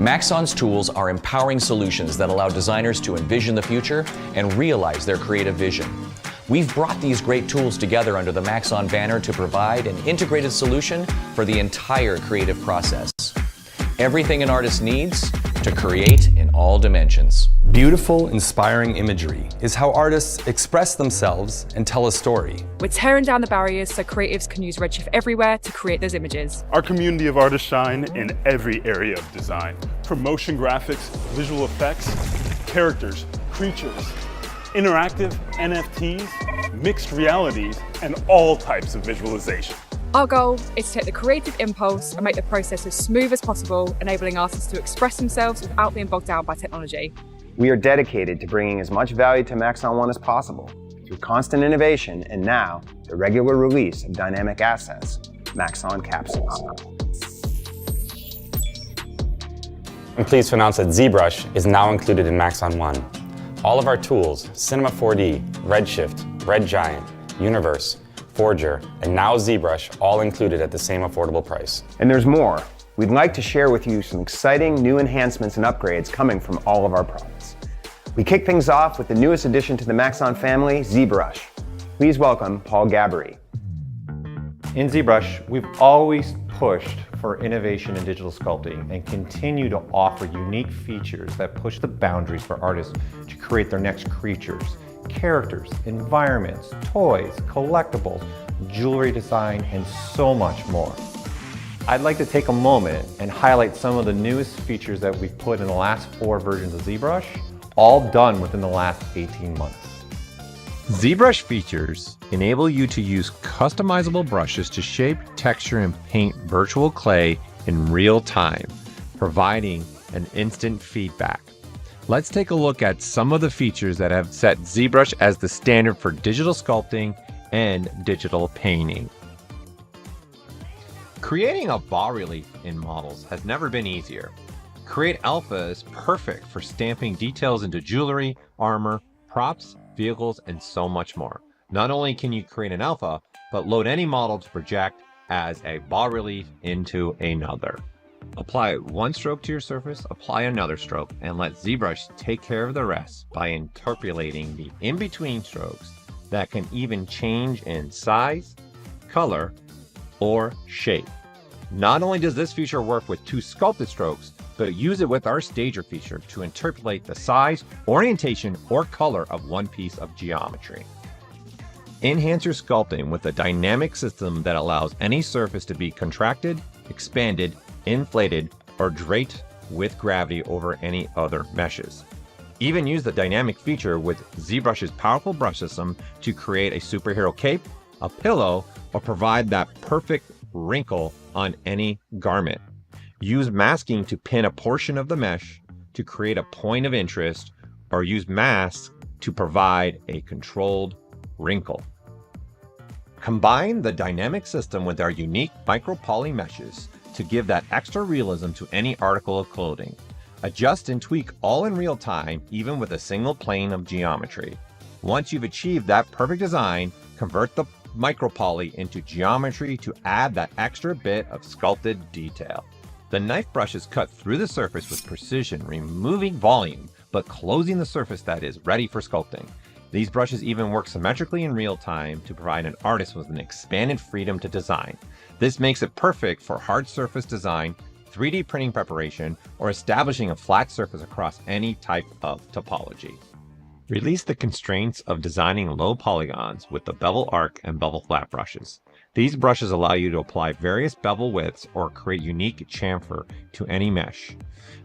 Maxon's tools are empowering solutions that allow designers to envision the future and realize their creative vision. We've brought these great tools together under the Maxon banner to provide an integrated solution for the entire creative process. Everything an artist needs to create in all dimensions. Beautiful, inspiring imagery is how artists express themselves and tell a story. We're tearing down the barriers so creatives can use Redshift everywhere to create those images. Our community of artists shine in every area of design. From motion graphics, visual effects, characters, creatures, interactive NFTs, mixed realities, and all types of visualization. Our goal is to take the creative impulse and make the process as smooth as possible, enabling artists to express themselves without being bogged down by technology. We are dedicated to bringing as much value to Maxon One as possible through constant innovation and now the regular release of dynamic assets, Maxon Capsules. I'm pleased to announce that ZBrush is now included in Maxon One. All of our tools, Cinema 4D, Redshift, Red Giant, Universe, Forger, and now ZBrush, all included at the same affordable price. And there's more. We'd like to share with you some exciting new enhancements and upgrades coming from all of our products. We kick things off with the newest addition to the Maxon family, ZBrush. Please welcome Paul Gabbery. In ZBrush, we've always pushed for innovation in digital sculpting and continue to offer unique features that push the boundaries for artists to create their next creatures, characters, environments, toys, collectibles, jewelry design, and so much more. I'd like to take a moment and highlight some of the newest features that we've put in the last 4 versions of ZBrush, all done within the last 18 months. ZBrush Features enable you to use customizable brushes to shape, texture, and paint virtual clay in real time, providing an instant feedback. Let's take a look at some of the features that have set ZBrush as the standard for digital sculpting and digital painting. Creating a bas-relief in models has never been easier. Create Alpha is perfect for stamping details into jewelry, armor, props, vehicles, and so much more. Not only can you create an alpha, but load any model to project as a bas-relief into another. Apply one stroke to your surface, apply another stroke, and let ZBrush take care of the rest by interpolating the in-between strokes that can even change in size, color, or shape. Not only does this feature work with 2 sculpted strokes, but use it with our stager feature to interpolate the size, orientation, or color of one piece of geometry. Enhance your sculpting with a dynamic system that allows any surface to be contracted, expanded, inflated, or draped with gravity over any other meshes. Even use the dynamic feature with ZBrush's powerful brush system to create a superhero cape, a pillow, or provide that perfect wrinkle on any garment. Use masking to pin a portion of the mesh to create a point of interest, or use masks to provide a controlled wrinkle. Combine the dynamic system with our unique micro-poly meshes to give that extra realism to any article of clothing. Adjust and tweak all in real time, even with a single plane of geometry. Once you've achieved that perfect design, convert the micro-poly into geometry to add that extra bit of sculpted detail. The knife brushes cut through the surface with precision, removing volume, but closing the surface that is ready for sculpting. These brushes even work symmetrically in real time to provide an artist with an expanded freedom to design. This makes it perfect for hard surface design, 3D printing preparation, or establishing a flat surface across any type of topology. Release the constraints of designing low polygons with the bevel arc and bevel flat brushes. These brushes allow you to apply various bevel widths or create unique chamfer to any mesh.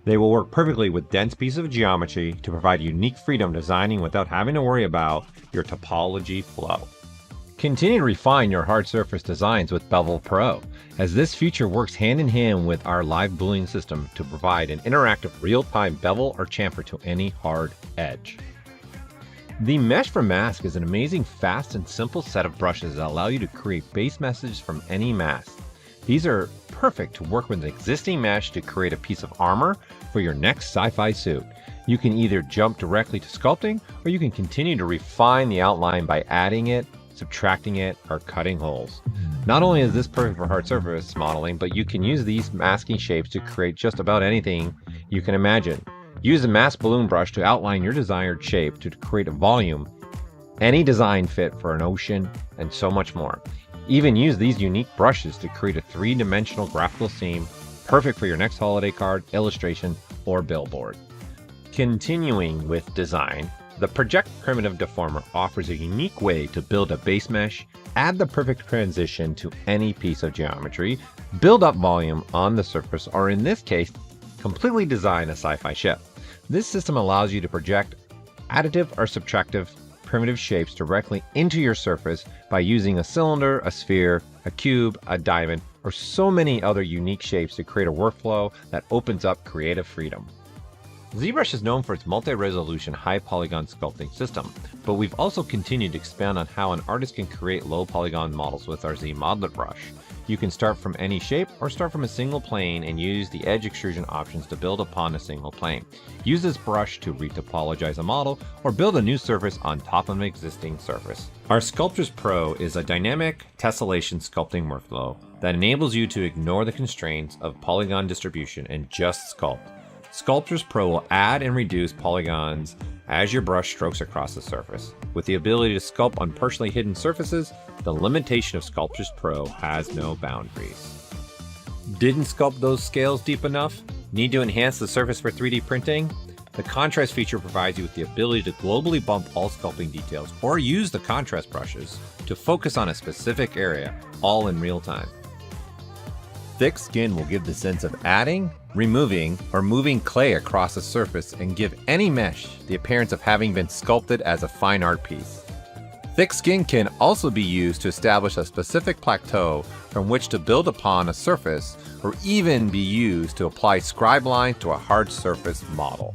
They will work perfectly with dense pieces of geometry to provide unique freedom designing without having to worry about your topology flow. Continue to refine your hard surface designs with Bevel Pro, as this feature works hand in hand with our live boolean system to provide an interactive real-time bevel or chamfer to any hard edge. The Mesh for Mask is an amazing, fast, and simple set of brushes that allow you to create base messages from any mask. These are perfect to work with an existing mesh to create a piece of armor for your next sci-fi suit. You can either jump directly to sculpting, or you can continue to refine the outline by adding it, subtracting it, or cutting holes. Not only is this perfect for hard surface modeling, but you can use these masking shapes to create just about anything you can imagine. Use a mask balloon brush to outline your desired shape to create a volume, any design fit for an ocean, and so much more. Even use these unique brushes to create a three-dimensional graphical scene, perfect for your next holiday card, illustration, or billboard. Continuing with design, the Project Primitive Deformer offers a unique way to build a base mesh, add the perfect transition to any piece of geometry, build up volume on the surface, or in this case, completely design a sci-fi ship. This system allows you to project additive or subtractive primitive shapes directly into your surface by using a cylinder, a sphere, a cube, a diamond, or so many other unique shapes to create a workflow that opens up creative freedom. ZBrush is known for its multi-resolution high polygon sculpting system, but we've also continued to expand on how an artist can create low polygon models with our Z Modeler brush. You can start from any shape or start from a single plane and use the edge extrusion options to build upon a single plane. Use this brush to retopologize a model or build a new surface on top of an existing surface. Our Sculptures Pro is a dynamic tessellation sculpting workflow that enables you to ignore the constraints of polygon distribution and just sculpt. Sculptures Pro will add and reduce polygons as your brush strokes across the surface. With the ability to sculpt on partially hidden surfaces, the limitation of Sculptures Pro has no boundaries. Didn't sculpt those scales deep enough? Need to enhance the surface for 3D printing? The contrast feature provides you with the ability to globally bump all sculpting details or use the contrast brushes to focus on a specific area, all in real time. Thick skin will give the sense of adding, removing, or moving clay across a surface and give any mesh the appearance of having been sculpted as a fine art piece. Thick skin can also be used to establish a specific plateau from which to build upon a surface, or even be used to apply scribe line to a hard surface model.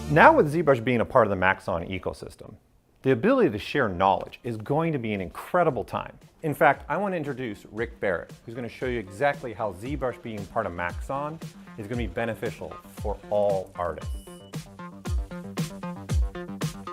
Now with ZBrush being a part of the Maxon ecosystem, the ability to share knowledge is going to be an incredible time. In fact, I want to introduce Rick Barrett, who's going to show you exactly how ZBrush being part of Maxon is going to be beneficial for all artists.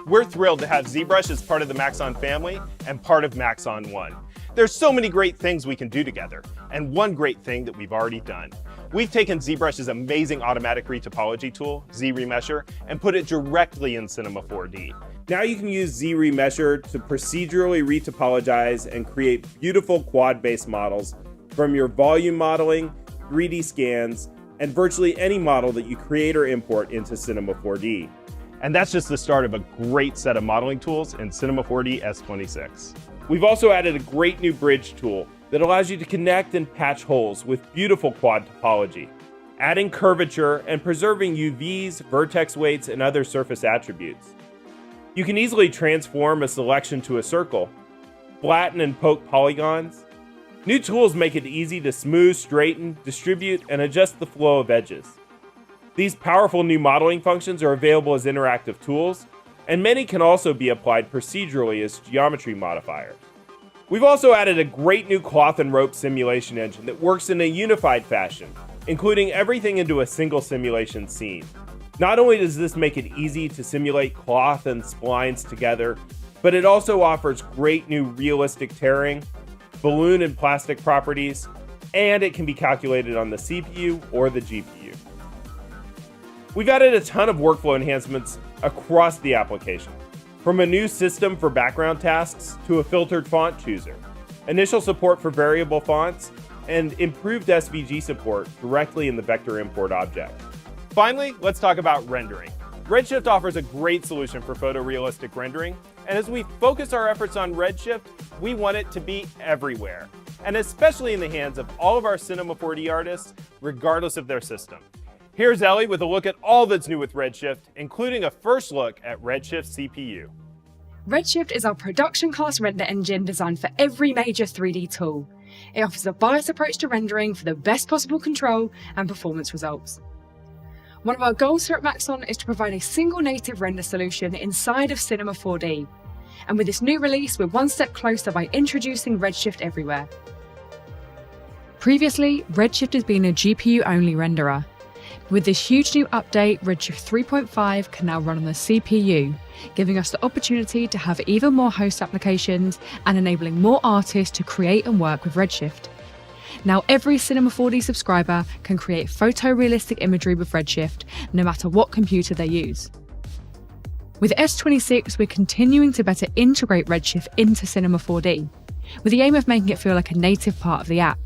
We're thrilled to have ZBrush as part of the Maxon family and part of Maxon One. There's so many great things we can do together, and one great thing that we've already done. We've taken ZBrush's amazing automatic retopology tool, ZRemesher, and put it directly in Cinema 4D. Now you can use ZRemesher to procedurally retopologize and create beautiful quad-based models from your volume modeling, 3D scans, and virtually any model that you create or import into Cinema 4D. And that's just the start of a great set of modeling tools in Cinema 4D S26. We've also added a great new bridge tool that allows you to connect and patch holes with beautiful quad topology, adding curvature and preserving UVs, vertex weights, and other surface attributes. You can easily transform a selection to a circle, flatten and poke polygons. New tools make it easy to smooth, straighten, distribute, and adjust the flow of edges. These powerful new modeling functions are available as interactive tools, and many can also be applied procedurally as geometry modifiers. We've also added a great new cloth and rope simulation engine that works in a unified fashion, including everything into a single simulation scene. Not only does this make it easy to simulate cloth and splines together, but it also offers great new realistic tearing, balloon and plastic properties, and it can be calculated on the CPU or the GPU. We've added a ton of workflow enhancements across the application, from a new system for background tasks to a filtered font chooser, initial support for variable fonts, and improved SVG support directly in the vector import object. Finally, let's talk about rendering. Redshift offers a great solution for photorealistic rendering, and as we focus our efforts on Redshift, we want it to be everywhere, and especially in the hands of all of our Cinema 4D artists, regardless of their system. Here's Ellie with a look at all that's new with Redshift, including a first look at Redshift CPU. Redshift is our production class render engine designed for every major 3D tool. It offers a biased approach to rendering for the best possible control and performance results. One of our goals here at Maxon is to provide a single native render solution inside of Cinema 4D. And with this new release, we're one step closer by introducing Redshift everywhere. Previously, Redshift has been a GPU-only renderer. With this huge new update, Redshift 3.5 can now run on the CPU, giving us the opportunity to have even more host applications and enabling more artists to create and work with Redshift. Now every Cinema 4D subscriber can create photorealistic imagery with Redshift, no matter what computer they use. With S26, we're continuing to better integrate Redshift into Cinema 4D, with the aim of making it feel like a native part of the app.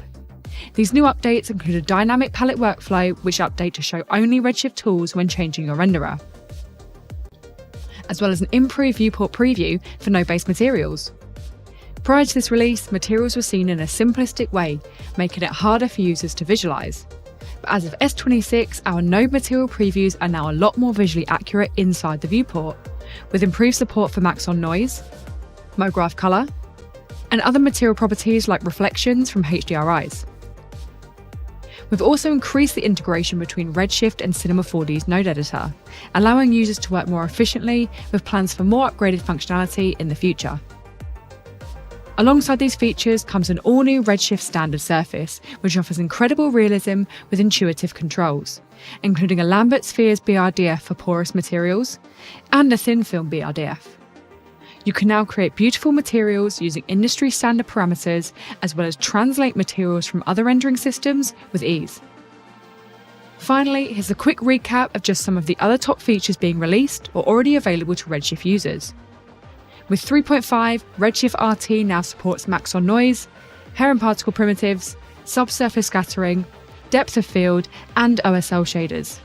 These new updates include a dynamic palette workflow, which update to show only Redshift tools when changing your renderer, as well as an improved viewport preview for node-based materials. Prior to this release, materials were seen in a simplistic way, making it harder for users to visualize. But as of S26, our node material previews are now a lot more visually accurate inside the viewport, with improved support for Maxon noise, MoGraph color, and other material properties like reflections from HDRIs. We've also increased the integration between Redshift and Cinema 4D's node editor, allowing users to work more efficiently with plans for more upgraded functionality in the future. Alongside these features comes an all-new Redshift standard surface, which offers incredible realism with intuitive controls, including a Lambert Spheres BRDF for porous materials and a thin film BRDF. You can now create beautiful materials using industry standard parameters, as well as translate materials from other rendering systems with ease. Finally, here's a quick recap of just some of the other top features being released or already available to Redshift users. With 3.5, Redshift RT now supports Maxon noise, hair and particle primitives, subsurface scattering, depth of field, and OSL shaders.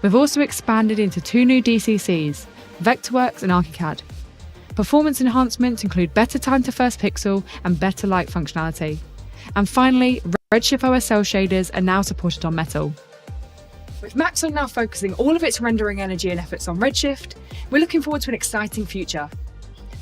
We've also expanded into 2 new DCCs, Vectorworks and ArchiCAD. Performance enhancements include better time to first pixel and better light functionality. And finally, Redshift OSL shaders are now supported on Metal. With Maxon now focusing all of its rendering energy and efforts on Redshift, we're looking forward to an exciting future.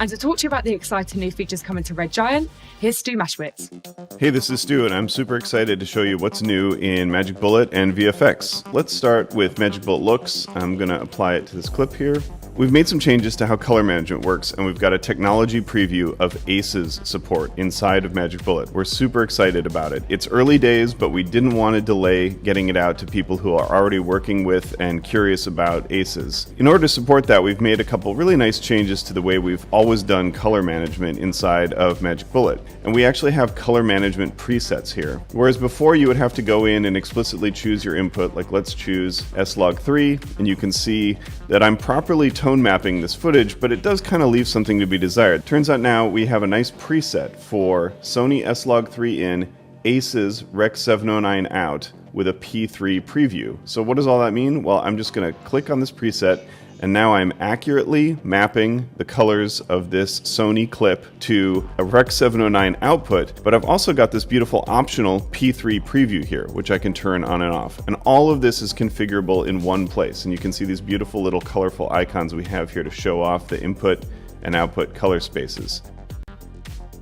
And to talk to you about the exciting new features coming to Red Giant, here's Stu Maschwitz. Hey, this is Stu, and I'm super excited to show you what's new in Magic Bullet and VFX. Let's start with Magic Bullet Looks. I'm going to apply it to this clip here. We've made some changes to how color management works, and we've got a technology preview of ACES support inside of Magic Bullet. We're super excited about it. It's early days, but we didn't want to delay getting it out to people who are already working with and curious about ACES. In order to support that, we've made a couple really nice changes to the way we've always done color management inside of Magic Bullet. And we actually have color management presets here. Whereas before you would have to go in and explicitly choose your input, like let's choose S-Log3, and you can see that I'm properly tone mapping this footage, but it does kind of leave something to be desired. Turns out now we have a nice preset for Sony S-Log3 in, ACES Rec 709 out with a P3 preview. So what does all that mean? Well, I'm just going to click on this preset, and now I'm accurately mapping the colors of this Sony clip to a Rec 709 output, but I've also got this beautiful optional P3 preview here, which I can turn on and off. And all of this is configurable in one place, and you can see these beautiful little colorful icons we have here to show off the input and output color spaces.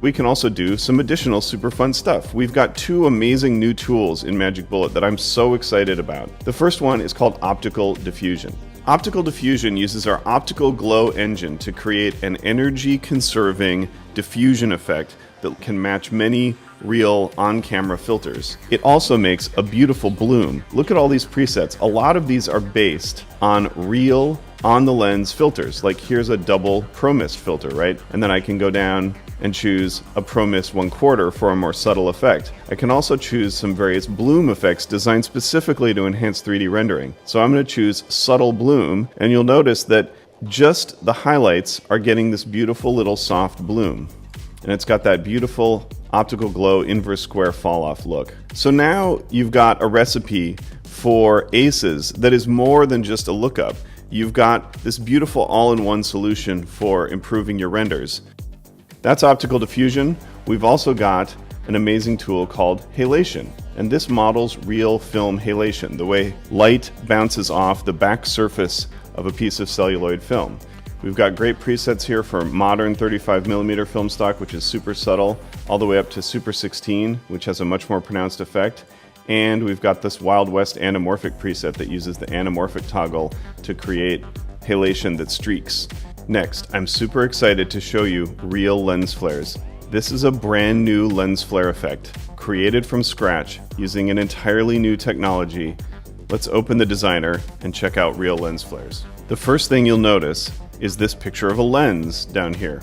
We can also do some additional super fun stuff. We've got 2 amazing new tools in Magic Bullet that I'm so excited about. The first one is called Optical Diffusion. Optical Diffusion uses our optical glow engine to create an energy-conserving diffusion effect that can match many real on-camera filters. It also makes a beautiful bloom. Look at all these presets. A lot of these are based on real on-the-lens filters. Like here's a double Pro Mist filter, right? And then I can go down and choose a Pro Mist 1/4 for a more subtle effect. I can also choose some various bloom effects designed specifically to enhance 3D rendering. So I'm going to choose Subtle Bloom, and you'll notice that just the highlights are getting this beautiful little soft bloom. And it's got that beautiful optical glow inverse square fall off look. So now you've got a recipe for ACES that is more than just a lookup. You've got this beautiful all-in-one solution for improving your renders. That's optical diffusion. We've also got an amazing tool called halation. And this models real film halation, the way light bounces off the back surface of a piece of celluloid film. We've got great presets here for modern 35mm film stock, which is super subtle, all the way up to Super 16, which has a much more pronounced effect. And we've got this Wild West anamorphic preset that uses the anamorphic toggle to create halation that streaks. Next, I'm super excited to show you real lens flares. This is a brand new lens flare effect, created from scratch using an entirely new technology. Let's open the designer and check out real lens flares. The first thing you'll notice is this picture of a lens down here.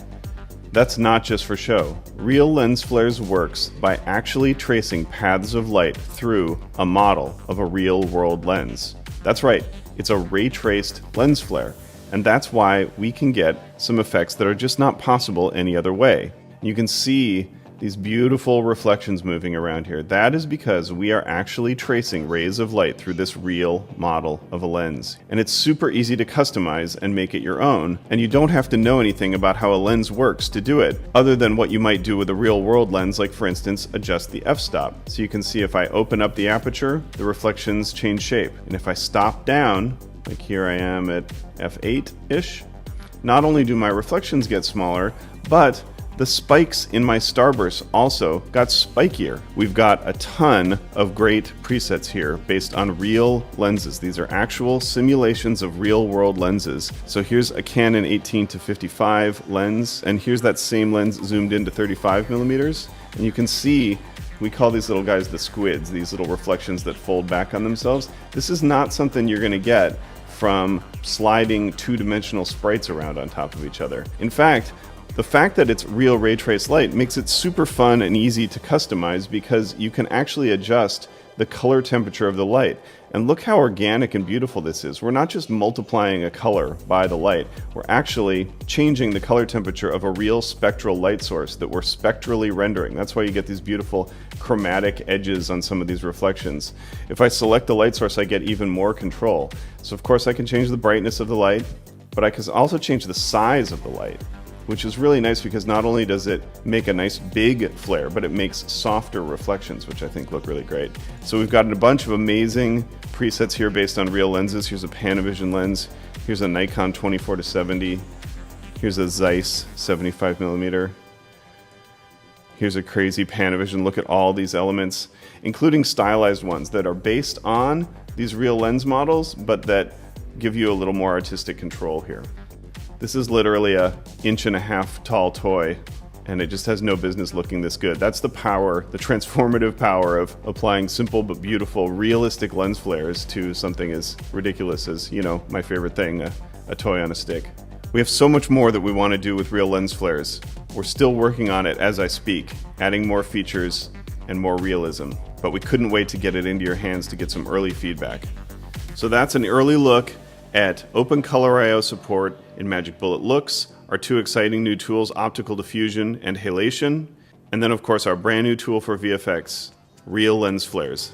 That's not just for show. Real lens flares works by actually tracing paths of light through a model of a real-world lens. That's right, it's a ray-traced lens flare, and that's why we can get some effects that are just not possible any other way. You can see these beautiful reflections moving around here. That is because we are actually tracing rays of light through this real model of a lens. And it's super easy to customize and make it your own, and you don't have to know anything about how a lens works to do it, other than what you might do with a real-world lens, like for instance, adjust the f-stop. So you can see if I open up the aperture, the reflections change shape. And if I stop down, like here I am at f8-ish, not only do my reflections get smaller, but the spikes in my starburst also got spikier. We've got a ton of great presets here based on real lenses. These are actual simulations of real-world lenses. So here's a Canon 18-55 lens, and here's that same lens zoomed into 35 millimeters. And you can see, we call these little guys the squids, these little reflections that fold back on themselves. This is not something you're gonna get from sliding two-dimensional sprites around on top of each other. In fact, the fact that it's real ray trace light makes it super fun and easy to customize because you can actually adjust the color temperature of the light. And look how organic and beautiful this is. We're not just multiplying a color by the light, we're actually changing the color temperature of a real spectral light source that we're spectrally rendering. That's why you get these beautiful chromatic edges on some of these reflections. If I select the light source, I get even more control. So of course I can change the brightness of the light, but I can also change the size of the light, which is really nice because not only does it make a nice big flare, but it makes softer reflections, which I think look really great. So we've got a bunch of amazing presets here based on real lenses. Here's a Panavision lens. Here's a Nikon 24-70. Here's a Zeiss 75mm. Here's a crazy Panavision. Look at all these elements, including stylized ones that are based on these real lens models, but that give you a little more artistic control here. This is literally a 1.5 inch tall toy, and it just has no business looking this good. That's the power, the transformative power of applying simple but beautiful, realistic lens flares to something as ridiculous as, you know, my favorite thing, a toy on a stick. We have so much more that we want to do with real lens flares. We're still working on it as I speak, adding more features and more realism, but we couldn't wait to get it into your hands to get some early feedback. So that's an early look at Open Color I/O support in Magic Bullet Looks, our two exciting new tools, Optical Diffusion and Halation, and then of course our brand new tool for VFX, Real Lens Flares.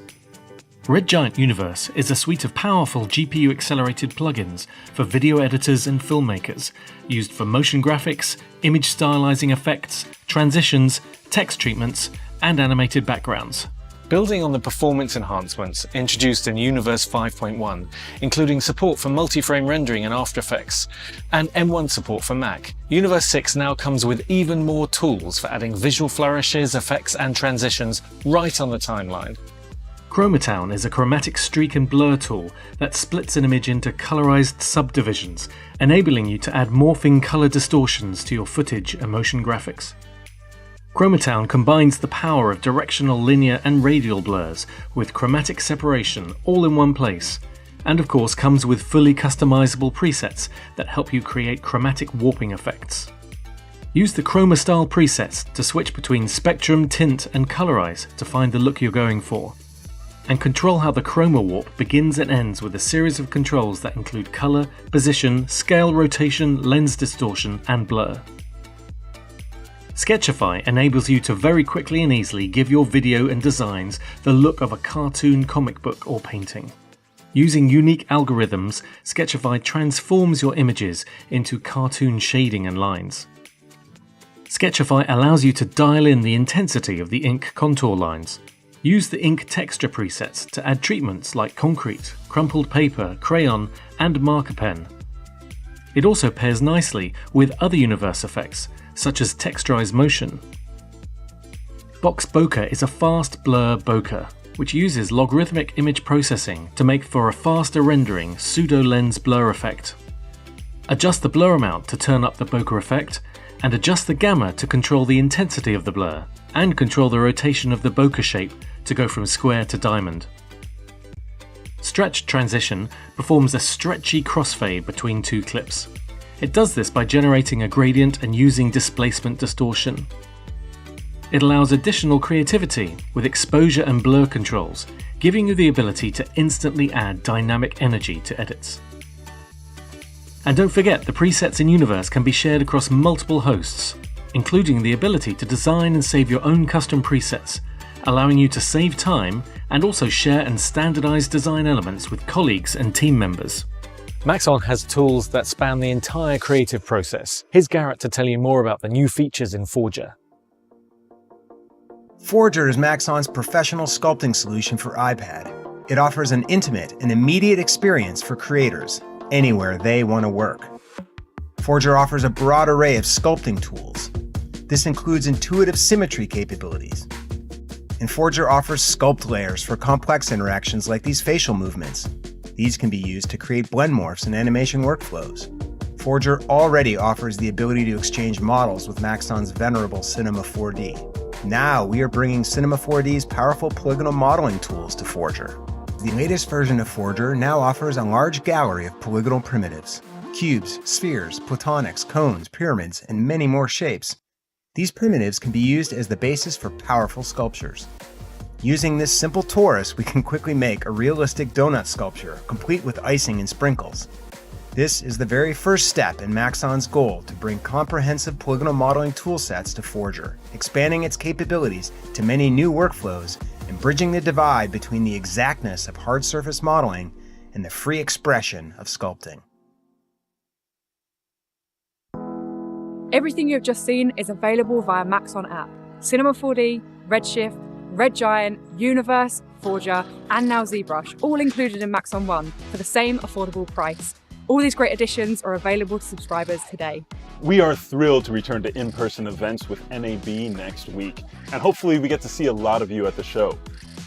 Red Giant Universe is a suite of powerful GPU-accelerated plugins for video editors and filmmakers, used for motion graphics, image stylizing effects, transitions, text treatments, and animated backgrounds. Building on the performance enhancements introduced in Universe 5.1, including support for multi-frame rendering in After Effects, and M1 support for Mac, Universe 6 now comes with even more tools for adding visual flourishes, effects, and transitions right on the timeline. Chromatown is a chromatic streak and blur tool that splits an image into colorized subdivisions, enabling you to add morphing color distortions to your footage and motion graphics. Chromatown combines the power of directional, linear, and radial blurs with chromatic separation all in one place, and of course comes with fully customizable presets that help you create chromatic warping effects. Use the Chroma Style presets to switch between spectrum, tint, and colorize to find the look you're going for, and control how the chroma warp begins and ends with a series of controls that include color, position, scale rotation, lens distortion, and blur. Sketchify enables you to very quickly and easily give your video and designs the look of a cartoon, comic book, or painting. Using unique algorithms, Sketchify transforms your images into cartoon shading and lines. Sketchify allows you to dial in the intensity of the ink contour lines. Use the ink texture presets to add treatments like concrete, crumpled paper, crayon, and marker pen. It also pairs nicely with other Universe effects, such as texturized motion. Box Bokeh is a fast blur bokeh, which uses logarithmic image processing to make for a faster rendering pseudo-lens blur effect. Adjust the blur amount to turn up the bokeh effect, and adjust the gamma to control the intensity of the blur, and control the rotation of the bokeh shape to go from square to diamond. Stretch Transition performs a stretchy crossfade between two clips. It does this by generating a gradient and using displacement distortion. It allows additional creativity with exposure and blur controls, giving you the ability to instantly add dynamic energy to edits. And don't forget, the presets in Universe can be shared across multiple hosts, including the ability to design and save your own custom presets, allowing you to save time and also share and standardize design elements with colleagues and team members. Maxon has tools that span the entire creative process. Here's Garrett to tell you more about the new features in Forger. Forger is Maxon's professional sculpting solution for iPad. It offers an intimate and immediate experience for creators, anywhere they want to work. Forger offers a broad array of sculpting tools. This includes intuitive symmetry capabilities. And Forger offers sculpt layers for complex interactions like these facial movements. These can be used to create blend morphs and animation workflows. Forger already offers the ability to exchange models with Maxon's venerable Cinema 4D. Now we are bringing Cinema 4D's powerful polygonal modeling tools to Forger. The latest version of Forger now offers a large gallery of polygonal primitives, cubes, spheres, platonics, cones, pyramids, and many more shapes. These primitives can be used as the basis for powerful sculptures. Using this simple torus, we can quickly make a realistic donut sculpture, complete with icing and sprinkles. This is the very first step in Maxon's goal to bring comprehensive polygonal modeling toolsets to Forger, expanding its capabilities to many new workflows and bridging the divide between the exactness of hard surface modeling and the free expression of sculpting. Everything you've just seen is available via Maxon app. Cinema 4D, Redshift, Red Giant, Universe, Forger, and now ZBrush, all included in Maxon 1 for the same affordable price. All these great additions are available to subscribers today. We are thrilled to return to in-person events with NAB next week, and hopefully we get to see a lot of you at the show.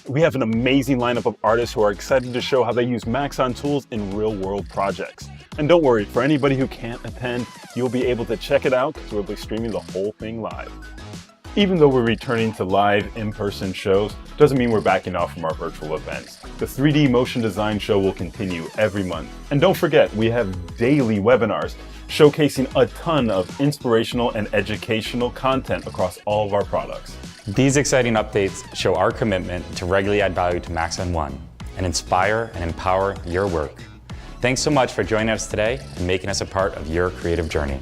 We have an amazing lineup of artists who are excited to show how they use Maxon tools in real-world projects. And don't worry, for anybody who can't attend, you'll be able to check it out because we'll be streaming the whole thing live. Even though we're returning to live in-person shows, doesn't mean we're backing off from our virtual events. The 3D Motion Design Show will continue every month. And don't forget, we have daily webinars showcasing a ton of inspirational and educational content across all of our products. These exciting updates show our commitment to regularly add value to Maxon 1 and inspire and empower your work. Thanks so much for joining us today and making us a part of your creative journey.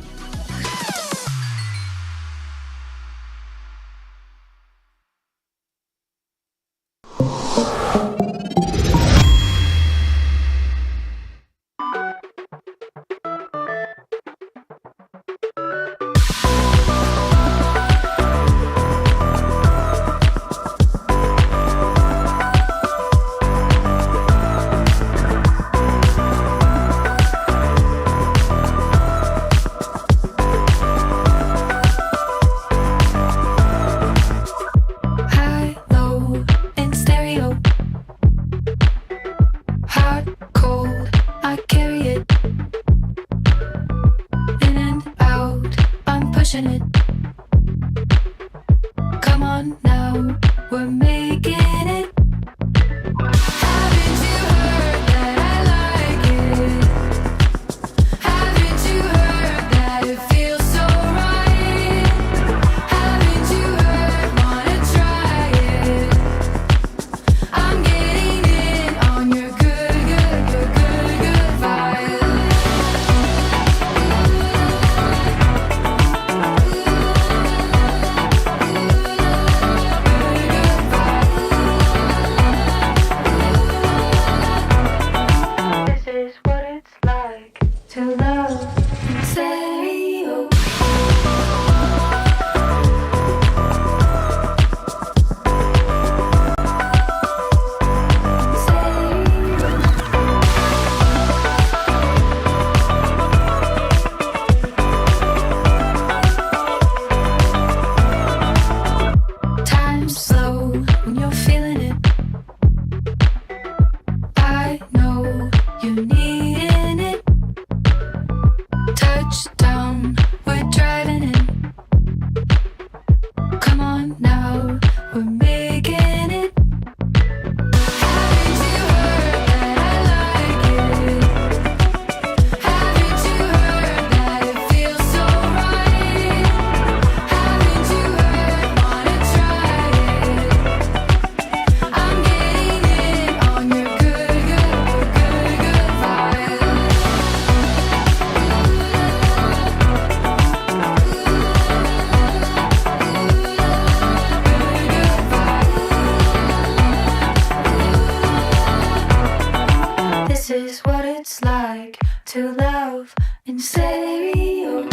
it's like to love in stereo.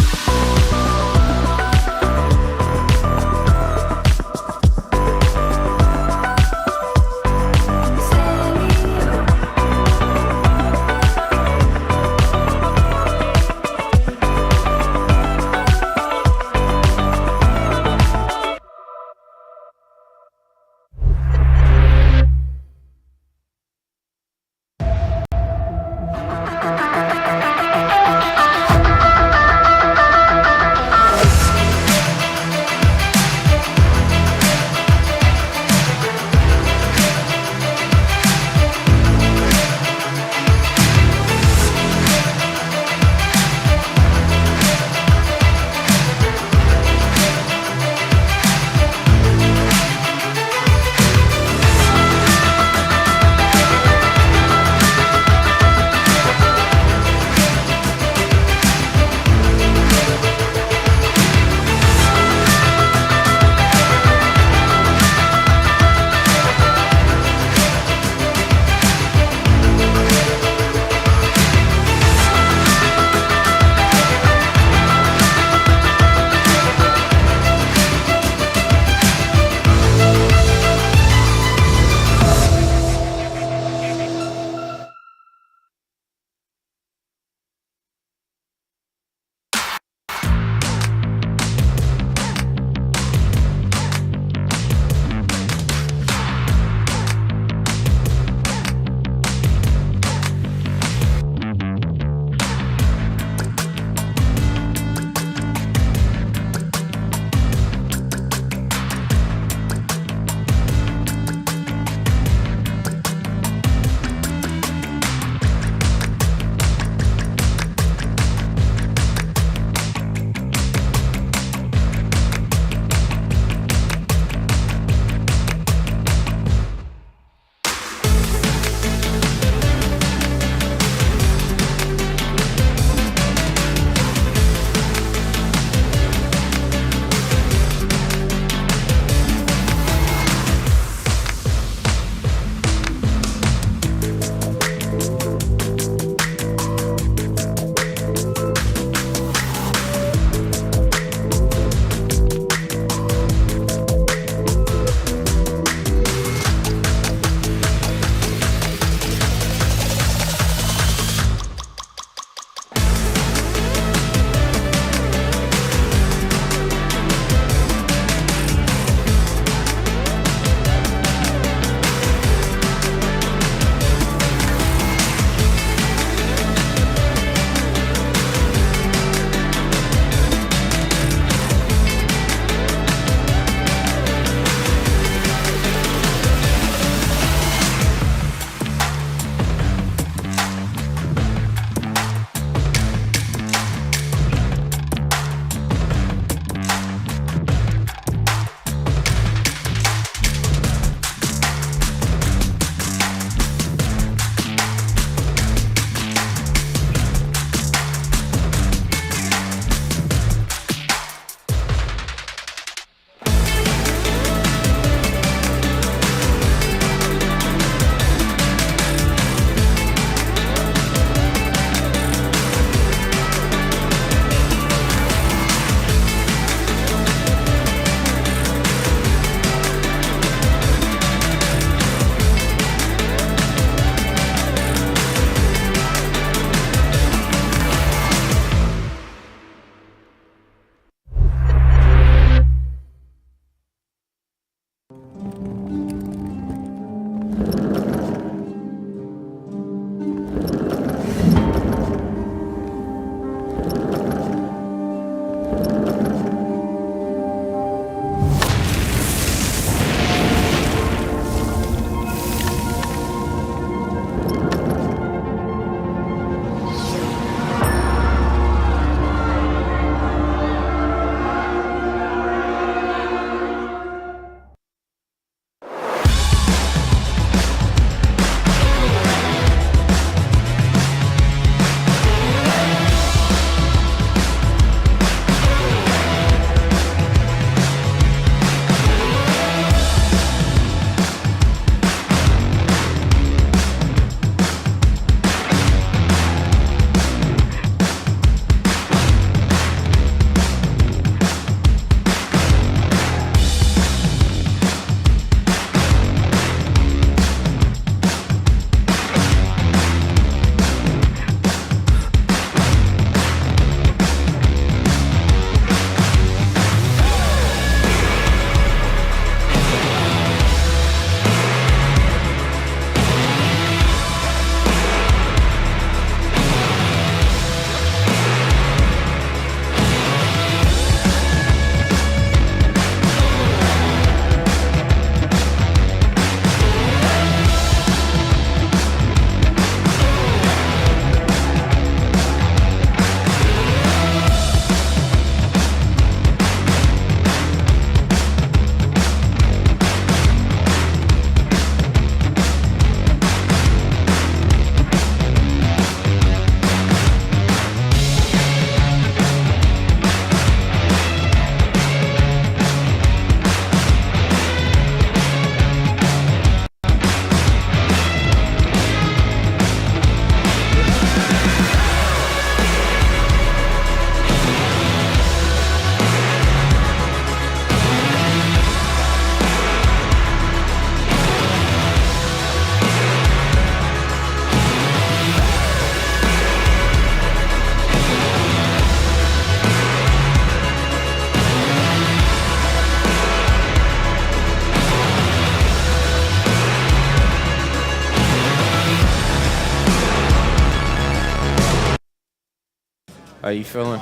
How you feeling?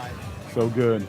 So good.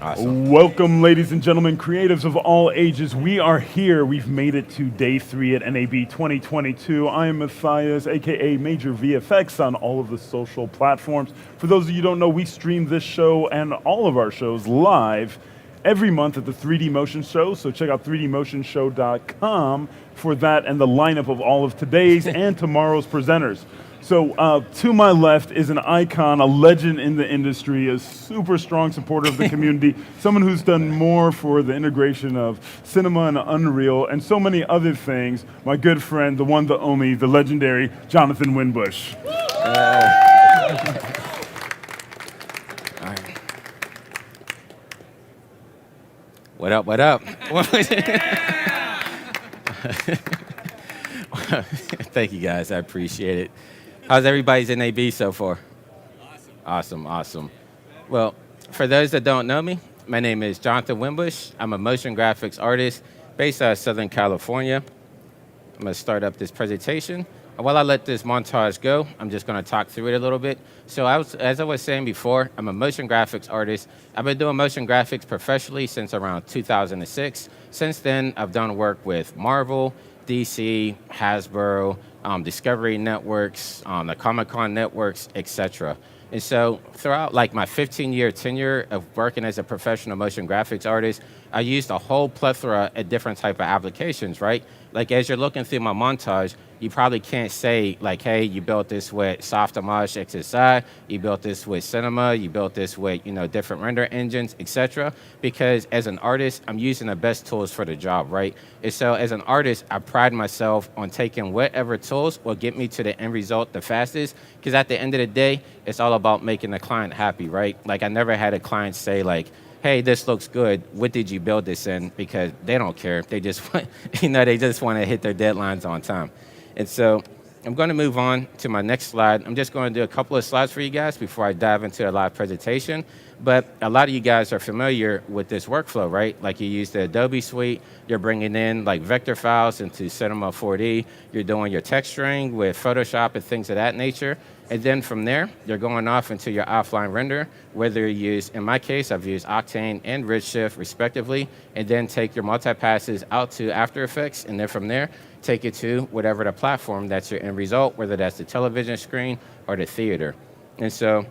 Awesome. Welcome, ladies and gentlemen, creatives of all ages. We are here. We've made it to day 3 at NAB 2022. I am Matthias, aka Major VFX, on all of the social platforms. For those of you who don't know, we stream this show and all of our shows live every month at the 3D Motion Show. So check out 3dmotionshow.com for that and the lineup of all of today's and tomorrow's presenters. So to my left is an icon, a legend in the industry, a super strong supporter of the community, someone who's done more for the integration of cinema and Unreal and so many other things. My good friend, the one, the only, the legendary Jonathan Winbush. All right. What up, what up? Thank you guys, I appreciate it. How's everybody's NAB so far? Awesome. Awesome. Well, for those that don't know me, my name is Jonathan Winbush. I'm a motion graphics artist based out of Southern California. I'm going to start up this presentation. And while I let this montage go, I'm just going to talk through it a little bit. So as I was saying before, I'm a motion graphics artist. I've been doing motion graphics professionally since around 2006. Since then, I've done work with Marvel, DC, Hasbro, Discovery Networks, the Comic-Con networks, etc. And so throughout like my 15-year tenure of working as a professional motion graphics artist, I used a whole plethora of different type of applications, right? Like as you're looking through my montage, you probably can't say like, hey, you built this with Softimage XSI, you built this with Cinema, you built this with, different render engines, etc. Because as an artist, I'm using the best tools for the job, right? And so as an artist, I pride myself on taking whatever tools will get me to the end result the fastest. Because at the end of the day, it's all about making the client happy, right? Like I never had a client say like, hey, this looks good. What did you build this in? Because they don't care. They just want, they just want to hit their deadlines on time. And so I'm going to move on to my next slide. I'm just going to do a couple of slides for you guys before I dive into a live presentation. But a lot of you guys are familiar with this workflow, right? Like you use the Adobe suite, you're bringing in like vector files into Cinema 4D, you're doing your texturing with Photoshop and things of that nature. And then from there, you're going off into your offline render, whether you use, in my case, I've used Octane and Redshift respectively, and then take your multi-passes out to After Effects, and then from there, take it to whatever the platform that's your end result, whether that's the television screen or the theater. And so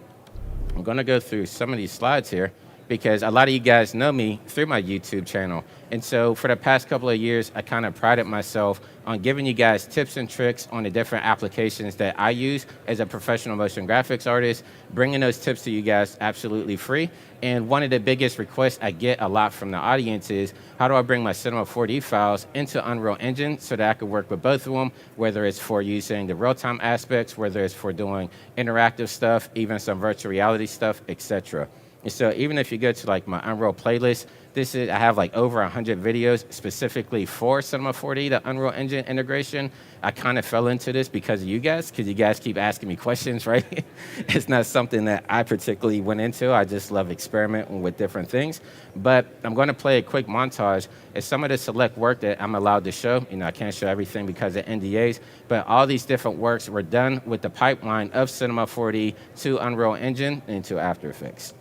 I'm gonna go through some of these slides here because a lot of you guys know me through my YouTube channel. And so for the past couple of years, I kind of prided myself on giving you guys tips and tricks on the different applications that I use as a professional motion graphics artist, bringing those tips to you guys absolutely free. And one of the biggest requests I get a lot from the audience is, how do I bring my Cinema 4D files into Unreal Engine so that I can work with both of them, whether it's for using the real-time aspects, whether it's for doing interactive stuff, even some virtual reality stuff, etc. And so even if you go to like my Unreal playlist, I have like over 100 videos specifically for Cinema 4D, the Unreal Engine integration. I kind of fell into this because of you guys keep asking me questions, right? It's not something that I particularly went into. I just love experimenting with different things. But I'm going to play a quick montage of some of the select work that I'm allowed to show. I can't show everything because of NDAs, but all these different works were done with the pipeline of Cinema 4D to Unreal Engine and to After Effects.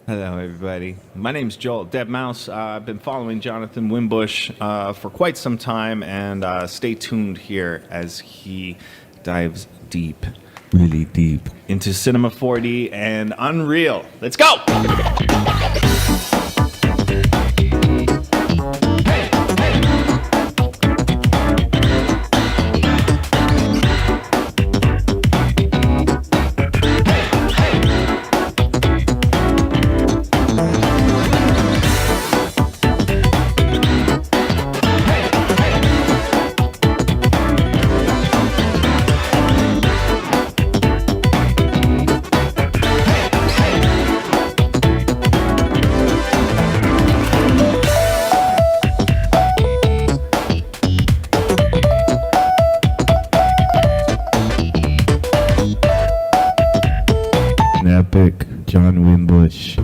Hello, everybody. My name's Joel Deadmau5. I've been following Jonathan Winbush for quite some time, and stay tuned here as he dives deep, really deep, into Cinema 4D and Unreal. Let's go! Epic John Winbush.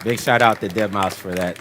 Big shout out to Dead Mouse for that.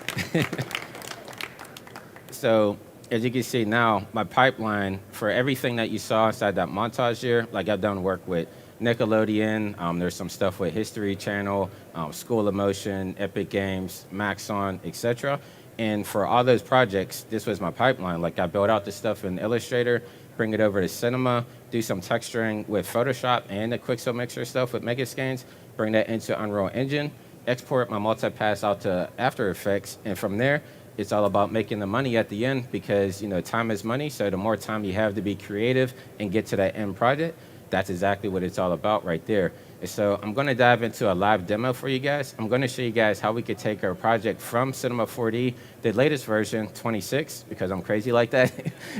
So as you can see now, my pipeline for everything that you saw inside that montage here, like I've done work with Nickelodeon, there's some stuff with History Channel, School of Motion, Epic Games, Maxon, etc. And for all those projects, this was my pipeline. Like I built out the stuff in Illustrator, bring it over to Cinema, do some texturing with Photoshop and the Quixel Mixer stuff with Megascans, bring that into Unreal Engine, export my multipass out to After Effects, and from there, it's all about making the money at the end because, you know, time is money. So the more time you have to be creative and get to that end project, that's exactly what it's all about right there. And so I'm going to dive into a live demo for you guys. I'm going to show you guys how we could take our project from Cinema 4D, the latest version, 26, because I'm crazy like that.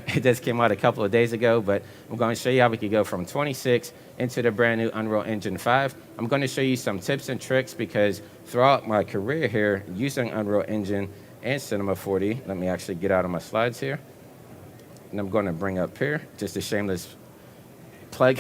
It just came out a couple of days ago, but I'm going to show you how we could go from 26 into the brand new Unreal Engine 5. I'm going to show you some tips and tricks because throughout my career here using Unreal Engine and Cinema 4D, let me actually get out of my slides here. And I'm going to bring up here just a shameless plug.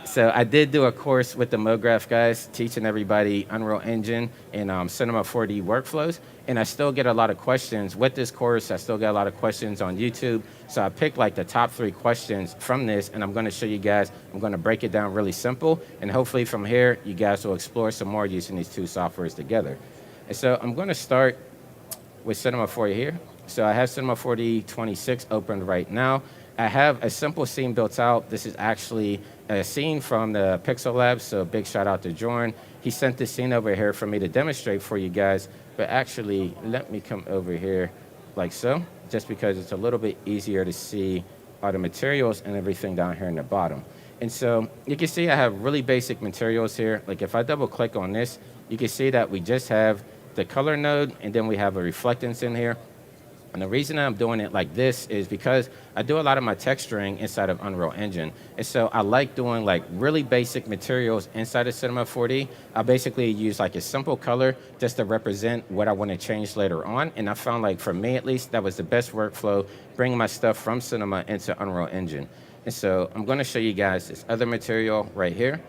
So I did do a course with the MoGraph guys teaching everybody Unreal Engine and Cinema 4D workflows. And I still get a lot of questions with this course. I still get a lot of questions on YouTube. So I picked like the top 3 questions from this, and I'm going to show you guys. I'm going to break it down really simple. And hopefully from here, you guys will explore some more using these two softwares together. And so I'm going to start with Cinema 4D here. So I have Cinema 4D 26 opened right now. I have a simple scene built out. This is actually a scene from the Pixel Lab, so big shout out to Jorn. He sent this scene over here for me to demonstrate for you guys, but actually let me come over here like so, just because it's a little bit easier to see all the materials and everything down here in the bottom. And so you can see I have really basic materials here. Like if I double click on this, you can see that we just have the color node and then we have a reflectance in here. And the reason I'm doing it like this is because I do a lot of my texturing inside of Unreal Engine. And so I like doing like really basic materials inside of Cinema 4D. I basically use like a simple color just to represent what I want to change later on. And I found like for me at least, that was the best workflow, bringing my stuff from Cinema into Unreal Engine. And so I'm going to show you guys this other material right here,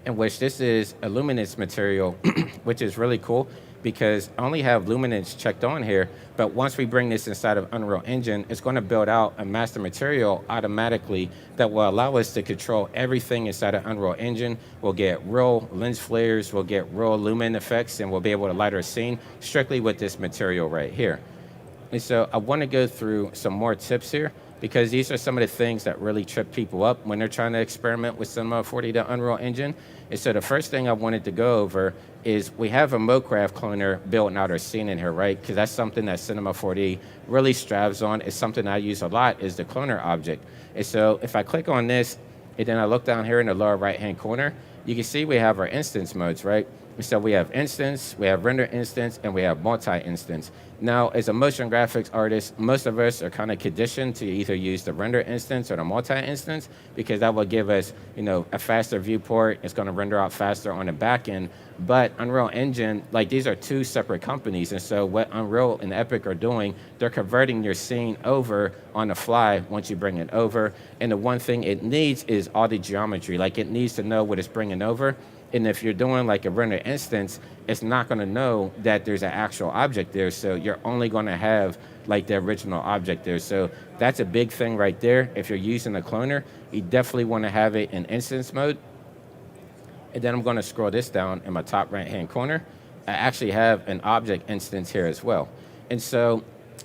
in which this is a luminance material, which is really cool, because I only have luminance checked on here, but once we bring this inside of Unreal Engine, it's going to build out a master material automatically that will allow us to control everything inside of Unreal Engine. We'll get real lens flares, we'll get real lumen effects, and we'll be able to light our scene strictly with this material right here. And so I want to go through some more tips here, because these are some of the things that really trip people up when they're trying to experiment with Cinema 4D to Unreal Engine. And so the first thing I wanted to go over is we have a MoGraph cloner built out our scene in here, right? Because that's something that Cinema 4D really strives on. It's something I use a lot, is the cloner object. And so if I click on this, and then I look down here in the lower right-hand corner, you can see we have our instance modes, right? So we have instance, we have render instance, and we have multi-instance. Now, as a motion graphics artist, most of us are kind of conditioned to either use the render instance or the multi-instance, because that will give us, you know, a faster viewport. It's going to render out faster on the back end. But Unreal Engine, like these are two separate companies. And so what Unreal and Epic are doing, they're converting your scene over on the fly once you bring it over. And the one thing it needs is all the geometry. Like it needs to know what it's bringing over. And if you're doing like a render instance, it's not going to know that there's an actual object there. So you're only going to have like the original object there. So that's a big thing right there. If you're using a cloner, you definitely want to have it in instance mode. And then I'm going to scroll this down in my top right-hand corner. I actually have an object instance here as well. And so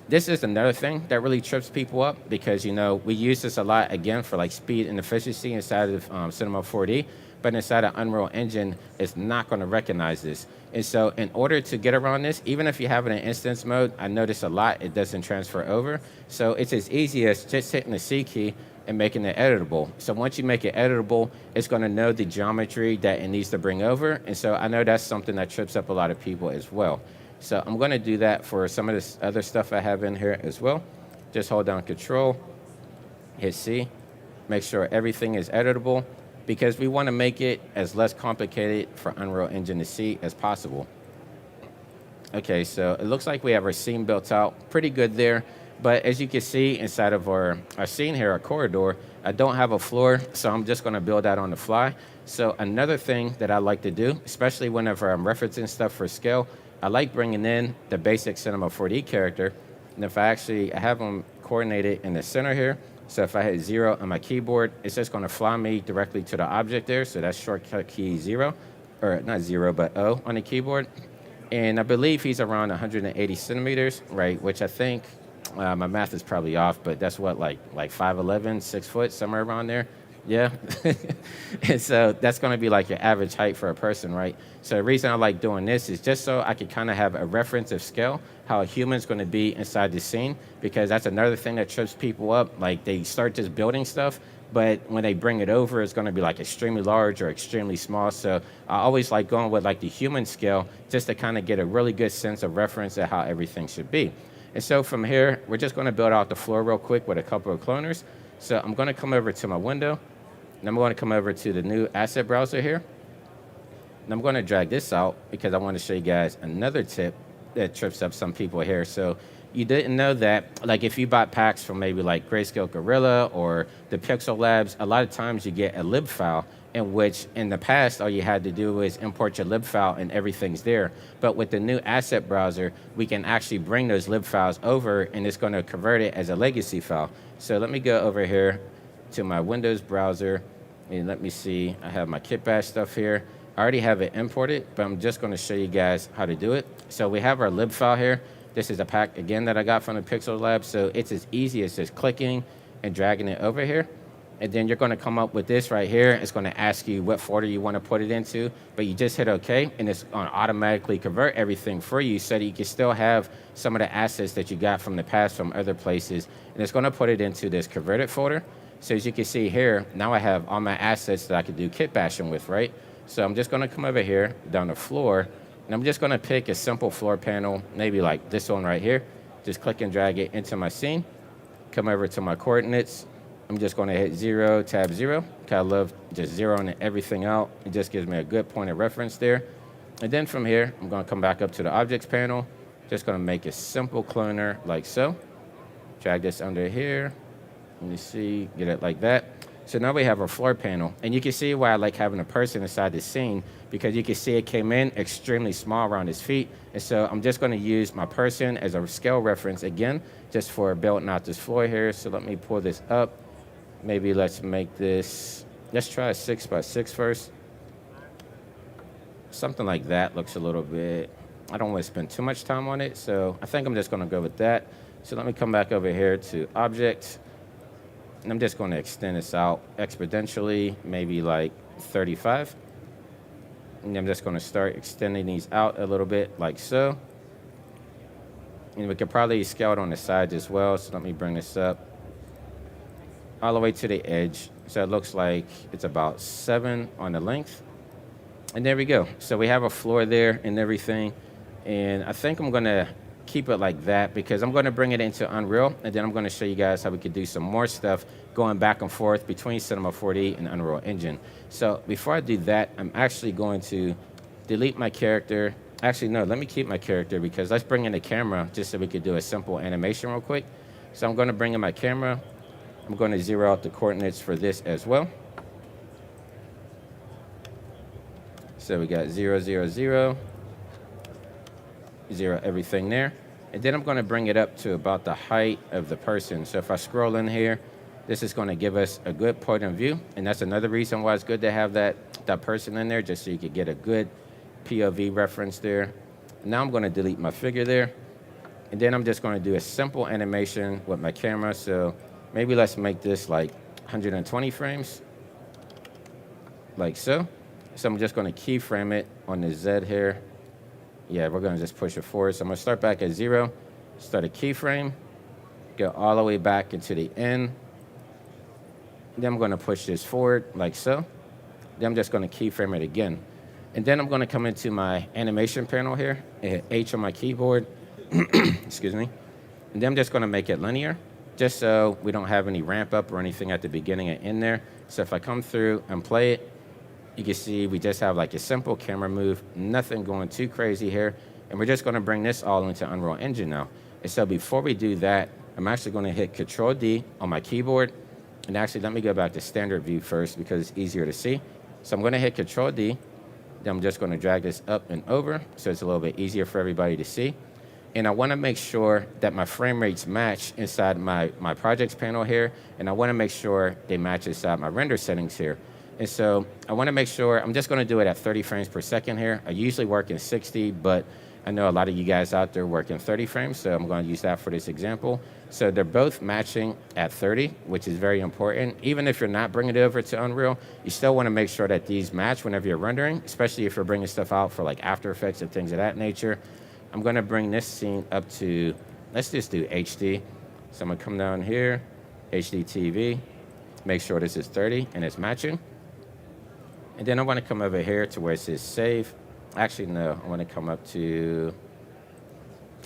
this is another thing that really trips people up, because, you know, we use this a lot, again, for like speed and efficiency inside of Cinema 4D. But inside of Unreal Engine, it's not going to recognize this. And so in order to get around this, even if you have it in instance mode, I notice a lot it doesn't transfer over. So it's as easy as just hitting the C key and making it editable. So once you make it editable, it's going to know the geometry that it needs to bring over. And so I know that's something that trips up a lot of people as well. So I'm going to do that for some of this other stuff I have in here as well. Just hold down Control, hit C, make sure everything is editable, because we want to make it as less complicated for Unreal Engine to see as possible. Okay, so it looks like we have our scene built out pretty good there. But as you can see inside of our scene here, our corridor, I don't have a floor, so I'm just going to build that on the fly. So another thing that I like to do, especially whenever I'm referencing stuff for scale, I like bringing in the basic Cinema 4D character. And if I have them coordinated in the center here, so if I hit 0 on my keyboard, it's just going to fly me directly to the object there. So that's shortcut key 0, or not 0, but O on the keyboard. And I believe he's around 180 centimeters, right? Which I think, my math is probably off, but that's what, like 5'11", 6 foot, somewhere around there. Yeah. And so that's going to be like your average height for a person, right? So the reason I like doing this is just so I can kind of have a reference of scale, how a human's going to be inside the scene, because that's another thing that trips people up. Like, they start just building stuff, but when they bring it over, it's going to be like extremely large or extremely small. So I always like going with like the human scale, just to kind of get a really good sense of reference of how everything should be. And so from here, we're just going to build out the floor real quick with a couple of cloners. So I'm going to come over to my window, and I'm going to come over to the new asset browser here. And I'm going to drag this out because I want to show you guys another tip that trips up some people here. So you didn't know that, like, if you bought packs from maybe like Grayscale Gorilla or the Pixel Labs, a lot of times you get a lib file, in which in the past all you had to do was import your lib file and everything's there. But with the new asset browser, we can actually bring those lib files over, and it's going to convert it as a legacy file. So let me go over here to my Windows browser, and let me see, I have my kit bash stuff here. I already have it imported, but I'm just going to show you guys how to do it. So we have our lib file here. This is a pack, again, that I got from the Pixel Lab. So it's as easy as just clicking and dragging it over here. And then you're going to come up with this right here. It's going to ask you what folder you want to put it into, but you just hit OK, and it's going to automatically convert everything for you so that you can still have some of the assets that you got from the past from other places. And it's going to put it into this converted folder. So as you can see here, now I have all my assets that I could do kit bashing with, right? So I'm just going to come over here down the floor, and I'm just going to pick a simple floor panel, maybe like this one right here. Just click and drag it into my scene. Come over to my coordinates. I'm just going to hit 0, tab 0. I love just zeroing everything out. It just gives me a good point of reference there. And then from here, I'm going to come back up to the objects panel. Just going to make a simple cloner like so. Drag this under here. Let me see, get it like that. So now we have our floor panel. And you can see why I like having a person inside the scene, because you can see it came in extremely small around his feet. And so I'm just going to use my person as a scale reference again, just for building out this floor here. So let me pull this up. Maybe let's make this, let's try a 6x6 first. Something like that looks a little bit, I don't want to spend too much time on it, so I think I'm just going to go with that. So let me come back over here to Object, and I'm just going to extend this out exponentially, maybe like 35. And I'm just going to start extending these out a little bit like so. And we could probably scale it on the sides as well, so let me bring this up all the way to the edge. So it looks like it's about 7 on the length. And there we go. So we have a floor there and everything. And I think I'm going to keep it like that because I'm going to bring it into Unreal. And then I'm going to show you guys how we could do some more stuff going back and forth between Cinema 4D and Unreal Engine. So before I do that, I'm actually going to delete my character. Actually, no, let me keep my character because let's bring in the camera just so we could do a simple animation real quick. So I'm going to bring in my camera. I'm going to zero out the coordinates for this as well. So we got 0, 0, 0, 0, everything there. And then I'm going to bring it up to about the height of the person. So if I scroll in here, this is going to give us a good point of view. And that's another reason why it's good to have that person in there, just so you could get a good POV reference there. Now I'm going to delete my figure there. And then I'm just going to do a simple animation with my camera. So maybe let's make this like 120 frames, like so. So I'm just going to keyframe it on the Z here. Yeah, we're going to just push it forward. So I'm going to start back at 0, start a keyframe, go all the way back into the end. Then I'm going to push this forward like so. Then I'm just going to keyframe it again. And then I'm going to come into my animation panel here and hit H on my keyboard. Excuse me. And then I'm just going to make it linear, just so we don't have any ramp up or anything at the beginning and end there. So if I come through and play it, you can see we just have like a simple camera move, nothing going too crazy here. And we're just going to bring this all into Unreal Engine now. And so before we do that, I'm actually going to hit Control-D on my keyboard. And actually, let me go back to standard view first because it's easier to see. So I'm going to hit Control-D. Then I'm just going to drag this up and over so it's a little bit easier for everybody to see. And I want to make sure that my frame rates match inside my projects panel here, and I want to make sure they match inside my render settings here. And so I want to make sure, I'm just going to do it at 30 frames per second here. I usually work in 60, but I know a lot of you guys out there work in 30 frames, so I'm going to use that for this example. So they're both matching at 30, which is very important. Even if you're not bringing it over to Unreal, you still want to make sure that these match whenever you're rendering, especially if you're bringing stuff out for like After Effects and things of that nature. I'm going to bring this scene up to, let's just do HD. So I'm going to come down here, HD TV, make sure this is 30 and it's matching. And then I want to come over here to where it says save. Actually, no, I want to come up to,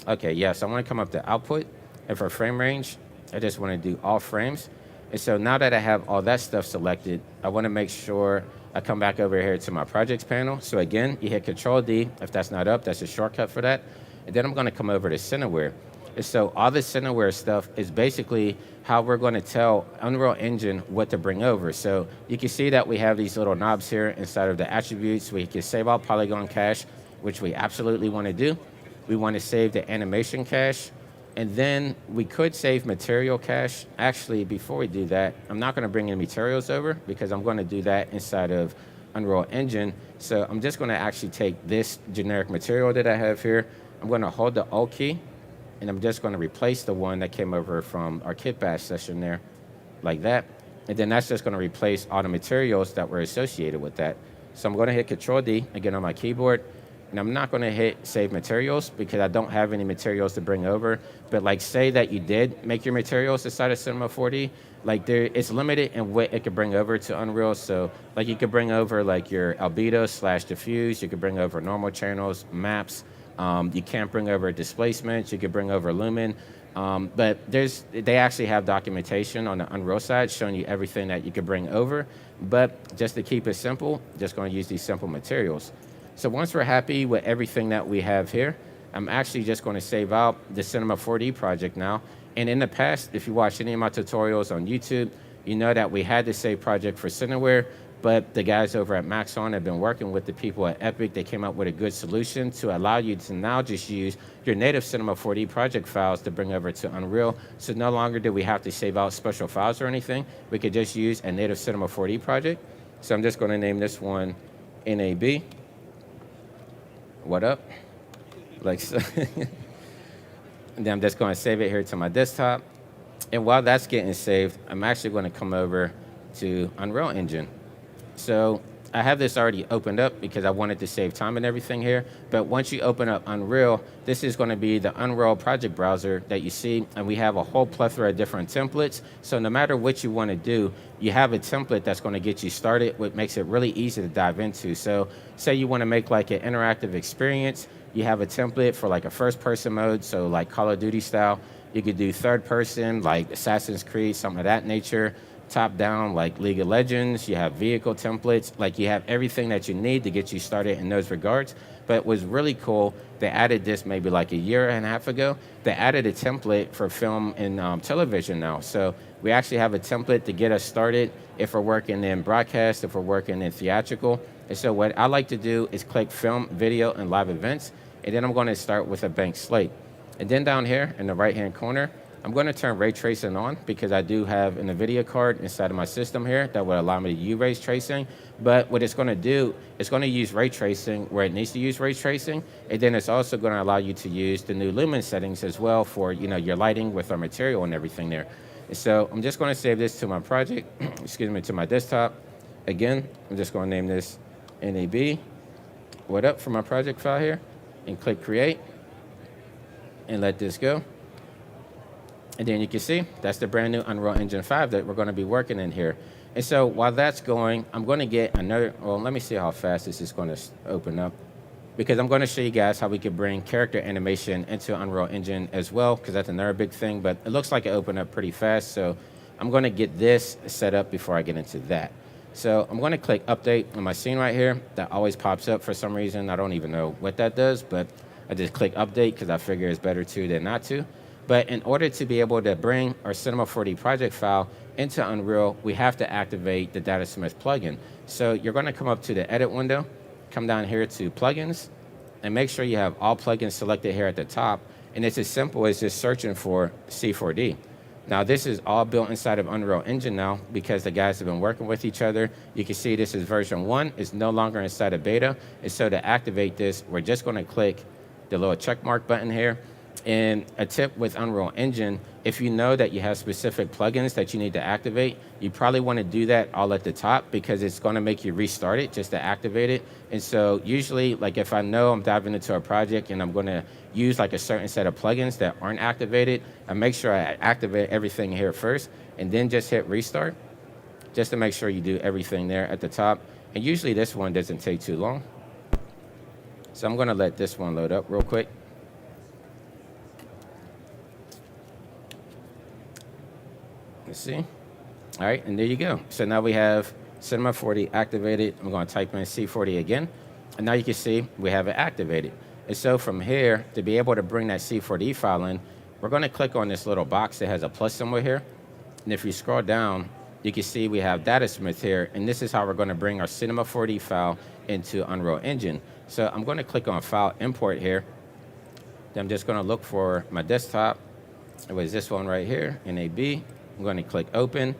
okay, yeah, so I want to come up to output. And for frame range, I just want to do all frames. And so now that I have all that stuff selected, I want to make sure I come back over here to my projects panel. So again, you hit Control D. If that's not up, that's a shortcut for that. And then I'm going to come over to Cineware. And so all the Cineware stuff is basically how we're going to tell Unreal Engine what to bring over. So you can see that we have these little knobs here inside of the attributes. We can save out polygon cache, which we absolutely want to do. We want to save the animation cache. And then we could save material cache. Actually, before we do that, I'm not going to bring any materials over because I'm going to do that inside of Unreal Engine. So I'm just going to actually take this generic material that I have here. I'm going to hold the Alt key, and I'm just going to replace the one that came over from our kit bash session there, like that. And then that's just going to replace all the materials that were associated with that. So I'm going to hit Control D again on my keyboard. And I'm not going to hit Save Materials because I don't have any materials to bring over. But like say that you did make your materials inside of Cinema 4D, like it's limited in what it could bring over to Unreal. So like you could bring over like your albedo / diffuse, you could bring over normal channels, maps. You can't bring over displacements, you could bring over lumen. But they actually have documentation on the Unreal side showing you everything that you could bring over. But just to keep it simple, just going to use these simple materials. So once we're happy with everything that we have here, I'm actually just going to save out the Cinema 4D project now. And in the past, if you watch any of my tutorials on YouTube, you know that we had the save project for Cineware, but the guys over at Maxon have been working with the people at Epic. They came up with a good solution to allow you to now just use your native Cinema 4D project files to bring over to Unreal. So no longer do we have to save out special files or anything. We could just use a native Cinema 4D project. So I'm just going to name this one NAB. What up? Like so. And then I'm just going to save it here to my desktop. And while that's getting saved, I'm actually going to come over to Unreal Engine. So I have this already opened up because I wanted to save time and everything here. But once you open up Unreal, this is going to be the Unreal project browser that you see. And we have a whole plethora of different templates. So no matter what you want to do, you have a template that's going to get you started, which makes it really easy to dive into. So say you want to make like an interactive experience. You have a template for like a first person mode. So like Call of Duty style. You could do third person, like Assassin's Creed, something of that nature. Top down, like League of Legends. You have vehicle templates. Like you have everything that you need to get you started in those regards. But it was really cool. They added this maybe like a year and a half ago. They added a template for film and television now. So we actually have a template to get us started if we're working in broadcast, if we're working in theatrical. And so what I like to do is click film, video, and live events. And then I'm going to start with a blank slate. And then down here in the right-hand corner, I'm going to turn ray tracing on because I do have an NVIDIA card inside of my system here that would allow me to use ray tracing. But what it's going to do, it's going to use ray tracing where it needs to use ray tracing. And then it's also going to allow you to use the new lumen settings as well for your lighting with our material and everything there. And so I'm just going to save this to my project, excuse me, to my desktop. Again, I'm just going to name this NAB. What up for my project file here? And click create and let this go. And then you can see that's the brand new Unreal Engine 5 that we're going to be working in here. And so while that's going, I'm going to get another, well, let me see how fast this is going to open up. Because I'm going to show you guys how we can bring character animation into Unreal Engine as well, because that's another big thing. But it looks like it opened up pretty fast. So I'm going to get this set up before I get into that. So I'm going to click update on my scene right here. That always pops up for some reason. I don't even know what that does, but I just click update because I figure it's better to than not to. But in order to be able to bring our Cinema 4D project file into Unreal, we have to activate the Datasmith plugin. So you're going to come up to the edit window, come down here to plugins, and make sure you have all plugins selected here at the top. And it's as simple as just searching for C4D. Now this is all built inside of Unreal Engine now because the guys have been working with each other. You can see this is version 1. It's no longer inside of beta. And so to activate this, we're just going to click the little check mark button here. And a tip with Unreal Engine, if you know that you have specific plugins that you need to activate, you probably want to do that all at the top because it's going to make you restart it just to activate it. And so usually, like if I know I'm diving into a project and I'm going to use like a certain set of plugins that aren't activated, I make sure I activate everything here first and then just hit restart just to make sure you do everything there at the top. And usually this one doesn't take too long. So I'm going to let this one load up real quick. Let's see. All right, and there you go. So now we have Cinema 4D activated. I'm going to type in C4D again. And now you can see we have it activated. And so from here, to be able to bring that C4D file in, we're going to click on this little box that has a plus symbol here. And if you scroll down, you can see we have Datasmith here. And this is how we're going to bring our Cinema 4D file into Unreal Engine. So I'm going to click on File Import here. Then I'm just going to look for my desktop. It was this one right here, NAB. I'm going to click Open.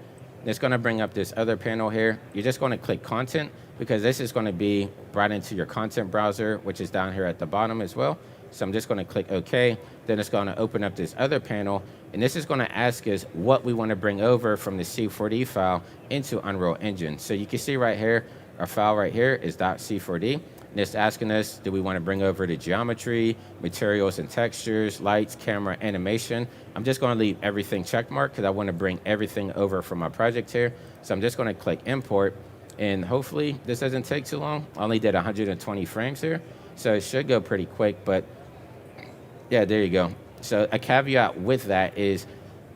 It's going to bring up this other panel here. You're just going to click Content because this is going to be brought into your content browser, which is down here at the bottom as well. So I'm just going to click OK. Then it's going to open up this other panel. And this is going to ask us what we want to bring over from the C4D file into Unreal Engine. So you can see right here, our file right here is .c4d. And it's asking us, do we want to bring over the geometry, materials and textures, lights, camera, animation. I'm just going to leave everything checkmarked because I want to bring everything over from my project here. So I'm just going to click import. And hopefully this doesn't take too long. I only did 120 frames here. So it should go pretty quick, but yeah, there you go. So a caveat with that is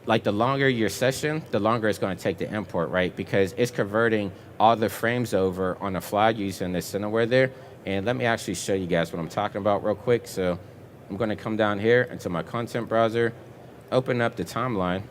like the longer your session, the longer it's going to take to import, right? Because it's converting all the frames over on the fly using the Cineware there. And let me actually show you guys what I'm talking about real quick. So I'm going to come down here into my content browser, open up the timeline.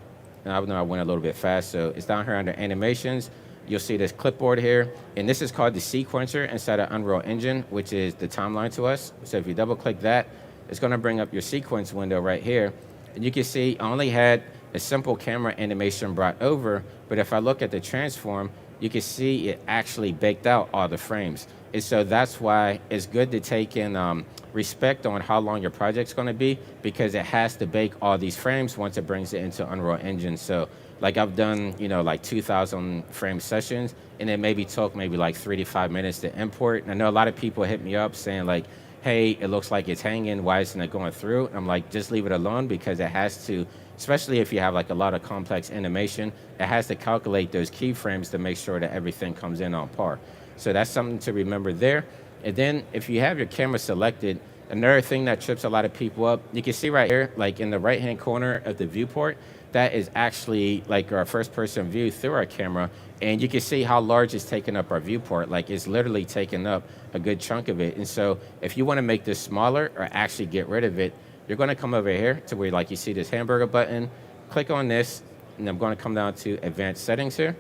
And I know I went a little bit fast. So it's down here under animations. You'll see this clipboard here. And this is called the sequencer inside of Unreal Engine, which is the timeline to us. So if you double click that, it's going to bring up your sequence window right here. And you can see I only had a simple camera animation brought over. But if I look at the transform, you can see it actually baked out all the frames. And so that's why it's good to take in respect on how long your project's going to be, because it has to bake all these frames once it brings it into Unreal Engine. So like I've done, you know, like 2,000 frame sessions, and it maybe took like 3 to 5 minutes to import. And I know a lot of people hit me up saying like, hey, it looks like it's hanging. Why isn't it going through? And I'm like, just leave it alone, because it has to, especially if you have like a lot of complex animation, it has to calculate those keyframes to make sure that everything comes in on par. So that's something to remember there. And then if you have your camera selected, another thing that trips a lot of people up, you can see right here, like in the right-hand corner of the viewport, that is actually like our first-person view through our camera. And you can see how large it's taking up our viewport. Like it's literally taking up a good chunk of it. And so if you want to make this smaller or actually get rid of it, you're going to come over here to where like you see this hamburger button, click on this, and I'm going to come down to advanced settings here.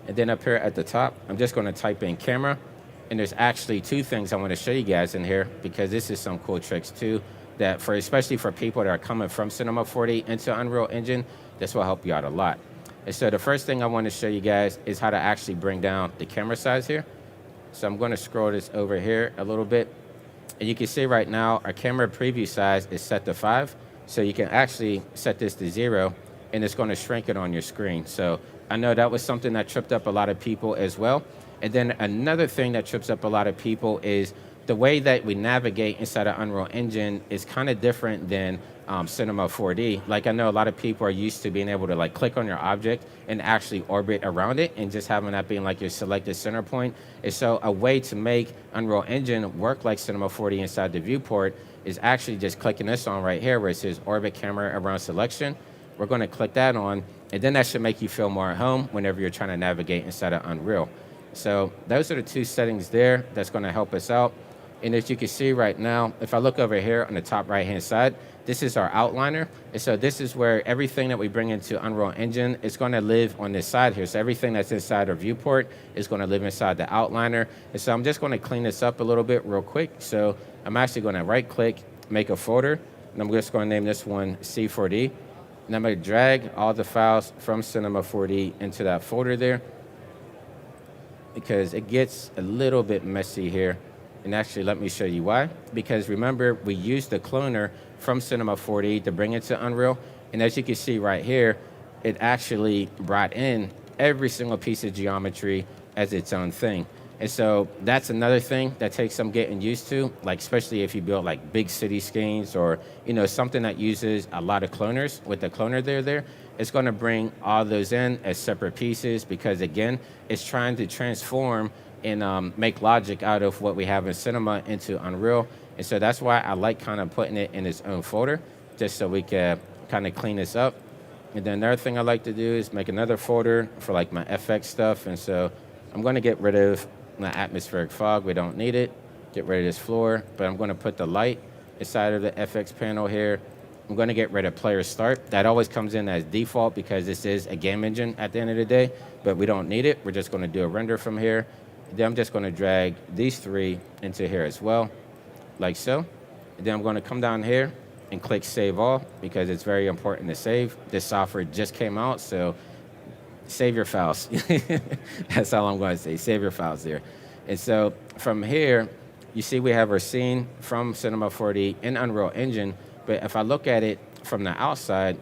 And then up here at the top, I'm just going to type in camera. And there's actually 2 things I want to show you guys in here, because this is some cool tricks too, that for especially for people that are coming from Cinema 4D into Unreal Engine, this will help you out a lot. And so the first thing I want to show you guys is how to actually bring down the camera size here. So I'm going to scroll this over here a little bit. And you can see right now our camera preview size is set to 5. So you can actually set this to 0, and it's going to shrink it on your screen. So I know that was something that tripped up a lot of people as well. And then another thing that trips up a lot of people is the way that we navigate inside of Unreal Engine is kind of different than Cinema 4D. Like I know a lot of people are used to being able to like click on your object and actually orbit around it, and just having that being like your selected center point. And so a way to make Unreal Engine work like Cinema 4D inside the viewport is actually just clicking this on right here where it says orbit camera around selection. We're going to click that on, and then that should make you feel more at home whenever you're trying to navigate inside of Unreal. So those are the 2 settings there that's going to help us out. And as you can see right now, if I look over here on the top right-hand side, this is our outliner. And so this is where everything that we bring into Unreal Engine is going to live on this side here. So everything that's inside our viewport is going to live inside the outliner. And so I'm just going to clean this up a little bit real quick. So I'm actually going to right-click, make a folder, and I'm just going to name this one C4D. And I'm going to drag all the files from Cinema 4D into that folder there, because it gets a little bit messy here. And actually, let me show you why. Because remember, we used the cloner from Cinema 4D to bring it to Unreal. And as you can see right here, it actually brought in every single piece of geometry as its own thing. And so that's another thing that takes some getting used to, like especially if you build like big cityscapes or, you know, something that uses a lot of cloners. With the cloner there, it's going to bring all those in as separate pieces, because again, it's trying to transform and make logic out of what we have in Cinema into Unreal. And so that's why I like kind of putting it in its own folder, just so we can kind of clean this up. And then another thing I like to do is make another folder for like my FX stuff. And so I'm going to get rid of my atmospheric fog. We don't need it. Get rid of this floor, but I'm going to put the light inside of the FX panel here. I'm going to get rid of player start. That always comes in as default because this is a game engine at the end of the day, but we don't need it. We're just going to do a render from here. Then I'm just going to drag these three into here as well, like so. And then I'm going to come down here and click Save All, because it's very important to save. This software just came out, so save your files. That's all I'm going to say. Save your files there. And so from here, you see we have our scene from Cinema 4D in Unreal Engine. But if I look at it from the outside,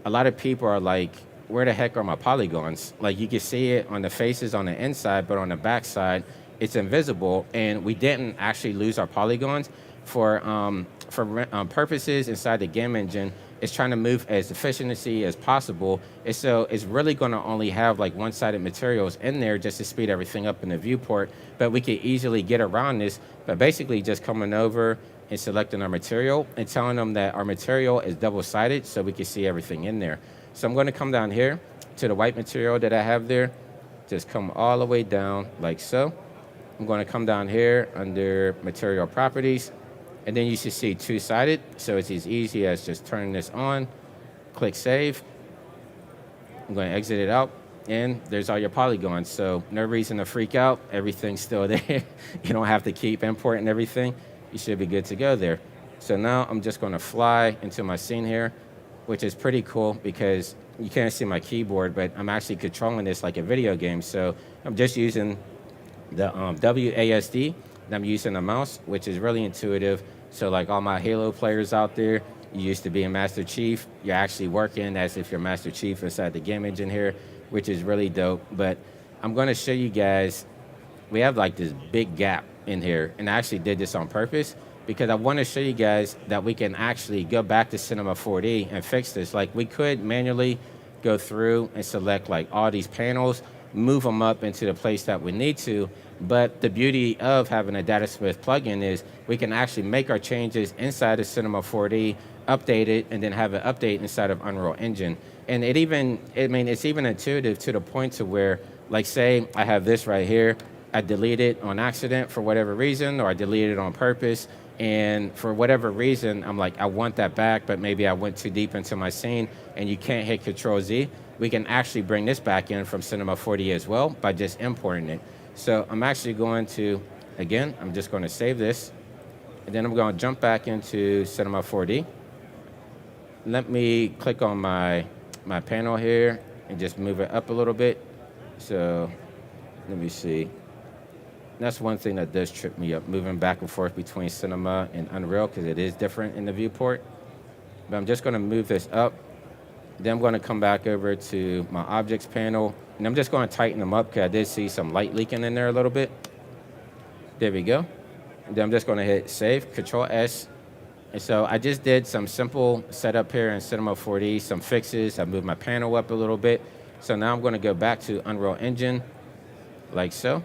a lot of people are like, where the heck are my polygons? Like, you can see it on the faces on the inside, but on the back side, it's invisible. And we didn't actually lose our polygons for purposes inside the game engine. It's trying to move as efficiency as possible. And so it's really going to only have like one-sided materials in there just to speed everything up in the viewport. But we could easily get around this by basically just coming over and selecting our material and telling them that our material is double-sided so we can see everything in there. So I'm going to come down here to the white material that I have there. Just come all the way down like so. I'm going to come down here under material properties. And then you should see two-sided. So it's as easy as just turning this on, click save. I'm going to exit it out. And there's all your polygons. So no reason to freak out. Everything's still there. You don't have to keep importing everything. You should be good to go there. So now I'm just going to fly into my scene here, which is pretty cool because you can't see my keyboard, but I'm actually controlling this like a video game. So I'm just using the WASD, and I'm using the mouse, which is really intuitive. So like all my Halo players out there, you used to be a Master Chief. You're actually working as if you're Master Chief inside the game engine here, which is really dope. But I'm going to show you guys, we have like this big gap in here, and I actually did this on purpose because I want to show you guys that we can actually go back to Cinema 4D and fix this. Like, we could manually go through and select like all these panels, move them up into the place that we need to. But the beauty of having a Datasmith plugin is we can actually make our changes inside of Cinema 4D, update it, and then have it update inside of Unreal Engine. And it's even intuitive to the point to where, like, say I have this right here, I delete it on accident for whatever reason, or I delete it on purpose. And for whatever reason, I'm like, I want that back, but maybe I went too deep into my scene, and you can't hit Control-Z. We can actually bring this back in from Cinema 4D as well by just importing it. So I'm actually going to, again, I'm just going to save this, and then I'm going to jump back into Cinema 4D. Let me click on my panel here and just move it up a little bit. So let me see. That's one thing that does trip me up, moving back and forth between Cinema and Unreal, because it is different in the viewport. But I'm just going to move this up. Then I'm going to come back over to my objects panel, and I'm just going to tighten them up because I did see some light leaking in there a little bit. There we go. And then I'm just going to hit Save, Control-S. And so I just did some simple setup here in Cinema 4D, some fixes. I moved my panel up a little bit. So now I'm going to go back to Unreal Engine, like so.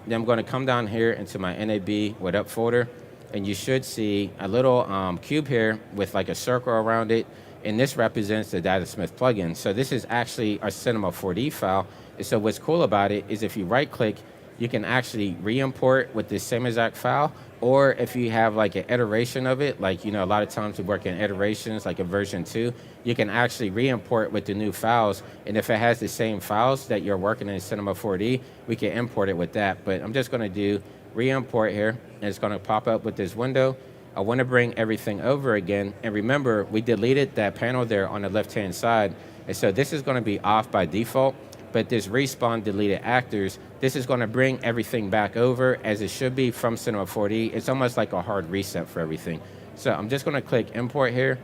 Then I'm going to come down here into my NAB with up folder, and you should see a little cube here with like a circle around it, and this represents the Datasmith plugin. So this is actually our Cinema 4D file. And so what's cool about it is if you right-click, you can actually re-import with the same exact file, or if you have like an iteration of it, like, a lot of times we work in iterations, like a version 2, you can actually re-import with the new files, and if it has the same files that you're working in Cinema 4D, we can import it with that. But I'm just gonna do re-import here, and it's gonna pop up with this window. I wanna bring everything over again, and remember, we deleted that panel there on the left-hand side, and so this is gonna be off by default, but this respawn deleted actors, this is gonna bring everything back over as it should be from Cinema 4D. It's almost like a hard reset for everything. So I'm just gonna click import here,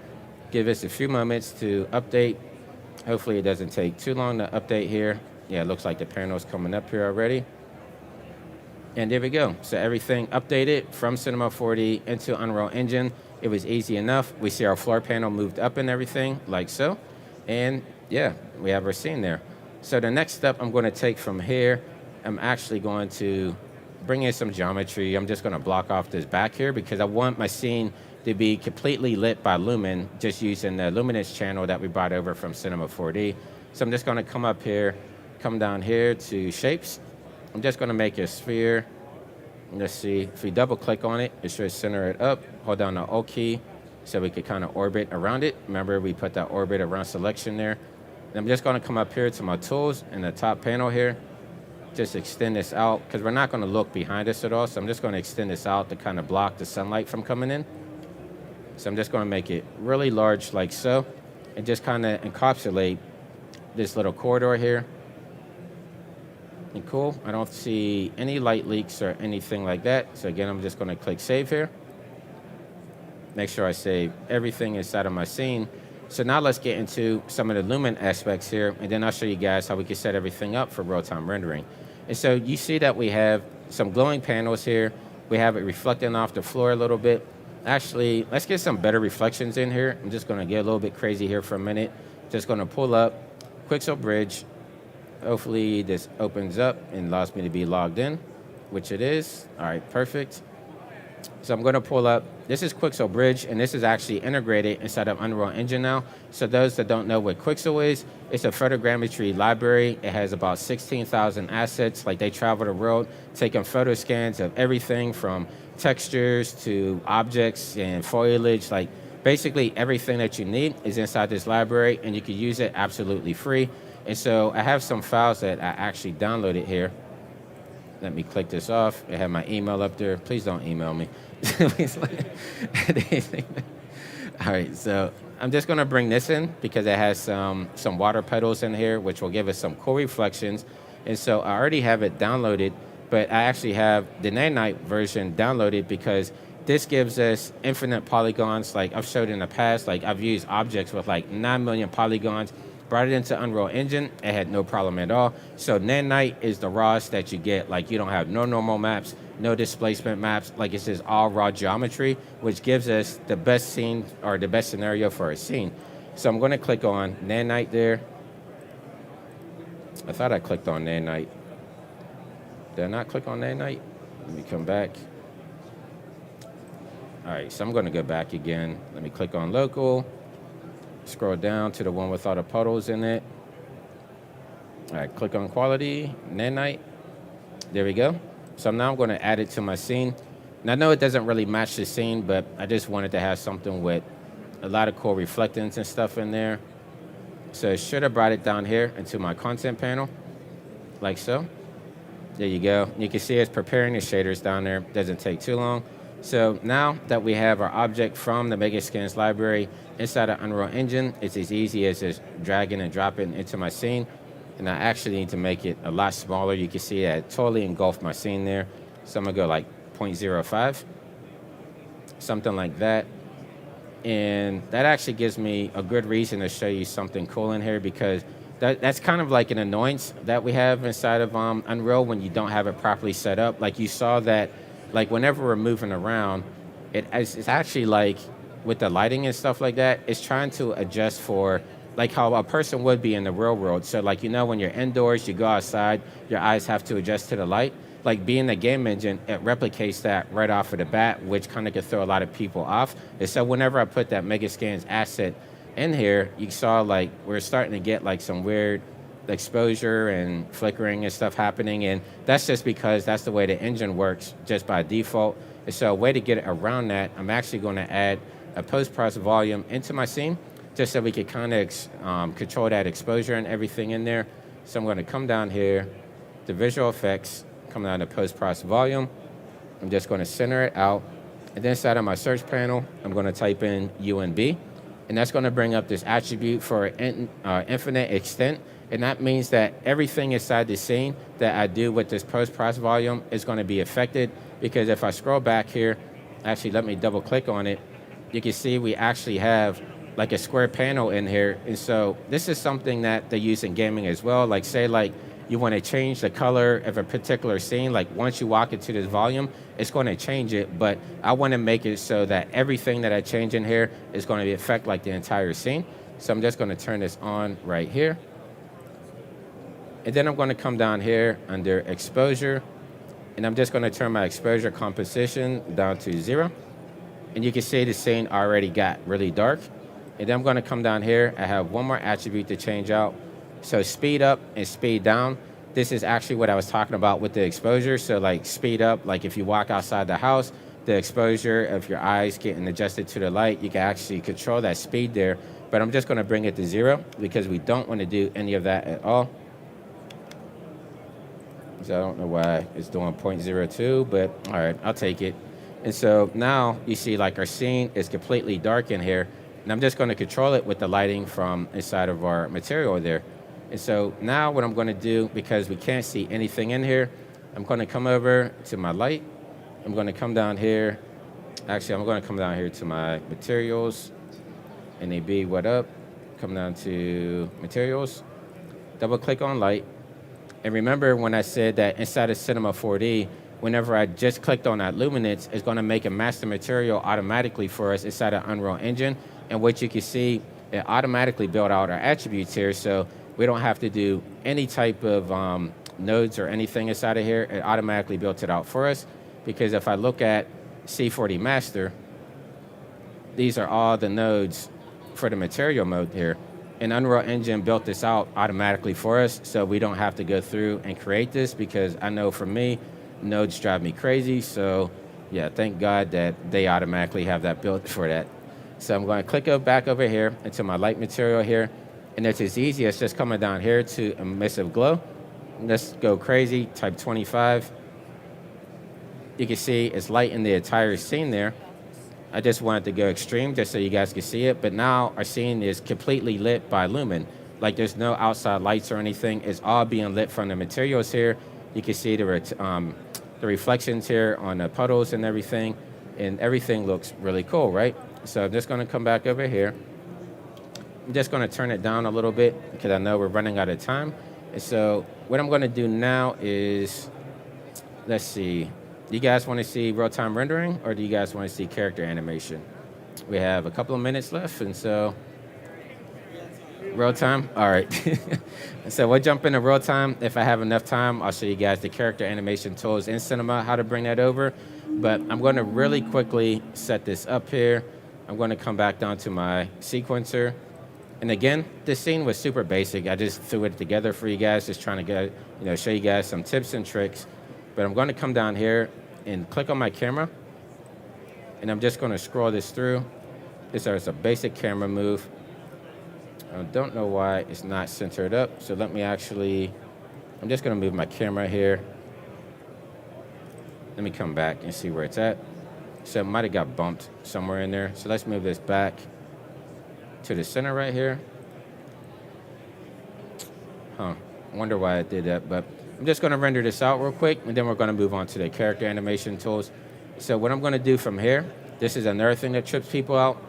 give us a few moments to update. Hopefully it doesn't take too long to update here. Yeah, it looks like the panel's coming up here already. And there we go. So everything updated from Cinema 4D into Unreal Engine. It was easy enough. We see our floor panel moved up and everything, like so. And yeah, we have our scene there. So the next step I'm going to take from here, I'm actually going to bring in some geometry. I'm just going to block off this back here because I want my scene to be completely lit by lumen, just using the luminance channel that we brought over from Cinema 4D. So I'm just going to come up here, come down here to shapes. I'm just going to make a sphere. Let's see, if we double click on it, it should center it up. Hold down the Alt key so we could kind of orbit around it. Remember, we put that orbit around selection there. And I'm just going to come up here to my tools in the top panel here. Just extend this out because we're not going to look behind us at all. So I'm just going to extend this out to kind of block the sunlight from coming in. So I'm just going to make it really large like so and just kind of encapsulate this little corridor here. And cool, I don't see any light leaks or anything like that. So again, I'm just going to click save here. Make sure I save everything inside of my scene. So now let's get into some of the lumen aspects here, and then I'll show you guys how we can set everything up for real-time rendering. And so you see that we have some glowing panels here. We have it reflecting off the floor a little bit. Actually, let's get some better reflections in here. I'm just going to get a little bit crazy here for a minute. Just going to pull up Quixel Bridge. Hopefully this opens up and allows me to be logged in, which it is. All right, perfect. So I'm going to pull up, this is Quixel Bridge, and this is actually integrated inside of Unreal Engine now. So those that don't know what Quixel is, it's a photogrammetry library. It has about 16,000 assets. Like, they travel the world taking photo scans of everything from textures to objects and foliage. Like, basically everything that you need is inside this library, and you can use it absolutely free. And so I have some files that I actually downloaded here. Let me click this off. I have my email up there. Please don't email me. All right, so I'm just going to bring this in because it has some water petals in here, which will give us some cool reflections. And so I already have it downloaded, but I actually have the Nanite version downloaded because this gives us infinite polygons. Like I've showed in the past, like I've used objects with like 9 million polygons, brought it into Unreal Engine, it had no problem at all. So Nanite is the rawest that you get. Like, you don't have no normal maps, no displacement maps. Like, it's just all raw geometry, which gives us the best scene or the best scenario for a scene. So I'm going to click on Nanite there. I thought I clicked on Nanite. Did I not click on Nanite? Let me come back. All right, so I'm going to go back again. Let me click on local. Scroll down to the one with all the puddles in it. All right, click on quality, Nanite. There we go. So now I'm going to add it to my scene. And I know it doesn't really match the scene, but I just wanted to have something with a lot of cool reflectance and stuff in there. So I should have brought it down here into my content panel, like so. There you go. You can see it's preparing the shaders down there. Doesn't take too long. So now that we have our object from the Megaskins library inside of Unreal Engine, it's as easy as just dragging and dropping into my scene. And I actually need to make it a lot smaller. You can see that it totally engulfed my scene there. So I'm gonna go like 0.05, something like that. And that actually gives me a good reason to show you something cool in here, because that's kind of like an annoyance that we have inside of Unreal when you don't have it properly set up. Like, you saw that, like, whenever we're moving around, it's actually like with the lighting and stuff like that, it's trying to adjust for like how a person would be in the real world. So like, you know, when you're indoors, you go outside, your eyes have to adjust to the light. Like, being a game engine, it replicates that right off of the bat, which kind of could throw a lot of people off. And so whenever I put that Megascans asset in here, you saw like we're starting to get like some weird exposure and flickering and stuff happening, and that's just because that's the way the engine works just by default. And so a way to get around that, I'm actually going to add a post-process volume into my scene just so we can kind of control that exposure and everything in there. So I'm going to come down here to visual effects, come down to post-process volume. I'm just going to center it out. And then inside of my search panel, I'm going to type in UNB. And that's going to bring up this attribute for infinite extent. And that means that everything inside the scene that I do with this post-process volume is going to be affected. Because if I scroll back here, actually let me double click on it, you can see we actually have like a square panel in here. And so this is something that they use in gaming as well. Like say like you want to change the color of a particular scene, like once you walk into this volume, it's going to change it, but I want to make it so that everything that I change in here is going to affect like the entire scene. So I'm just going to turn this on right here. And then I'm going to come down here under exposure, and I'm just going to turn my exposure composition down to 0. And you can see the scene already got really dark. And then I'm going to come down here. I have one more attribute to change out. So speed up and speed down. This is actually what I was talking about with the exposure. So like speed up, like if you walk outside the house, the exposure of your eyes getting adjusted to the light, you can actually control that speed there. But I'm just going to bring it to 0 because we don't want to do any of that at all. So I don't know why it's doing 0.02, but all right, I'll take it. And so now you see like our scene is completely dark in here. And I'm just going to control it with the lighting from inside of our material there. And so now what I'm going to do, because we can't see anything in here, I'm going to come over to my light. I'm going to come down here. Actually, I'm going to come down here to my materials. NAB, what up? Come down to materials. Double click on light. And remember when I said that inside of Cinema 4D, whenever I just clicked on that luminance, it's going to make a master material automatically for us inside of Unreal Engine. And what you can see, it automatically built out our attributes here. So we don't have to do any type of nodes or anything inside of here. It automatically built it out for us. Because if I look at C4D Master, these are all the nodes for the material mode here. And Unreal Engine built this out automatically for us, so we don't have to go through and create this, because I know for me, nodes drive me crazy. So yeah, thank God that they automatically have that built for that. So I'm going to click back over here into my light material here. And it's as easy as just coming down here to emissive glow. Let's go crazy, type 25. You can see it's light in the entire scene there. I just wanted to go extreme just so you guys can see it. But now our scene is completely lit by lumen. Like there's no outside lights or anything. It's all being lit from the materials here. You can see the reflections here on the puddles and everything. And everything looks really cool, right? So I'm just going to come back over here. I'm just going to turn it down a little bit because I know we're running out of time. And so what I'm going to do now is, let's see. Do you guys want to see real-time rendering, or do you guys want to see character animation? We have a couple of minutes left, and so real-time? All right. So we'll jump into real-time. If I have enough time, I'll show you guys the character animation tools in Cinema, how to bring that over. But I'm going to really quickly set this up here. I'm going to come back down to my sequencer. And again, this scene was super basic. I just threw it together for you guys, just trying to show you guys some tips and tricks. But I'm going to come down here and click on my camera. And I'm just going to scroll this through. This is a basic camera move. I don't know why it's not centered up. So let me actually, I'm just going to move my camera here. Let me come back and see where it's at. So it might have got bumped somewhere in there. So let's move this back to the center right here. I wonder why I did that, but I'm just going to render this out real quick, and then we're going to move on to the character animation tools. So what I'm going to do from here, this is another thing that trips people out.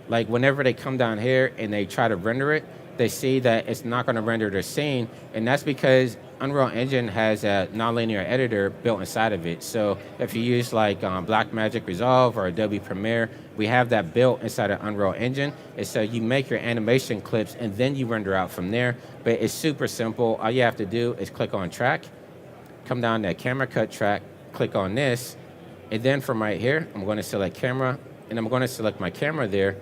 Like whenever they come down here and they try to render it, they see that it's not going to render their scene, and that's because Unreal Engine has a nonlinear editor built inside of it. So if you use like Blackmagic Resolve or Adobe Premiere, we have that built inside of Unreal Engine. And so you make your animation clips and then you render out from there. But it's super simple. All you have to do is click on track, come down to camera cut track, click on this, and then from right here, I'm going to select camera, and I'm going to select my camera there.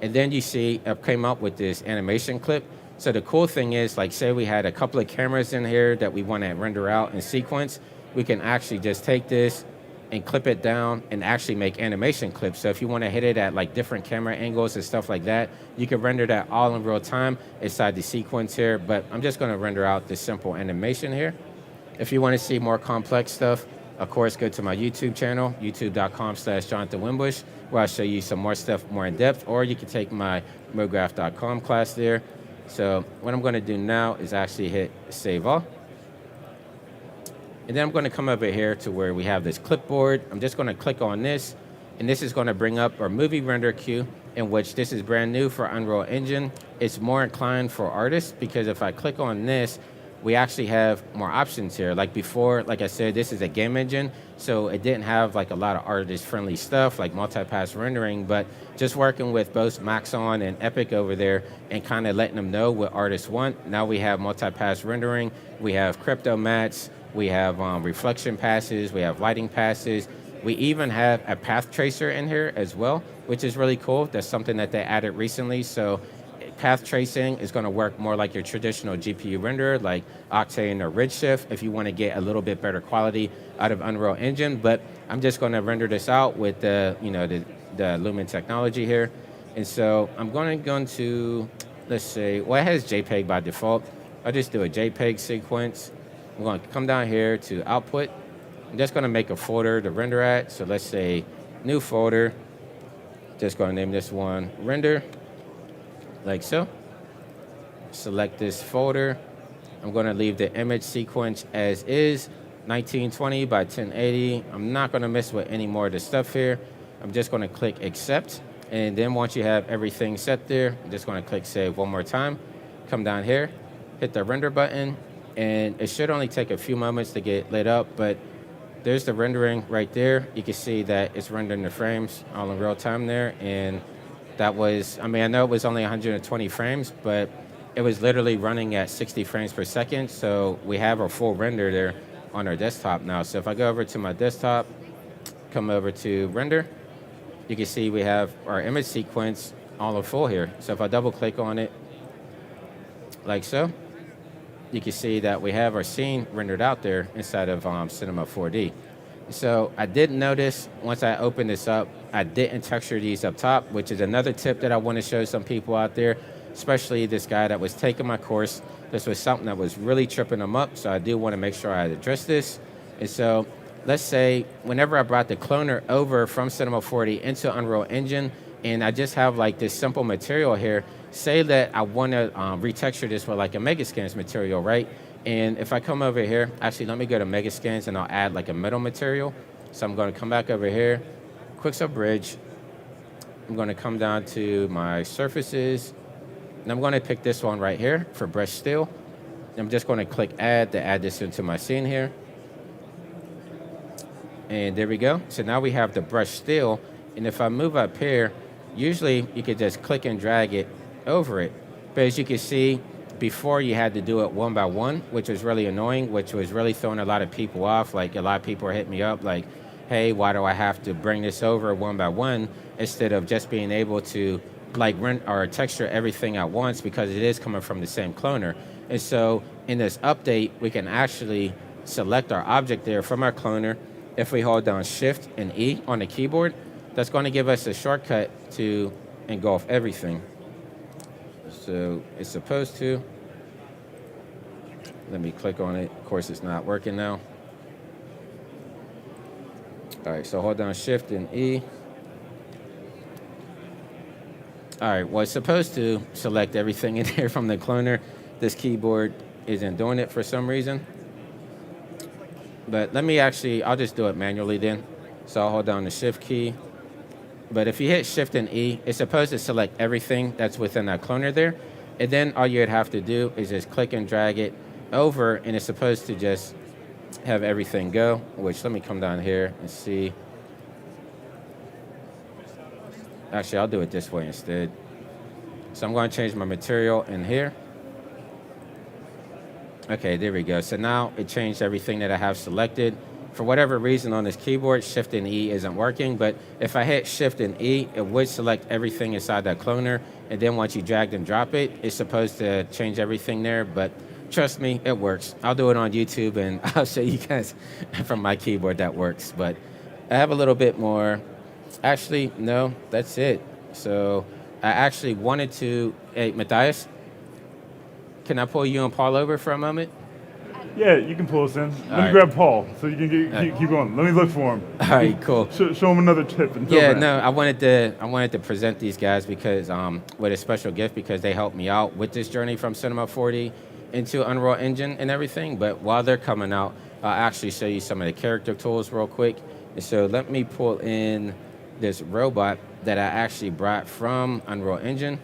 And then you see I came up with this animation clip. So the cool thing is, like say we had a couple of cameras in here that we want to render out in sequence, we can actually just take this and clip it down and actually make animation clips. So if you want to hit it at like different camera angles and stuff like that, you can render that all in real time inside the sequence here. But I'm just going to render out this simple animation here. If you want to see more complex stuff, of course, go to my YouTube channel, youtube.com/JonathanWinbush, where I'll show you some more stuff more in depth, or you can take my MoGraph.com class there. So what I'm going to do now is actually hit Save All. And then I'm going to come over here to where we have this clipboard. I'm just going to click on this, and this is going to bring up our movie render queue, in which this is brand new for Unreal Engine. It's more inclined for artists, because if I click on this, we actually have more options here. Like before, like I said, this is a game engine, so it didn't have like a lot of artist-friendly stuff like multi-pass rendering, but just working with both Maxon and Epic over there and kind of letting them know what artists want. Now we have multi-pass rendering, we have crypto mats, we have reflection passes, we have lighting passes. We even have a path tracer in here as well, which is really cool. That's something that they added recently. So path tracing is going to work more like your traditional GPU renderer, like Octane or Redshift, if you want to get a little bit better quality out of Unreal Engine. But I'm just going to render this out with the, the Lumen technology here. And so I'm going to go into, let's say, well, it has JPEG by default. I'll just do a JPEG sequence. I'm going to come down here to output. I'm just going to make a folder to render at. So let's say new folder. Just going to name this one render, like so. Select this folder. I'm going to leave the image sequence as is, 1920 by 1080. I'm not going to mess with any more of the stuff here. I'm just going to click accept. And then once you have everything set there, I'm just going to click save one more time. Come down here, hit the render button, and it should only take a few moments to get lit up, but there's the rendering right there. You can see that it's rendering the frames all in real time there. And that was, I know it was only 120 frames, but it was literally running at 60 frames per second. So we have our full render there on our desktop now. So if I go over to my desktop, come over to render, you can see we have our image sequence all in full here. So if I double click on it, like so, you can see that we have our scene rendered out there inside of Cinema 4D. So I did notice once I opened this up, I didn't texture these up top, which is another tip that I want to show some people out there, especially this guy that was taking my course. This was something that was really tripping him up, so I do want to make sure I address this. And so let's say whenever I brought the cloner over from Cinema 4D into Unreal Engine, and I just have like this simple material here, say that I want to retexture this with like a Megascans material, right? And if I come over here, actually let me go to Megascans and I'll add like a metal material. So I'm going to come back over here, Quicksub Bridge. I'm going to come down to my surfaces, and I'm going to pick this one right here for brush steel. I'm just going to click add to add this into my scene here. And there we go. So now we have the brush steel. And if I move up here, usually you could just click and drag it over it. But as you can see, before you had to do it one by one, which was really annoying, which was really throwing a lot of people off. Like a lot of people are hitting me up like, hey, why do I have to bring this over one by one instead of just being able to like render or texture everything at once, because it is coming from the same cloner. And so in this update, we can actually select our object there from our cloner. If we hold down Shift and E on the keyboard, that's going to give us a shortcut to engulf everything. So it's supposed to. Let me click on it. Of course, it's not working now. All right, so hold down Shift and E. All right, well, it's supposed to select everything in there from the cloner. This keyboard isn't doing it for some reason. But let me actually, I'll just do it manually then. So I'll hold down the Shift key. But if you hit Shift and E, it's supposed to select everything that's within that cloner there. And then all you'd have to do is just click and drag it over, and it's supposed to just have everything go, which let me come down here and see. Actually, I'll do it this way instead. So I'm going to change my material in here. Okay, there we go. So now it changed everything that I have selected. For whatever reason on this keyboard, Shift and E isn't working, but if I hit Shift and E, it would select everything inside that cloner, and then once you drag and drop it, it's supposed to change everything there, but trust me, it works. I'll do it on YouTube, and I'll show you guys from my keyboard that works. But I have a little bit more. Actually, no, that's it. So I actually wanted to, hey, Matthias, can I pull you and Paul over for a moment? Yeah, you can pull us in. Let me right. grab Paul so you can keep going. Let me look for him. All right, cool. Show him another tip. And Yeah, no, I wanted to present these guys because with a special gift because they helped me out with this journey from Cinema 4D into Unreal Engine and everything. But while they're coming out, I'll actually show you some of the character tools real quick. And so let me pull in this robot that I actually brought from Unreal Engine.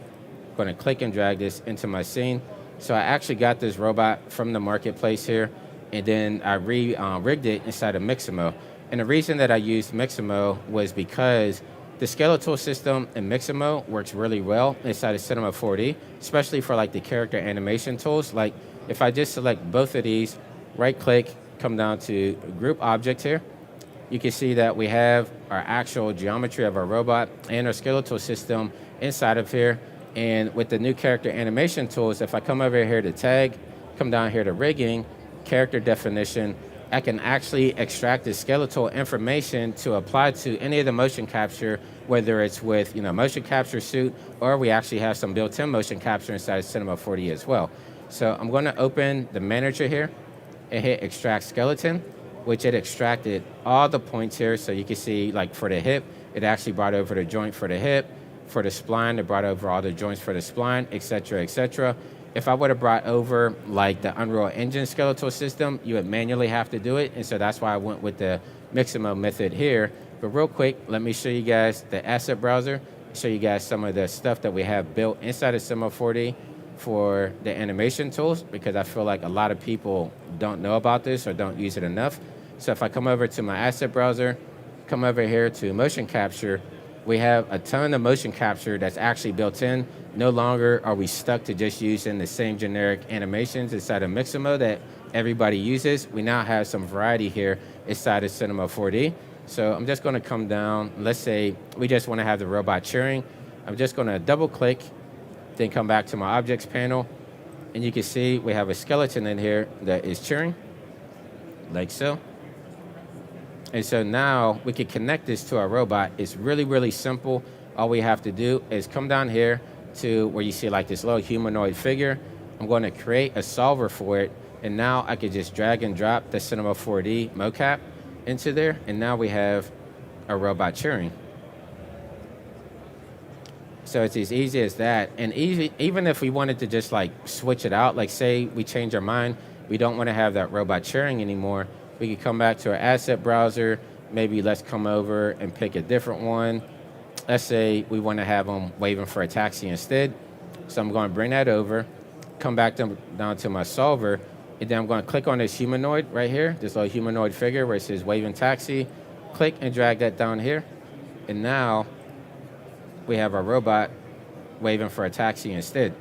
I'm going to click and drag this into my scene. So I actually got this robot from the marketplace here, and then I rigged it inside of Mixamo. And the reason that I used Mixamo was because the skeletal system in Mixamo works really well inside of Cinema 4D, especially for like the character animation tools. Like if I just select both of these, right click, come down to group object here, you can see that we have our actual geometry of our robot and our skeletal system inside of here. And with the new character animation tools, if I come over here to tag, come down here to rigging, character definition, I can actually extract the skeletal information to apply to any of the motion capture, whether it's with motion capture suite, or we actually have some built-in motion capture inside of Cinema 4D as well. So I'm going to open the manager here and hit extract skeleton, which it extracted all the points here. So you can see like for the hip, it actually brought over the joint for the hip. For the spline, it brought over all the joints for the spline, et cetera, et cetera. If I would have brought over like the Unreal Engine skeletal system, you would manually have to do it. And so that's why I went with the Mixamo method here. But real quick, let me show you guys the asset browser, show you guys some of the stuff that we have built inside of Cinema 4D for the animation tools, because I feel like a lot of people don't know about this or don't use it enough. So if I come over to my asset browser, come over here to motion capture, we have a ton of motion capture that's actually built in. No longer are we stuck to just using the same generic animations inside of Mixamo that everybody uses. We now have some variety here inside of Cinema 4D. So I'm just gonna come down. Let's say we just wanna have the robot cheering. I'm just gonna double click, then come back to my objects panel. And you can see we have a skeleton in here that is cheering, like so. And so now we can connect this to our robot. It's really, really simple. All we have to do is come down here to where you see like this little humanoid figure. I'm going to create a solver for it. And now I could just drag and drop the Cinema 4D mocap into there. And now we have a robot cheering. So it's as easy as that. And even if we wanted to just like switch it out, like say we change our mind, we don't want to have that robot cheering anymore, we could come back to our asset browser. Maybe let's come over and pick a different one. Let's say we want to have them waving for a taxi instead. So I'm going to bring that over, come back down to my solver, and then I'm going to click on this humanoid right here, this little humanoid figure where it says waving taxi. Click and drag that down here. And now we have our robot waving for a taxi instead.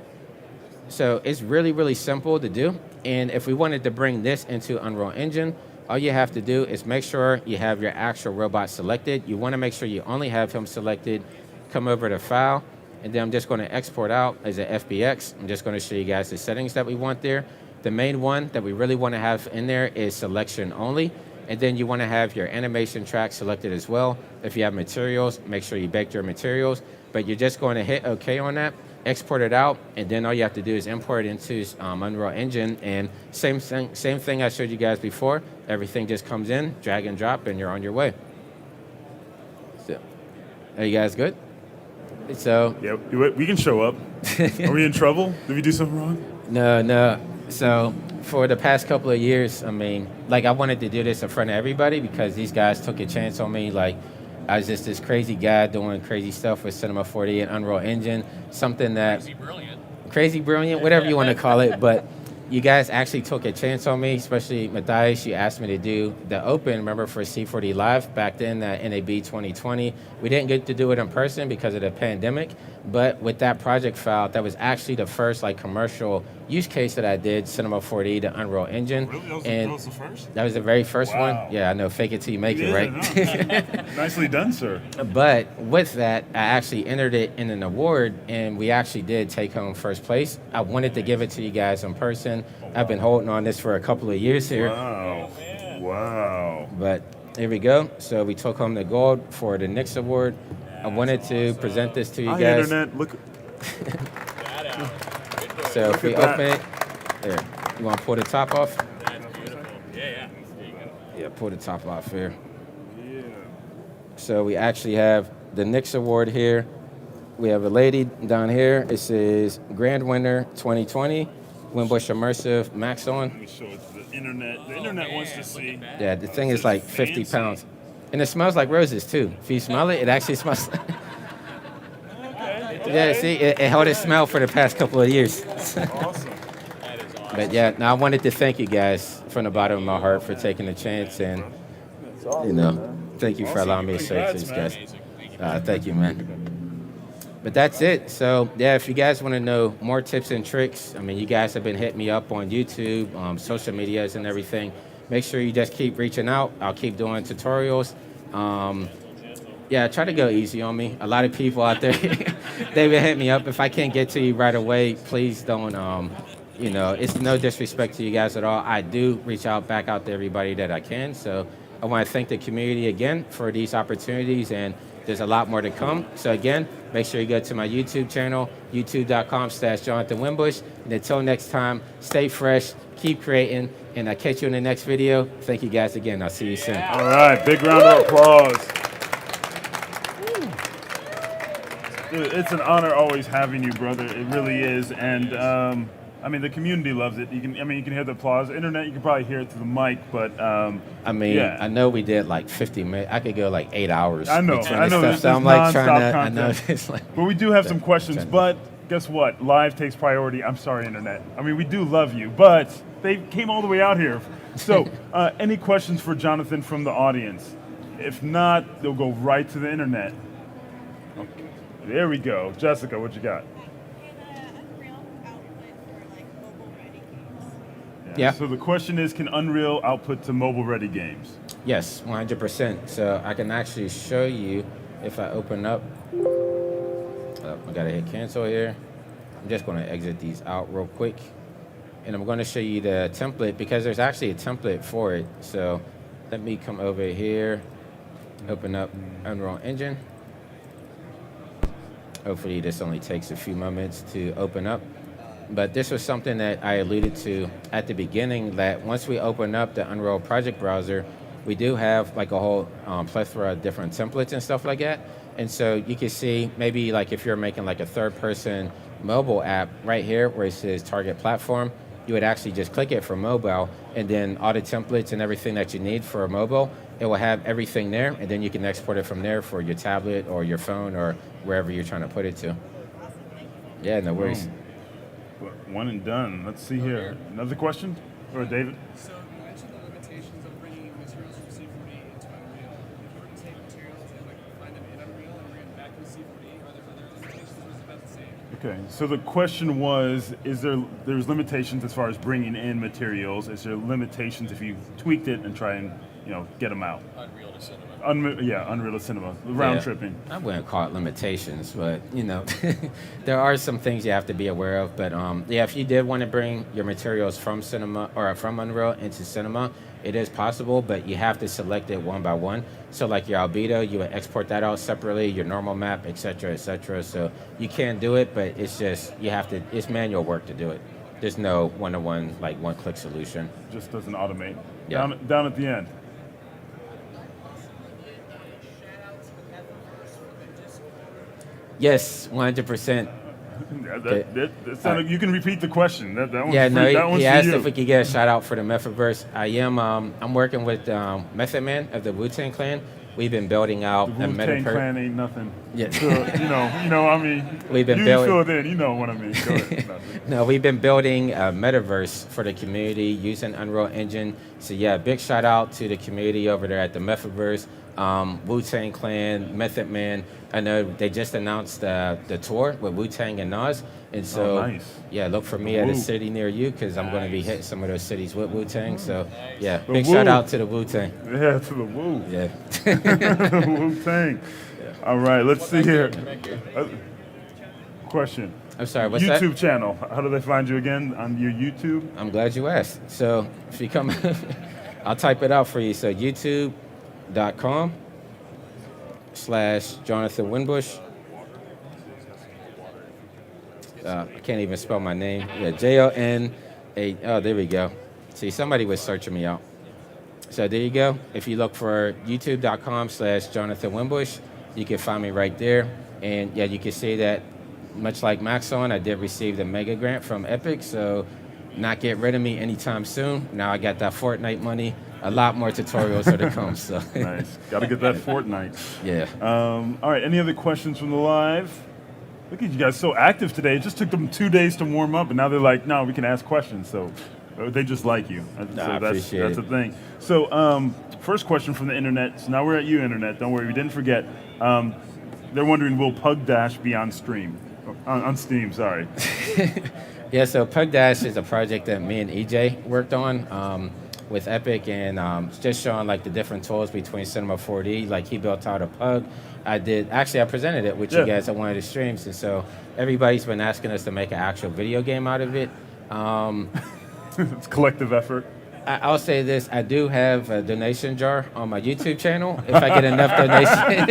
So it's really, really simple to do. And if we wanted to bring this into Unreal Engine, all you have to do is make sure you have your actual robot selected. You want to make sure you only have him selected. Come over to File, and then I'm just going to export out as an FBX. I'm just going to show you guys the settings that we want there. The main one that we really want to have in there is selection only. And then you want to have your animation track selected as well. If you have materials, make sure you baked your materials. But you're just going to hit OK on that, export it out, and then all you have to do is import it into Unreal Engine. And same thing I showed you guys before. Everything just comes in, drag and drop, and you're on your way. So, are you guys good? So yeah, we can show up. Are we in trouble? Did we do something wrong? No. So for the past couple of years, I mean, like I wanted to do this in front of everybody because these guys took a chance on me. Like I was just this crazy guy doing crazy stuff with Cinema 4D and Unreal Engine, something that crazy brilliant, whatever you want to call it. But you guys actually took a chance on me, especially Matthias. You asked me to do the open, remember, for C4D Live back then, NAB 2020. We didn't get to do it in person because of the pandemic, but with that project file, that was actually the first like commercial use case that I did, Cinema 4D, the Unreal Engine. Really? That was the first? That was the very first one. Yeah, I know, fake it till you make it, right? No. Nicely done, sir. But with that, I actually entered it in an award, and we actually did take home first place. I wanted to give it to you guys in person. I've been holding on this for a couple of years here. Wow. Wow. But here we go. So we took home the gold for the Nix Award. I wanted to present this to you Hi, guys. Internet. Look. So if we open it, there. You want to pull the top off? Yeah, pull the top off here. So we actually have the Nix Award here. We have a lady down here. It says Grand Winner 2020, Winbush Immersive Maxon. Let me show it to the internet. The internet wants to see. Yeah, the thing is like 50 pounds. And it smells like roses too. If you smell it, it actually smells like... Yeah, see, it held its smell for the past couple of years. Awesome. But yeah, now I wanted to thank you guys from the bottom of my heart for taking the chance, and you know, thank you for allowing me to say to these guys. Thank you, man. But that's it. So yeah, if you guys want to know more tips and tricks, I mean, you guys have been hitting me up on YouTube, social medias and everything. Make sure you just keep reaching out. I'll keep doing tutorials. Yeah, try to go easy on me. A lot of people out there, they've been hitting me up. If I can't get to you right away, please don't, you know, it's no disrespect to you guys at all. I do reach out back out to everybody that I can. So I want to thank the community again for these opportunities, and there's a lot more to come. So again, make sure you go to my YouTube channel, youtube.com/Jonathan Winbush. And until next time, stay fresh, keep creating, and I'll catch you in the next video. Thank you guys again. I'll see you soon. All right, big round of applause. Dude, it's an honor always having you, brother. It really is, and I mean the community loves it. You can hear the applause. Internet, you can probably hear it through the mic, but I mean, yeah. I know we did like 50 minutes. I could go like 8 hours. I know. Stuff, so I'm like trying to. I know it's like. But we do have some questions. But guess what? Live takes priority. I'm sorry, Internet. I mean, we do love you, but they came all the way out here. So, any questions for Jonathan from the audience? If not, they'll go right to the Internet. Okay. There we go. Jessica, what you got? Yeah. So the question is, can Unreal output to mobile-ready games? Yes, 100%. So I can actually show you if I open up. I gotta hit cancel here. I'm just gonna exit these out real quick. And I'm gonna show you the template because there's actually a template for it. So let me come over here, open up Unreal Engine. Hopefully this only takes a few moments to open up. But this was something that I alluded to at the beginning, that once we open up the Unreal Project Browser, we do have like a whole plethora of different templates and stuff like that. And so you can see maybe like if you're making like a third-person mobile app right here where it says target platform, you would actually just click it for mobile, and then all the templates and everything that you need for a mobile, it will have everything there, and then you can export it from there for your tablet or your phone or wherever you're trying to put it to. Yeah, no worries. One and done. Let's see here. Another question? Or David? So you mentioned the limitations of bringing materials from C4D into Unreal. If you were to take materials and like find them in Unreal and bring them back to C4D, are there other limitations, or is it about the same? Okay, so the question was, there's limitations as far as bringing in materials? Is there limitations if you tweaked it and try and, you know, get them out? Unreal to Cinema. Unreal to Cinema, round tripping. I wouldn't call it limitations, but you know, there are some things you have to be aware of. But yeah, if you did want to bring your materials from Cinema or from Unreal into Cinema, it is possible, but you have to select it one by one. So like your albedo, you would export that out separately, your normal map, etc., etc. So you can do it, but it's just, you have to, it's manual work to do it. There's no one-to-one, like one-click solution. Just doesn't automate. Yeah. Down at the end. Yes, 100%. You can repeat the question. That one's yeah, no, free. He asked if we could get a shout out for the Metaverse. I'm working with Method Man of the Wu-Tang Clan. we've been building out The a Wu-Tang metaverse. Clan ain't nothing. Yeah. So, I mean, We've been you building. fill it in, you know what I mean. Go ahead. No, we've been building a metaverse for the community using Unreal Engine. So yeah, big shout out to the community over there at the Metaverse. Wu-Tang Clan, Method Man. I know they just announced the tour with Wu-Tang and Nas. And so, nice. yeah, look for me at Woo. a city near you because I'm going to be hitting some of those cities with Wu-Tang. So yeah, The big Wu. shout out to the Wu-Tang. Yeah, to the Wu. Yeah. Wu-Tang. All right, let's see here. Question. I'm sorry, what's that? YouTube channel. How do they find you again on your YouTube? I'm glad you asked. So if you come, I'll type it out for you. So youtube.com/Jonathan Winbush. I can't even spell my name. Yeah, Jon. Oh, there we go. See, somebody was searching me out. So there you go. If you look for youtube.com/Jonathan Winbush, you can find me right there. And yeah, you can see that much like Maxon, I did receive the mega grant from Epic. So not get rid of me anytime soon. Now I got that Fortnite money. A lot more tutorials are to come. So Nice. Got to get that Fortnite. Yeah. All right. Any other questions from the live? Look at you guys so active today. It just took them 2 days to warm up, and now they're like, no, we can ask questions. So they just like you. So I appreciate that's it. the thing. So first question from the internet. So now we're at you, internet. Don't worry, we didn't forget. They're wondering, will Pug Dash be on stream? On Steam, sorry. Yeah, so Pug Dash is a project that me and EJ worked on with Epic, and just showing like the different tools between Cinema 4D. Like he built out a Pug. I presented it with you guys at one of the streams, and so everybody's been asking us to make an actual video game out of it. It's collective effort. I'll say this, I do have a donation jar on my YouTube channel. If I get enough donations.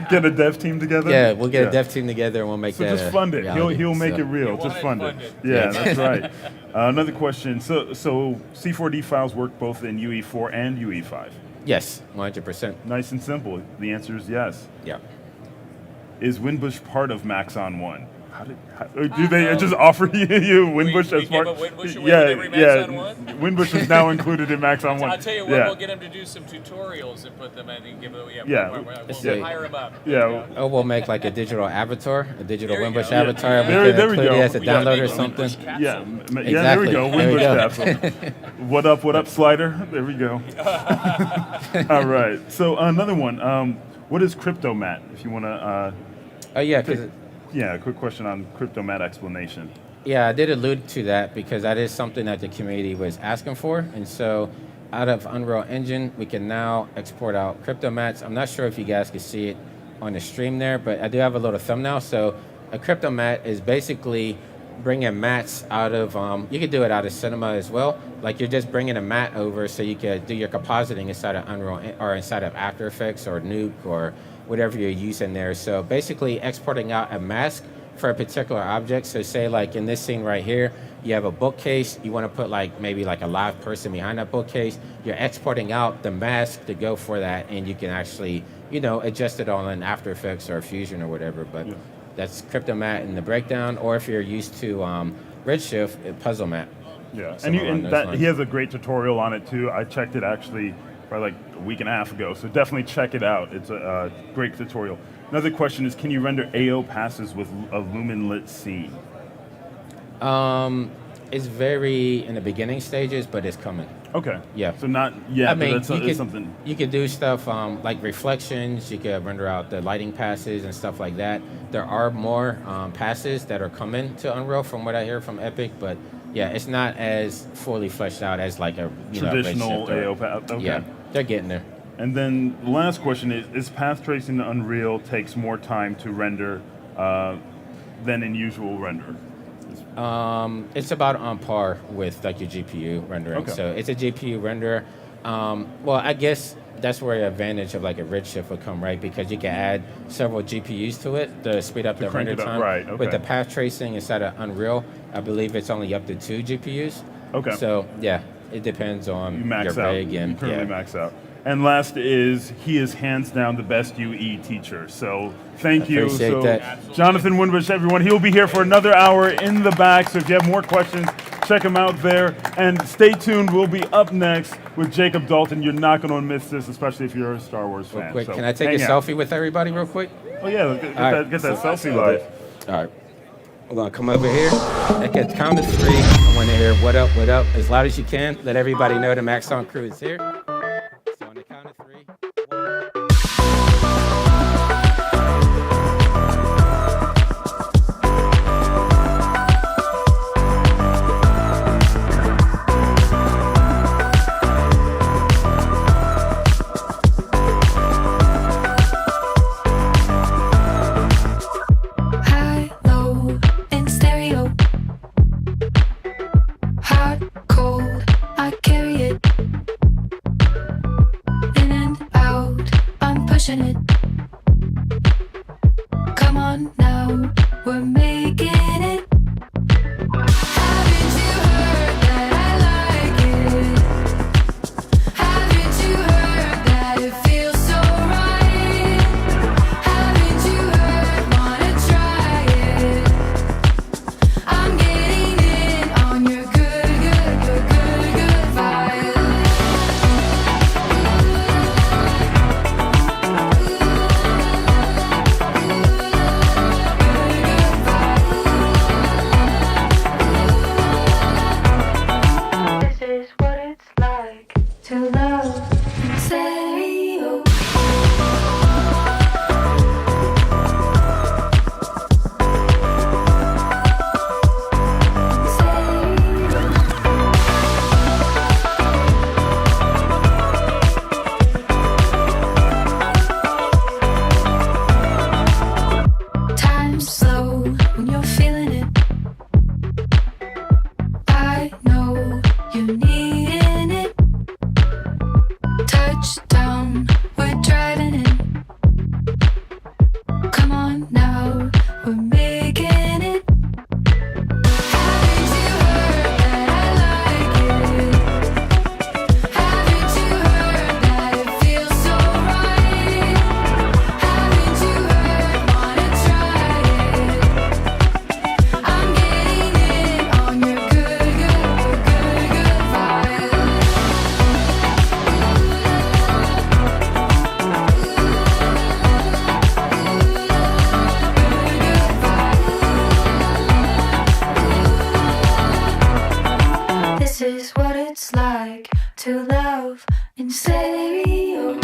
Get a dev team together? Yeah, we'll get a dev team together and we'll make so that just fund it. reality. He'll make So- it real. Just fund it. Yeah, that's right. Another question. So C4D files work both in UE4 and UE5? Yes, 100%. Nice and simple. The answer is yes. Yeah. Is Winbush part of Maxon 1? Do they just offer you Winbush as part? Winbush away with every Maxon 1? Winbush is now included in Maxon 1. I'll tell you what, we'll get him to do some tutorials and put them in and give them. We'll hire him up. Yeah. Oh, we'll make like a digital avatar, a digital There you Winbush go. avatar. There we include go. it as a We gotta download or make a something. Yeah, Exactly. there we go. There we Winbush go. capsule. What up, slider? There we go. All right. So another one. What is CryptoMat? If you want to. Oh yeah, because. Yeah, a quick question on CryptoMat explanation. Yeah, I did allude to that because that is something that the community was asking for. And so out of Unreal Engine, we can now export out CryptoMats. I'm not sure if you guys can see it on the stream there, but I do have a little thumbnail. So a CryptoMat is basically bringing mats out of, you could do it out of Cinema as well. Like you're just bringing a mat over so you could do your compositing inside of Unreal or inside of After Effects or Nuke or whatever you're using there. So basically exporting out a mask for a particular object. So say like in this scene right here, you have a bookcase, you want to put like maybe like a live person behind that bookcase, you're exporting out the mask to go for that, and you can actually, adjust it on an After Effects or Fusion or whatever. But that's CryptoMat in the breakdown, or if you're used to Redshift, Puzzle Mat. Yeah, And he has a great tutorial on it too. I checked it actually probably like a week and a half ago, so definitely check it out. It's a great tutorial. Another question is, can you render AO passes with a lumen lit scene? It's very in the beginning stages, but it's coming. Okay. Yeah. So not yet, I mean, but it's something. You could do stuff like reflections. You could render out the lighting passes and stuff like that. There are more passes that are coming to Unreal from what I hear from Epic, but yeah, it's not as fully fleshed out as like a Traditional Redshift AO pass. Okay. Yeah, they're getting there. And then the last question is path tracing to Unreal takes more time to render than in usual render? It's about on par with like your GPU rendering. Okay. So it's a GPU renderer. Well, I guess that's where the advantage of like a Redshift would come, right? Because you can add several GPUs to it to speed up the crank render it up, time. right, okay. With the path tracing inside of Unreal, I believe it's only up to 2 GPUs. Okay. So yeah, it depends on You max your out. rig and You currently max out. And last is, he is hands down the best UE teacher. So thank you. Appreciate So that. Jonathan Winbush, everyone, he'll be here for another hour in the back. So if you have more questions, Check him out there. And stay tuned. We'll be up next with Jacob Dalton. You're not going to miss this, especially if you're a Star Wars fan. Quick, So can I take a hang out. selfie with everybody real quick? Oh, yeah. Get that selfie live. All right. We're going to come over here. At the count of 3, I want to hear what up, as loud as you can. Let everybody know the Maxon crew is here. So on the count of 3. High, low, in stereo. Hot, cold, I carry it. In and out, I'm pushing it. Come on now, we're making it. Haven't you heard that I like it? Haven't you heard that it feels so right? Haven't you heard, wanna try it? I'm getting in on your good vibe. This is what it's like to love in stereo. Time's slow when you're feeling it. I know you're needing it. Touchdown, we're driving in. Come on now, we're making it. Haven't you heard that I like it? Haven't you heard that it feels so right? Haven't you heard, wanna try it? I'm getting in on your good vibe. This is what it's like to love in stereo.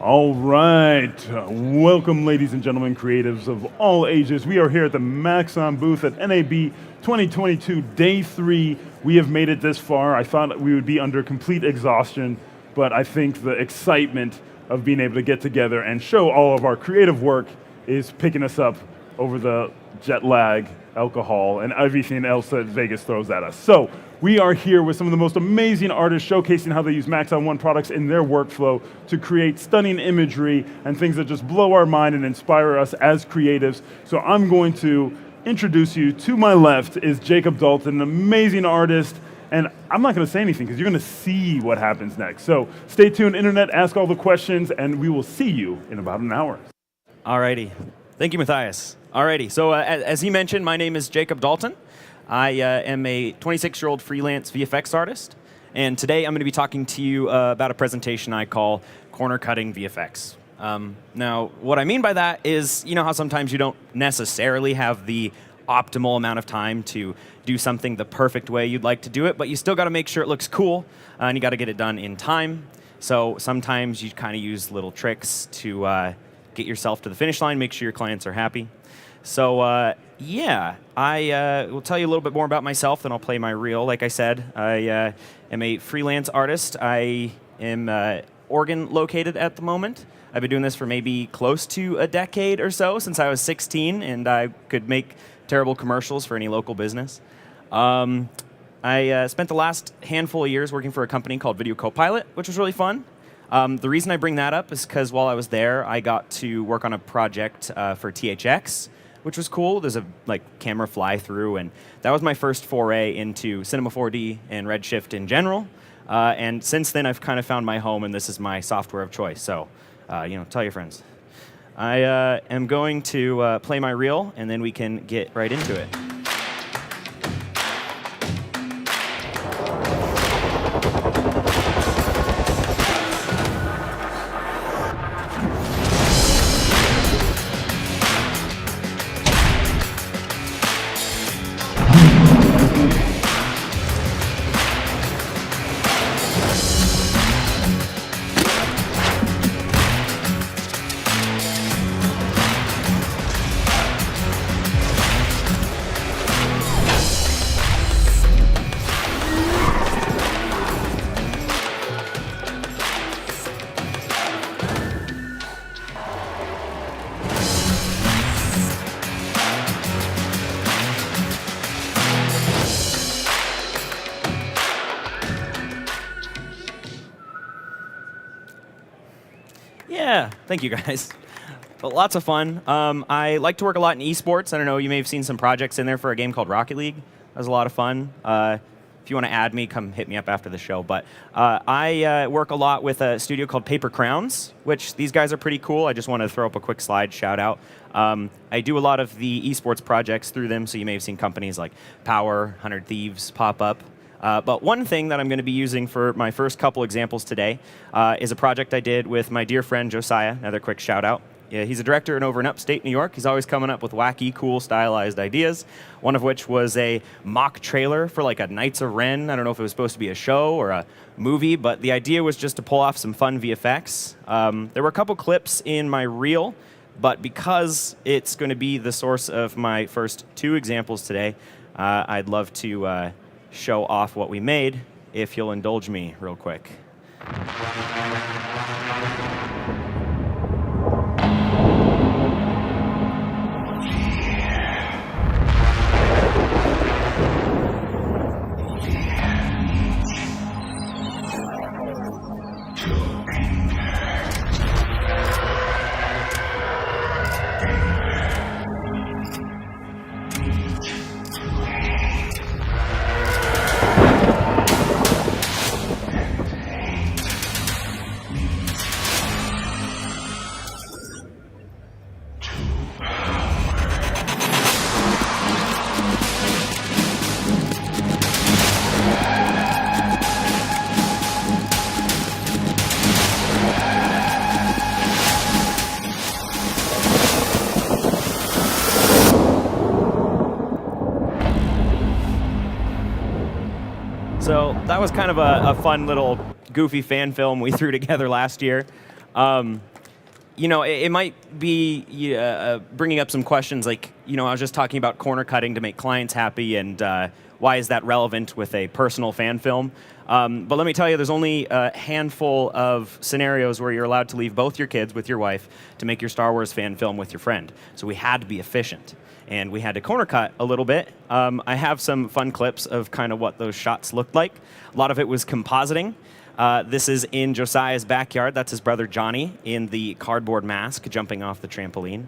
All right. Welcome, ladies and gentlemen, creatives of all ages. We are here at the Maxon booth at NAB 2022, Day 3. We have made it this far. I thought we would be under complete exhaustion, but I think the excitement of being able to get together and show all of our creative work is picking us up over the jet lag, alcohol, and everything else that Vegas throws at us. So we are here with some of the most amazing artists showcasing how they use Maxon One products in their workflow to create stunning imagery and things that just blow our mind and inspire us as creatives. So I'm going to introduce you. To my left is Jacob Dalton, an amazing artist. And I'm not going to say anything because you're going to see what happens next. So stay tuned, Internet, ask all the questions, and we will see you in about an hour. Alrighty. Thank you, Matthias. Alrighty. So as he mentioned, my name is Jacob Dalton. I am a 26-year-old freelance VFX artist. And today I'm going to be talking to you about a presentation I call Corner Cutting VFX. Now, what I mean by that is, you know how sometimes you don't necessarily have the optimal amount of time to do something the perfect way you'd like to do it, but you still got to make sure it looks cool, and you got to get it done in time. So sometimes you kind of use little tricks to get yourself to the finish line, make sure your clients are happy. So yeah, I will tell you a little bit more about myself, then I'll play my reel. Like I said, I am a freelance artist. I am Oregon located at the moment. I've been doing this for maybe close to a decade or so, since I was 16, and I could make terrible commercials for any local business. I spent the last handful of years working for a company called Video Copilot, which was really fun. The reason I bring that up is because while I was there, I got to work on a project for THX, which was cool. There's a camera fly-through, and that was my first foray into Cinema 4D and Redshift in general. And since then, I've kind of found my home, and this is my software of choice. So, tell your friends. I am going to play my reel, and then we can get right into it. Yeah, thank you guys. But lots of fun. I like to work a lot in esports. I don't know, you may have seen some projects in there for a game called Rocket League. That was a lot of fun. If you want to add me, come hit me up after the show. But I work a lot with a studio called Paper Crowns, which these guys are pretty cool. I just want to throw up a quick slide shout out. I do a lot of the esports projects through them, so you may have seen companies like Power, 100 Thieves pop up. But one thing that I'm going to be using for my first couple examples today is a project I did with my dear friend Josiah. Another quick shout out. Yeah, he's a director over in upstate New York. He's always coming up with wacky, cool, stylized ideas. One of which was a mock trailer for like a Knights of Ren. I don't know if it was supposed to be a show or a movie, but the idea was just to pull off some fun VFX. There were a couple clips in my reel, but because it's going to be the source of my first two examples today, I'd love to show off what we made, if you'll indulge me real quick. That was kind of a fun little goofy fan film we threw together last year. you know, it might be bringing up some questions like, you know, I was just talking about corner cutting to make clients happy, and why is that relevant with a personal fan film? But let me tell you, there's only a handful of scenarios where you're allowed to leave both your kids with your wife to make your Star Wars fan film with your friend. So we had to be efficient, and we had to corner cut a little bit. I have some fun clips of kind of what those shots looked like. A lot of it was compositing. This is in Josiah's backyard. That's his brother Johnny in the cardboard mask jumping off the trampoline.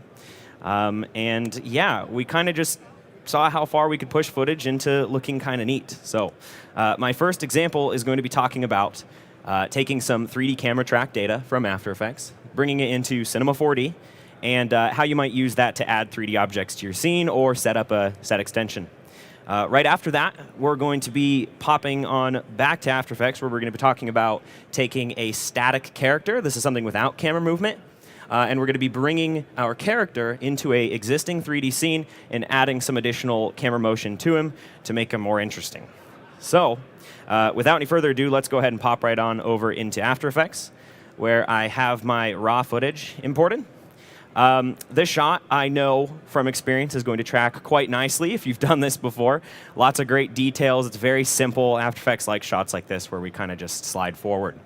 And yeah, we kind of just saw how far we could push footage into looking kind of neat. So my first example is going to be talking about taking some 3D camera track data from After Effects, bringing it into Cinema 4D, and how you might use that to add 3D objects to your scene or set up a set extension. Right after that, we're going to be popping on back to After Effects, where we're going to be talking about taking a static character. This is something without camera movement. And we're going to be bringing our character into a existing 3D scene and adding some additional camera motion to him to make him more interesting. So, without any further ado, let's go ahead and pop right on over into After Effects, where I have my raw footage imported. This shot, I know from experience, is going to track quite nicely if you've done this before. Lots of great details. It's very simple After Effects-like shots like this where we kind of just slide forward.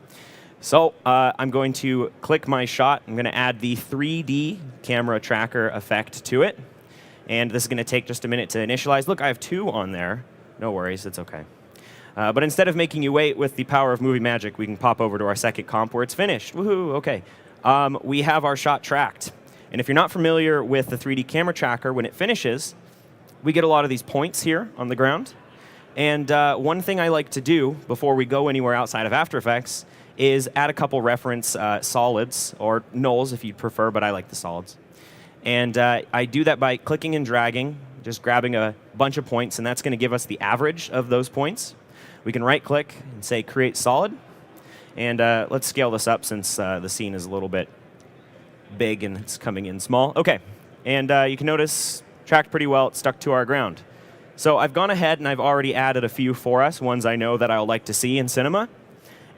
So I'm going to click my shot. I'm going to add the 3D camera tracker effect to it. And this is going to take just a minute to initialize. Look, I have 2 on there. No worries, it's OK. But instead of making you wait with the power of movie magic, we can pop over to our second comp where it's finished. Woohoo, OK. We have our shot tracked. And if you're not familiar with the 3D camera tracker, when it finishes, we get a lot of these points here on the ground. And one thing I like to do before we go anywhere outside of After Effects is add a couple reference solids, or nulls if you prefer, but I like the solids. And I do that by clicking and dragging, just grabbing a bunch of points, and that's going to give us the average of those points. We can right-click and say Create Solid. And let's scale this up since the scene is a little bit big and it's coming in small. OK, and you can notice tracked pretty well. It's stuck to our ground. So I've gone ahead and I've already added a few for us, ones I know that I'll like to see in cinema.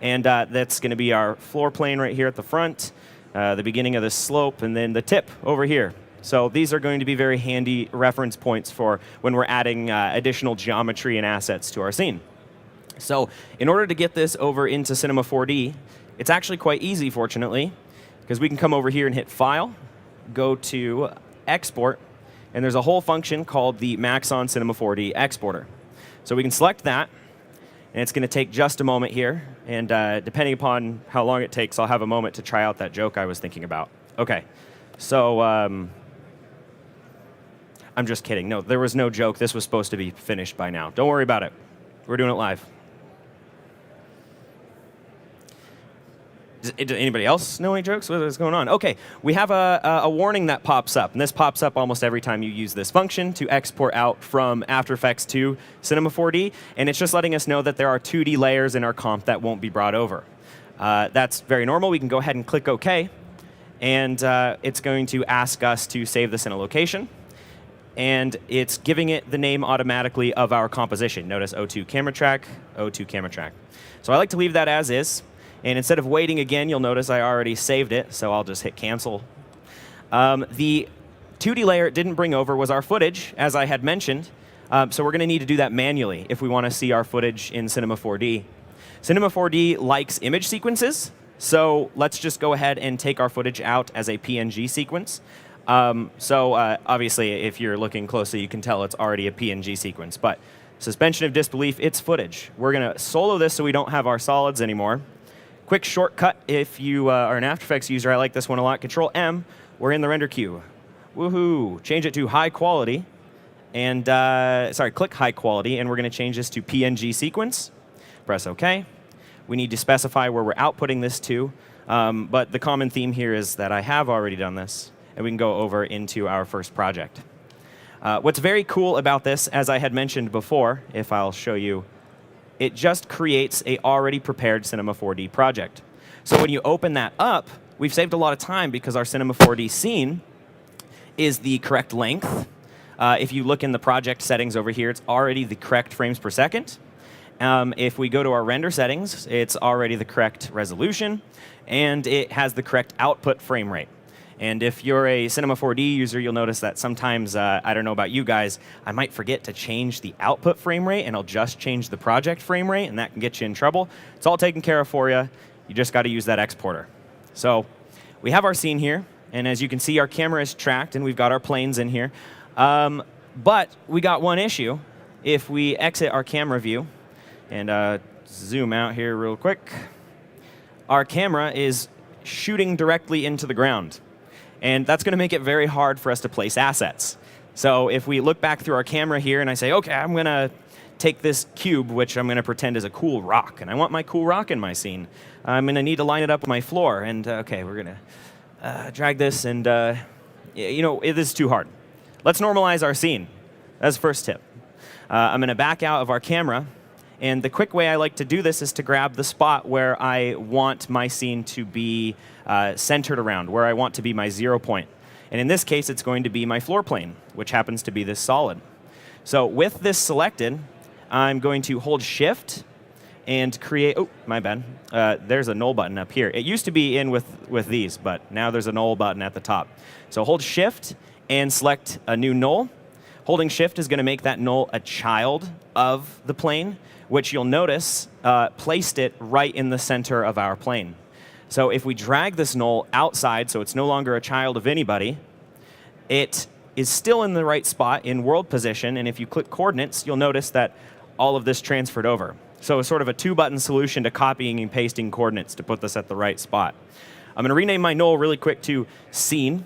And that's going to be our floor plane right here at the front, the beginning of the slope, and then the tip over here. So these are going to be very handy reference points for when we're adding additional geometry and assets to our scene. So in order to get this over into Cinema 4D, it's actually quite easy, fortunately, because we can come over here and hit File, go to Export, and there's a whole function called the Maxon Cinema 4D Exporter. So we can select that. And it's going to take just a moment here. And depending upon how long it takes, I'll have a moment to try out that joke I was thinking about. OK, so I'm just kidding. No, there was no joke. This was supposed to be finished by now. Don't worry about it. We're doing it live. Does anybody else know any jokes? What is going on? OK, we have a warning that pops up. And this pops up almost every time you use this function to export out from After Effects to Cinema 4D. And it's just letting us know that there are 2D layers in our comp that won't be brought over. That's very normal. We can go ahead and click OK. And it's going to ask us to save this in a location. And it's giving it the name automatically of our composition. Notice O2 camera track, O2 camera track. So I like to leave that as is. And instead of waiting again, you'll notice I already saved it, so I'll just hit cancel. The 2D layer it didn't bring over was our footage, as I had mentioned. So we're going to need to do that manually if we want to see our footage in Cinema 4D. Cinema 4D likes image sequences, so let's just go ahead and take our footage out as a PNG sequence. Obviously, if you're looking closely, you can tell it's already a PNG sequence. But suspension of disbelief, it's footage. We're going to solo this so we don't have our solids anymore. Quick shortcut, if you are an After Effects user, I like this one a lot. Control-M, we're in the render queue. Woohoo! Change it to high quality. And, click high quality, and we're going to change this to PNG sequence. Press OK. We need to specify where we're outputting this to. But the common theme here is that I have already done this, and we can go over into our first project. What's very cool about this, as I had mentioned before, if I'll show you, it just creates a already prepared Cinema 4D project. So when you open that up, we've saved a lot of time because our Cinema 4D scene is the correct length. If you look in the project settings over here, it's already the correct frames per second. If we go to our render settings, it's already the correct resolution, and it has the correct output frame rate. And if you're a Cinema 4D user, you'll notice that sometimes, I don't know about you guys, I might forget to change the output frame rate, and I'll just change the project frame rate, and that can get you in trouble. It's all taken care of for you. You just got to use that exporter. So we have our scene here, and as you can see, our camera is tracked, and we've got our planes in here. But we got one issue. If we exit our camera view and zoom out here real quick, our camera is shooting directly into the ground. And that's going to make it very hard for us to place assets. So if we look back through our camera here and I say, OK, I'm going to take this cube, which I'm going to pretend is a cool rock, and I want my cool rock in my scene. I'm going to need to line it up with my floor. And OK, we're going to drag this, and it is too hard. Let's normalize our scene. That's the first tip. I'm going to back out of our camera. And the quick way I like to do this is to grab the spot where I want my scene to be centered around, where I want to be my 0 point. And in this case, it's going to be my floor plane, which happens to be this solid. So with this selected, I'm going to hold Shift and create, oh, my bad. There's a null button up here. It used to be in with these, but now there's a null button at the top. So hold Shift and select a new null. Holding Shift is going to make that null a child of the plane, which you'll notice placed it right in the center of our plane. So if we drag this null outside, so it's no longer a child of anybody, it is still in the right spot in world position. And if you click coordinates, you'll notice that all of this transferred over. So it's sort of a 2-button solution to copying and pasting coordinates to put this at the right spot. I'm going to rename my null really quick to scene.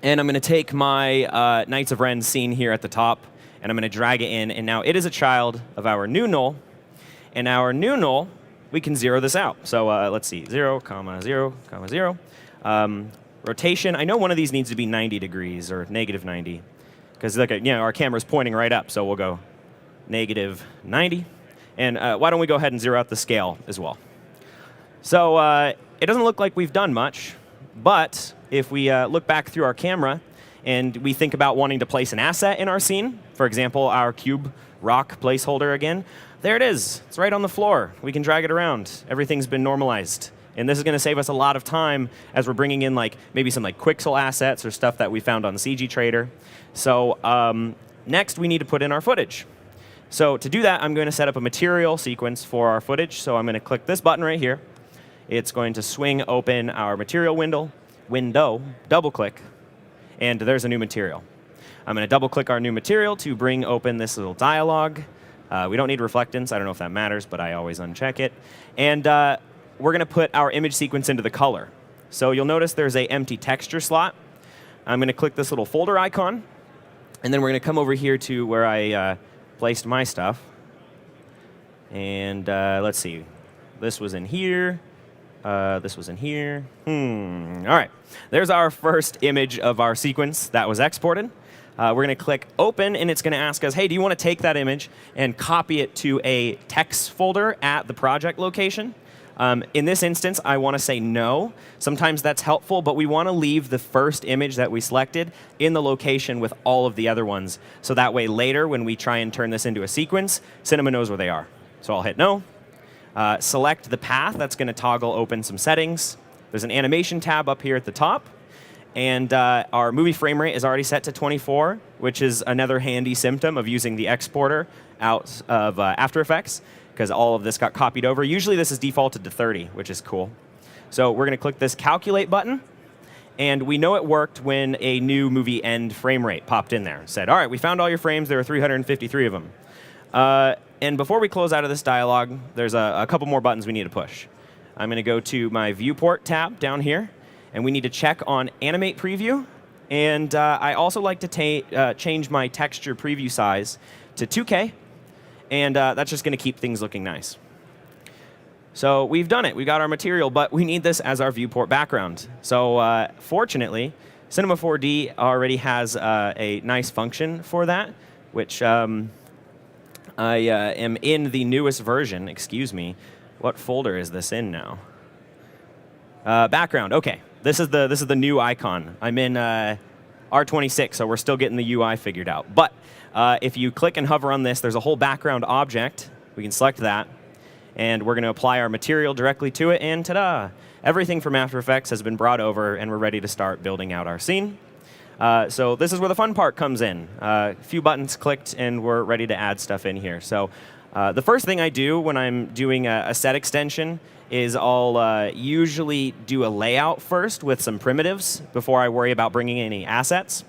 And I'm going to take my Knights of Ren scene here at the top, and I'm going to drag it in. And now it is a child of our new null. And our new null, we can zero this out. So let's see, 0, 0, 0. Rotation, I know one of these needs to be 90 degrees or negative 90. Because look at, our camera's pointing right up, so we'll go negative 90. And why don't we go ahead and zero out the scale as well. So it doesn't look like we've done much, but if we look back through our camera and we think about wanting to place an asset in our scene, for example, our cube rock placeholder again, there it is. It's right on the floor. We can drag it around. Everything's been normalized. And this is going to save us a lot of time as we're bringing in maybe some Quixel assets or stuff that we found on CG Trader. So next, we need to put in our footage. So to do that, I'm going to set up a material sequence for our footage. So I'm going to click this button right here. It's going to swing open our material window, double-click, and there's a new material. I'm going to double-click our new material to bring open this little dialog. We don't need reflectance. I don't know if that matters, but I always uncheck it. And we're going to put our image sequence into the color. So you'll notice there's an empty texture slot. I'm going to click this little folder icon, and then we're going to come over here to where I placed my stuff. And let's see. This was in here. This was in here. All right. There's our first image of our sequence that was exported. We're going to click Open, and it's going to ask us, hey, do you want to take that image and copy it to a text folder at the project location? In this instance, I want to say no. Sometimes that's helpful, but we want to leave the first image that we selected in the location with all of the other ones. So that way later, when we try and turn this into a sequence, Cinema knows where they are. So I'll hit no. Select the path. That's going to toggle open some settings. There's an animation tab up here at the top. And our movie frame rate is already set to 24, which is another handy symptom of using the exporter out of After Effects, because all of this got copied over. Usually this is defaulted to 30, which is cool. So we're going to click this Calculate button. And we know it worked when a new movie end frame rate popped in there. It said, all right, we found all your frames. There are 353 of them. And before we close out of this dialog, there's a couple more buttons we need to push. I'm going to go to my Viewport tab down here. And we need to check on Animate Preview. And I also like to change my texture preview size to 2K. And that's just going to keep things looking nice. So we've done it. We got our material, but we need this as our viewport background. So fortunately, Cinema 4D already has a nice function for that, which I am in the newest version. Excuse me. What folder is this in now? Background. OK. This is the new icon. I'm in R26, so we're still getting the UI figured out. But if you click and hover on this, there's a whole background object. We can select that. and we're going to apply our material directly to it, and ta-da! Everything from After Effects has been brought over, and we're ready to start building out our scene. So this is where the fun part comes in. A few buttons clicked, and we're ready to add stuff in here. So the first thing I do when I'm doing a set extension is I'll usually do a layout first with some primitives before I worry about bringing any assets.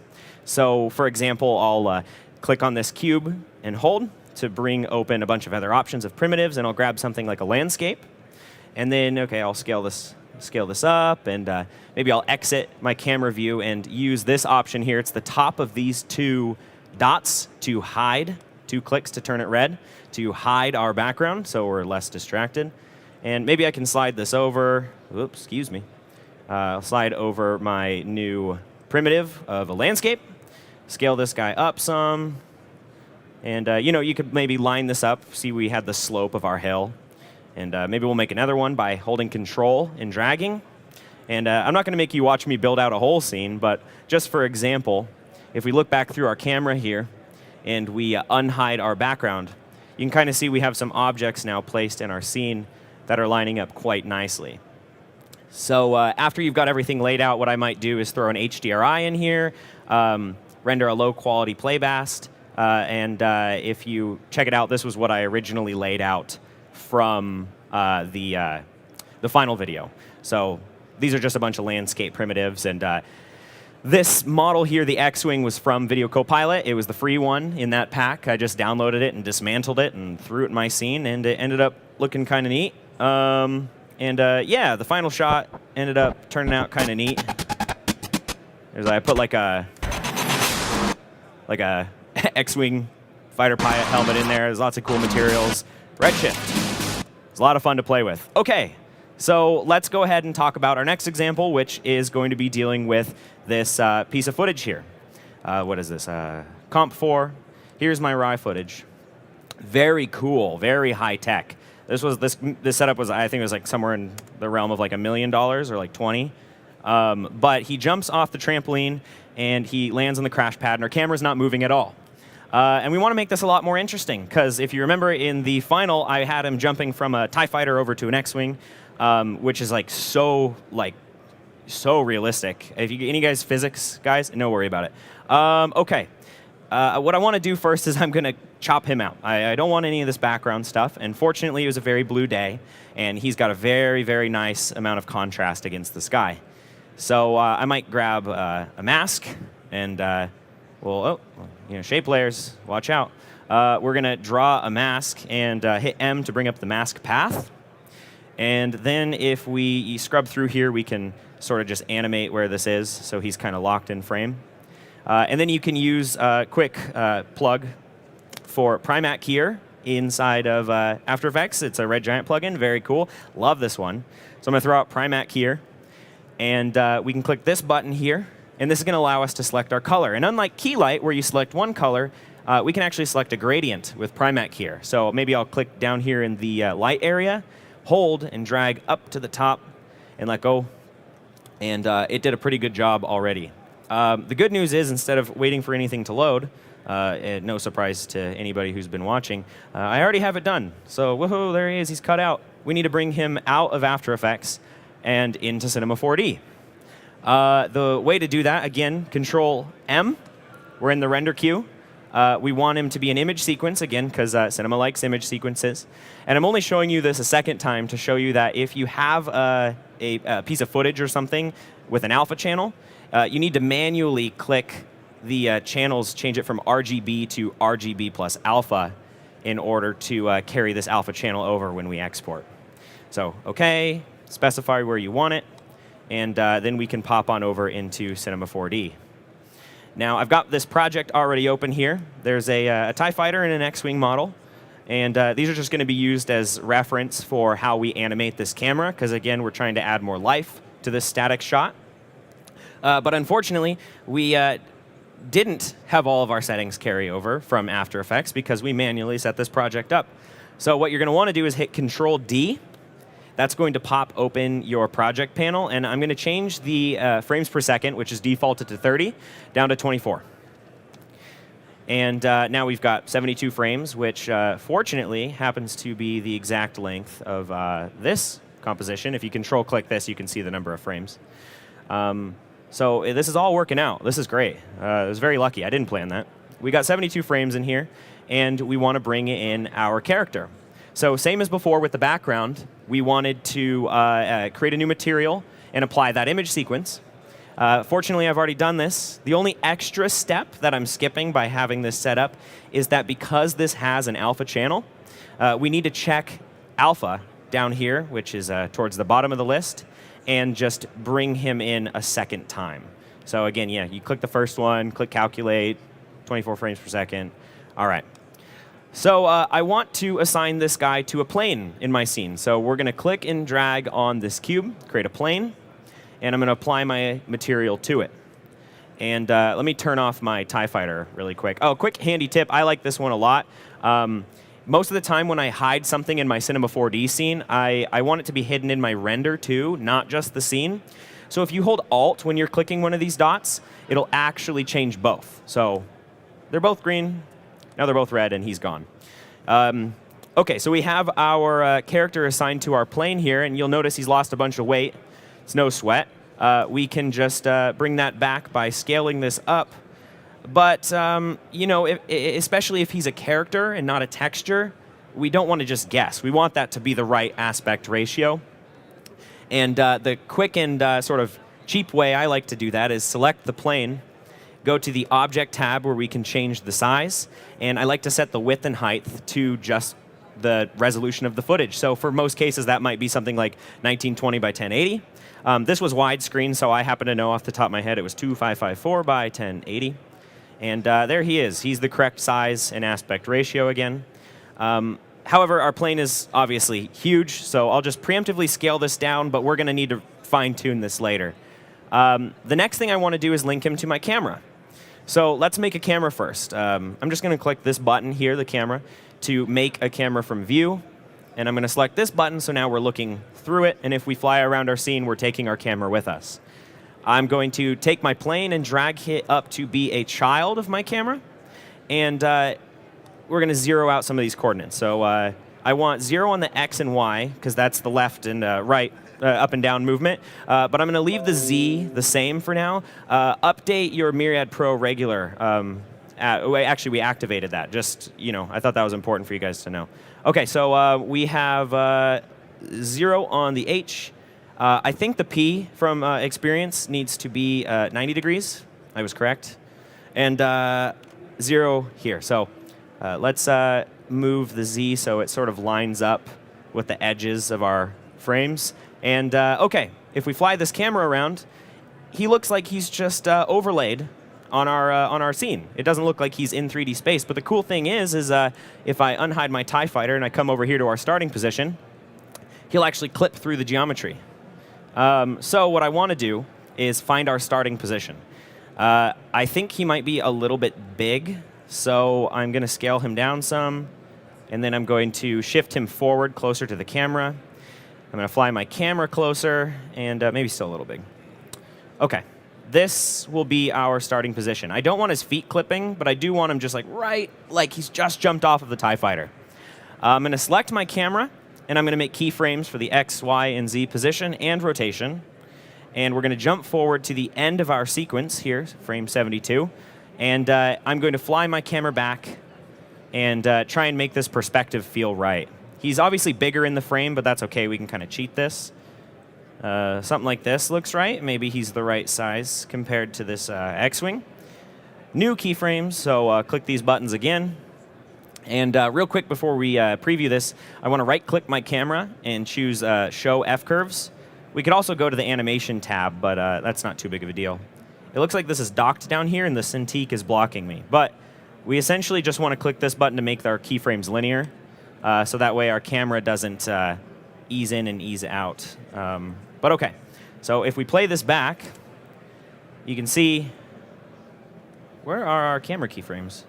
So for example, I'll click on this cube and hold to bring open a bunch of other options of primitives, and I'll grab something like a landscape. And then, okay, I'll scale this up, and maybe I'll exit my camera view and use this option here. It's the top of these two dots to hide, 2 clicks to turn it red, to hide our background so we're less distracted. And maybe I can slide this over. Oops, excuse me. I'll slide over my new primitive of a landscape, scale this guy up some, and you could maybe line this up, see we had the slope of our hill. And maybe we'll make another one by holding Control and dragging. And I'm not going to make you watch me build out a whole scene, but just for example, if we look back through our camera here and we unhide our background, you can kind of see we have some objects now placed in our scene that are lining up quite nicely. So after you've got everything laid out, what I might do is throw an HDRI in here, render a low-quality playbast, and if you check it out, this was what I originally laid out from the final video. So these are just a bunch of landscape primitives, and this model here, the X-Wing, was from Video Copilot. It was the free one in that pack. I just downloaded it and dismantled it and threw it in my scene, and it ended up looking kind of neat. Yeah, the final shot ended up turning out kind of neat. I put like a X-Wing fighter pilot helmet in there. There's lots of cool materials. Redshift. It's a lot of fun to play with. Okay, so let's go ahead and talk about our next example, which is going to be dealing with this piece of footage here. What is this? Comp 4. Here's my raw footage. Very cool, very high tech. This setup was, I think it was like somewhere in the realm of like $1 million or like 20. But he jumps off the trampoline and he lands on the crash pad, and our camera's not moving at all. And we want to make this a lot more interesting, because if you remember in the final, I had him jumping from a TIE fighter over to an X-Wing, which is so realistic. If you any guys physics guys, no worry about it. Okay. What I want to do first is I'm going to chop him out. I don't want any of this background stuff. And fortunately, it was a very blue day, and he's got a very, very nice amount of contrast against the sky. So I might grab a mask, and shape layers, watch out. We're going to draw a mask and hit M to bring up the mask path. And then if we scrub through here, we can sort of just animate where this is, so he's kind of locked in frame. And then you can use a quick plug for Primac here inside of After Effects. It's a Red Giant plugin, very cool. Love this one. So I'm going to throw out Primac here, and we can click this button here, and this is going to allow us to select our color. And unlike Keylight, where you select one color, we can actually select a gradient with Primac here. So maybe I'll click down here in the light area, hold, and drag up to the top, and let go. And it did a pretty good job already. The good news is, instead of waiting for anything to load, no surprise to anybody who's been watching, I already have it done. So woohoo, there he is, he's cut out. We need to bring him out of After Effects and into Cinema 4D. The way to do that, again, Control M. We're in the render queue. We want him to be an image sequence, again, because Cinema likes image sequences. And I'm only showing you this a second time to show you that if you have a piece of footage or something with an alpha channel, you need to manually click the channels, change it from RGB to RGB plus alpha in order to carry this alpha channel over when we export. So, okay, specify where you want it, and then we can pop on over into Cinema 4D. Now, I've got this project already open here. There's a TIE fighter and an X-Wing model, and these are just going to be used as reference for how we animate this camera, because again, we're trying to add more life to this static shot. But unfortunately, we didn't have all of our settings carry over from After Effects because we manually set this project up. So what you're going to want to do is hit Control D. That's going to pop open your project panel, and I'm going to change the frames per second, which is defaulted to 30, down to 24. And now we've got 72 frames, which fortunately happens to be the exact length of this composition. If you control-click this, you can see the number of frames. So this is all working out. This is great. I was very lucky. I didn't plan that. We got 72 frames in here, and we want to bring in our character. So same as before with the background, we wanted to create a new material and apply that image sequence. Fortunately, I've already done this. The only extra step that I'm skipping by having this set up is that because this has an alpha channel, we need to check alpha down here, which is towards the bottom of the list, and just bring him in a second time. So again, yeah, you click the first one, click calculate, 24 frames per second. All right. So I want to assign this guy to a plane in my scene. So we're going to click and drag on this cube, create a plane, and I'm going to apply my material to it. And let me turn off my TIE Fighter really quick. Oh, quick handy tip. I like this one a lot. Most of the time when I hide something in my Cinema 4D scene, I want it to be hidden in my render too, not just the scene. So if you hold Alt when you're clicking one of these dots, it'll actually change both. So they're both green. Now they're both red, and he's gone. OK, so we have our character assigned to our plane here, and you'll notice he's lost a bunch of weight. It's no sweat. We can just bring that back by scaling this up. But, you know, especially if he's a character and not a texture, we don't want to just guess. We want that to be the right aspect ratio. And the quick and sort of cheap way I like to do that is select the plane, go to the Object tab where we can change the size, and I like to set the width and height to just the resolution of the footage. So for most cases, that might be something like 1920 by 1080. This was widescreen, so I happen to know off the top of my head it was 2554 by 1080. And there he is. He's the correct size and aspect ratio again. However, our plane is obviously huge, so I'll just preemptively scale this down, but we're going to need to fine-tune this later. The next thing I want to do is link him to my camera. So let's make a camera first. I'm just going to click this button here, the camera, to make a camera from view. And I'm going to select this button, so now we're looking through it. And if we fly around our scene, we're taking our camera with us. I'm going to take my plane and drag it up to be a child of my camera. And we're going to zero out some of these coordinates. So I want 0 on the X and Y, because that's the left and right up and down movement. But I'm going to leave the Z the same for now. Update your Myriad Pro regular. Actually, we activated that. Just, you know, I thought that was important for you guys to know. OK, so we have 0 on the H. I think the P from experience needs to be 90 degrees. I was correct. And 0 here. So let's move the Z so it sort of lines up with the edges of our frames. And OK, if we fly this camera around, he looks like he's just overlaid on our scene. It doesn't look like he's in 3D space. But the cool thing is if I unhide my TIE Fighter and I come over here to our starting position, he'll actually clip through the geometry. So what I want to do is find our starting position. I think he might be a little bit big, so I'm going to scale him down some, and then I'm going to shift him forward closer to the camera. I'm going to fly my camera closer, and maybe still a little big. OK, this will be our starting position. I don't want his feet clipping, but I do want him just like he's just jumped off of the TIE Fighter. I'm going to select my camera, and I'm going to make keyframes for the X, Y, and Z position and rotation. And we're going to jump forward to the end of our sequence here, frame 72. And I'm going to fly my camera back and try and make this perspective feel right. He's obviously bigger in the frame, but that's OK. We can kind of cheat this. Something like this looks right. Maybe he's the right size compared to this X-Wing. New keyframes, so click these buttons again. And real quick before we preview this, I want to right-click my camera and choose Show F-Curves. We could also go to the Animation tab, but that's not too big of a deal. It looks like this is docked down here, and the Cintiq is blocking me. But we essentially just want to click this button to make our keyframes linear, so that way our camera doesn't ease in and ease out. But OK, so if we play this back, you can see, where are our camera keyframes?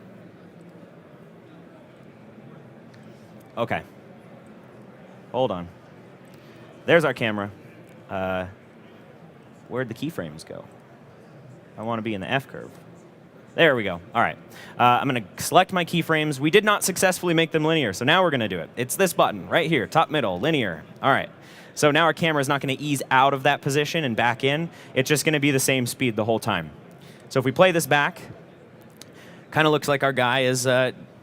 OK. Hold on. There's our camera. Where'd the keyframes go? I want to be in the F curve. There we go. All right. I'm going to select my keyframes. We did not successfully make them linear, so now we're going to do it. It's this button right here, top middle, linear. All right. So now our camera is not going to ease out of that position and back in. It's just going to be the same speed the whole time. So if we play this back, kind of looks like our guy is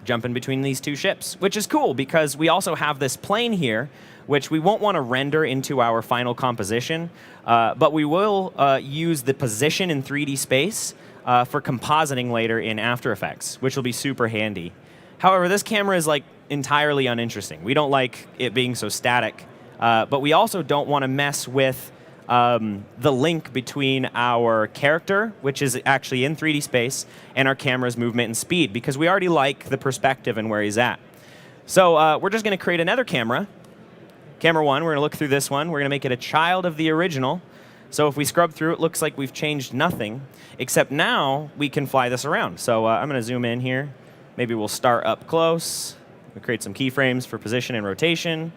jumping between these two ships, which is cool because we also have this plane here, which we won't want to render into our final composition, but we will use the position in 3D space for compositing later in After Effects, which will be super handy. However, this camera is like entirely uninteresting. We don't like it being so static, but we also don't want to mess with the link between our character, which is actually in 3D space, and our camera's movement and speed, because we already like the perspective and where he's at. So we're just going to create another camera. Camera 1, we're going to look through this one. We're going to make it a child of the original. So if we scrub through, it looks like we've changed nothing, except now we can fly this around. So I'm going to zoom in here. Maybe we'll start up close. We'll create some keyframes for position and rotation.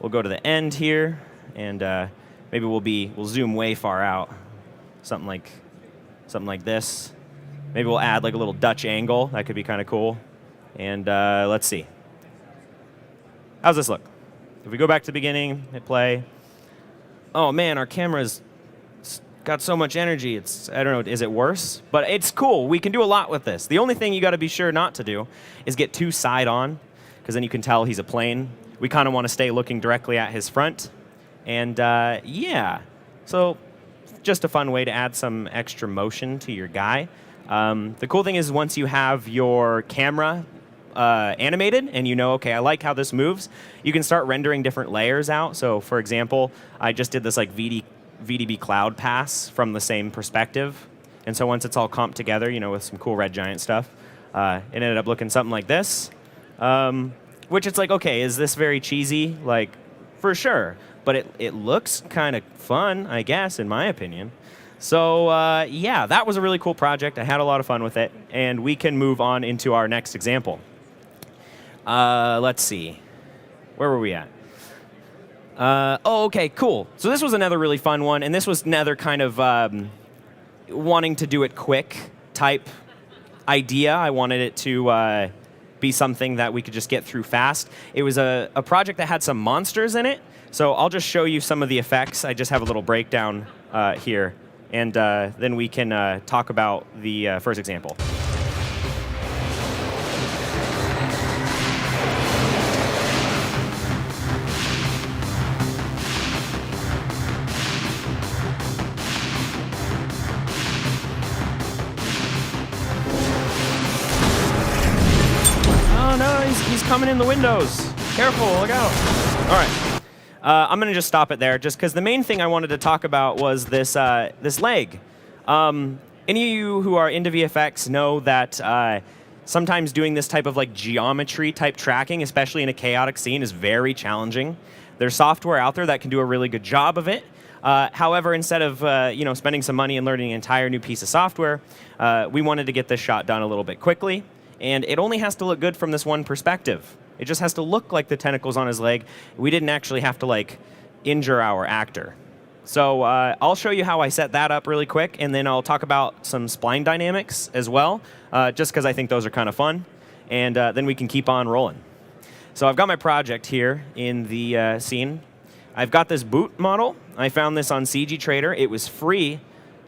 We'll go to the end here, and maybe we'll zoom way far out, something like this. Maybe we'll add like a little Dutch angle. That could be kind of cool. And let's see. How's this look? If we go back to the beginning, hit play. Oh man, our camera's got so much energy. I don't know, is it worse? But it's cool. We can do a lot with this. The only thing you got to be sure not to do is get too side on, because then you can tell he's a plane. We kind of want to stay looking directly at his front. And yeah, so just a fun way to add some extra motion to your guy. The cool thing is once you have your camera animated and you know, okay, I like how this moves, you can start rendering different layers out. So for example, I just did this like VDB cloud pass from the same perspective. And so once it's all comped together, you know, with some cool red giant stuff, it ended up looking something like this. Which it's like, okay, is this very cheesy? Like, for sure. But it looks kind of fun, I guess, in my opinion. So yeah, that was a really cool project. I had a lot of fun with it. And we can move on into our next example. Let's see. Where were we at? Oh, okay, cool. So this was another really fun one. And this was another kind of wanting to do it quick type idea. I wanted it to be something that we could just get through fast. It was a project that had some monsters in it. So I'll just show you some of the effects. I just have a little breakdown here. And then we can talk about the first example. Oh no, he's coming in the windows. Careful, look out. All right. I'm going to just stop it there, just because the main thing I wanted to talk about was this this leg. Any of you who are into VFX know that sometimes doing this type of like geometry type tracking, especially in a chaotic scene, is very challenging. There's software out there that can do a really good job of it. However, instead of spending some money and learning an entire new piece of software, we wanted to get this shot done a little bit quickly, and it only has to look good from this one perspective. It just has to look like the tentacles on his leg. We didn't actually have to like injure our actor. So I'll show you how I set that up really quick, and then I'll talk about some spline dynamics as well, just because I think those are kind of fun. And then we can keep on rolling. So I've got my project here in the scene. I've got this boot model. I found this on CG Trader. It was free.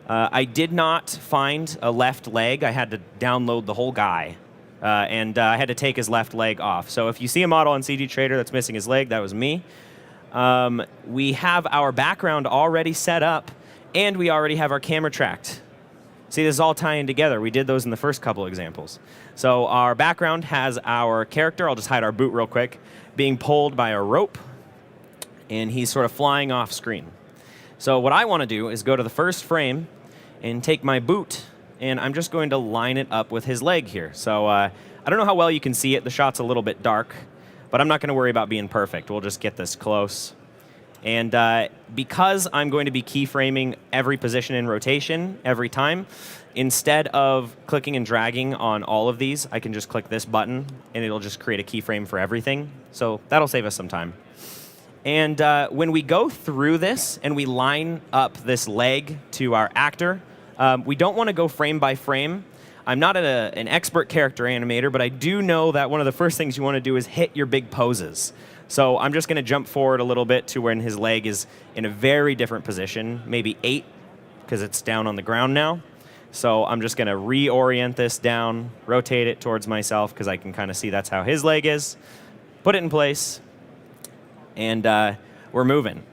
I did not find a left leg. I had to download the whole guy. And I had to take his left leg off. So if you see a model on CG Trader that's missing his leg, that was me. We have our background already set up, and we already have our camera tracked. See, this is all tying together. We did those in the first couple examples. So our background has our character, I'll just hide our boot real quick, being pulled by a rope, and he's sort of flying off screen. So what I want to do is go to the first frame and take my boot, and I'm just going to line it up with his leg here. So I don't know how well you can see it. The shot's a little bit dark, but I'm not going to worry about being perfect. We'll just get this close. And because I'm going to be keyframing every position and rotation every time, instead of clicking and dragging on all of these, I can just click this button, and it'll just create a keyframe for everything. So that'll save us some time. And when we go through this and we line up this leg to our actor, we don't want to go frame by frame. I'm not an expert character animator, but I do know that one of the first things you want to do is hit your big poses. So I'm just going to jump forward a little bit to when his leg is in a very different position, maybe 8, because it's down on the ground now. So I'm just going to reorient this down, rotate it towards myself, because I can kind of see that's how his leg is. Put it in place, and we're moving.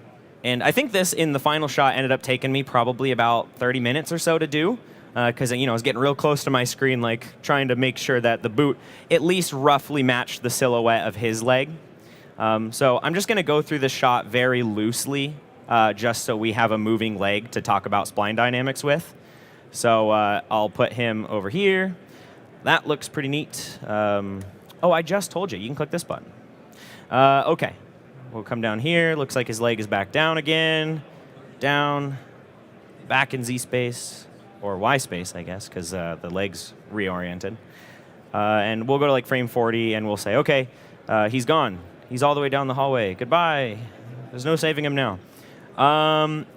And I think this, in the final shot, ended up taking me probably about 30 minutes or so to do, because I was getting real close to my screen, like trying to make sure that the boot at least roughly matched the silhouette of his leg. So I'm just going to go through this shot very loosely, just so we have a moving leg to talk about spline dynamics with. So I'll put him over here. That looks pretty neat. Oh, I just told you. You can click this button. OK. We'll come down here. Looks like his leg is back down again. Down. Back in Z space. Or Y space, I guess, because the leg's reoriented. And we'll go to like frame 40, and we'll say, OK, he's gone. He's all the way down the hallway. Goodbye. There's no saving him now.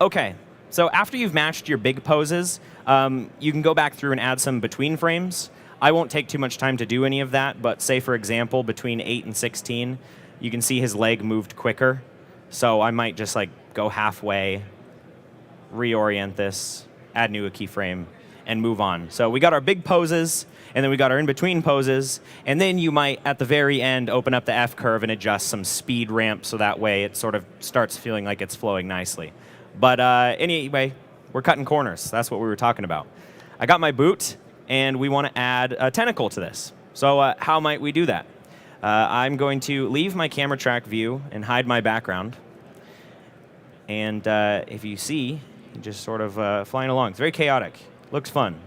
OK. So after you've matched your big poses, you can go back through and add some between frames. I won't take too much time to do any of that, but say, for example, between 8 and 16, you can see his leg moved quicker. So I might just like go halfway, reorient this, add new a keyframe, and move on. So we got our big poses, and then we got our in-between poses, and then you might, at the very end, open up the F-curve and adjust some speed ramp, so that way it sort of starts feeling like it's flowing nicely. But anyway, we're cutting corners. That's what we were talking about. I got my boot, and we want to add a tentacle to this. So how might we do that? I'm going to leave my camera track view and hide my background. And if you see, just sort of flying along. It's very chaotic. Looks fun.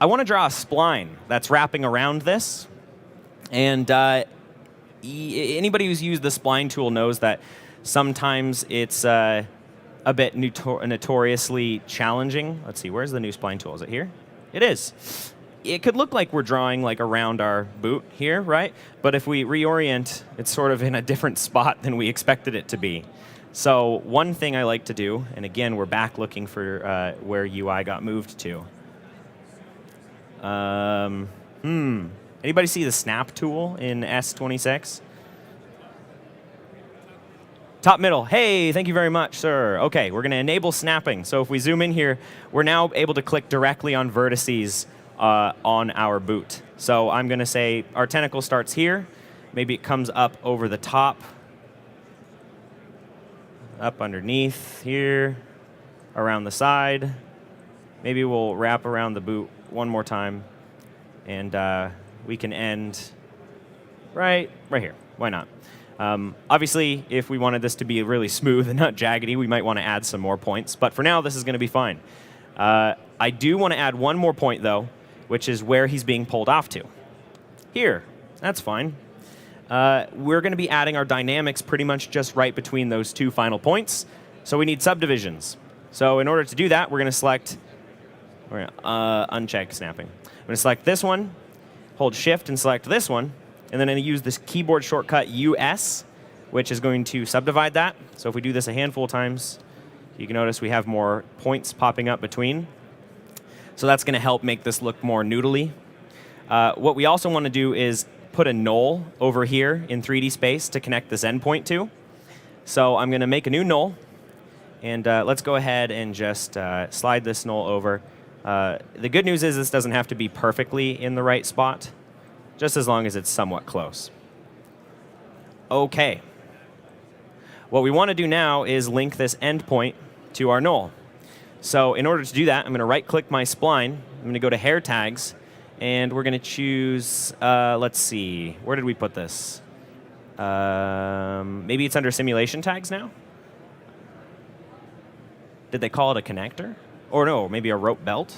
I want to draw a spline that's wrapping around this. And anybody who's used the spline tool knows that sometimes it's a bit notoriously challenging. Let's see, where's the new spline tool? Is it here? It is. It could look like we're drawing like around our boot here, right? But if we reorient, it's sort of in a different spot than we expected it to be. So one thing I like to do, and again, we're back looking for where UI got moved to. Anybody see the snap tool in S26? Top middle. Hey, thank you very much, sir. OK, we're going to enable snapping. So if we zoom in here, we're now able to click directly on vertices on our boot. So I'm going to say our tentacle starts here. Maybe it comes up over the top, up underneath here, around the side. Maybe we'll wrap around the boot one more time, and we can end right here. Why not? Obviously, if we wanted this to be really smooth and not jaggedy, we might want to add some more points. But for now, this is going to be fine. I do want to add one more point, though, which is where he's being pulled off to. Here. That's fine. We're going to be adding our dynamics pretty much just right between those two final points. So we need subdivisions. So in order to do that, we're going to select, we're going to uncheck snapping. I'm going to select this one, hold Shift and select this one, and then I'm going to use this keyboard shortcut US, which is going to subdivide that. So if we do this a handful of times, you can notice we have more points popping up between. So that's going to help make this look more noodly. What we also want to do is put a null over here in 3D space to connect this endpoint to. So I'm going to make a new null. And let's go ahead and just slide this null over. The good news is this doesn't have to be perfectly in the right spot, just as long as it's somewhat close. OK. What we want to do now is link this endpoint to our null. So in order to do that, I'm going to right-click my spline. I'm going to go to Hair Tags. And we're going to choose, let's see, where did we put this? Maybe it's under Simulation Tags now? Did they call it a connector? Or no, maybe a rope belt?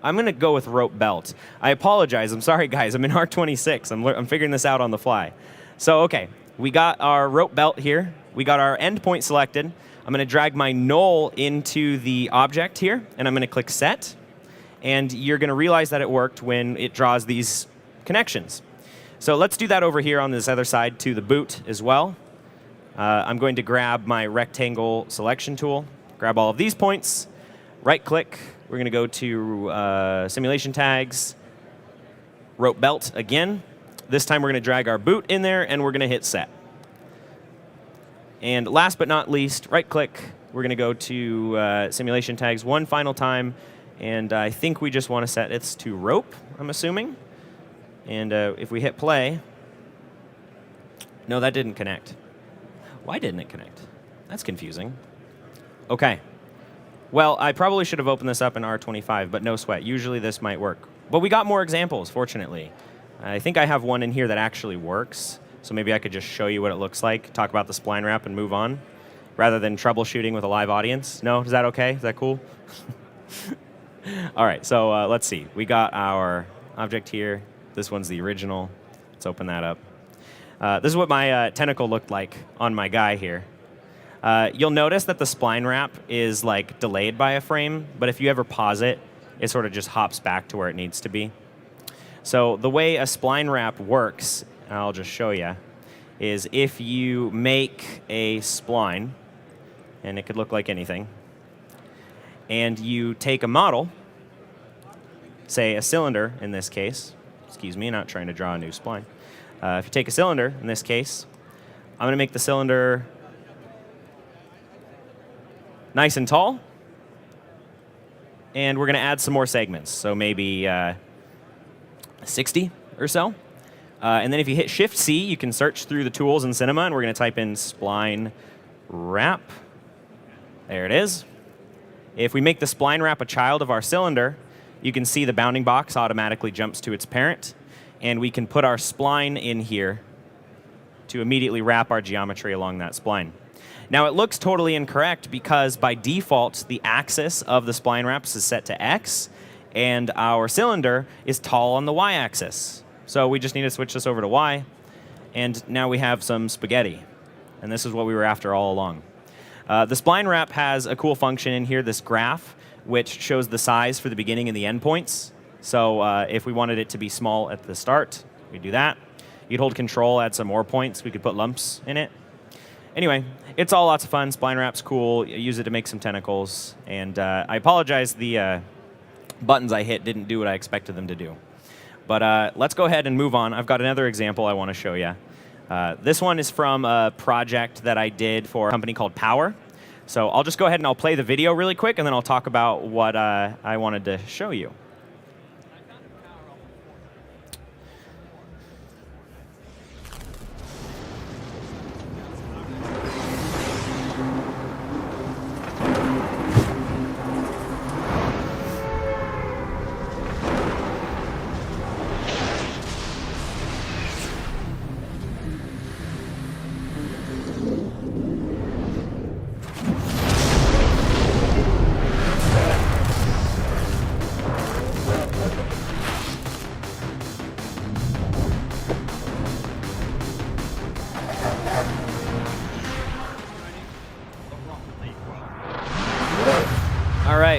I'm going to go with rope belt. I apologize. I'm sorry, guys. I'm in R26. I'm figuring this out on the fly. So, OK, we got our rope belt here. We got our endpoint selected. I'm going to drag my null into the object here, and I'm going to click Set. And you're going to realize that it worked when it draws these connections. So let's do that over here on this other side to the boot as well. I'm going to grab my rectangle selection tool, grab all of these points, right-click, We're going to go to simulation tags, rope belt again. This time we're going to drag our boot in there, and we're going to hit set. And last but not least, right-click. We're going to go to simulation tags one final time, and I think we just want to set this to rope, I'm assuming. And if we hit play, no, that didn't connect. Why didn't it connect? That's confusing. OK. Well, I probably should have opened this up in R25, but no sweat. Usually this might work. But we got more examples, fortunately. I think I have one in here that actually works. So maybe I could just show you what it looks like, talk about the spline wrap, and move on, rather than troubleshooting with a live audience. No? Is that OK? Is that cool? All right, so let's see. We got our object here. This one's the original. Let's open that up. This is what my tentacle looked like on my guy here. You'll notice that the spline wrap is like delayed by a frame, but if you ever pause it, it sort of just hops back to where it needs to be. So the way a spline wrap works, I'll just show you, is if you make a spline, and it could look like anything, and you take a model, say a cylinder in this case, excuse me, not trying to draw a new spline. If you take a cylinder in this case, I'm going to make the cylinder nice and tall, and we're going to add some more segments, so maybe 60 or so. And then if you hit Shift-C, you can search through the tools in Cinema, and we're going to type in spline wrap. There it is. If we make the spline wrap a child of our cylinder, you can see the bounding box automatically jumps to its parent, and we can put our spline in here to immediately wrap our geometry along that spline. Now, it looks totally incorrect because by default, the axis of the spline wraps is set to X, and our cylinder is tall on the Y-axis. So we just need to switch this over to Y, and now we have some spaghetti. And this is what we were after all along. The spline wrap has a cool function in here, this graph, which shows the size for the beginning and the end points. So if we wanted it to be small at the start, we'd do that. You'd hold Control, add some more points. We could put lumps in it. Anyway, it's all lots of fun. Spline wrap's cool. You use it to make some tentacles. And I apologize, the buttons I hit didn't do what I expected them to do. But let's go ahead and move on. I've got another example I want to show you. This one is from a project that I did for a company called Power. So I'll just go ahead and I'll play the video really quick, and then I'll talk about what I wanted to show you.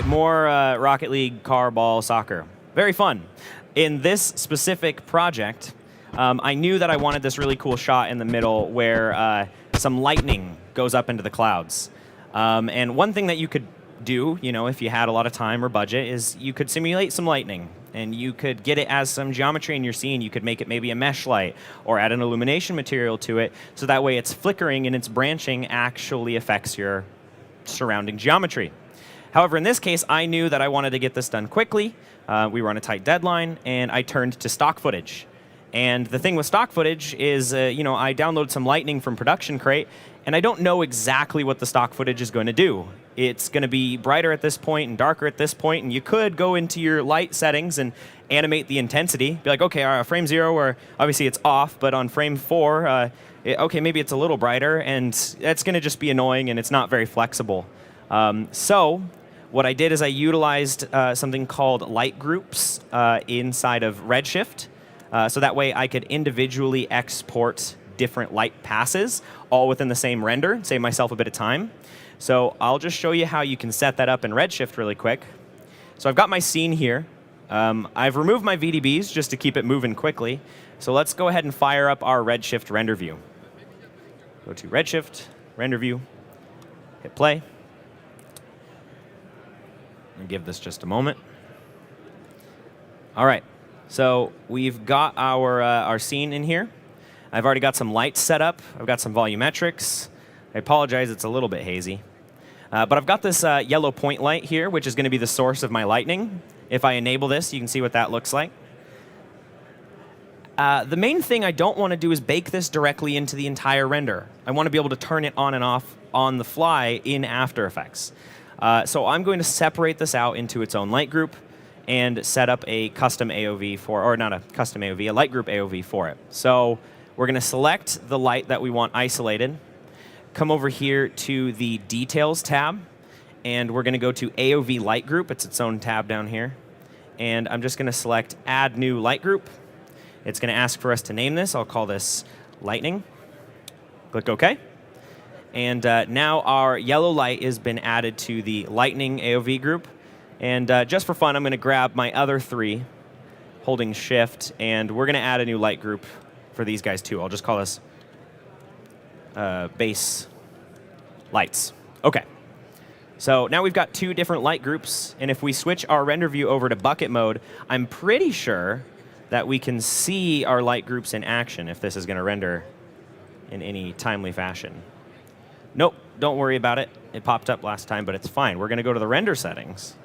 More Rocket League, car, ball, soccer. Very fun. In this specific project, I knew that I wanted this really cool shot in the middle where some lightning goes up into the clouds. And one thing that you could do, you know, if you had a lot of time or budget, is you could simulate some lightning. And you could get it as some geometry in your scene. You could make it maybe a mesh light or add an illumination material to it. So that way it's flickering and its branching actually affects your surrounding geometry. However, in this case, I knew that I wanted to get this done quickly. We were on a tight deadline, and I turned to stock footage. And the thing with stock footage is, you know, I downloaded some lightning from Production Crate, and I don't know exactly what the stock footage is going to do. It's going to be brighter at this point and darker at this point, and you could go into your light settings and animate the intensity. Be like, okay, frame 0, or obviously it's off, but on frame 4, okay, maybe it's a little brighter, and that's going to just be annoying, and it's not very flexible. So what I did is I utilized something called light groups inside of Redshift. So that way I could individually export different light passes all within the same render, save myself a bit of time. So I'll just show you how you can set that up in Redshift really quick. So I've got my scene here. I've removed my VDBs just to keep it moving quickly. So let's go ahead and fire up our Redshift render view. Go to Redshift, render view, hit play. I'll give this just a moment. All right, so we've got our scene in here. I've already got some lights set up. I've got some volumetrics. I apologize, it's a little bit hazy. But I've got this yellow point light here, which is going to be the source of my lightning. If I enable this, you can see what that looks like. The main thing I don't want to do is bake this directly into the entire render. I want to be able to turn it on and off on the fly in After Effects. So I'm going to separate this out into its own light group and set up a custom AOV for, or not a custom AOV, a light group AOV for it. So we're going to select the light that we want isolated, come over here to the Details tab, and we're going to go to AOV Light Group. It's its own tab down here. And I'm just going to select Add New Light Group. It's going to ask for us to name this. I'll call this Lightning. Click OK. And now our yellow light has been added to the Lightning AOV group. And just for fun, I'm going to grab my other three, holding Shift, and we're going to add a new light group for these guys too. I'll just call this Base Lights. OK. So now we've got two different light groups. And if we switch our render view over to bucket mode, I'm pretty sure that we can see our light groups in action if this is going to render in any timely fashion. Nope, don't worry about it. It popped up last time, but it's fine. We're going to go to the render settings.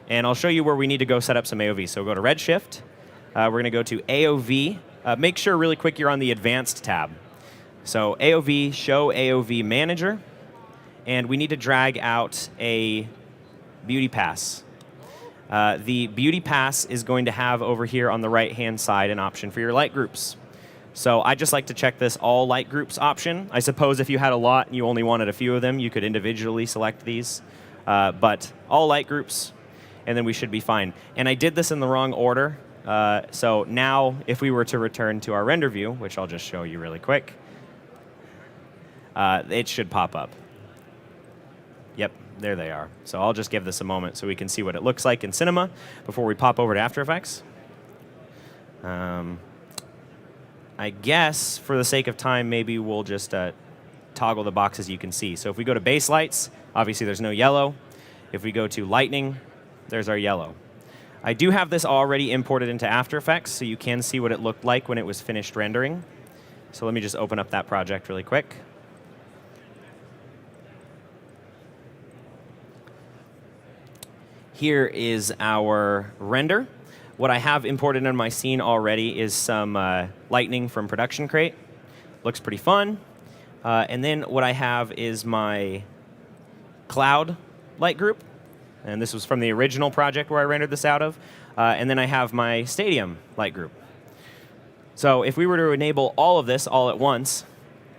And I'll show you where we need to go set up some AOV. So go to Redshift. We're going to go to AOV. Make sure really quick you're on the Advanced tab. So AOV, Show AOV Manager. And we need to drag out a Beauty Pass. The Beauty Pass is going to have over here on the right-hand side an option for your light groups. So I just like to check this All Light Groups option. I suppose if you had a lot and you only wanted a few of them, you could individually select these. But All Light Groups, and then we should be fine. And I did this in the wrong order. So now if we were to return to our render view, which I'll just show you really quick, it should pop up. Yep, there they are. So I'll just give this a moment so we can see what it looks like in Cinema before we pop over to After Effects. I guess for the sake of time, maybe we'll just toggle the boxes you can see. So if we go to Base Lights, obviously there's no yellow. If we go to Lightning, there's our yellow. I do have this already imported into After Effects, so you can see what it looked like when it was finished rendering. So let me just open up that project really quick. Here is our render. What I have imported in my scene already is some lightning from Production Crate. Looks pretty fun. And then what I have is my cloud light group. And this was from the original project where I rendered this out of. And then I have my stadium light group. So if we were to enable all of this all at once,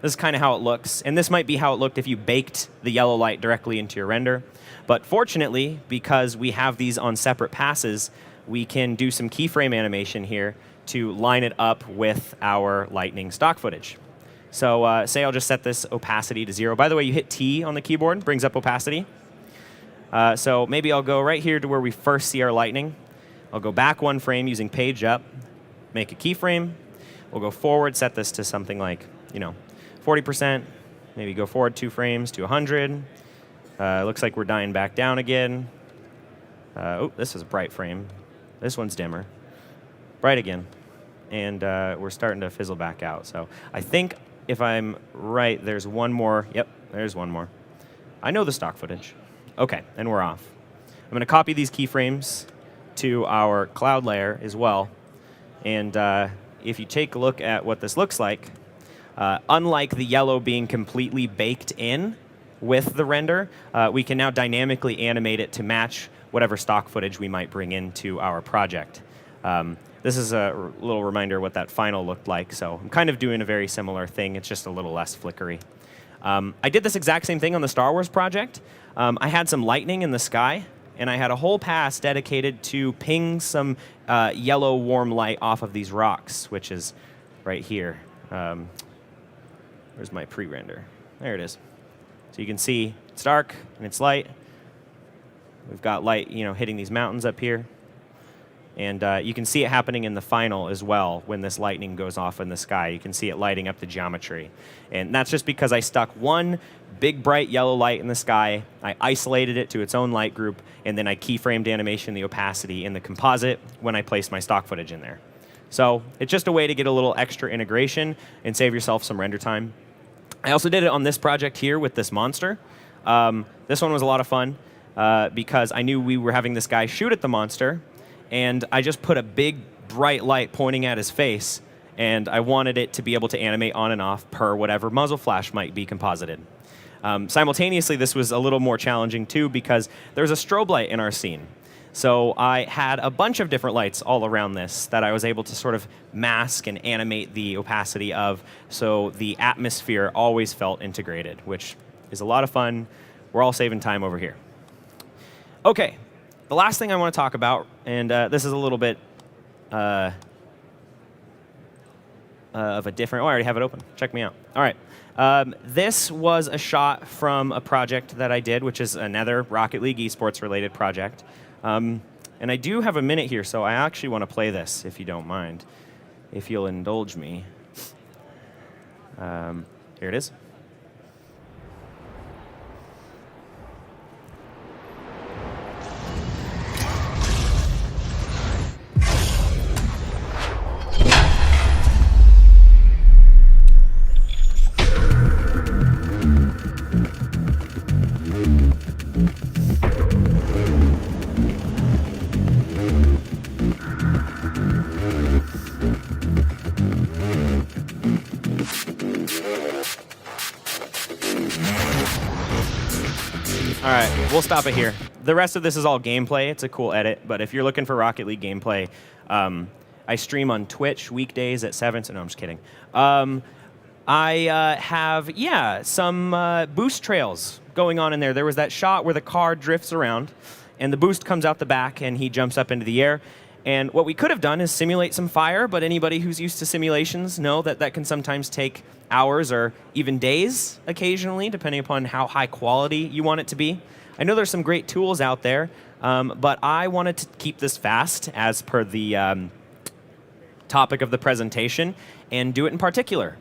this is kind of how it looks. And this might be how it looked if you baked the yellow light directly into your render. But fortunately, because we have these on separate passes, we can do some keyframe animation here to line it up with our lightning stock footage. So say I'll just set this opacity to 0. By the way, you hit T on the keyboard, brings up opacity. So maybe I'll go right here to where we first see our lightning. I'll go back one frame using page up, make a keyframe. We'll go forward, set this to something like, 40%. Maybe go forward 2 frames to 100. Looks like we're dying back down again. Oh, this is a bright frame. This one's dimmer. Bright again. And we're starting to fizzle back out. So I think if I'm right, there's one more. Yep, there's one more. I know the stock footage. OK, and we're off. I'm going to copy these keyframes to our cloud layer as well. And if you take a look at what this looks like, unlike the yellow being completely baked in with the render, we can now dynamically animate it to match whatever stock footage we might bring into our project. This is a little reminder of what that final looked like. So I'm kind of doing a very similar thing. It's just a little less flickery. I did this exact same thing on the Star Wars project. I had some lightning in the sky, and I had a whole pass dedicated to ping some yellow warm light off of these rocks, which is right here. Where's my pre-render? There it is. So you can see it's dark and it's light. We've got light, hitting these mountains up here. And you can see it happening in the final as well when this lightning goes off in the sky. You can see it lighting up the geometry. And that's just because I stuck one big bright yellow light in the sky, I isolated it to its own light group, and then I keyframed animation the opacity in the composite when I placed my stock footage in there. So it's just a way to get a little extra integration and save yourself some render time. I also did it on this project here with this monster. This one was a lot of fun because I knew we were having this guy shoot at the monster, and I just put a big bright light pointing at his face, and I wanted it to be able to animate on and off per whatever muzzle flash might be composited. Simultaneously, this was a little more challenging too because there's a strobe light in our scene. So I had a bunch of different lights all around this that I was able to sort of mask and animate the opacity of, so the atmosphere always felt integrated, which is a lot of fun. We're all saving time over here. Okay, the last thing I want to talk about, and this is a little bit of a different, oh, I already have it open. Check me out. All right. This was a shot from a project that I did, which is another Rocket League esports related project. And I do have a minute here, so I actually want to play this, if you don't mind, if you'll indulge me. Here it is. All right, we'll stop it here. The rest of this is all gameplay. It's a cool edit, but if you're looking for Rocket League gameplay, I stream on Twitch weekdays at 7, so no, I'm just kidding. I have, yeah, some boost trails going on in there. There was that shot where the car drifts around, and the boost comes out the back, and he jumps up into the air. And what we could have done is simulate some fire, but anybody who's used to simulations know that that can sometimes take hours or even days occasionally, depending upon how high quality you want it to be. I know there's some great tools out there, but I wanted to keep this fast as per the topic of the presentation and do it in particular.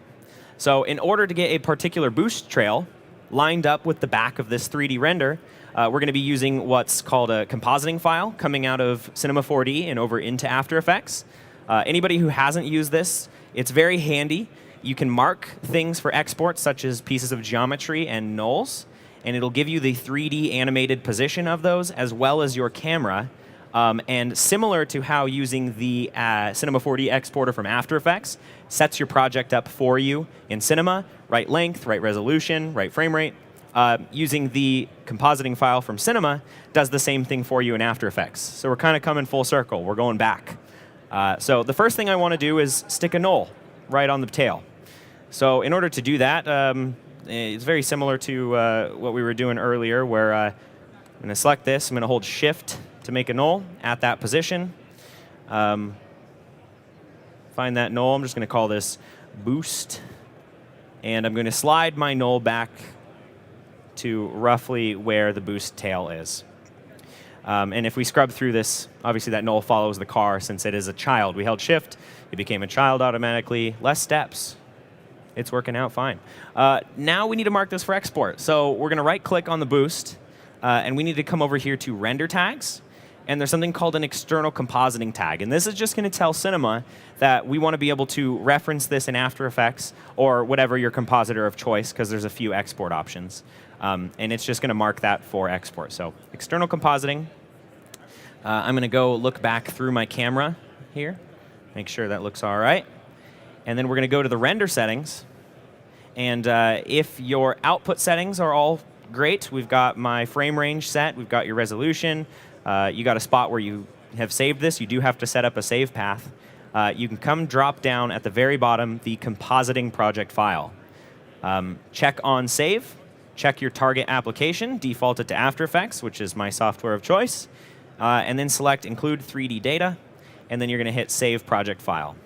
So in order to get a particular boost trail lined up with the back of this 3D render, we're going to be using what's called a compositing file coming out of Cinema 4D and over into After Effects. Anybody who hasn't used this, it's very handy. You can mark things for export, such as pieces of geometry and nulls, and it'll give you the 3D animated position of those, as well as your camera. And similar to how using the Cinema 4D exporter from After Effects sets your project up for you in Cinema, right length, right resolution, right frame rate, using the compositing file from Cinema does the same thing for you in After Effects. So we're kind of coming full circle. We're going back. So the first thing I want to do is stick a null right on the tail. So in order to do that, it's very similar to what we were doing earlier, where I'm going to select this. I'm going to hold Shift to make a null at that position. Find that null. I'm just going to call this Boost. And I'm going to slide my null back to roughly where the boost tail is. And if we scrub through this, obviously that null follows the car since it is a child. We held Shift. It became a child automatically. Less steps. It's working out fine. Now we need to mark this for export. So we're going to right-click on the boost, and we need to come over here to Render Tags. And there's something called an external compositing tag. And this is just going to tell Cinema that we want to be able to reference this in After Effects or whatever your compositor of choice, because there's a few export options. And it's just going to mark that for export. So external compositing. I'm going to go look back through my camera here, make sure that looks all right. And then we're going to go to the render settings. And if your output settings are all great, we've got my frame range set, we've got your resolution, you got a spot where you have saved this, you do have to set up a save path. You can come drop down at the very bottom the compositing project file. Check on save, check your target application, default it to After Effects, which is my software of choice, and then select include 3D data, and then you're going to hit save project file.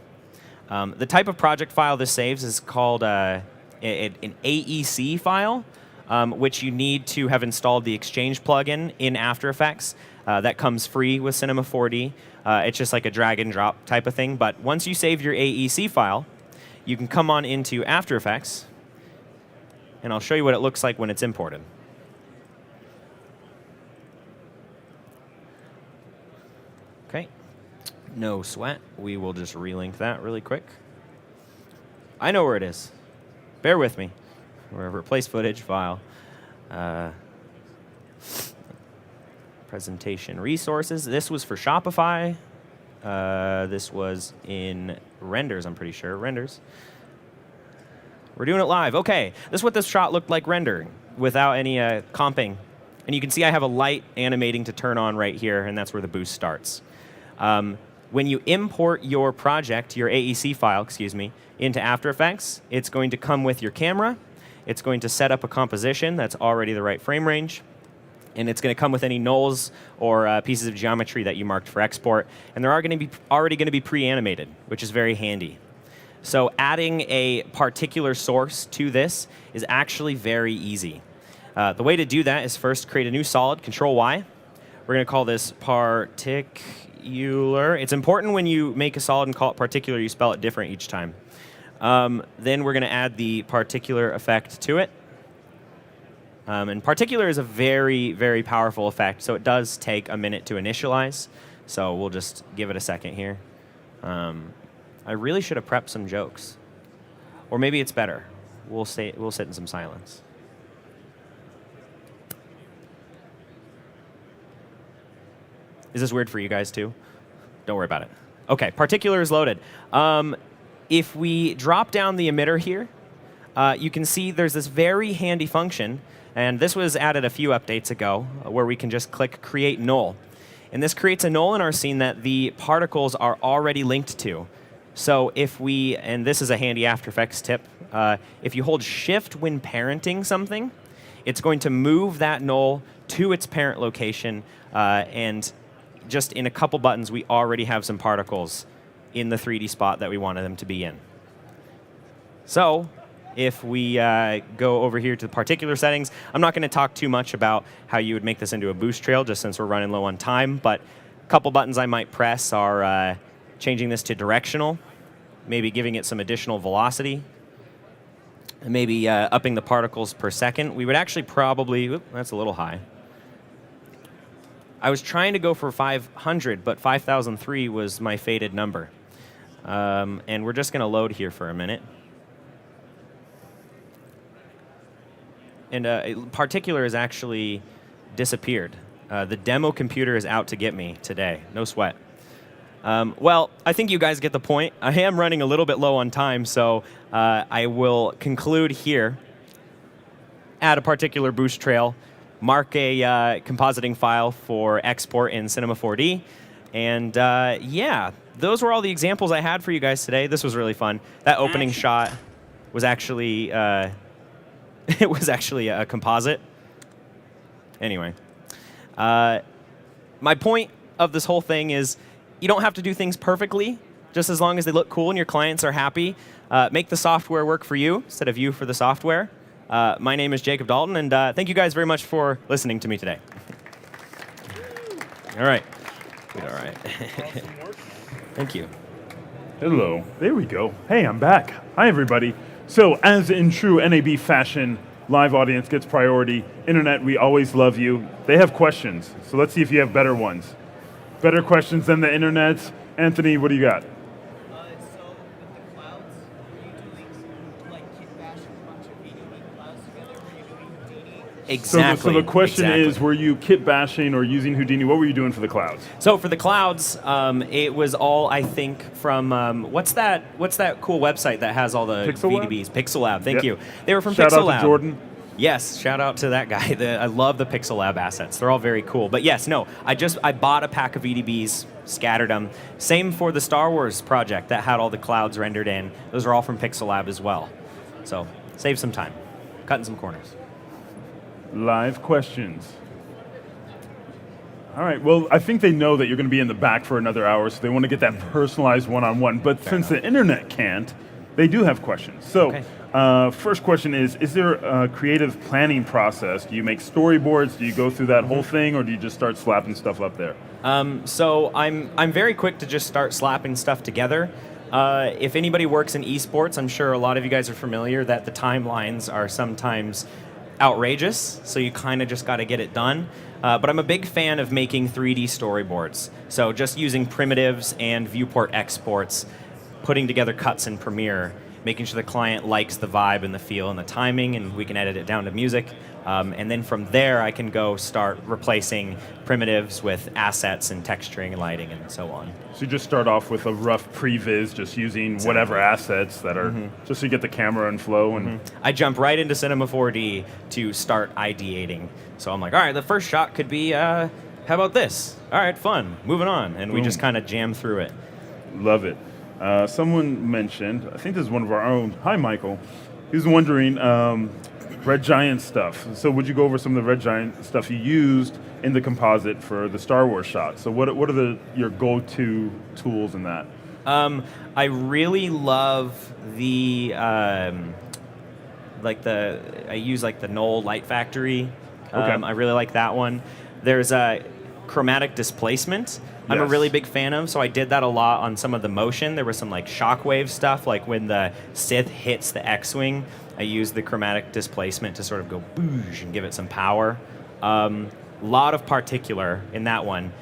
The type of project file this saves is called an AEC file. which you need to have installed the Exchange plugin in After Effects. That comes free with Cinema 4D. It's just like a drag and drop type of thing. But once you save your AEC file, you can come on into After Effects, and I'll show you what it looks like when it's imported. Okay, no sweat. We will just relink that really quick. I know where it is. Bear with me. Replace footage file. Presentation resources. This was for Shopify. This was in renders, I'm pretty sure. Renders. We're doing it live. Okay, this is what this shot looked like rendering without any comping. And you can see I have a light animating to turn on right here, and that's where the boost starts. When you import your project, your AEC file, excuse me, into After Effects, it's going to come with your camera. It's going to set up a composition that's already the right frame range. And it's going to come with any nulls or pieces of geometry that you marked for export. And they're already going to be pre-animated, which is very handy. So adding a particular source to this is actually very easy. The way to do that is first create a new solid, Control-Y. We're going to call this particular. It's important when you make a solid and call it particular, you spell it different each time. Then we're going to add the particular effect to it. And particular is a very, very powerful effect, so it does take a minute to initialize. So we'll just give it a second here. I really should have prepped some jokes. Or maybe it's better. We'll sit in some silence. Is this weird for you guys too? Don't worry about it. Okay, particular is loaded. If we drop down the emitter here, you can see there's this very handy function, and this was added a few updates ago, where we can just click Create Null. And this creates a null in our scene that the particles are already linked to. So if we, and this is a handy After Effects tip, if you hold Shift when parenting something, it's going to move that null to its parent location, and just in a couple buttons, we already have some particles in the 3D spot that we wanted them to be in. So if we go over here to the particular settings, I'm not going to talk too much about how you would make this into a boost trail, just since we're running low on time, but a couple buttons I might press are changing this to directional, maybe giving it some additional velocity, and maybe upping the particles per second. We would actually probably, that's a little high. I was trying to go for 500, but 5003 was my fated number. And we're just going to load here for a minute. And particular has actually disappeared. The demo computer is out to get me today. No sweat. Well, I think you guys get the point. I am running a little bit low on time, so I will conclude here. Add a particular boost trail. Mark a compositing file for export in Cinema 4D. And yeah, those were all the examples I had for you guys today. This was really fun. That opening shot was actually, it was actually a composite. Anyway, my point of this whole thing is you don't have to do things perfectly, just as long as they look cool and your clients are happy. Make the software work for you instead of you for the software. My name is Jacob Dalton, and thank you guys very much for listening to me today. All right. All right. Thank you. Hello. There we go. Hey, I'm back. Hi, everybody. So, as in true NAB fashion, live audience gets priority. Internet, we always love you. They have questions, so let's see if you have better ones. Better questions than the internet. Anthony, what do you got? Exactly. So the question is, were you kit bashing or using Houdini? What were you doing for the clouds? So for the clouds, it was all, I think, from what's that cool website that has all the Pixel Lab? VDBs? Pixel Lab. Thank you. They were from Shout Pixel out Lab. to Jordan. Yes, shout out to that guy. I love the Pixel Lab assets. They're all very cool. But yes, no, I bought a pack of VDBs, scattered them. Same for the Star Wars project that had all the clouds rendered in. Those are all from Pixel Lab as well. So save some time, cutting some corners. Live questions. All right, well, I think they know that you're going to be in the back for another hour, so they want to get that personalized one-on-one. But since the internet can't, they do have questions. So First question is there a creative planning process? Do you make storyboards? Do you go through that whole thing, or do you just start slapping stuff up there? So I'm very quick to just start slapping stuff together. If anybody works in esports, I'm sure a lot of you guys are familiar that the timelines are sometimes outrageous, so you kind of just got to get it done. But I'm a big fan of making 3D storyboards. So just using primitives and viewport exports, putting together cuts in Premiere, making sure the client likes the vibe and the feel and the timing, and we can edit it down to music. And then from there, I can go start replacing primitives with assets and texturing and lighting and so on. So you just start off with a rough previs, just using whatever assets that are, just so you get the camera and flow. And I jump right into Cinema 4D to start ideating. So I'm like, all right, the first shot could be, how about this? All right, fun, moving on. And we just kind of jam through it. Love it. Someone mentioned, I think this is one of our own, hi Michael, he was wondering, Red Giant stuff. So would you go over some of the Red Giant stuff you used in the composite for the Star Wars shot? So what are your go-to tools in that? I really love the, I use like the Knoll Light Factory. I really like that one. There's a chromatic displacement. I'm a really big fan of, so I did that a lot on some of the motion. There was some like shockwave stuff, like when the Sith hits the X-Wing, I used the chromatic displacement to sort of go boosh and give it some power. Lot of particular in that one,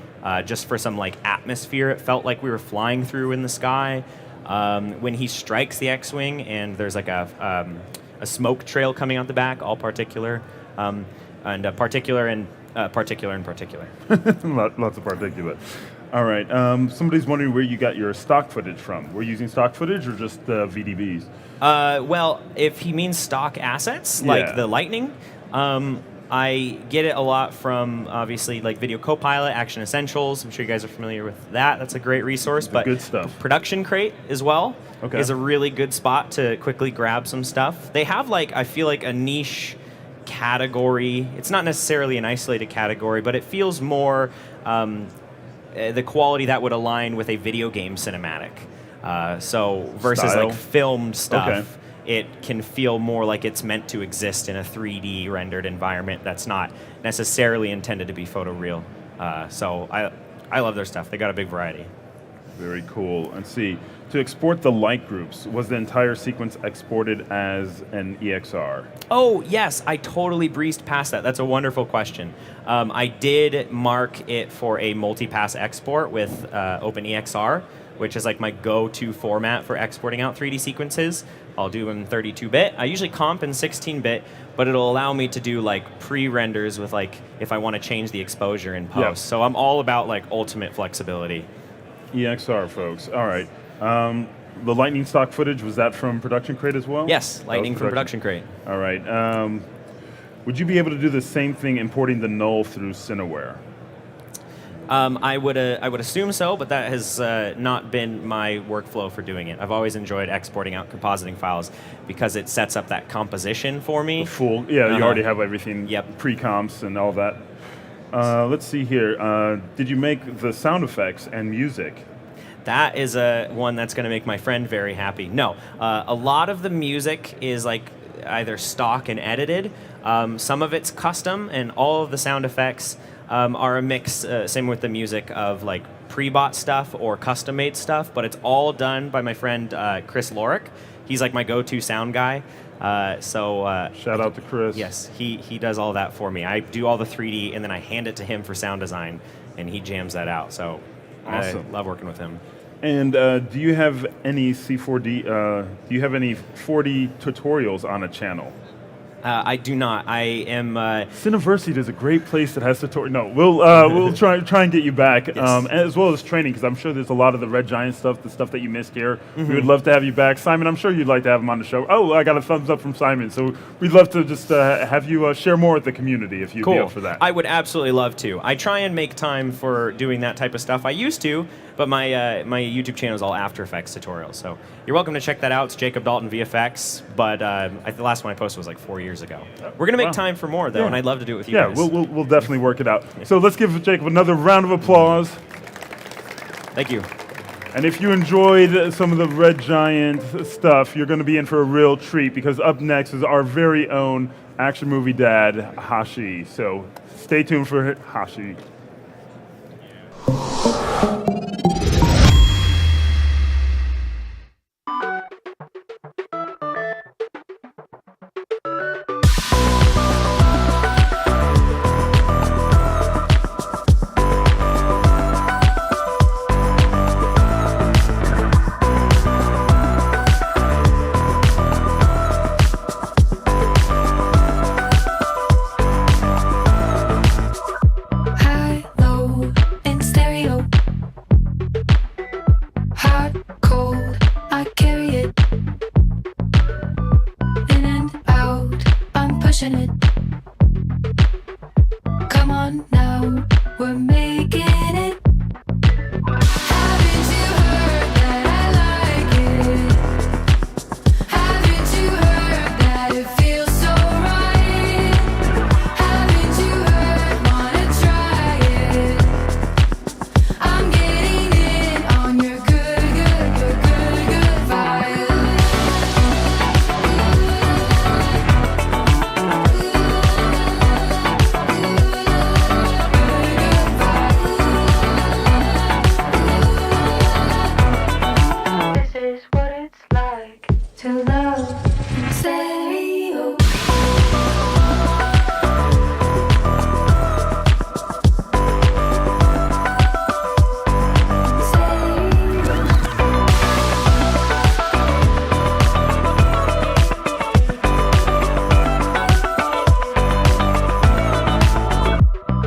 just for some like atmosphere. It felt like we were flying through in the sky. When he strikes the X-Wing and there's like a smoke trail coming out the back, all particular, and particular and particular and particular. Lots of particulate. All right. Somebody's wondering where you got your stock footage from. Were you using stock footage or just VDBs? Well, if he means stock assets, like the Lightning, I get it a lot from, obviously, like Video Copilot, Action Essentials. I'm sure you guys are familiar with that. That's a great resource. But good stuff. Production Crate as well is a really good spot to quickly grab some stuff. They have, like, I feel like a niche category. It's not necessarily an isolated category, but it feels more the quality that would align with a video game cinematic. So versus Style. like filmed stuff, it can feel more like it's meant to exist in a 3D rendered environment that's not necessarily intended to be photoreal. So I love their stuff. They got a big variety. Very cool. And see, to export the light groups, was the entire sequence exported as an EXR? Oh, yes, I totally breezed past that. That's a wonderful question. I did mark it for a multi-pass export with OpenEXR, which is like my go-to format for exporting out 3D sequences. I'll do them in 32-bit. I usually comp in 16-bit, but it'll allow me to do like pre-renders with like if I want to change the exposure in post. Yep. So I'm all about like ultimate flexibility. EXR, folks. All right. The Lightning stock footage, was that from Production Crate as well? Yes, Lightning from Production Crate. All right. Would you be able to do the same thing importing the null through Cineware? I would assume so, but that has not been my workflow for doing it. I've always enjoyed exporting out compositing files because it sets up that composition for me. Full, you already have everything, pre-comps and all that. Let's see here. Did you make the sound effects and music? That is one that's going to make my friend very happy. No, a lot of the music is like either stock and edited. Some of it's custom, and all of the sound effects are a mix, same with the music, of like pre-bought stuff or custom-made stuff, but it's all done by my friend Chris Lorick. He's like my go-to sound guy. Shout out to Chris. Yes, he does all that for me. I do all the 3D, and then I hand it to him for sound design, and he jams that out. So awesome. I love working with him. And do you have any C4D? Do you have any 4D tutorials on a channel? I do not. I am. Cineversity is a great place that has tutorials. No, we'll try and get you back, as well as training, because I'm sure there's a lot of the Red Giant stuff, the stuff that you missed here. We would love to have you back, Simon. I'm sure you'd like to have him on the show. Oh, I got a thumbs up from Simon. So we'd love to just have you share more with the community if you'd be up for that. I would absolutely love to. I try and make time for doing that type of stuff. I used to, but my my YouTube channel is all After Effects tutorials. So you're welcome to check that out. It's Jacob Dalton VFX. But the last one I posted was like 4 years ago. We're gonna make time for more though, and I'd love to do it with you guys. Yeah, we'll definitely work it out. So let's give Jacob another round of applause. Thank you. And if you enjoyed some of the Red Giant stuff, you're going to be in for a real treat because up next is our very own action movie dad, Hashi. So stay tuned for Hashi. High, low, in stereo. Hot, cold, I carry it. In and out, I'm pushing it. Come on now, we're making it. Haven't you heard that I like it? Haven't you heard that it feels so right? Haven't you heard, wanna try it? I'm getting in on your good vibe. This is what it's like to love in stereo.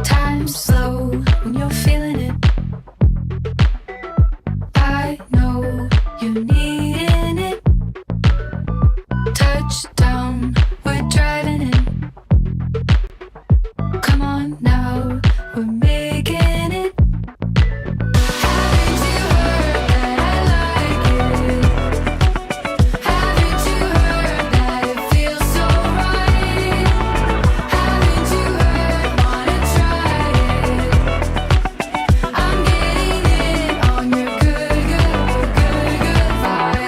Time's slow when you're feeling it. I know you're needing it. Touchdown, we're driving in. Come on now, we're making it. Haven't you heard that I like it? Haven't you heard that it feels so right? Haven't you heard, wanna try it? I'm getting in on your good vibe.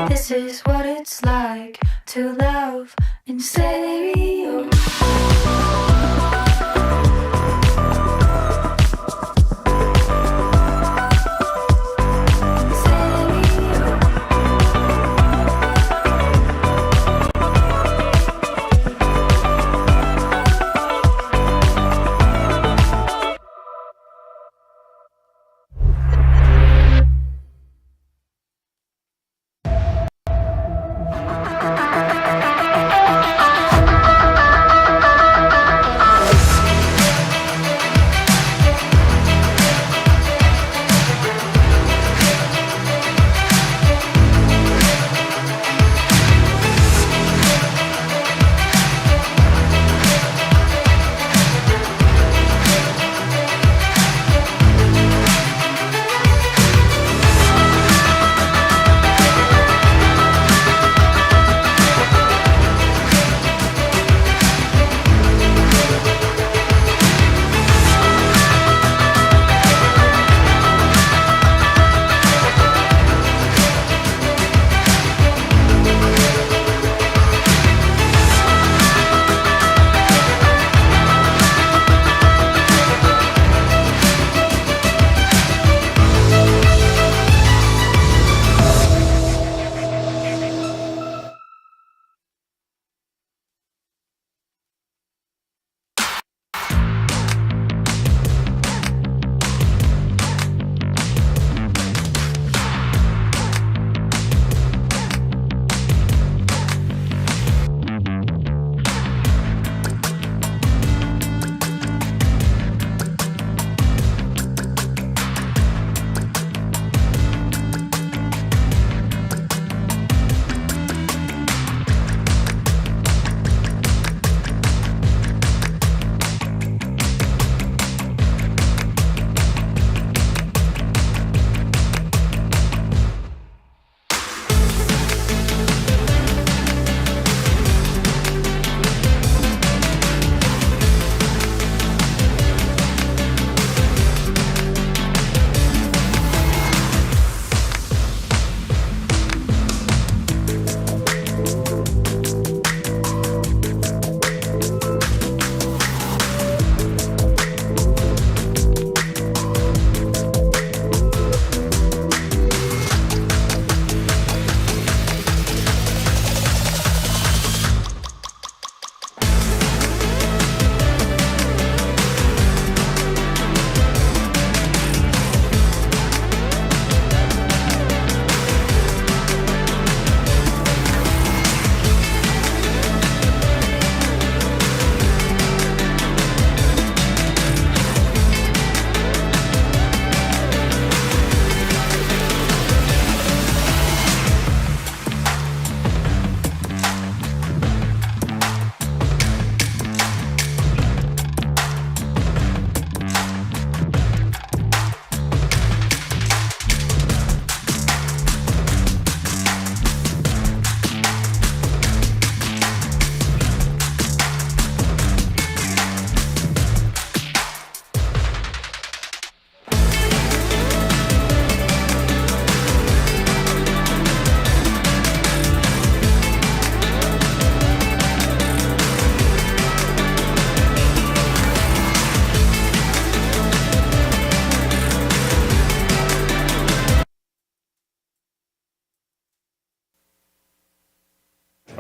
This is what it's like to love in stereo.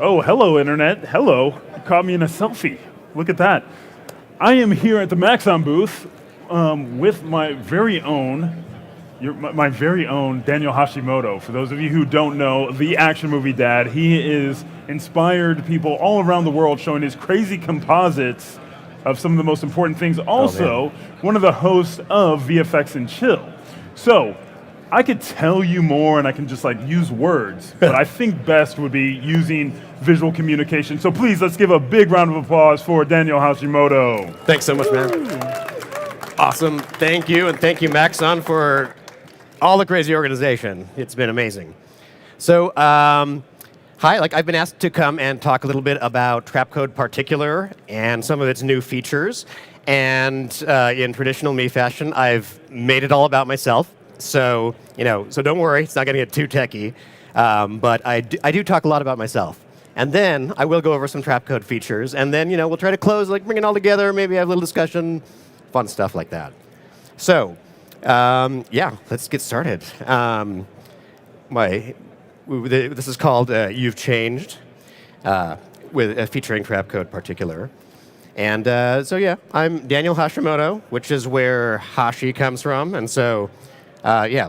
Oh, hello, Internet. Hello. You caught me in a selfie. Look at that. I am here at the Maxon booth with my very own Daniel Hashimoto. For those of you who don't know, the action movie dad. He is inspired people all around the world, showing his crazy composites of some of the most important things. Also, one of the hosts of VFX and Chill. So, I could tell you more and I can just like use words, but I think best would be using visual communication. So please, let's give a big round of applause for Daniel Hashimoto. Thanks so much, man. Awesome. Thank you, and thank you, Maxon, for all the crazy organization. It's been amazing. So, hi, I've been asked to come and talk a little bit about Trapcode Particular and some of its new features. And in traditional me fashion, I've made it all about myself. So, so don't worry, it's not going to get too techy. But I do talk a lot about myself. And then I will go over some Trapcode features. And then, we'll try to close, bring it all together, maybe have a little discussion, fun stuff like that. So, let's get started. This is called You've Changed, featuring Trapcode Particular. And I'm Daniel Hashimoto, which is where Hashi comes from. And so,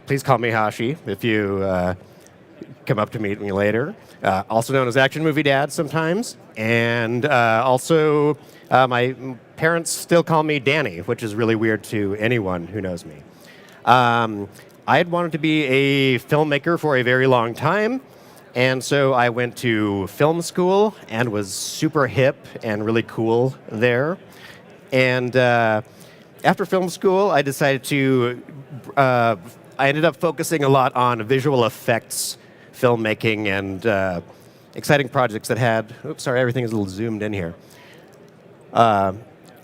please call me Hashi if you come up to meet me later. Also known as Action Movie Dad sometimes. And also, my parents still call me Danny, which is really weird to anyone who knows me. I had wanted to be a filmmaker for a very long time. And so I went to film school and was super hip and really cool there. And after film school, I decided to, I ended up focusing a lot on visual effects, filmmaking, and exciting projects that had, everything is a little zoomed in here.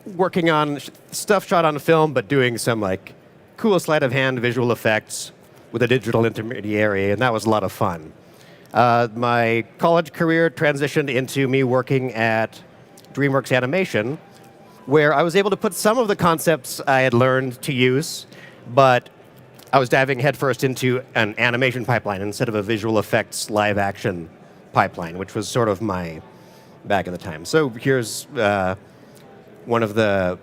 Working on stuff shot on film, but doing some cool sleight of hand visual effects with a digital intermediary, and that was a lot of fun. My college career transitioned into me working at DreamWorks Animation, where I was able to put some of the concepts I had learned to use, but I was diving headfirst into an animation pipeline instead of a visual effects live action pipeline, which was sort of my bag at the time. So here's one of the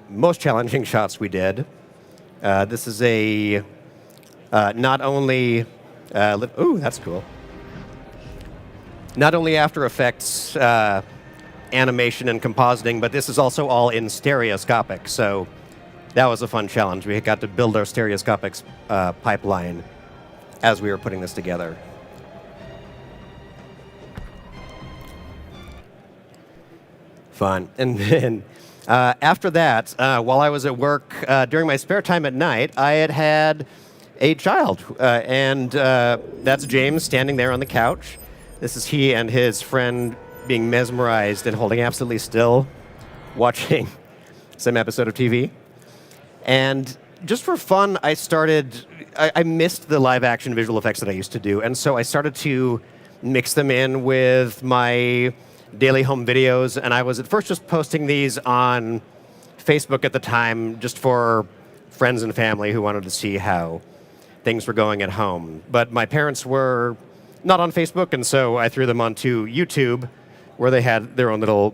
most challenging shots we did. This is a not only that's cool. Not only After Effects animation and compositing, but this is also all in stereoscopic. So that was a fun challenge. We got to build our stereoscopic pipeline as we were putting this together. Fun. And then after that, while I was at work, during my spare time at night, I had a child. And that's James standing there on the couch. This is he and his friend being mesmerized and holding absolutely still, watching some episode of TV. And just for fun, I missed the live action visual effects that I used to do. And so I started to mix them in with my daily home videos. And I was at first just posting these on Facebook at the time, just for friends and family who wanted to see how things were going at home. But my parents were not on Facebook, and so I threw them onto YouTube, where they had their own little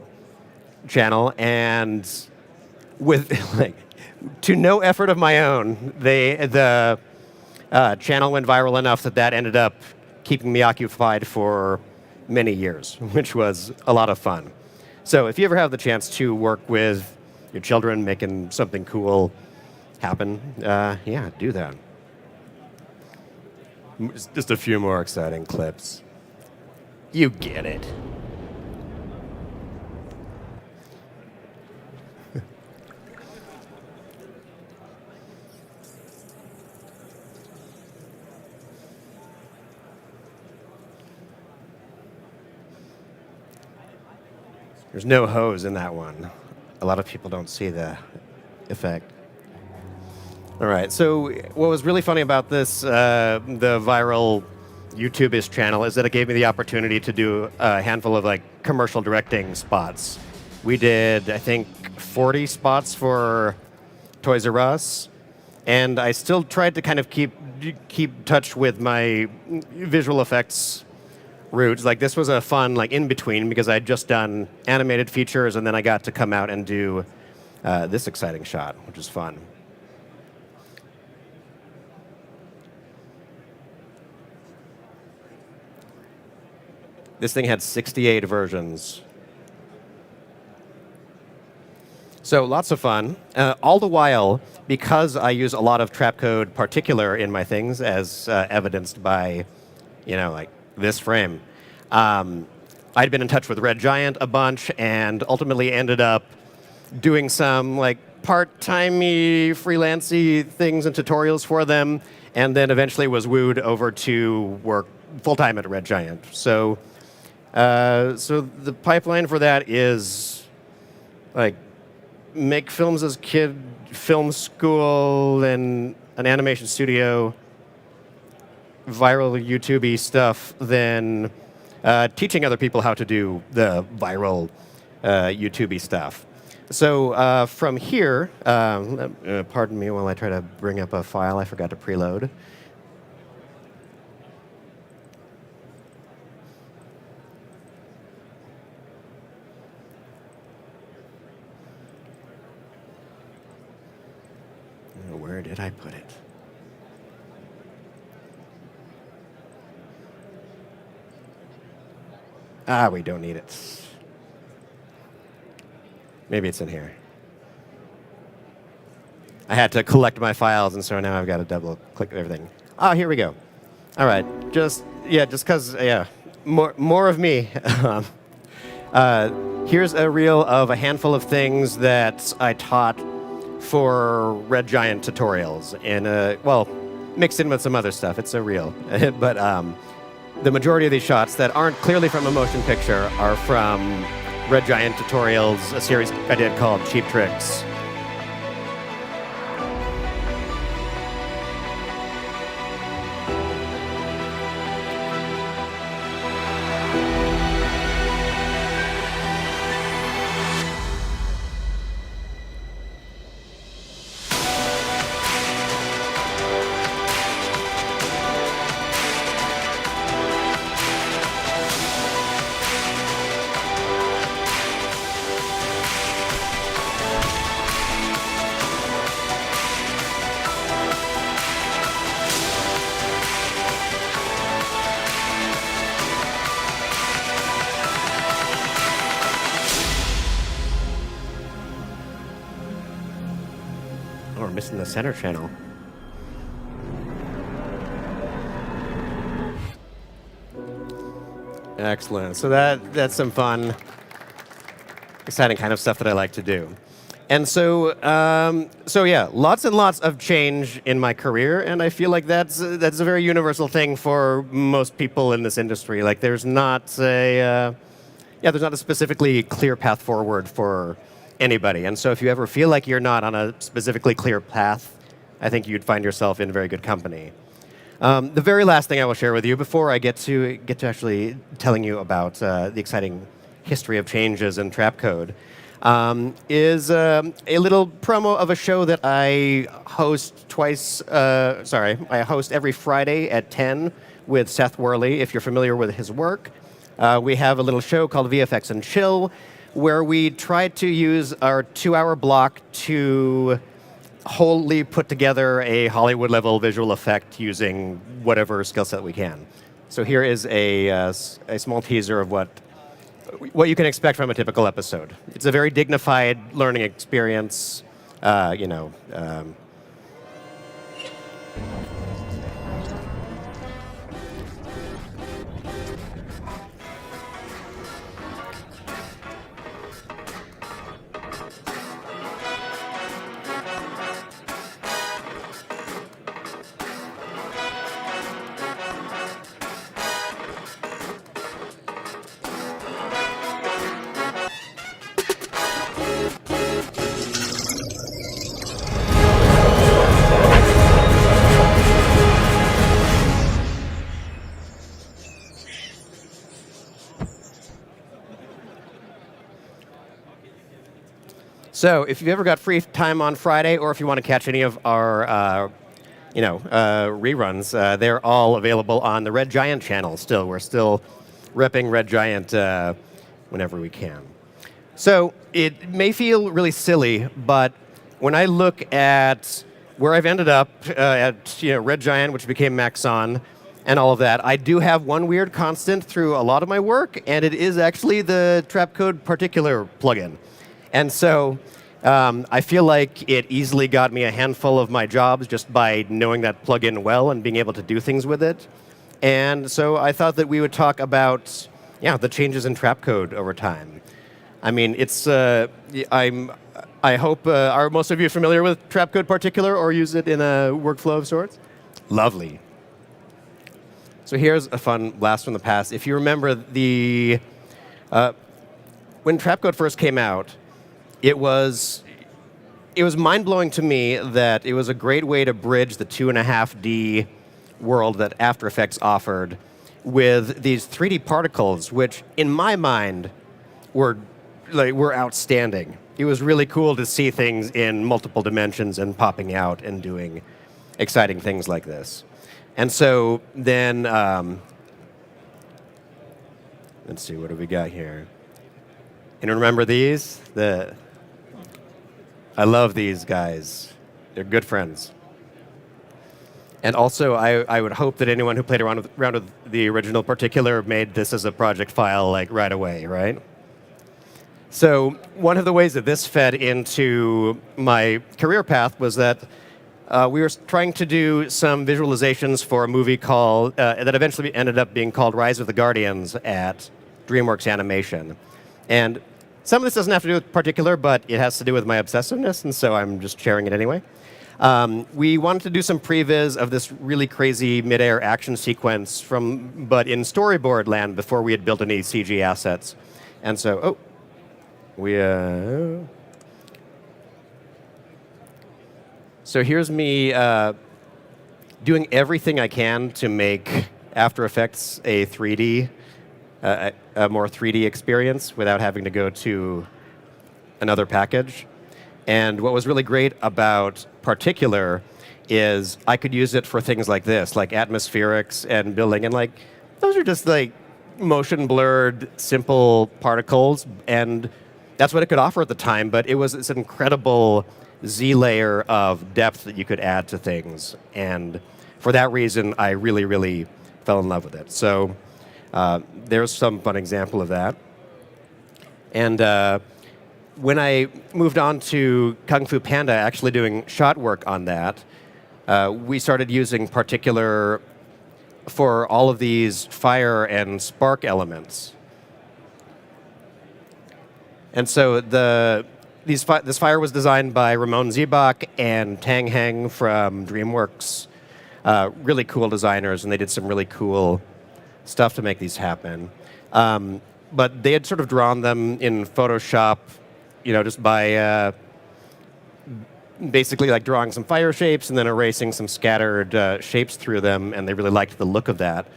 channel. And with to no effort of my own, the channel went viral enough that ended up keeping me occupied for many years, which was a lot of fun. So if you ever have the chance to work with your children making something cool happen, do that. Just a few more exciting clips. You get it. There's no hose in that one. A lot of people don't see the effect. All right, so what was really funny about this, the viral YouTube-ish channel, is that it gave me the opportunity to do a handful of commercial directing spots. We did, I think, 40 spots for Toys R Us, and I still tried to kind of keep touch with my visual effects routes. Like this was a fun like in between because I'd just done animated features and then I got to come out and do this exciting shot, which is fun. This thing had 68 versions. So lots of fun. All the while, because I use a lot of Trapcode particular in my things, as evidenced by, like this frame, I'd been in touch with Red Giant a bunch and ultimately ended up doing some like part-timey, freelancey things and tutorials for them, and then eventually was wooed over to work full-time at Red Giant. So the pipeline for that is like make films as kid, film school, and an animation studio, viral YouTube-y stuff, then teaching other people how to do the viral YouTube-y stuff. So from here, pardon me while I try to bring up a file I forgot to preload. Where did I put it? We don't need it. Maybe it's in here. I had to collect my files, and so now I've got to double click everything. Oh, here we go. All right, just because, more of me. Here's a reel of a handful of things that I taught for Red Giant tutorials, and mixed in with some other stuff. It's a reel, but the majority of these shots that aren't clearly from a motion picture are from Red Giant tutorials, a series I did called Cheap Tricks. In the center channel. Excellent. So that's some fun, exciting kind of stuff that I like to do. And so lots and lots of change in my career, and I feel like that's a very universal thing for most people in this industry. Like there's not a specifically clear path forward for anybody. And so if you ever feel like you're not on a specifically clear path, I think you'd find yourself in very good company. The very last thing I will share with you before I get to actually telling you about the exciting history of changes in Trapcode is a little promo of a show that I host I host every Friday at 10 with Seth Worley, if you're familiar with his work. We have a little show called VFX and Chill, where we try to use our 2-hour block to wholly put together a Hollywood-level visual effect using whatever skill set we can. So here is a small teaser of what you can expect from a typical episode. It's a very dignified learning experience, So if you've ever got free time on Friday, or if you want to catch any of our reruns, they're all available on the Red Giant channel still. We're still repping Red Giant whenever we can. So it may feel really silly, but when I look at where I've ended up at Red Giant, which became Maxon, and all of that, I do have one weird constant through a lot of my work, and it is actually the Trapcode particular plugin. And so I feel like it easily got me a handful of my jobs just by knowing that plugin well and being able to do things with it. And so I thought that we would talk about the changes in Trapcode over time. I mean, it's I hope are most of you familiar with Trapcode particular or use it in a workflow of sorts? Lovely. So here's a fun blast from the past. If you remember when Trapcode first came out, it was mind-blowing to me that it was a great way to bridge the 2.5D world that After Effects offered with these 3D particles, which in my mind were outstanding. It was really cool to see things in multiple dimensions and popping out and doing exciting things like this. And so then, let's see, what do we got here? And remember these? I love these guys. They're good friends. And also, I would hope that anyone who played around with the original particular made this as a project file right away, right? So one of the ways that this fed into my career path was that we were trying to do some visualizations for a movie called that eventually ended up being called Rise of the Guardians at DreamWorks Animation. And some of this doesn't have to do with particular, but it has to do with my obsessiveness, and so I'm just sharing it anyway. We wanted to do some previs of this really crazy mid-air action sequence but in storyboard land before we had built any CG assets. And so, so here's me doing everything I can to make After Effects a 3D, a more 3D experience without having to go to another package. And what was really great about Particular is I could use it for things like this, like atmospherics and building, and those are just motion blurred, simple particles, and that's what it could offer at the time. But it was this incredible Z layer of depth that you could add to things, and for that reason, I really, really fell in love with it. So there's some fun example of that. And when I moved on to Kung Fu Panda, actually doing shot work on that, we started using Particular for all of these fire and spark elements. And so this fire was designed by Ramon Zebach and Tang Heng from DreamWorks. Really cool designers, and they did some really cool stuff to make these happen. But they had sort of drawn them in Photoshop, just by basically drawing some fire shapes and then erasing some scattered shapes through them, and they really liked the look of that.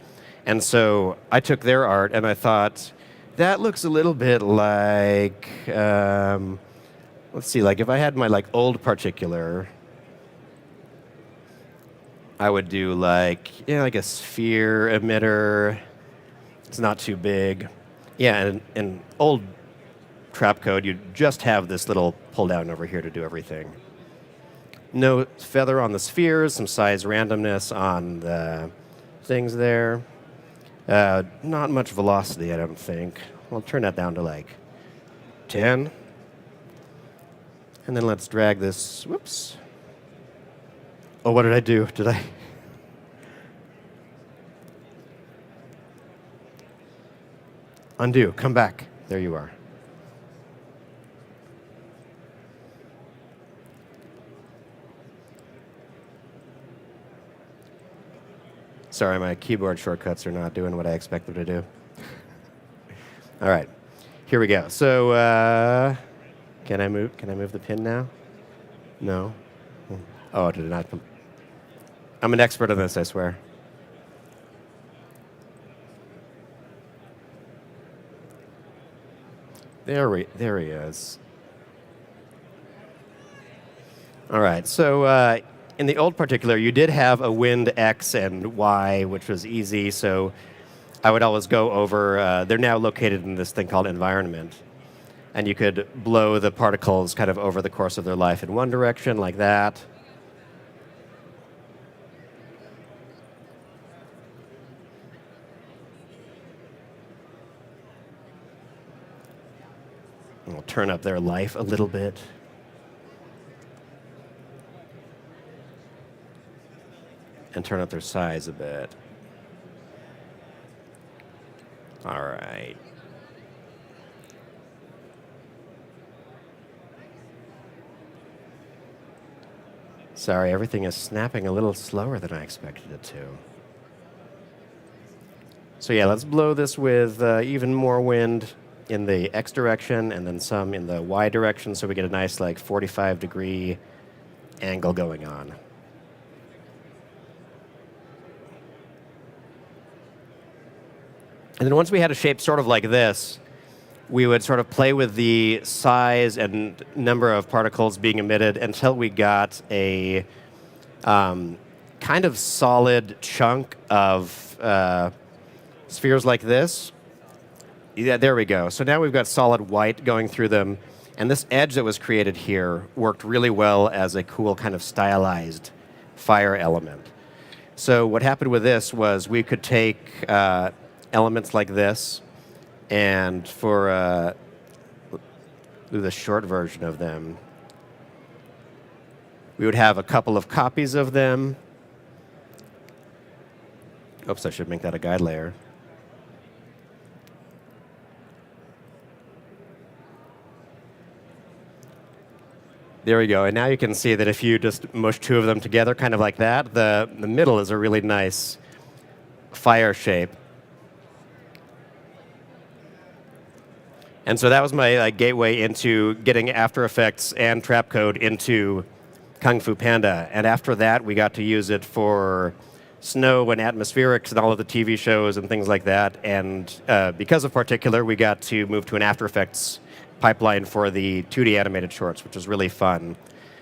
And so I took their art and I thought, that looks a little bit like, let's see, if I had my old Particular, I would do a sphere emitter. It's not too big. Yeah, and in old Trapcode, you just have this little pull down over here to do everything. No feather on the spheres, some size randomness on the things there. Not much velocity, I don't think. I'll turn that down to 10. And then let's drag this, whoops. Oh, what did I do? Did I? Undo, come back. There you are. Sorry, my keyboard shortcuts are not doing what I expect them to do. All right, here we go. So, can I move the pin now? No. Oh, did it not come? I'm an expert on this, I swear. There he is. All right, so in the old Particular, you did have a wind X and Y, which was easy. So I would always go over, they're now located in this thing called environment. And you could blow the particles kind of over the course of their life in one direction, like that. And we'll turn up their life a little bit. And turn up their size a bit. All right. Sorry, everything is snapping a little slower than I expected it to. So yeah, let's blow this with even more wind in the X direction and then some in the Y direction so we get a nice like 45-degree angle going on. And then once we had a shape sort of like this, we would sort of play with the size and number of particles being emitted until we got a kind of solid chunk of spheres like this. Yeah, there we go. So now we've got solid white going through them. And this edge that was created here worked really well as a cool kind of stylized fire element. So what happened with this was we could take elements like this, and for do the short version of them, we would have a couple of copies of them. Oops, I should make that a guide layer. There we go. And now you can see that if you just mush two of them together, kind of like that, the middle is a really nice fire shape. And so that was my gateway into getting After Effects and Trapcode into Kung Fu Panda. And after that, we got to use it for snow and atmospherics and all of the TV shows and things like that. And because of Particular, we got to move to an After Effects pipeline for the 2D animated shorts, which was really fun.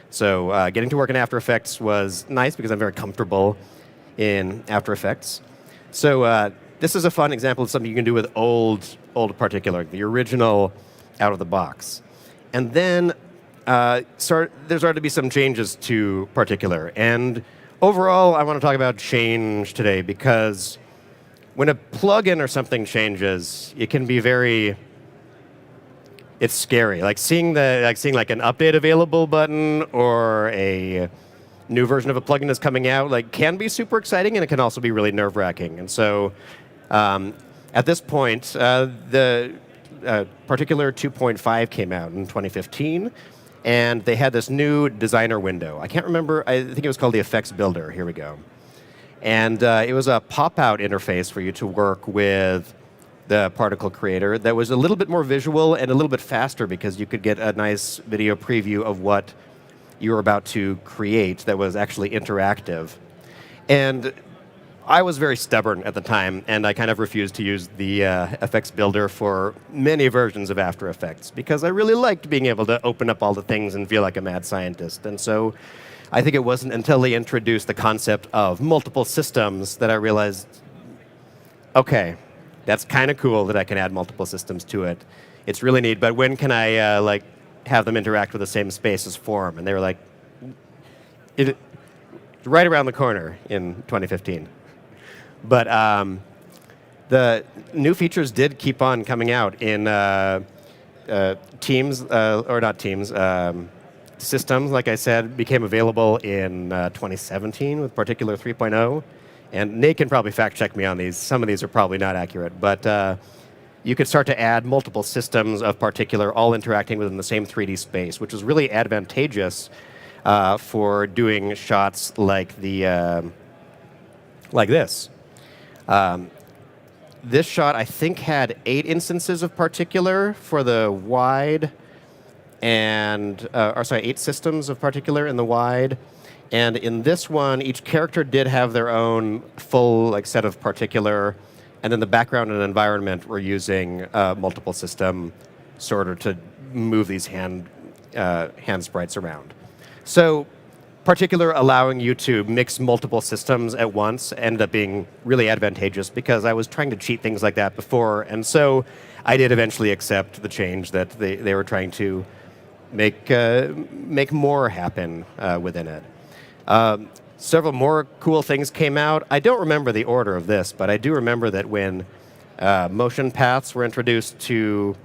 So getting to work in After Effects was nice because I'm very comfortable in After Effects. So this is a fun example of something you can do with old Particular, the original out of the box. And then there started to be some changes to Particular. And overall, I want to talk about change today because when a plugin or something changes, it can be it's scary. Like seeing an update available button or a new version of a plugin is coming out, can be super exciting, and it can also be really nerve-wracking. And so at this point, the Particular 2.5 came out in 2015, and they had this new designer window. I can't remember. I think it was called the Effects Builder. Here we go. And it was a pop-out interface for you to work with the particle creator that was a little bit more visual and a little bit faster because you could get a nice video preview of what you were about to create that was actually interactive. And I was very stubborn at the time, and I kind of refused to use the effects builder for many versions of After Effects because I really liked being able to open up all the things and feel like a mad scientist. And so I think it wasn't until they introduced the concept of multiple systems that I realized, okay, that's kind of cool that I can add multiple systems to it. It's really neat, but when can I have them interact with the same space as form? And they were like, right around the corner in 2015. But the new features did keep on coming out in Teams, or not Teams, systems, like I said, became available in 2017 with Particular 3.0. And Nate can probably fact check me on these. Some of these are probably not accurate, but you could start to add multiple systems of Particular all interacting within the same 3D space, which is really advantageous for doing shots like this. This shot, I think, had 8 instances of Particular for the wide, and 8 systems of Particular in the wide. And in this one, each character did have their own full set of Particular, and then the background and environment were using multiple system sorter to move these hand sprites around. So Particular allowing you to mix multiple systems at once ended up being really advantageous because I was trying to cheat things like that before, and so I did eventually accept the change that they were trying to make more happen within it. Several more cool things came out. I don't remember the order of this, but I do remember that when motion paths were introduced to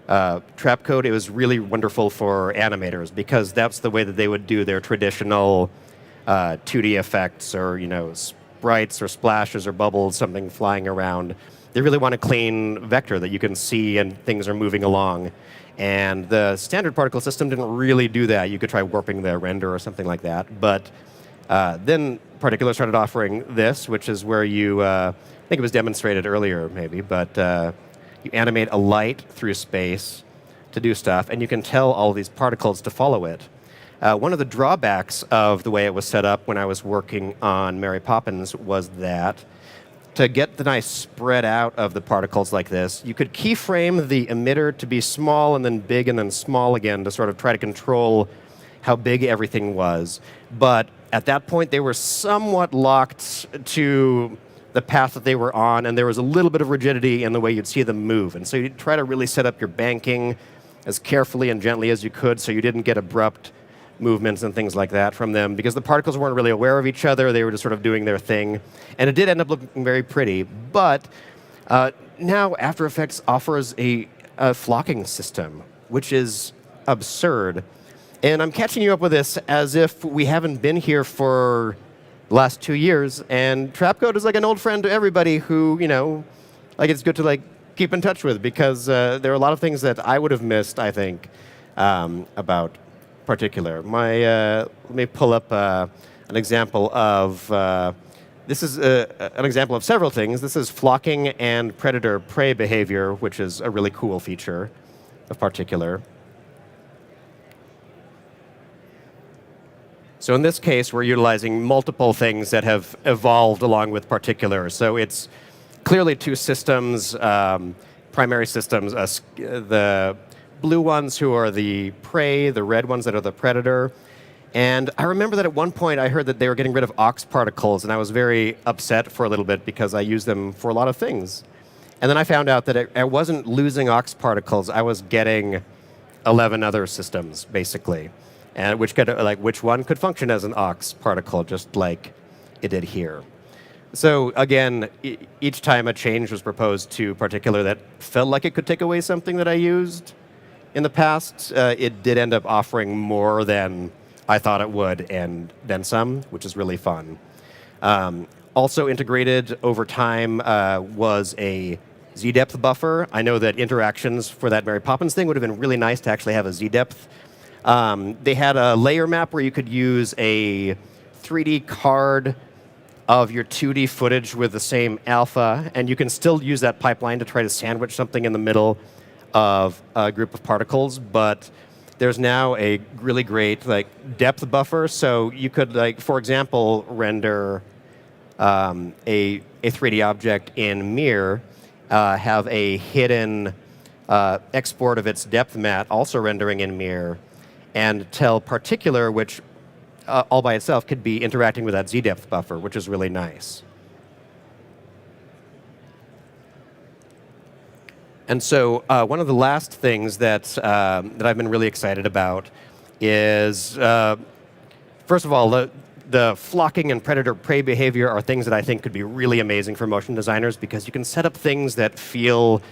Trapcode, it was really wonderful for animators because that's the way that they would do their traditional 2D effects or sprites or splashes or bubbles, something flying around. They really want a clean vector that you can see and things are moving along. And the standard particle system didn't really do that. You could try warping the render or something like that. But then Particular started offering this, which is where you, I think it was demonstrated earlier maybe, but you animate a light through space to do stuff, and you can tell all these particles to follow it. One of the drawbacks of the way it was set up when I was working on Mary Poppins was that to get the nice spread out of the particles like this, you could keyframe the emitter to be small and then big and then small again to sort of try to control how big everything was. But at that point, they were somewhat locked to the path that they were on, and there was a little bit of rigidity in the way you'd see them move. And so you'd try to really set up your banking as carefully and gently as you could so you didn't get abrupt movements and things like that from them, because the particles weren't really aware of each other. They were just sort of doing their thing. And it did end up looking very pretty. But now After Effects offers a flocking system, which is absurd. And I'm catching you up with this as if we haven't been here for the last 2 years. And Trapcode is like an old friend to everybody who, it's good to keep in touch with, because there are a lot of things that I would have missed, I think, about Particular. Let me pull up an example of, this is an example of several things. This is flocking and predator-prey behavior, which is a really cool feature of Particular. So in this case, we're utilizing multiple things that have evolved along with Particular. So it's clearly two systems, primary systems, the blue ones who are the prey, the red ones that are the predator. And I remember that at one point I heard that they were getting rid of aux particles, and I was very upset for a little bit because I use them for a lot of things. And then I found out that I wasn't losing aux particles, I was getting 11 other systems, basically. And which one could function as an aux particle, just like it did here. So again, each time a change was proposed to Particular that felt like it could take away something that I used in the past, it did end up offering more than I thought it would, and then some, which is really fun. Also integrated over time was a Z-depth buffer. I know that interactions for that Mary Poppins thing would have been really nice to actually have a Z-depth. They had a layer map where you could use a 3D card of your 2D footage with the same alpha, and you can still use that pipeline to try to sandwich something in the middle of a group of particles, but there's now a really great depth buffer, so you could, for example, render a 3D object in Mirror, have a hidden export of its depth mat also rendering in Mirror, and tell Particular, which all by itself could be interacting with that Z-depth buffer, which is really nice. And so one of the last things that I've been really excited about is, first of all, the flocking and predator-prey behavior are things that I think could be really amazing for motion designers, because you can set up things that feel...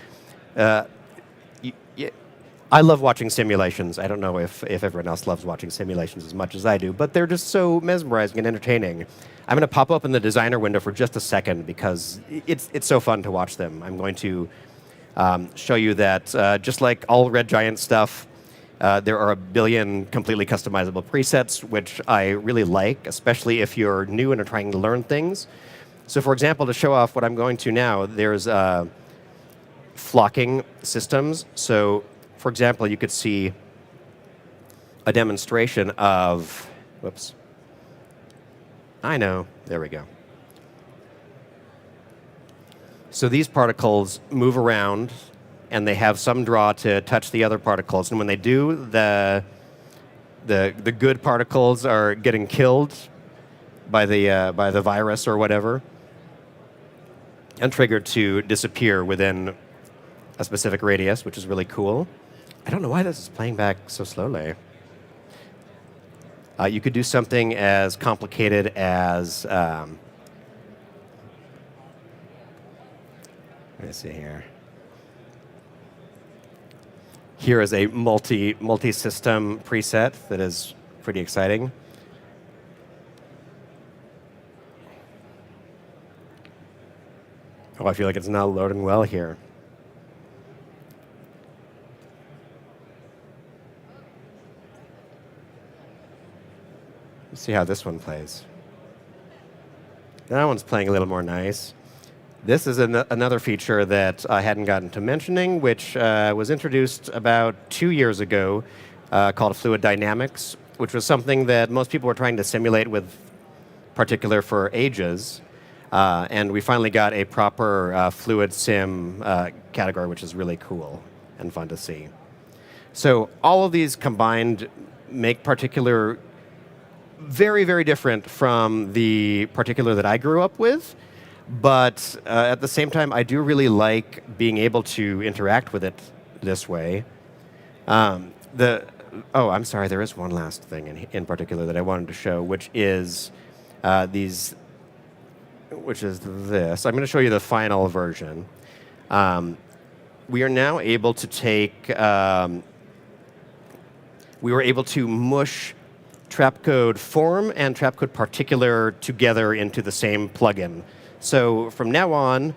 I love watching simulations. I don't know if everyone else loves watching simulations as much as I do, but they're just so mesmerizing and entertaining. I'm going to pop up in the designer window for just a second because it's so fun to watch them. I'm going to show you that just like all Red Giant stuff, there are a billion completely customizable presets, which I really like, especially if you're new and are trying to learn things. So for example, to show off what I'm going to now, there's flocking systems. So for example, you could see a demonstration of, whoops. I know, there we go. So these particles move around, and they have some draw to touch the other particles. And when they do, the the good particles are getting killed by the virus or whatever, and triggered to disappear within a specific radius, which is really cool. I don't know why this is playing back so slowly. You could do something as complicated as let me see here. Here is a multi-system preset that is pretty exciting. Oh, I feel like it's not loading well here. Let's see how this one plays. That one's playing a little more nice. This is another feature that I hadn't gotten to mentioning, which was introduced about 2 years ago, called Fluid Dynamics, which was something that most people were trying to simulate with Particular for ages. And we finally got a proper fluid sim category, which is really cool and fun to see. So all of these combined make Particular very, very different from the Particular that I grew up with. But at the same time, I do really like being able to interact with it this way. Oh, I'm sorry, there is one last thing in Particular that I wanted to show, which is this. I'm going to show you the final version. We are now able to take, we were able to mush Trapcode Form and Trapcode Particular together into the same plugin. So from now on,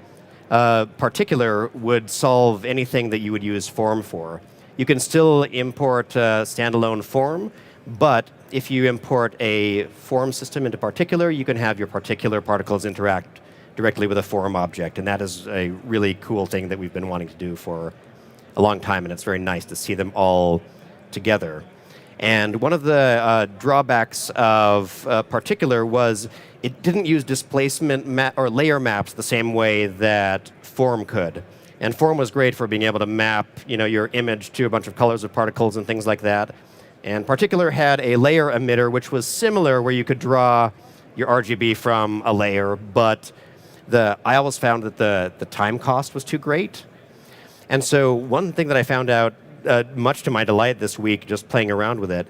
Particular would solve anything that you would use Form for. You can still import standalone Form, but if you import a Form system into Particular, you can have your Particular particles interact directly with a Form object, and that is a really cool thing that we've been wanting to do for a long time, and it's very nice to see them all together. And one of the drawbacks of Particular was it didn't use displacement or layer maps the same way that Form could. And Form was great for being able to map, your image to a bunch of colors of particles and things like that. And Particular had a layer emitter, which was similar, where you could draw your RGB from a layer, but I always found that the time cost was too great. And so one thing that I found out, much to my delight this week, just playing around with it,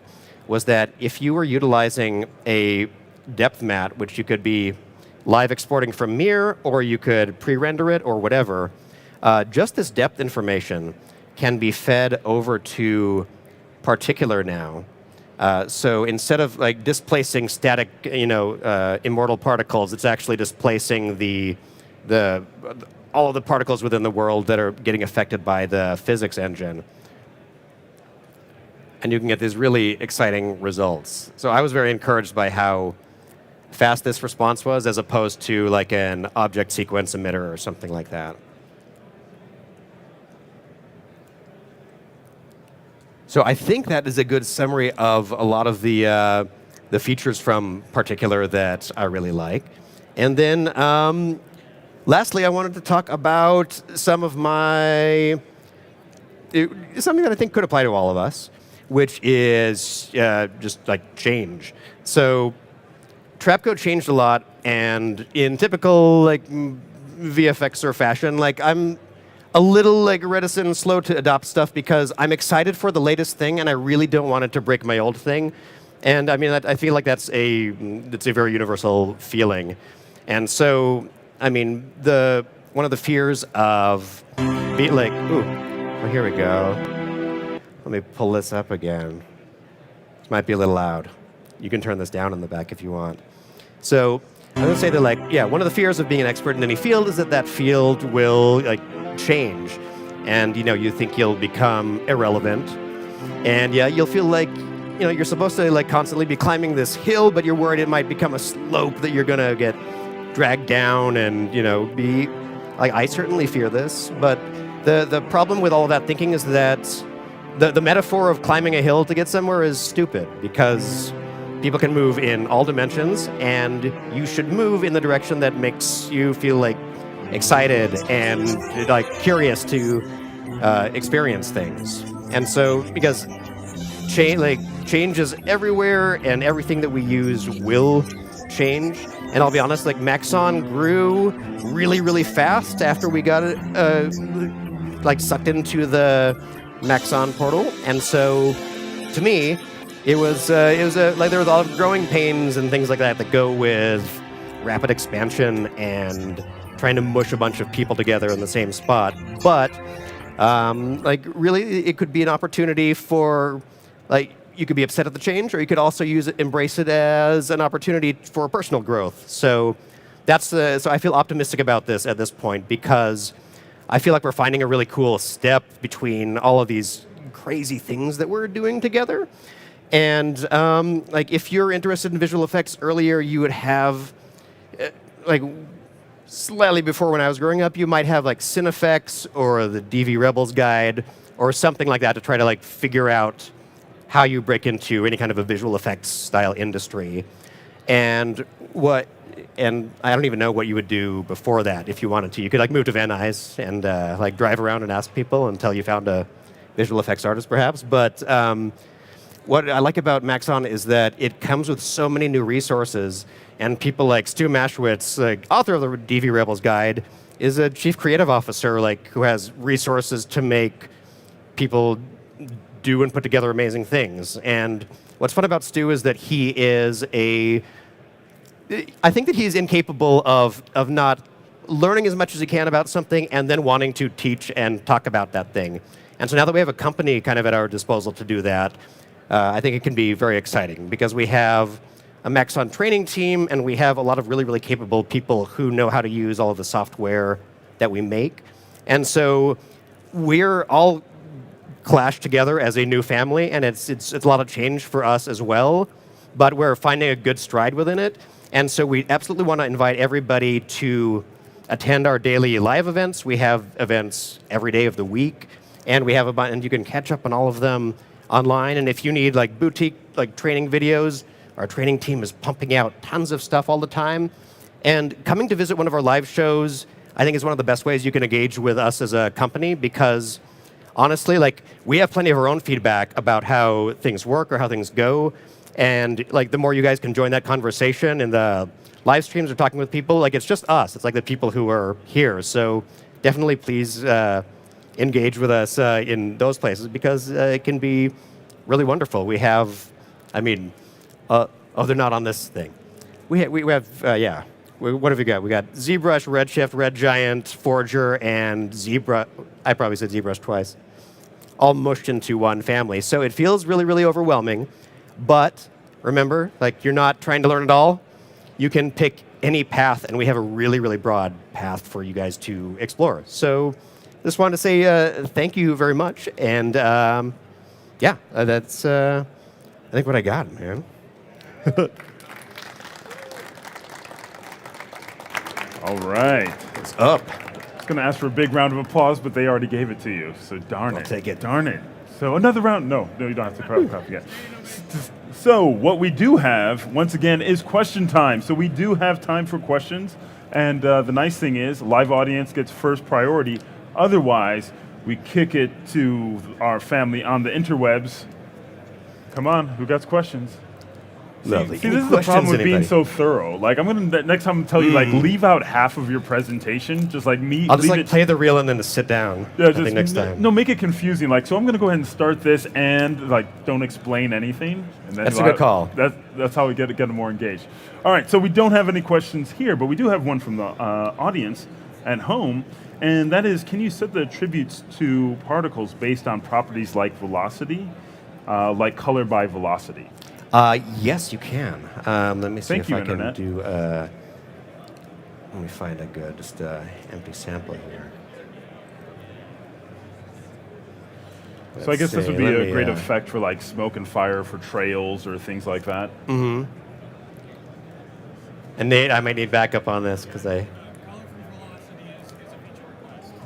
was that if you were utilizing a depth mat, which you could be live exporting from Mir, or you could pre-render it, or whatever, just this depth information can be fed over to Particular now. So instead of displacing static, immortal particles, it's actually displacing all of the particles within the world that are getting affected by the physics engine. And you can get these really exciting results. So I was very encouraged by how fast this response was, as opposed to like an object sequence emitter or something like that. So I think that is a good summary of a lot of the features from Particular that I really like. And then lastly, I wanted to talk about something that I think could apply to all of us, which is just like change. So Trapcode changed a lot, and in typical VFXer fashion, I'm a little reticent and slow to adopt stuff because I'm excited for the latest thing, and I really don't want it to break my old thing. And I mean, I feel like that's a very universal feeling. And so, I mean, one of the fears of being oh, here we go. Let me pull this up again. This might be a little loud. You can turn this down in the back if you want. So I'm going to say that, one of the fears of being an expert in any field is that field will change, and you think you'll become irrelevant, and you'll feel like you're supposed to constantly be climbing this hill, but you're worried it might become a slope that you're going to get dragged down, and be I certainly fear this. But the problem with all of that thinking is that the metaphor of climbing a hill to get somewhere is stupid, because people can move in all dimensions, and you should move in the direction that makes you feel excited and curious to experience things. And so, because changes everywhere, and everything that we use will change. And I'll be honest, like Maxon grew really, really fast after we got it, like sucked into the Maxon portal. And so, to me, it was like there was a lot of growing pains and things like that go with rapid expansion and trying to mush a bunch of people together in the same spot. But like really, it could be an opportunity for like you could be upset at the change, or you could also embrace it as an opportunity for personal growth. So so I feel optimistic about this at this point because I feel like we're finding a really cool step between all of these crazy things that we're doing together. And like if you're interested in visual effects earlier, you would have like slightly before when I was growing up, you might have like Cinefex or the DV Rebels guide or something like that to try to like figure out how you break into any kind of a visual effects style industry. And I don't even know what you would do before that if you wanted to. You could like move to Van Nuys and like drive around and ask people until you found a visual effects artist perhaps. But what I like about Maxon is that it comes with so many new resources, and people like Stu Maschwitz, like author of the DV Rebels Guide, is a chief creative officer like who has resources to make people do and put together amazing things. And what's fun about Stu is that I think that he's incapable of not learning as much as he can about something and then wanting to teach and talk about that thing. And so now that we have a company kind of at our disposal to do that, I think it can be very exciting because we have a Maxon training team and we have a lot of really, really capable people who know how to use all of the software that we make. And so we're all clashed together as a new family, and it's a lot of change for us as well, but we're finding a good stride within it. And so we absolutely want to invite everybody to attend our daily live events. We have events every day of the week, and we have and you can catch up on all of them online. And if you need like boutique like training videos, our training team is pumping out tons of stuff all the time. And coming to visit one of our live shows, I think is one of the best ways you can engage with us as a company because honestly, like we have plenty of our own feedback about how things work or how things go. And like the more you guys can join that conversation in the live streams or talking with people, like it's just us. It's like the people who are here. So definitely please engage with us in those places because it can be really wonderful. We have, they're not on this thing. We have, what have we got? We got ZBrush, Redshift, Red Giant, Forger, and ZBrush. I probably said ZBrush twice. All mushed into one family. So it feels really, really overwhelming. But remember, like you're not trying to learn it all. You can pick any path, and we have a really, really broad path for you guys to explore. So just wanted to say thank you very much. And that's I think what I got, man. All right. It's up. I was going to ask for a big round of applause, but they already gave it to you. So darn it. I'll take it. Darn it. So another round. No, you don't have to clap again. So what we do have, once again, is question time. So we do have time for questions. And the nice thing is, live audience gets first priority. Otherwise, we kick it to our family on the interwebs. Come on, who got questions? Lovely. See, this is the problem with being so thorough. Like, next time I'm tell you, like, leave out half of your presentation. Just like me. I'll just like play the reel and then just sit down. Yeah, just next time. No, make it confusing. Like, so I'm gonna go ahead and start this and like don't explain anything. And then that's a good call. That's how we get them more engaged. All right, so we don't have any questions here, but we do have one from the audience at home, and that is, can you set the attributes to particles based on properties like velocity, like color by velocity? Yes, you can. Let me see if I Internet. can do. Let me find a good, just empty sample here. So I guess this would be a great effect for like smoke and fire for trails or things like that. Mm-hmm. And Nate, I might need backup on this because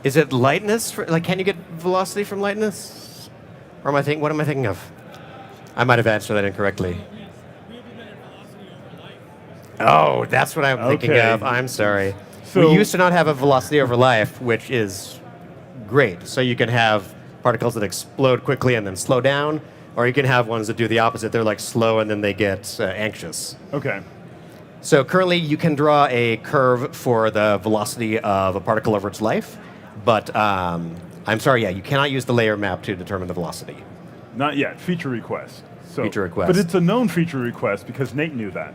Is it lightness? Like, can you get velocity from lightness? Or what am I thinking of? I might have answered that incorrectly. Oh, that's what I'm thinking of. I'm sorry. So we used to not have a velocity over life, which is great. So you can have particles that explode quickly and then slow down. or you can have ones that do the opposite. They're like slow and then they get anxious. Okay. So currently you can draw a curve for the velocity of a particle over its life, but I'm sorry, yeah, you cannot use the layer map to determine the velocity. Not yet. Feature request. So, Feature request. But it's a known feature request because Nate knew that.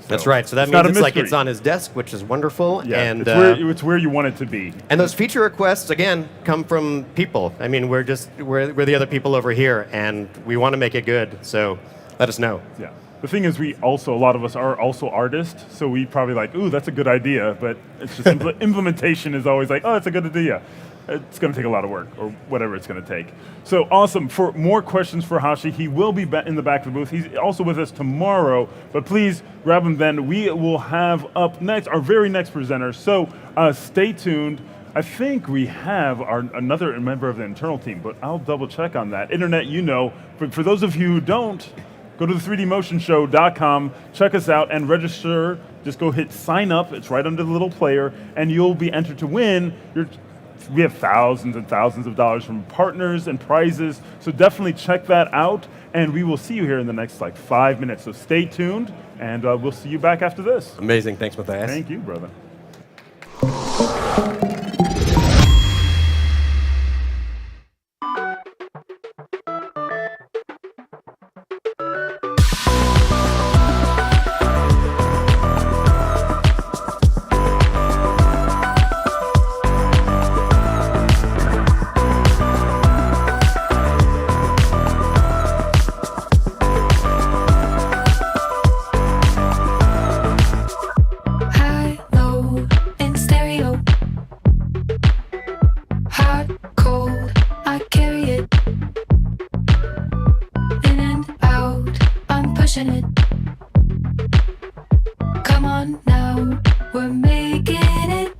That's right. So that it's not means a it's like mystery. it's on his desk, which is wonderful. Yeah, and it's where you want it to be. And those feature requests, again, come from people. I mean, we're the other people over here, and we want to make it good. So let us know. Yeah. The thing is, a lot of us are also artists, so we probably like, ooh, that's a good idea, but it's just implementation is always like, oh, it's a good idea. It's going to take a lot of work, or whatever it's going to take. So awesome. For more questions for Hashi, he will be in the back of the booth. He's also with us tomorrow, but please grab him then. We will have up next our very next presenter, so stay tuned. I think we have another member of the internal team, but I'll double check on that. Internet, you know, but for those of you who don't, go to the 3dmotionshow.com, check us out, and register. Just go hit sign up. It's right under the little player, and you'll be entered to win. We have thousands and thousands of dollars from partners and prizes, so definitely check that out, and we will see you here in the next 5 minutes. So stay tuned, and we'll see you back after this. Amazing. Thanks, Matthias. Thank you, brother. High, low, in stereo. Hot, cold, I carry it. In and out, I'm pushing it. Come on now, we're making it.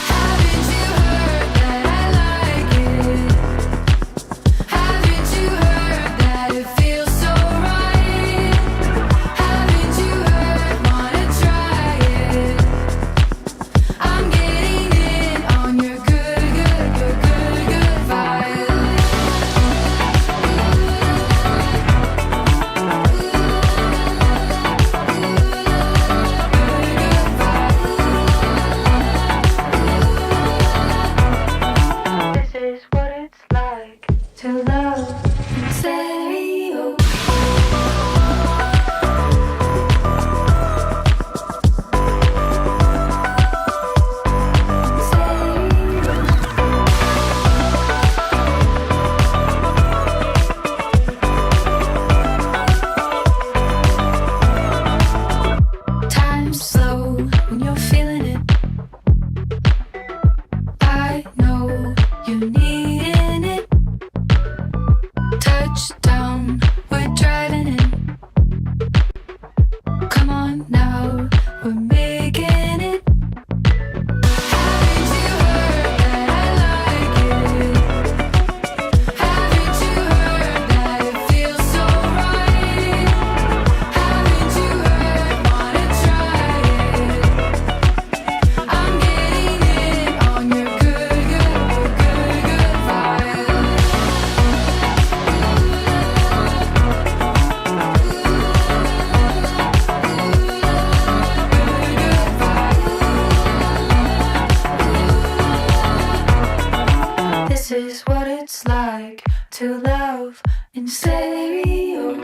Haven't you heard that I like it? Haven't you heard that it feels so right? Haven't you heard, wanna try it? I'm getting in on your good vibe. This is what it's like to love in stereo. Time's slow when you're feeling it. I know you're needing it. Touchdown, we're driving in. Come on now, we're making it. Haven't you heard that I like it? Haven't you heard that it feels so right? Haven't you heard, wanna try it? I'm getting in on your good vibe. This is what it's like to love in stereo.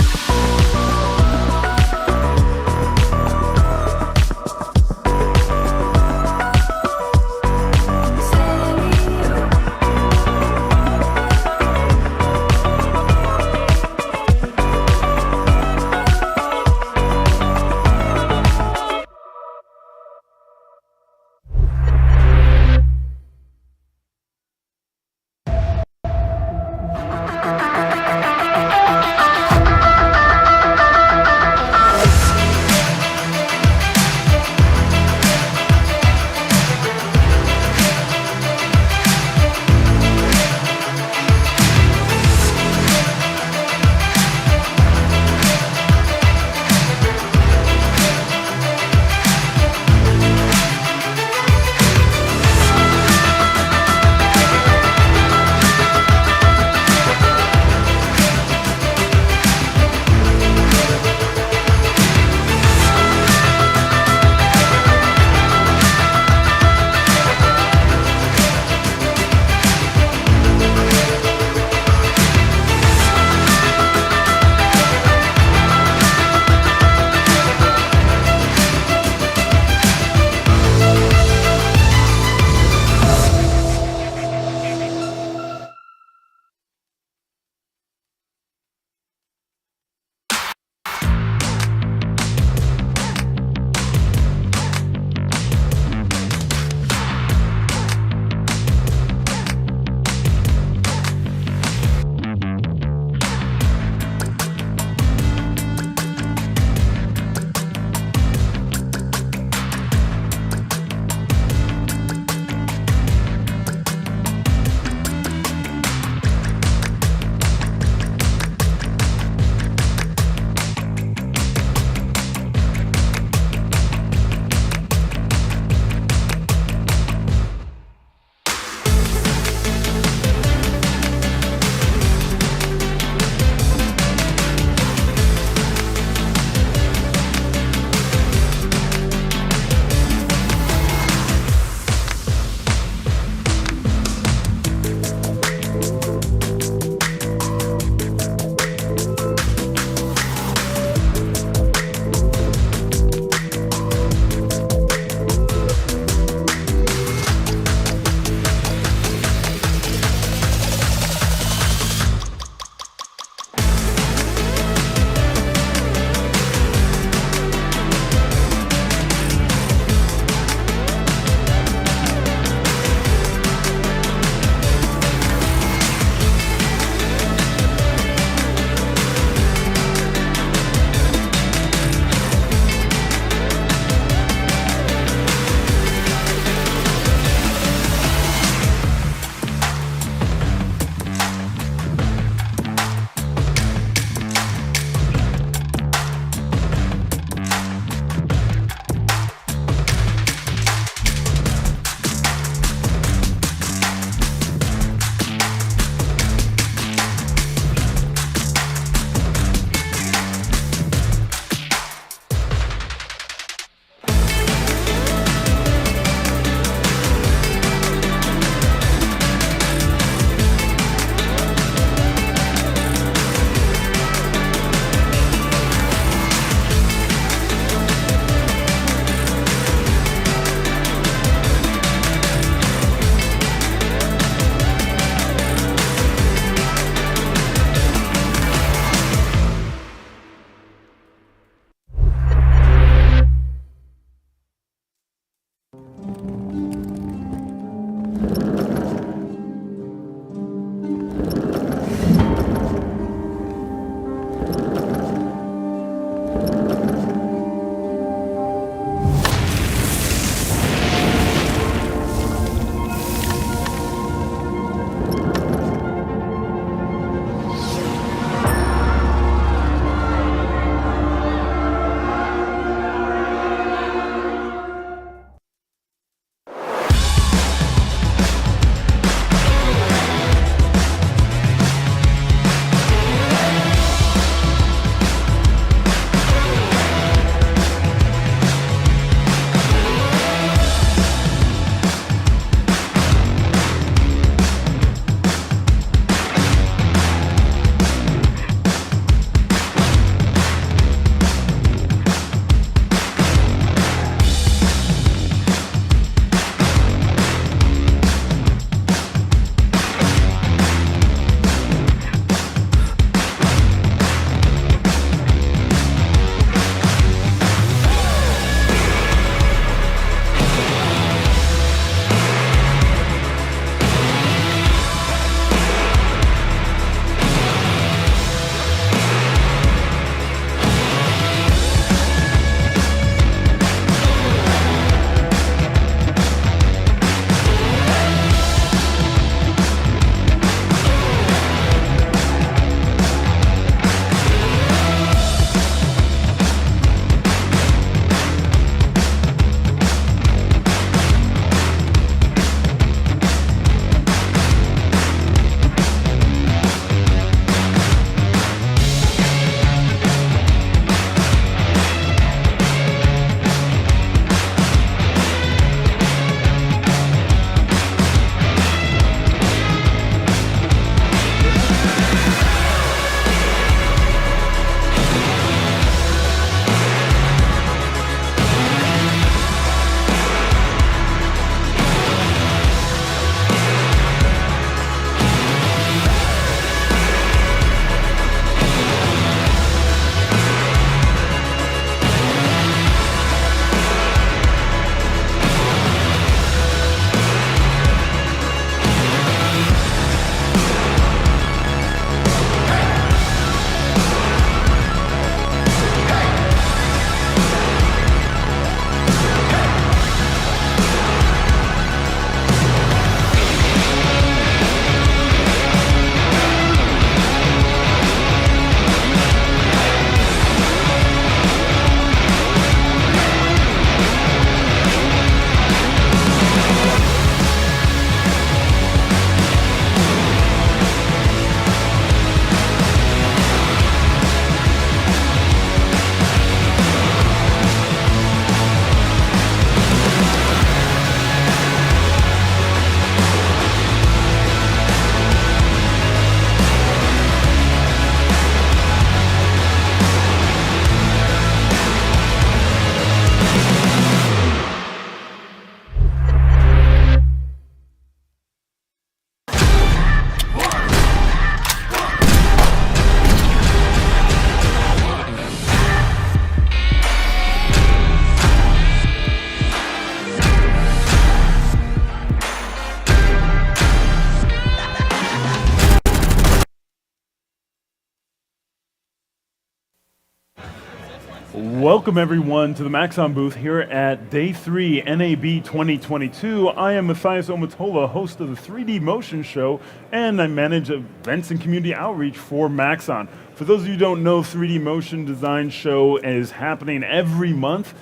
Welcome everyone to the Maxon booth here at Day 3 NAB 2022. I am Matthias Omatola, host of the 3D Motion Show, and I manage events and community outreach for Maxon. For those of you who don't know, 3D Motion Design Show is happening every month.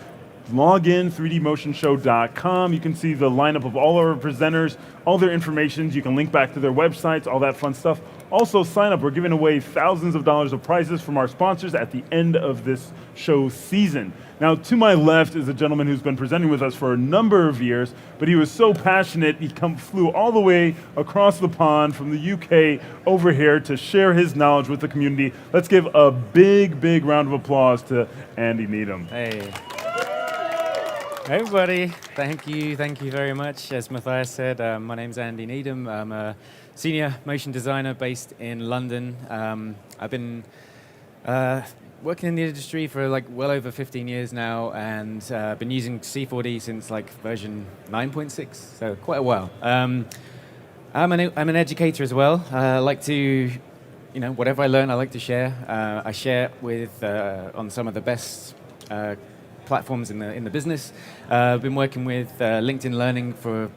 Log in, 3dmotionshow.com. You can see the lineup of all our presenters, all their information. You can link back to their websites, all that fun stuff. Also sign up. We're giving away thousands of dollars of prizes from our sponsors at the end of this show season. Now, to my left is a gentleman who's been presenting with us for a number of years, but he was so passionate, he flew all the way across the pond from the UK over here to share his knowledge with the community. Let's give a big, big round of applause to Andy Needham. Hey. Hey everybody, thank you very much. As Matthias said, my name's Andy Needham. I'm a senior motion designer based in London. I've been working in the industry for like well over 15 years now, and been using C4D since like version 9.6, so quite a while. I'm an educator as well. I like to, whatever I learn, I like to share. I share with on some of the best platforms in the business. I've been working with LinkedIn Learning for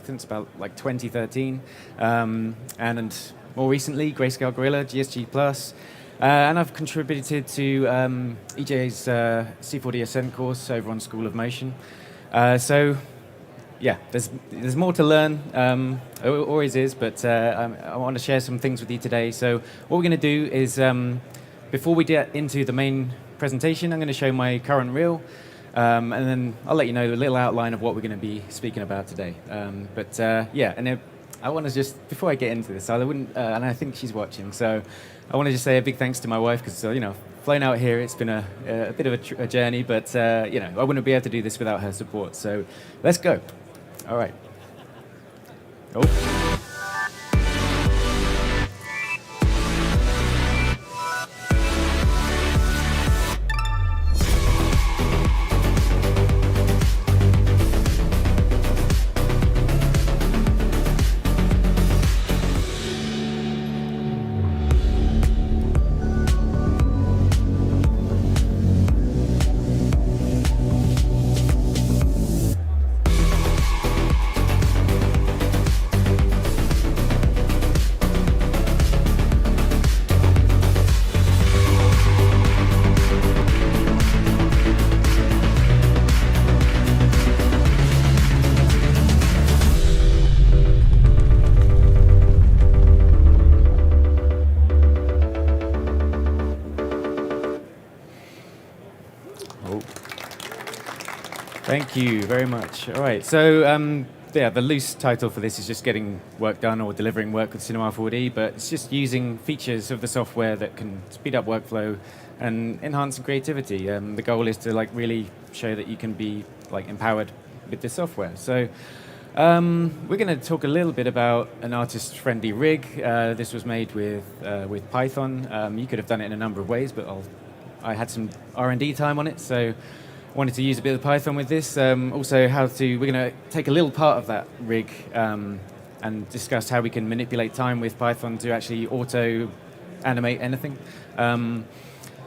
since about like 2013, and more recently Grayscale Gorilla, GSG Plus, and I've contributed to EJ's C4D Ascend course over on School of Motion. So yeah, there's more to learn. It always is, but I want to share some things with you today. So what we're going to do is, before we get into the main presentation, I'm going to show my current reel, and then I'll let you know a little outline of what we're going to be speaking about today. Yeah, and I want to just, before I get into this, and I think she's watching, so I want to just say a big thanks to my wife, because flying out here, it's been a bit of a journey, but I wouldn't be able to do this without her support. So let's go. All right. Oh. Thank you very much. All right, so yeah, the loose title for this is just getting work done or delivering work with Cinema 4D, but it's just using features of the software that can speed up workflow and enhance creativity. The goal is to really show that you can be empowered with this software. So we're going to talk a little bit about an artist-friendly rig. This was made with Python. You could have done it in a number of ways, but I had some R&D time on it, so wanted to use a bit of Python with this. Also, we're going to take a little part of that rig and discuss how we can manipulate time with Python to actually auto-animate anything. And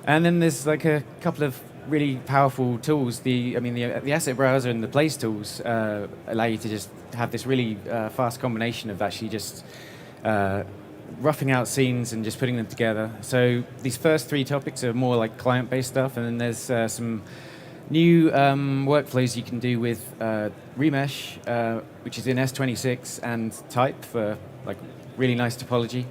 then there's a couple of really powerful tools. The asset browser and the place tools allow you to just have this really fast combination of actually just roughing out scenes and just putting them together. So these first three topics are more like client-based stuff, and then there's some new workflows you can do with Remesh, which is in S26, and type for really nice topology.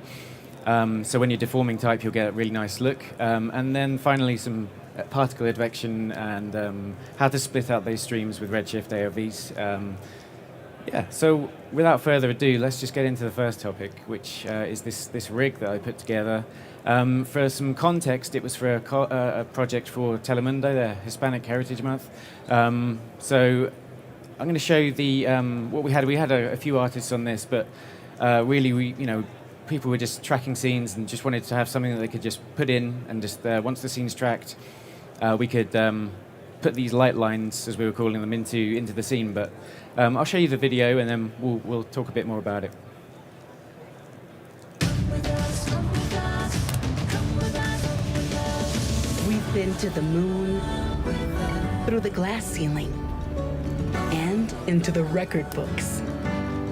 So when you're deforming type, you'll get a really nice look. And then finally some particle advection and how to split out those streams with Redshift AOVs. Yeah, so without further ado, let's just get into the first topic, which is this rig that I put together. For some context, it was for a project for Telemundo, their Hispanic Heritage Month. So I'm going to show what we had. We had a few artists on this, but really, people were just tracking scenes and just wanted to have something that they could just put in, and just once the scene's tracked, we could put these light lines, as we were calling them, into the scene. But I'll show you the video, and then we'll talk a bit more about it. We've been to the moon, through the glass ceiling and into the record books.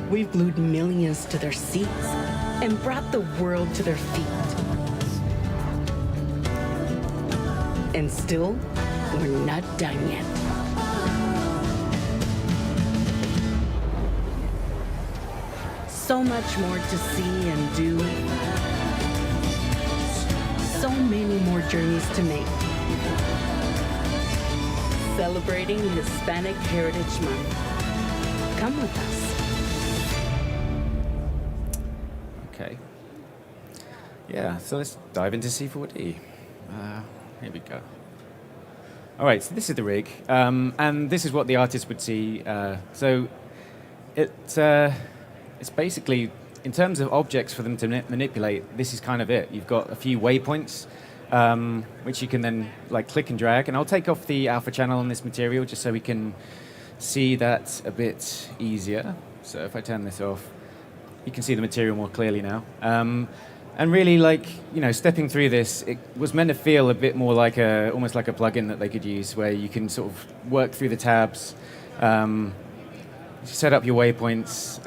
We've glued millions to their seats and brought the world to their feet. And still, we're not done yet. So much more to see and do. So many more journeys to make. Celebrating Hispanic Heritage Month. Come with us. Okay. Yeah, so let's dive into C4D. Here we go. All right, so this is the rig, and this is what the artist would see. So it's basically, in terms of objects for them to manipulate, this is kind of it. You've got a few waypoints, which you can then like click and drag. And I'll take off the alpha channel on this material just so we can see that a bit easier. So if I turn this off, you can see the material more clearly now. And really, like, you know, stepping through this, it was meant to feel a bit more like almost like a plugin that they could use, where you can sort of work through the tabs, set up your waypoints,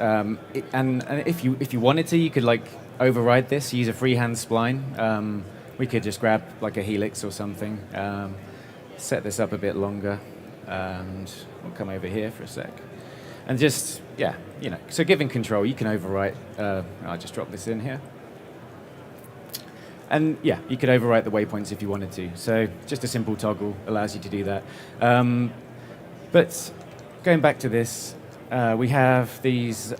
and if you wanted to, you could like override this, use a freehand spline. We could just grab like a helix or something, set this up a bit longer, and we'll come over here for a sec. And just, yeah, you know, so giving control, you can overwrite. I'll just drop this in here. And yeah, you could overwrite the waypoints if you wanted to. So just a simple toggle allows you to do that. But going back to this, we have these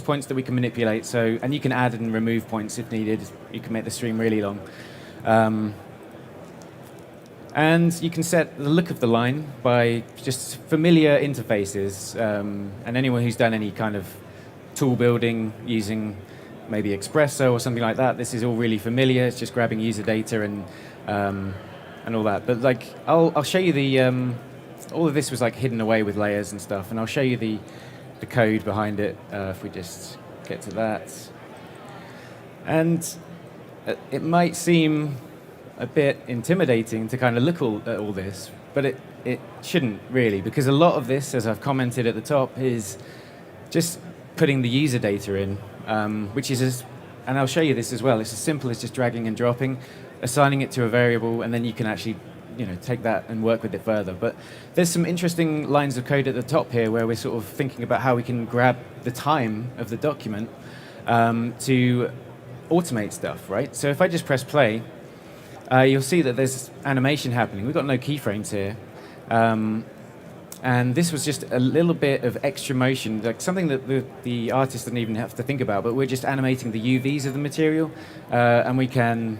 points that we can manipulate. So, and you can add and remove points if needed. You can make the stream really long. And you can set the look of the line by just familiar interfaces. And anyone who's done any kind of tool building using maybe Espresso or something like that, this is all really familiar. It's just grabbing user data and all that. But like, I'll show you the all of this was like hidden away with layers and stuff, and I'll show you the code behind it if we just get to that. And it might seem a bit intimidating to kind of look at all this, but it shouldn't really, because a lot of this, as I've commented at the top, is just putting the user data in, which is, and I'll show you this as well, it's as simple as just dragging and dropping, assigning it to a variable, and then you can actually, you know, take that and work with it further. But there's some interesting lines of code at the top here where we're sort of thinking about how we can grab the time of the document to automate stuff, right? So if I just press play, you'll see that there's animation happening. We've got no keyframes here. And this was just a little bit of extra motion, like something that the artist didn't even have to think about, but we're just animating the UVs of the material, and we can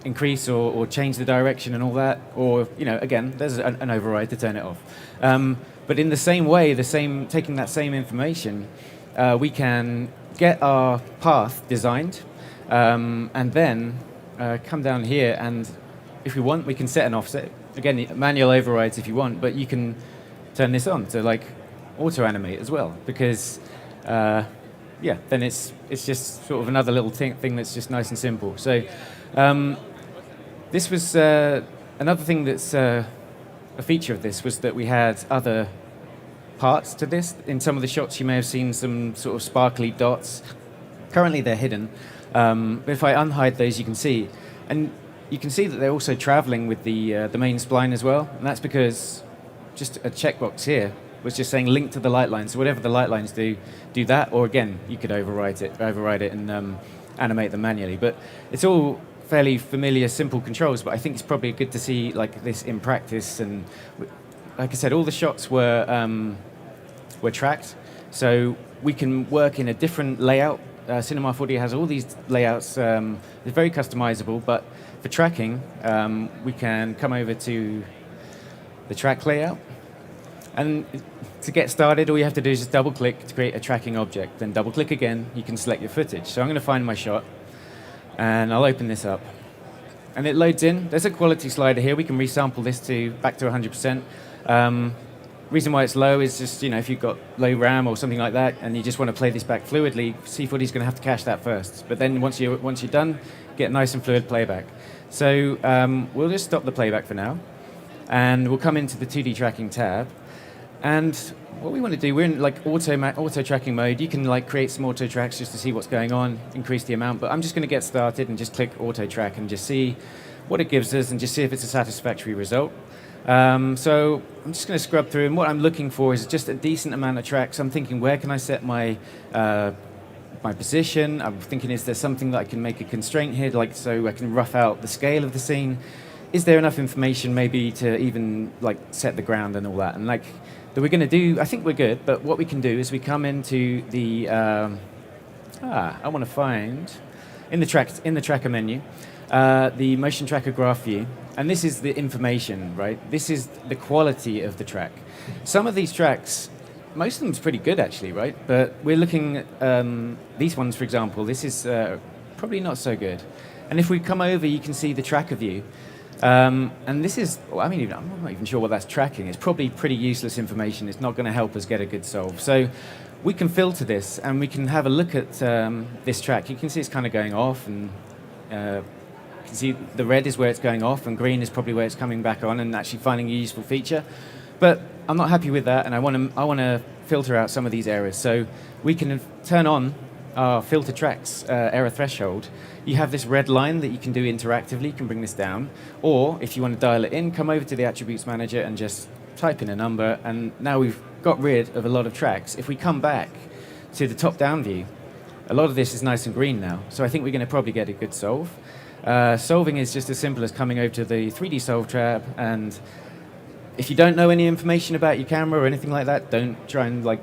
increase or change the direction and all that, or, you know, again, there's an override to turn it off. But in the same way, taking that same information, we can get our path designed, and then come down here, and if we want, we can set an offset. Again, manual overrides if you want, but you can turn this on to like auto animate as well, because yeah, then it's just sort of another little thing that's just nice and simple. So this was another thing that's a feature of this, was that we had other parts to this. In some of the shots you may have seen some sort of sparkly dots. Currently they're hidden, but if I unhide those, you can see, and you can see that they're also traveling with the main spline as well, and that's because just a checkbox here was just saying link to the light line. So whatever the light lines do that, or again, you could override it and animate them manually. But it's all fairly familiar, simple controls, but I think it's probably good to see like this in practice. And like I said, all the shots were tracked, so we can work in a different layout. Cinema 4D has all these layouts. They're very customizable, but for tracking, we can come over to the track layout. And to get started, all you have to do is just double click to create a tracking object. Then double click again, you can select your footage. So I'm going to find my shot, and I'll open this up. And it loads in. There's a quality slider here. We can resample this back to 100%. Reason why it's low is just, you know, if you've got low RAM or something like that, and you just want to play this back fluidly, C4D is going to have to cache that first. But then once you're done, get nice and fluid playback. So we'll just stop the playback for now. And we'll come into the 2D tracking tab. And what we want to do, we're in like auto tracking mode. You can like create some auto tracks just to see what's going on, increase the amount. But I'm just going to get started and just click auto track and just see what it gives us and just see if it's a satisfactory result. So I'm just going to scrub through, and what I'm looking for is just a decent amount of tracks. I'm thinking, where can I set my my position? I'm thinking, is there something that I can make a constraint here, like so I can rough out the scale of the scene? Is there enough information maybe to even like set the ground and all that? And like that we're going to do, I think we're good, but what we can do is we come into the, I want to find, in the tracker menu, the motion tracker graph view. And this is the information, right? This is the quality of the track. Some of these tracks, most of them's pretty good actually, right? But we're looking at these ones, for example. This is probably not so good. And if we come over, you can see the tracker view. And this is, well, I mean, I'm not even sure what that's tracking. It's probably pretty useless information. It's not going to help us get a good solve. So we can filter this, and we can have a look at this track. You can see it's kind of going off, and you can see the red is where it's going off, and green is probably where it's coming back on and actually finding a useful feature. But I'm not happy with that, and I want to filter out some of these errors. So we can turn on our filter tracks error threshold. You have this red line that you can do interactively. You can bring this down. Or if you want to dial it in, come over to the Attributes Manager and just type in a number. And now we've got rid of a lot of tracks. If we come back to the top-down view, a lot of this is nice and green now. So I think we're going to probably get a good solve. Solving is just as simple as coming over to the 3D Solve tab. And if you don't know any information about your camera or anything like that, don't try and like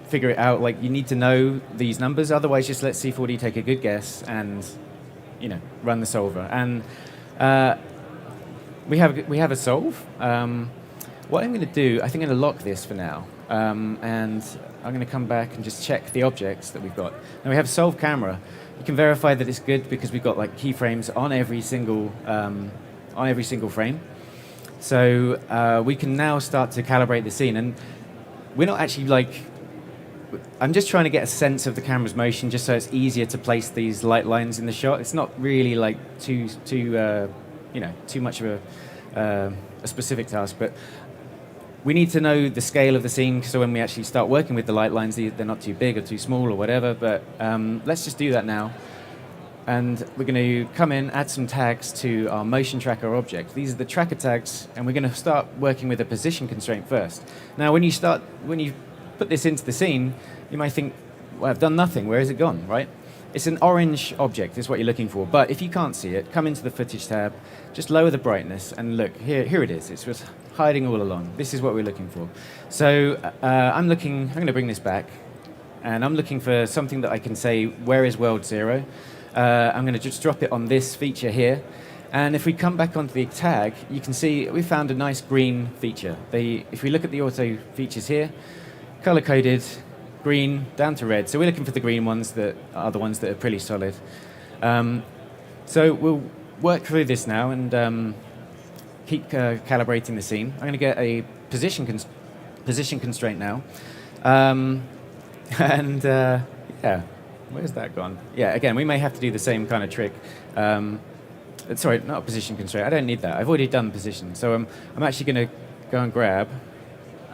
figure it out. Like, you need to know these numbers. Otherwise, just let C4D take a good guess and run the solver. And we have a solve. What I'm going to do, I think I'm going to lock this for now. And I'm going to come back and just check the objects that we've got. Now we have solve camera. You can verify that it's good because we've got like keyframes on every single frame. So we can now start to calibrate the scene. And we're not actually like, I'm just trying to get a sense of the camera's motion just so it's easier to place these light lines in the shot. It's not really like too much of a specific task, but we need to know the scale of the scene so when we actually start working with the light lines, they're not too big or too small or whatever, but let's just do that now. And we're going to come in, add some tags to our motion tracker object. These are the tracker tags, and we're going to start working with a position constraint first. Now, when you put this into the scene, you might think, well, I've done nothing. Where has it gone, right? It's an orange object is what you're looking for. But if you can't see it, come into the footage tab, just lower the brightness, and look, here it is. It's just hiding all along. This is what we're looking for. So I'm going to bring this back, and I'm looking for something that I can say, where is world 0? I'm going to just drop it on this feature here. And if we come back onto the tag, you can see we found a nice green feature. If we look at the auto features here, color-coded, green, down to red. So we're looking for the green ones that are the ones that are pretty solid. So we'll work through this now and keep calibrating the scene. I'm going to get a position constraint now. Yeah, where's that gone? Yeah, again, we may have to do the same kind of trick. Sorry, not a position constraint. I don't need that. I've already done position. So I'm actually going to go and grab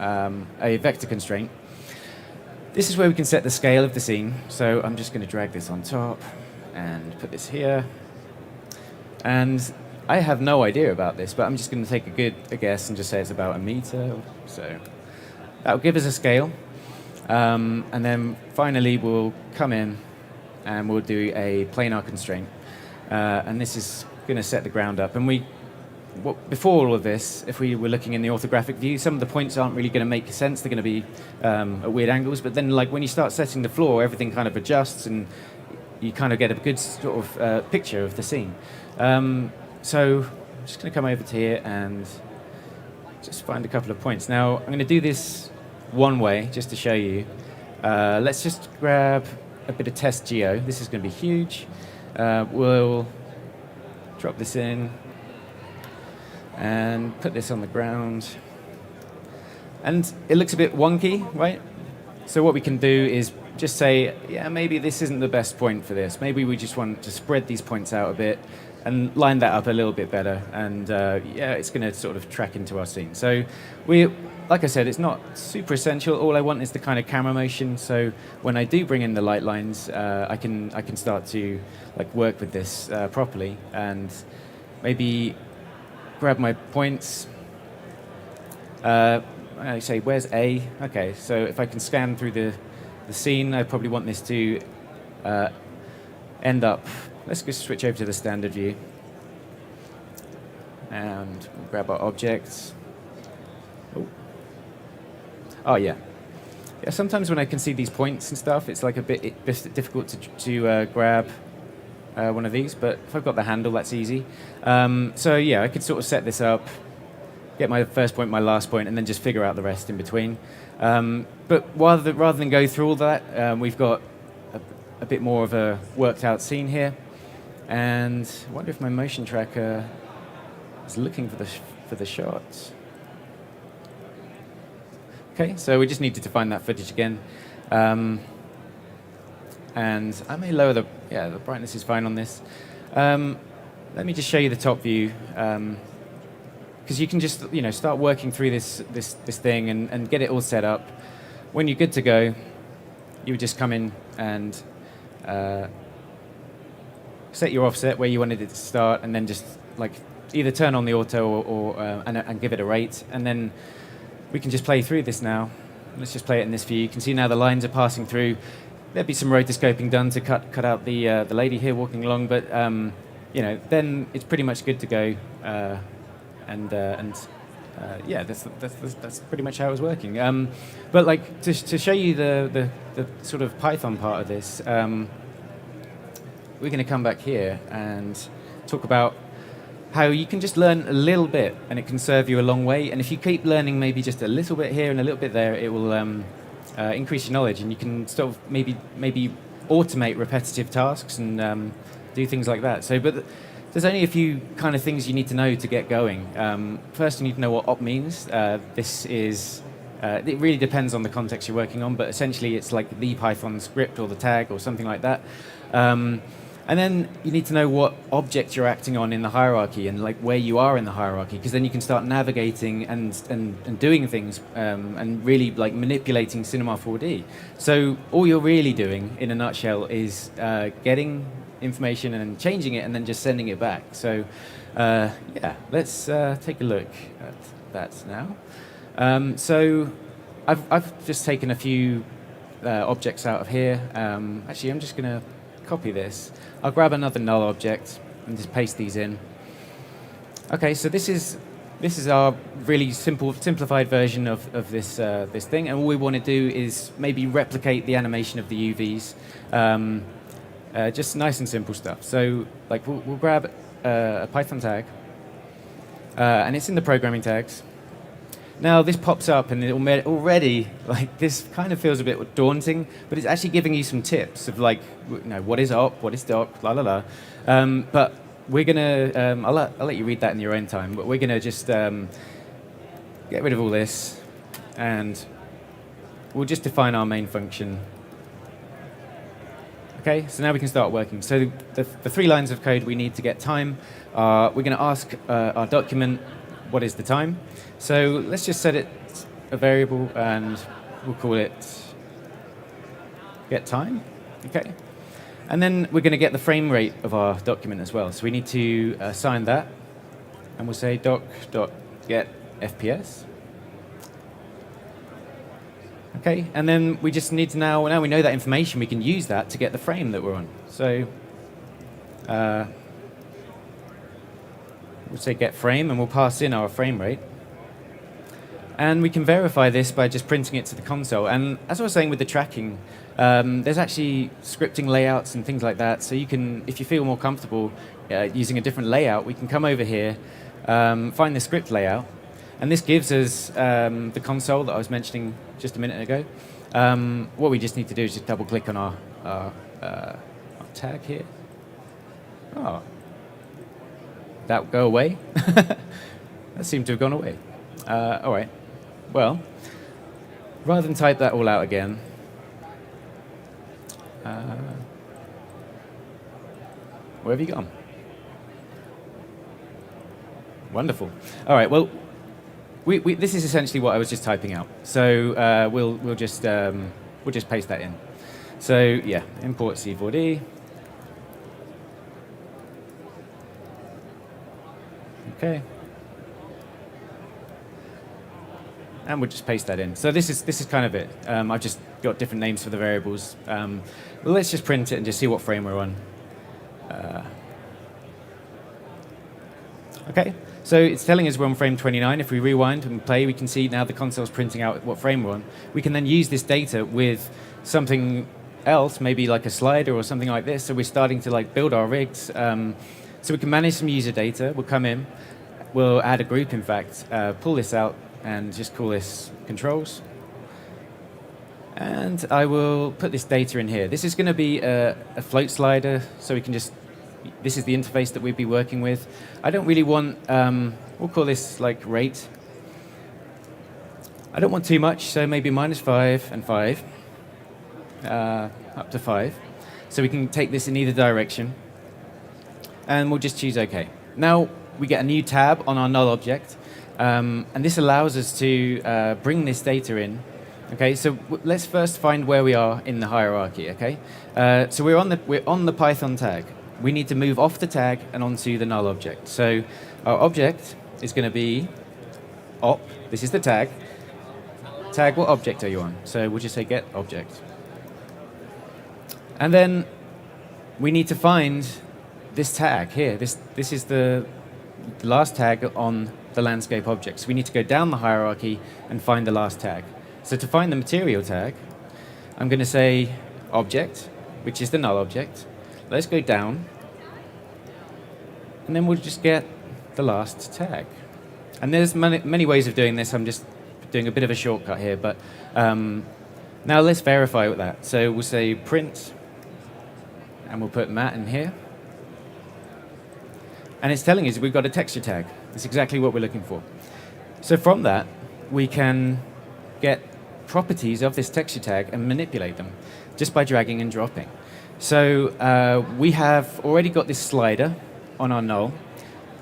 a vector constraint. This is where we can set the scale of the scene. So I'm just going to drag this on top and put this here. And I have no idea about this, but I'm just going to take a guess and just say it's about 1 meter. So that will give us a scale. And then finally, we'll come in and we'll do a planar constraint. And this is going to set the ground up. And before all of this, if we were looking in the orthographic view, some of the points aren't really going to make sense. They're going to be at weird angles. But then, like when you start setting the floor, everything kind of adjusts, and you kind of get a good sort of picture of the scene. So I'm just going to come over to here and just find a couple of points. Now, I'm going to do this one way, just to show you. Let's just grab a bit of test geo. This is going to be huge. We'll drop this in and put this on the ground. And it looks a bit wonky, right? So what we can do is just say, yeah, maybe this isn't the best point for this. Maybe we just want to spread these points out a bit and line that up a little bit better. And yeah, it's going to sort of track into our scene. So like I said, it's not super essential. All I want is the kind of camera motion. So when I do bring in the light lines, I can start to like work with this properly and maybe grab my points. I say, where's A? Okay, so if I can scan through the scene, I probably want this to end up. Let's just switch over to the standard view. And we'll grab our objects. Oh yeah. Yeah, sometimes when I can see these points and stuff, it's like a bit difficult to grab one of these, but if I've got the handle, that's easy. So yeah, I could sort of set this up, get my first point, my last point, and then just figure out the rest in between. But rather than go through all that, we've got a bit more of a worked out scene here. And I wonder if my motion tracker is looking for the shots. Okay, so we just need to define that footage again. And I may lower the brightness is fine on this. Let me just show you the top view. Because you can just start working through this thing and get it all set up. When you're good to go, you would just come in and set your offset where you wanted it to start, and then just like either turn on the auto and give it a rate, and then we can just play through this now. Let's just play it in this view. You can see now the lines are passing through. There'd be some rotoscoping done to cut out the lady here walking along, but then it's pretty much good to go. Yeah, that's pretty much how it was working. But like to show you the sort of Python part of this, we're going to come back here and talk about how you can just learn a little bit and it can serve you a long way. And if you keep learning maybe just a little bit here and a little bit there, it will increase your knowledge, and you can sort of maybe automate repetitive tasks and do things like that. So, but there's only a few kind of things you need to know to get going. First, you need to know what op means. This is, it really depends on the context you're working on, but essentially it's like the Python script or the tag or something like that. And then you need to know what object you're acting on in the hierarchy and like where you are in the hierarchy, because then you can start navigating and doing things and really like manipulating Cinema 4D. So all you're really doing in a nutshell is getting information and changing it and then just sending it back. So yeah, let's take a look at that now. So I've just taken a few objects out of here. Actually, I'm just going to copy this. I'll grab another null object and just paste these in. Okay, so this is our really simplified version of this this thing, and all we want to do is maybe replicate the animation of the UVs. Just nice and simple stuff. So like we'll grab a Python tag, and it's in the programming tags. Now this pops up, and it already like this kind of feels a bit daunting, but it's actually giving you some tips of like what is op, what is doc, la la la. But we're gonna I'll let you read that in your own time. But we're gonna just get rid of all this, and we'll just define our main function. Okay, so now we can start working. So the 3 lines of code we need to get time. We're going to ask our document, what is the time? So let's just set it a variable, and we'll call it get time. Okay, and then we're going to get the frame rate of our document as well. So we need to assign that, and we'll say doc.get FPS. Okay, and then we just need to now we know that information, we can use that to get the frame that we're on. So we'll say get frame, and we'll pass in our frame rate. And we can verify this by just printing it to the console. And as I was saying with the tracking, there's actually scripting layouts and things like that. So you can, if you feel more comfortable using a different layout, we can come over here, find the script layout. And this gives us the console that I was mentioning just a minute ago. What we just need to do is just double click on our tag here. Oh, that will go away. That seemed to have gone away. All right. Well, rather than type that all out again, Where have you gone? Wonderful. All right. Well, this is essentially what I was just typing out. So we'll just paste that in. So yeah, import C4D. Okay. And we'll just paste that in. So this is kind of it. I've just got different names for the variables. Well, let's just print it and just see what frame we're on. Okay. So it's telling us we're on frame 29. If we rewind and play, we can see now the console's printing out what frame we're on. We can then use this data with something else, maybe like a slider or something like this. So we're starting to like build our rigs. So we can manage some user data. We'll come in. We'll add a group, in fact, pull this out, and just call this controls. And I will put this data in here. This is going to be a float slider, so we can just, this is the interface that we'd be working with. I don't really want, we'll call this like rate. I don't want too much, so maybe -5 and 5, up to 5. So we can take this in either direction. And we'll just choose OK. Now we get a new tab on our null object. And this allows us to bring this data in. Okay, so let's first find where we are in the hierarchy. Okay, so we're on the Python tag. We need to move off the tag and onto the null object. So our object is going to be op. This is the tag. Tag, what object are you on? So we'll just say get object. And then we need to find this tag here. This is the last tag on the landscape object. So we need to go down the hierarchy and find the last tag. So to find the material tag, I'm going to say object, which is the null object. Let's go down. And then we'll just get the last tag. And there's many ways of doing this. I'm just doing a bit of a shortcut here. But now let's verify with that. So we'll say print, and we'll put Matt in here. And it's telling us we've got a texture tag. That's exactly what we're looking for. So from that, we can get properties of this texture tag and manipulate them just by dragging and dropping. So we have already got this slider on our null,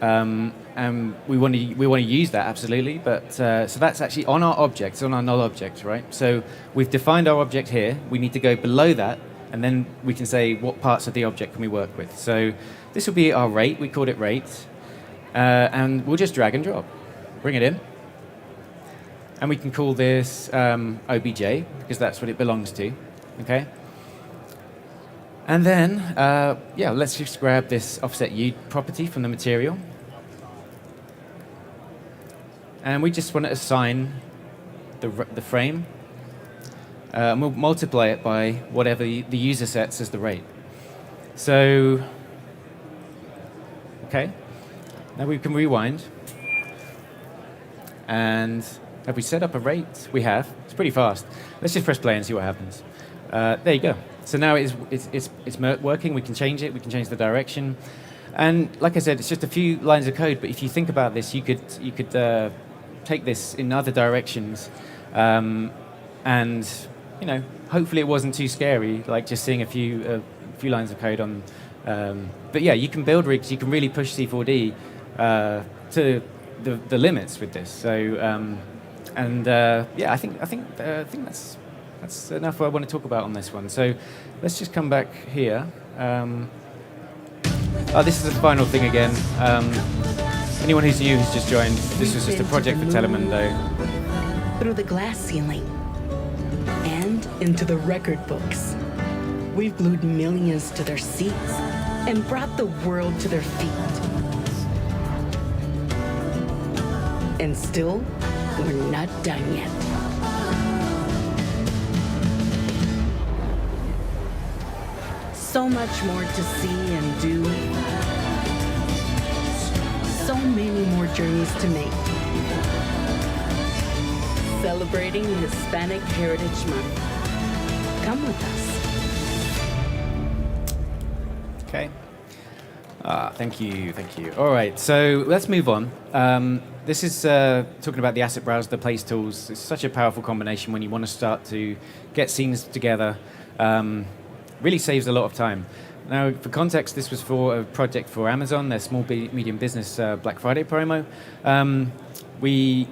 and we want to use that absolutely. But so that's actually on our object, it's on our null object, right? So we've defined our object here. We need to go below that, and then we can say what parts of the object can we work with. So this will be our rate. We called it rate. And we'll just drag and drop. Bring it in. And we can call this OBJ, because that's what it belongs to. Okay? And then, yeah, let's just grab this offset U property from the material. And we just want to assign the frame. And we'll multiply it by whatever the user sets as the rate. So, okay. Now we can rewind. And have we set up a rate? We have. It's pretty fast. Let's just press play and see what happens. There you go. So now it's working. We can change it. We can change the direction. And like I said, it's just a few lines of code. But if you think about this, you could take this in other directions. And you know, hopefully it wasn't too scary, like just seeing a few lines of code on. But yeah, you can build rigs. You can really push C4D to the limits with this. So yeah, I think that's enough what I want to talk about on this one. So let's just come back here. Oh, this is the final thing again. Anyone who's new who's just joined, this was just a project for Telemundo. Through the glass ceiling and into the record books. We've glued millions to their seats and brought the world to their feet. And still, we're not done yet. So much more to see and do. So many more journeys to make. Celebrating Hispanic Heritage Month. Come with us. Okay. Thank you. All right, so let's move on. This is talking about the asset browser, the place tools. It's such a powerful combination when you want to start to get scenes together. really saves a lot of time. Now, for context, this was for a project for Amazon, their small medium business Black Friday promo. We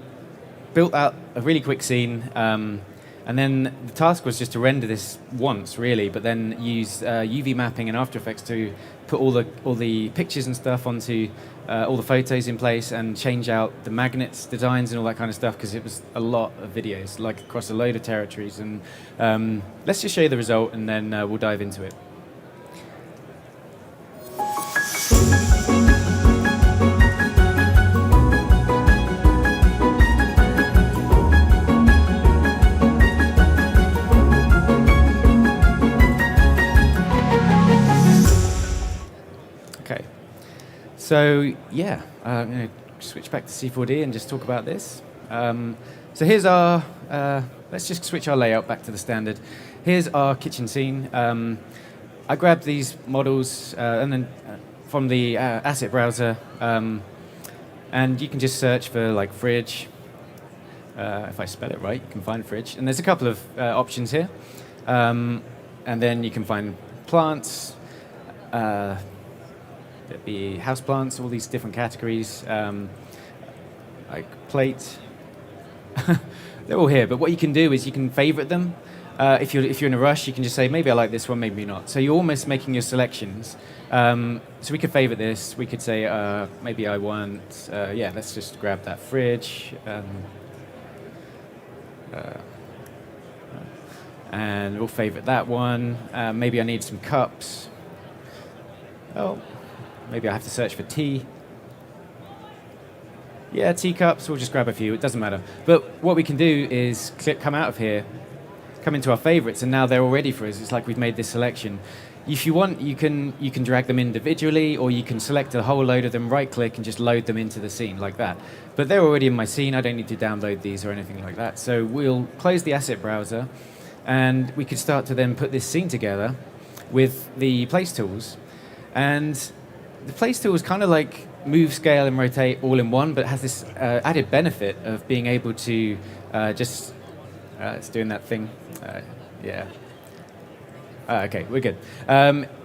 built out a really quick scene, and then the task was just to render this once, really, but then use UV mapping and After Effects to put all the pictures and stuff onto all the photos in place and change out the magnets, designs, and all that kind of stuff, because it was a lot of videos, like across a load of territories. And let's just show you the result, and then we'll dive into it. So yeah, I'm going to switch back to C4D and just talk about this. So here's our, let's just switch our layout back to the standard. Here's our kitchen scene. I grabbed these models and then from the asset browser, and you can just search for like fridge. If I spell it right, you can find fridge. And there's a couple of options here. And then you can find plants, there'd be houseplants, all these different categories, like plate. They're all here, but what you can do is you can favorite them. If you're in a rush, you can just say, maybe I like this one, maybe not. So you're almost making your selections. So we could favorite this. We could say, maybe I want, yeah, let's just grab that fridge. And we'll favorite that one. Maybe I need some cups. Oh. Maybe I have to search for tea. Yeah, teacups, we'll just grab a few, it doesn't matter. But what we can do is come out of here, come into our favorites, and now they're all ready for us. It's like we've made this selection. If you want, you can drag them individually, or you can select a whole load of them, right-click, and just load them into the scene like that. But they're already in my scene, I don't need to download these or anything like that. So we'll close the asset browser, and we could start to then put this scene together with the place tools. And the place tool is kind of like move, scale, and rotate all in one, but it has this added benefit of being able to just... it's doing that thing. Yeah. Okay, we're good.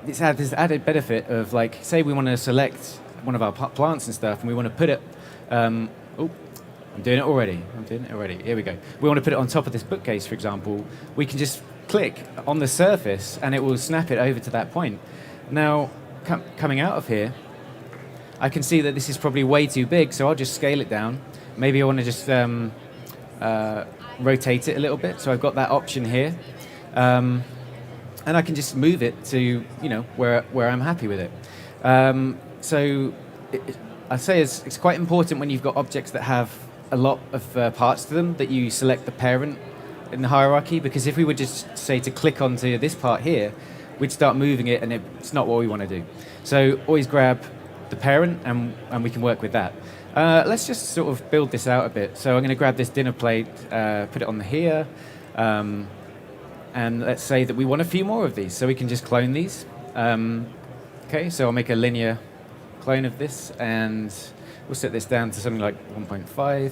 It's had this added benefit of, like, say we want to select one of our plants and stuff, and we want to put it... oh, I'm doing it already. Here we go. We want to put it on top of this bookcase, for example. We can just click on the surface, and it will snap it over to that point. Now, coming out of here, I can see that this is probably way too big, so I'll just scale it down. Maybe I want to just rotate it a little bit, so I've got that option here. And I can just move it to, where I'm happy with it. So I'd say it's quite important when you've got objects that have a lot of parts to them that you select the parent in the hierarchy, because if we were just, say, to click onto this part here, we'd start moving it, and it's not what we want to do. So always grab the parent, and we can work with that. Let's just sort of build this out a bit. So I'm going to grab this dinner plate, put it on here, and let's say that we want a few more of these, so we can just clone these. Okay, so I'll make a linear clone of this, and we'll set this down to something like 1.5.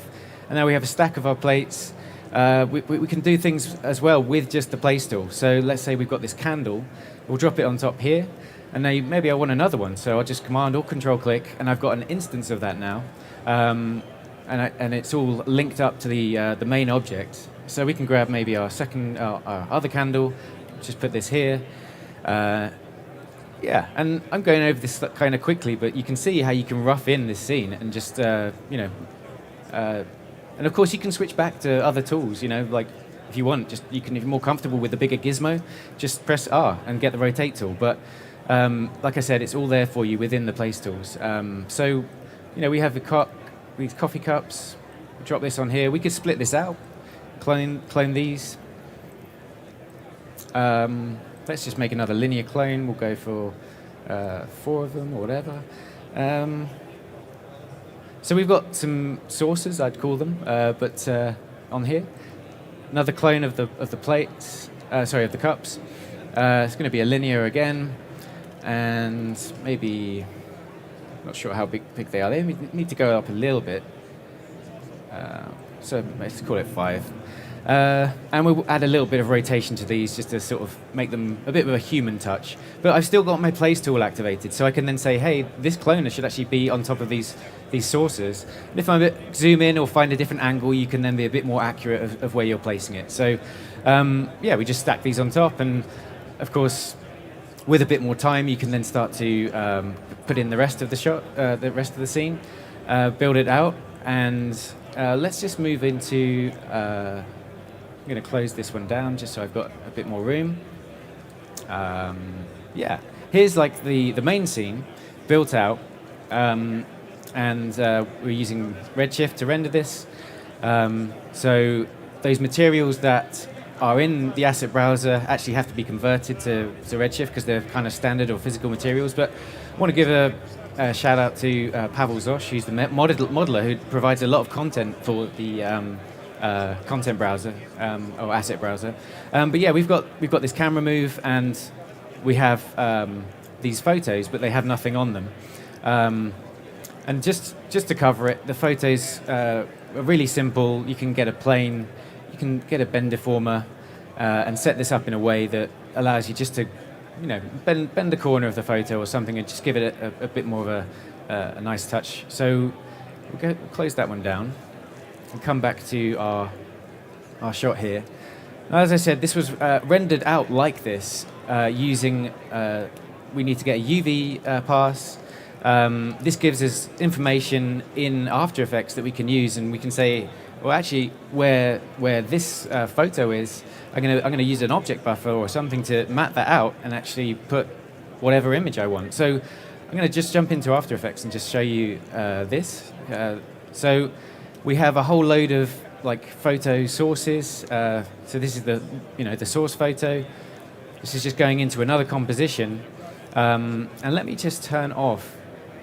And now we have a stack of our plates. We can do things as well with just the place tool. So let's say we've got this candle. We'll drop it on top here. And now maybe I want another one. So I'll just Command or Control click, and I've got an instance of that now. And it's all linked up to the main object. So we can grab maybe our other candle, just put this here. Yeah, and I'm going over this kind of quickly, but you can see how you can rough in this scene and just, and of course you can switch back to other tools, like if you want, if you're more comfortable with the bigger gizmo, just press R and get the rotate tool. But like I said, it's all there for you within the place tools. So, we have these coffee cups. We drop this on here. We could split this out, clone these. Let's just make another linear clone. We'll go for 4 of them or whatever. So we've got some sources, I'd call them, but on here, another clone of the plates. Of the cups. It's going to be a linear again, and maybe not sure how big they are. They need to go up a little bit. So let's call it 5. And we'll add a little bit of rotation to these just to sort of make them a bit of a human touch. But I've still got my place tool activated, so I can then say, hey, this cloner should actually be on top of these sources. And if I zoom in or find a different angle, you can then be a bit more accurate of where you're placing it. So yeah, we just stack these on top, and of course, with a bit more time, you can then start to put in the rest of the shot, the rest of the scene, build it out, and let's just move into. I'm going to close this one down just so I've got a bit more room. Yeah, here's like the main scene built out, and we're using Redshift to render this. So those materials that are in the asset browser actually have to be converted to Redshift because they're kind of standard or physical materials. But I want to give a shout out to Pavel Zosh, who's the modeler who provides a lot of content for the content browser or asset browser. But yeah, we've got this camera move, and we have these photos, but they have nothing on them. And just to cover it, the photos are really simple. You can get a plane, you can get a bend deformer, and set this up in a way that allows you just to, bend the corner of the photo or something, and just give it a bit more of a nice touch. So we'll close that one down and come back to our shot here. As I said, this was rendered out like this using. We need to get a UV pass. This gives us information in After Effects that we can use, and we can say, well, actually, where this photo is, I'm gonna use an object buffer or something to map that out and actually put whatever image I want. So I'm gonna just jump into After Effects and just show you this. So we have a whole load of like photo sources. So this is the source photo. This is just going into another composition. And let me just turn off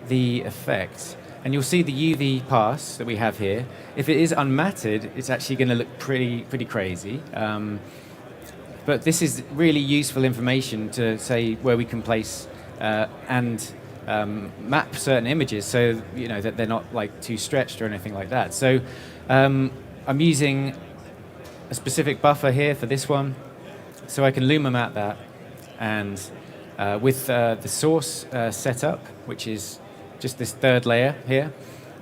the effect, and you'll see the UV pass that we have here. If it is unmatted, it's actually going to look pretty crazy. But this is really useful information to say where we can place and map certain images, so that they're not like too stretched or anything like that. So I'm using a specific buffer here for this one, so I can luma map that, and with the source set up, which is just this third layer here.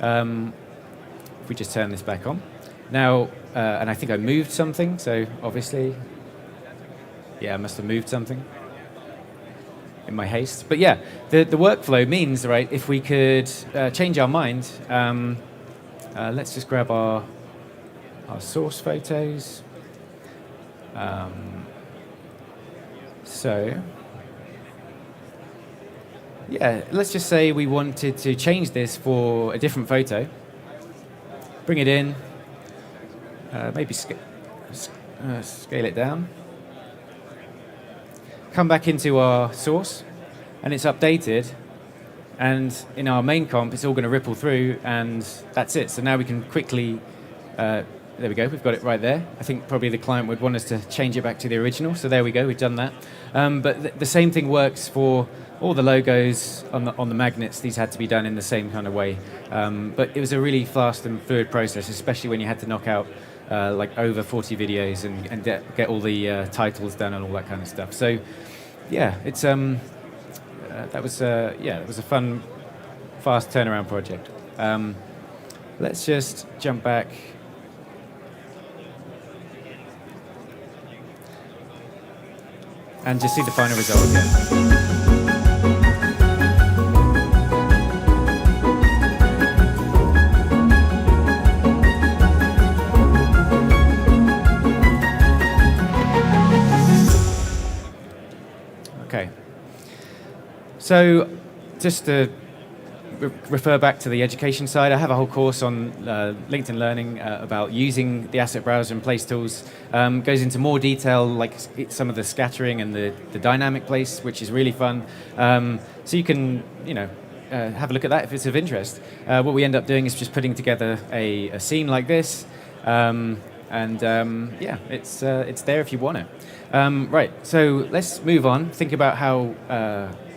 If we just turn this back on. Now, and I think I moved something, so obviously, yeah, I must have moved something in my haste. But yeah, the workflow means, right, if we could change our mind, let's just grab our source photos. So, yeah, let's just say we wanted to change this for a different photo. Bring it in, maybe scale it down. Come back into our source, and it's updated. And in our main comp, it's all going to ripple through, and that's it. So now we can quickly, there we go, we've got it right there. I think probably the client would want us to change it back to the original. So there we go, we've done that. But the same thing works for all the logos on the magnets. These had to be done in the same kind of way. But it was a really fast and fluid process, especially when you had to knock out like over 40 videos and get all the titles done and all that kind of stuff. So yeah, it's that was a fun, fast turnaround project. Let's just jump back. And just see the final result again. Okay. So, just to refer back to the education side, I have a whole course on LinkedIn Learning about using the asset browser and place tools. Goes into more detail, like some of the scattering and the dynamic place, which is really fun. So you can, have a look at that if it's of interest. What we end up doing is just putting together a scene like this, yeah, it's there if you want it. Right, so let's move on. Think about how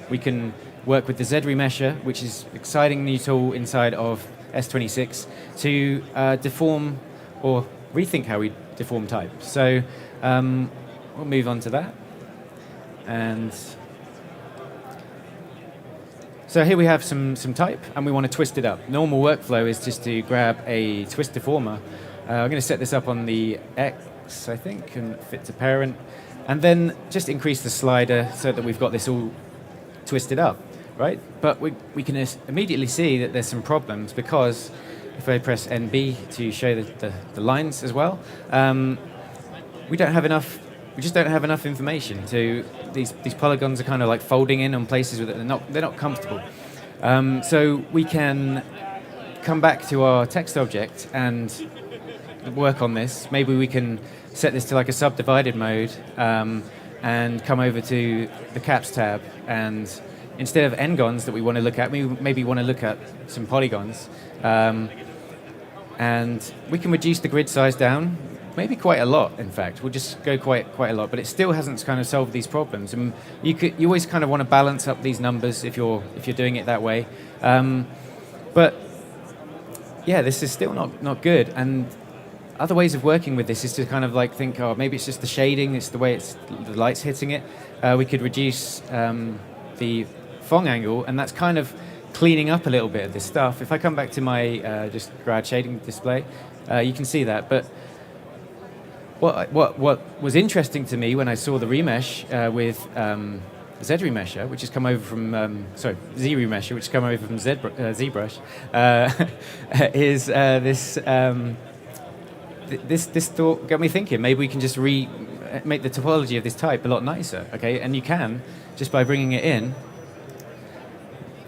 we can work with the Z-Remesher, which is an exciting new tool inside of S26 to deform or rethink how we deform type. So we'll move on to that. And so here we have some type, and we want to twist it up. Normal workflow is just to grab a twist deformer. I'm going to set this up on the X, I think, and fit to parent. And then just increase the slider so that we've got this all twisted up, right? But we can immediately see that there's some problems, because if I press NB to show the lines as well, we don't have enough. We just don't have enough information to. These polygons are kind of like folding in on places where they're not comfortable. So we can come back to our text object and work on this. Maybe we can set this to like a subdivided mode and come over to the caps tab, and instead of n-gons that we want to look at, we maybe want to look at some polygons. And we can reduce the grid size down, maybe quite a lot, in fact. We'll just go quite a lot, but it still hasn't kind of solved these problems. And you always kind of want to balance up these numbers if you're doing it that way. But yeah, this is still not good. And other ways of working with this is to kind of like think, oh, maybe it's just the shading, it's the way the light's hitting it. We could reduce the Phong angle, and that's kind of cleaning up a little bit of this stuff. If I come back to my just grad shading display, you can see that. But what was interesting to me when I saw the remesh with ZRemesher, which has come over from ZRemesher, which has come over from ZBrush, is this thought got me thinking. Maybe we can just make the topology of this type a lot nicer. Okay, and you can just by bringing it in.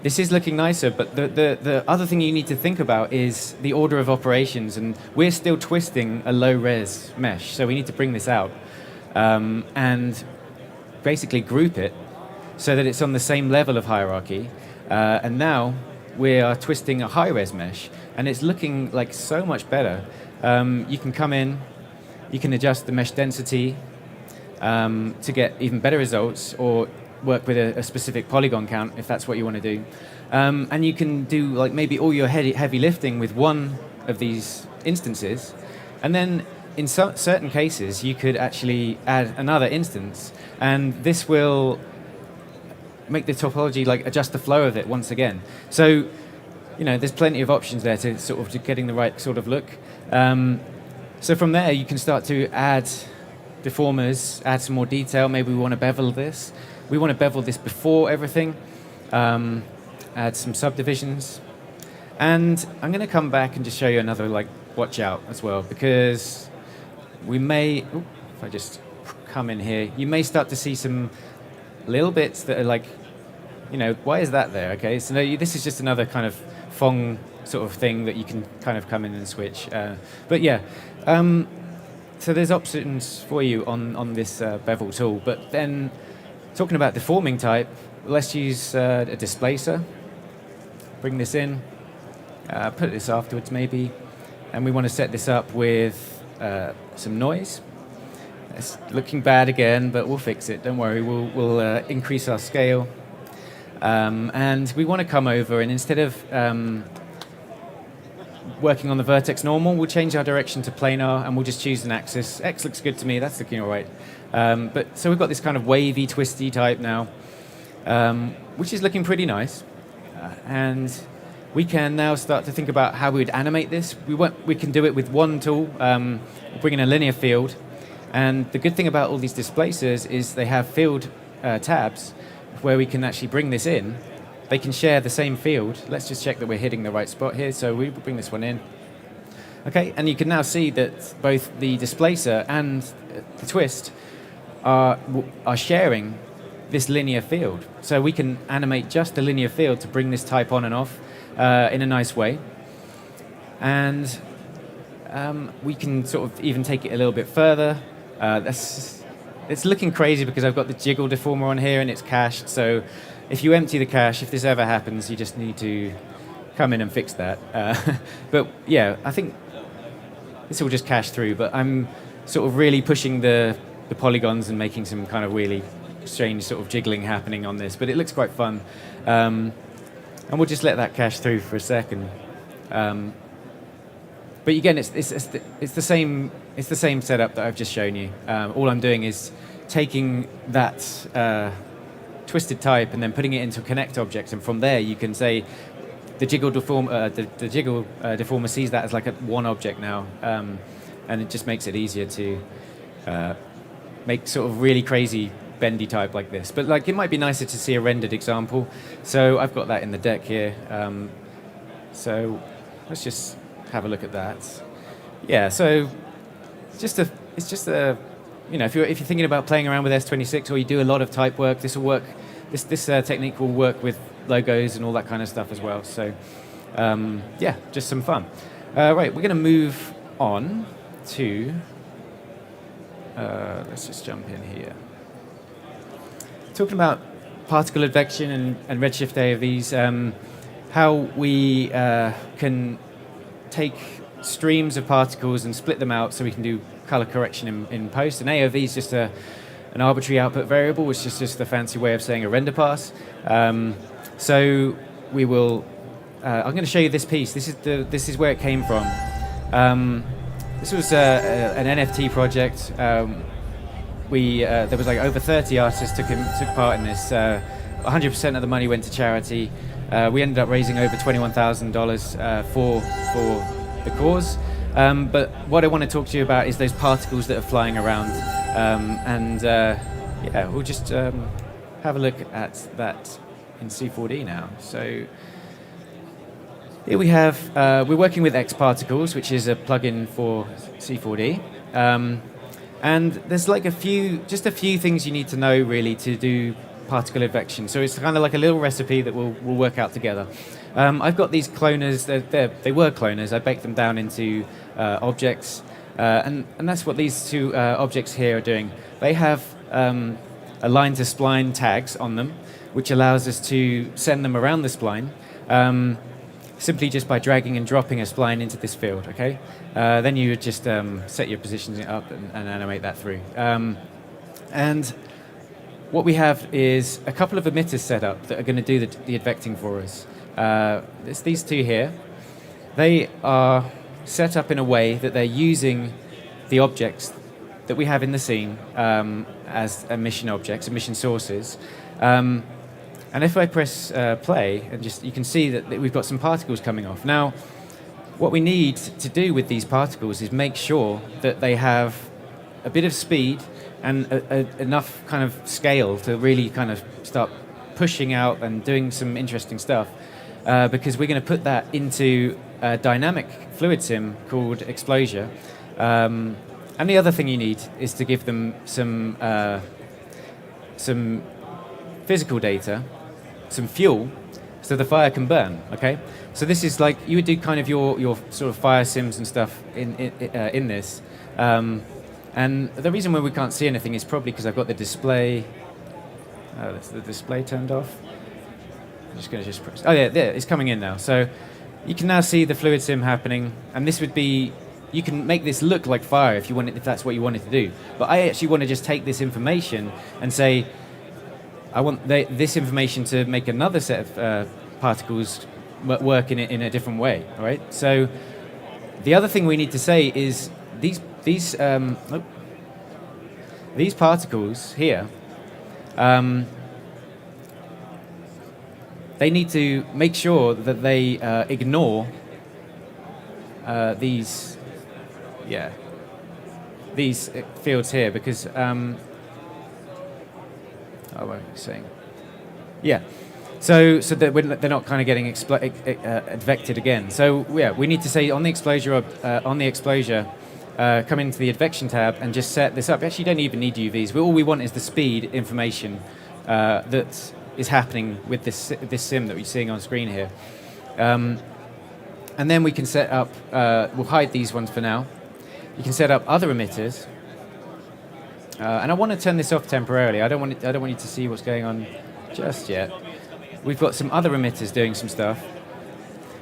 This is looking nicer, but the other thing you need to think about is the order of operations, and we're still twisting a low-res mesh, so we need to bring this out and basically group it so that it's on the same level of hierarchy. And now we are twisting a high-res mesh, and it's looking like so much better. You can come in, you can adjust the mesh density to get even better results, or work with a specific polygon count if that's what you want to do. And you can do like maybe all your heavy lifting with one of these instances, and then in certain cases you could actually add another instance, and this will make the topology like adjust the flow of it once again. So there's plenty of options there to sort of to getting the right sort of look. So from there you can start to add deformers, add some more detail. Maybe we want to bevel this. We want to bevel this before everything, add some subdivisions. And I'm going to come back and just show you another watch out as well, because we may, if I just come in here, you may start to see some little bits that are why is that there? Okay, so this is just another kind of Phong sort of thing that you can kind of come in and switch. But yeah, so there's options for you on this bevel tool. But then, talking about deforming type, let's use a displacer. Bring this in, put this afterwards maybe, and we want to set this up with some noise. It's looking bad again, but we'll fix it. Don't worry, we'll increase our scale. And we want to come over, and instead of working on the vertex normal, we'll change our direction to planar, and we'll just choose an axis. X looks good to me, that's looking all right. But so we've got this kind of wavy, twisty type now, which is looking pretty nice. And we can now start to think about how we would animate this. We can do it with one tool, bring in a linear field. And the good thing about all these displacers is they have field tabs where we can actually bring this in. They can share the same field. Let's just check that we're hitting the right spot here. So we bring this one in. Okay, and you can now see that both the displacer and the twist are sharing this linear field. So we can animate just the linear field to bring this type on and off in a nice way. And we can sort of even take it a little bit further. It's looking crazy because I've got the jiggle deformer on here and it's cached. So if you empty the cache, if this ever happens, you just need to come in and fix that. But yeah, I think this will just cache through. But I'm sort of really pushing the polygons and making some kind of really strange sort of jiggling happening on this. But it looks quite fun. And we'll just let that cache through for a second. But again, it's the same it's the same setup that I've just shown you. All I'm doing is taking that twisted type and then putting it into a connect object, and from there you can say the jiggle deformer sees that as like one object now, and it just makes it easier to make sort of really crazy bendy type like this. But like it might be nicer to see a rendered example, so I've got that in the deck here. So let's just have a look at that. Yeah, so it's just a you know, if you're thinking about playing around with S26 or you do a lot of type work, this will work. This technique will work with logos and all that kind of stuff as well. So yeah, just some fun. Right, we're going to move on to. Let's just jump in here. Talking about particle advection and Redshift AOVs, how we can take streams of particles and split them out so we can do color correction in post. And AOV is just an arbitrary output variable, which is just a fancy way of saying a render pass. So we will. I'm going to show you this piece. This is where it came from. This was an NFT project. There was like over 30 artists took part in this. 100% of the money went to charity. We ended up raising over $21,000 for the cause. But what I want to talk to you about is those particles that are flying around. Yeah, we'll just have a look at that in C4D now. So here we have, we're working with X Particles, which is a plugin for C4D. And there's like just a few things you need to know really to do particle advection. So it's kind of like a little recipe that we'll work out together. I've got these cloners, they were cloners. I baked them down into objects. And that's what these two objects here are doing. They have align to spline tags on them, which allows us to send them around the spline. Simply just by dragging and dropping a spline into this field, okay? Then you would just set your positions up and animate that through. And what we have is a couple of emitters set up that are going to do the advecting for us. It's these two here. They are set up in a way that they're using the objects that we have in the scene as emission objects, emission sources. And if I press play, and you can see that we've got some particles coming off. Now, what we need to do with these particles is make sure that they have a bit of speed and enough kind of scale to really kind of start pushing out and doing some interesting stuff, because we're going to put that into a dynamic fluid sim called Exposure. And the other thing you need is to give them some physical data, some fuel, so the fire can burn. Okay, so this is like you would do kind of your sort of fire sims and stuff in this. And the reason why we can't see anything is probably because I've got the display. That's the display turned off. I'm just going to press. Oh yeah, there it's coming in now. So you can now see the fluid sim happening, and this would be. You can make this look like fire if that's what you wanted to do. But I actually want to just take this information and say, I want this information to make another set of particles work in a different way. All right. So the other thing we need to say is these particles here. They need to make sure that they ignore these fields here, because what am I saying? Yeah, so that they're not kind of getting advected again. So yeah, we need to say on the exposure come into the advection tab and just set this up. Actually, you don't even need UVs. All we want is the speed information that is happening with this sim that we're seeing on screen here. And then we can set up. We'll hide these ones for now. You can set up other emitters. And I want to turn this off temporarily. I don't want you to see what's going on just yet. We've got some other emitters doing some stuff.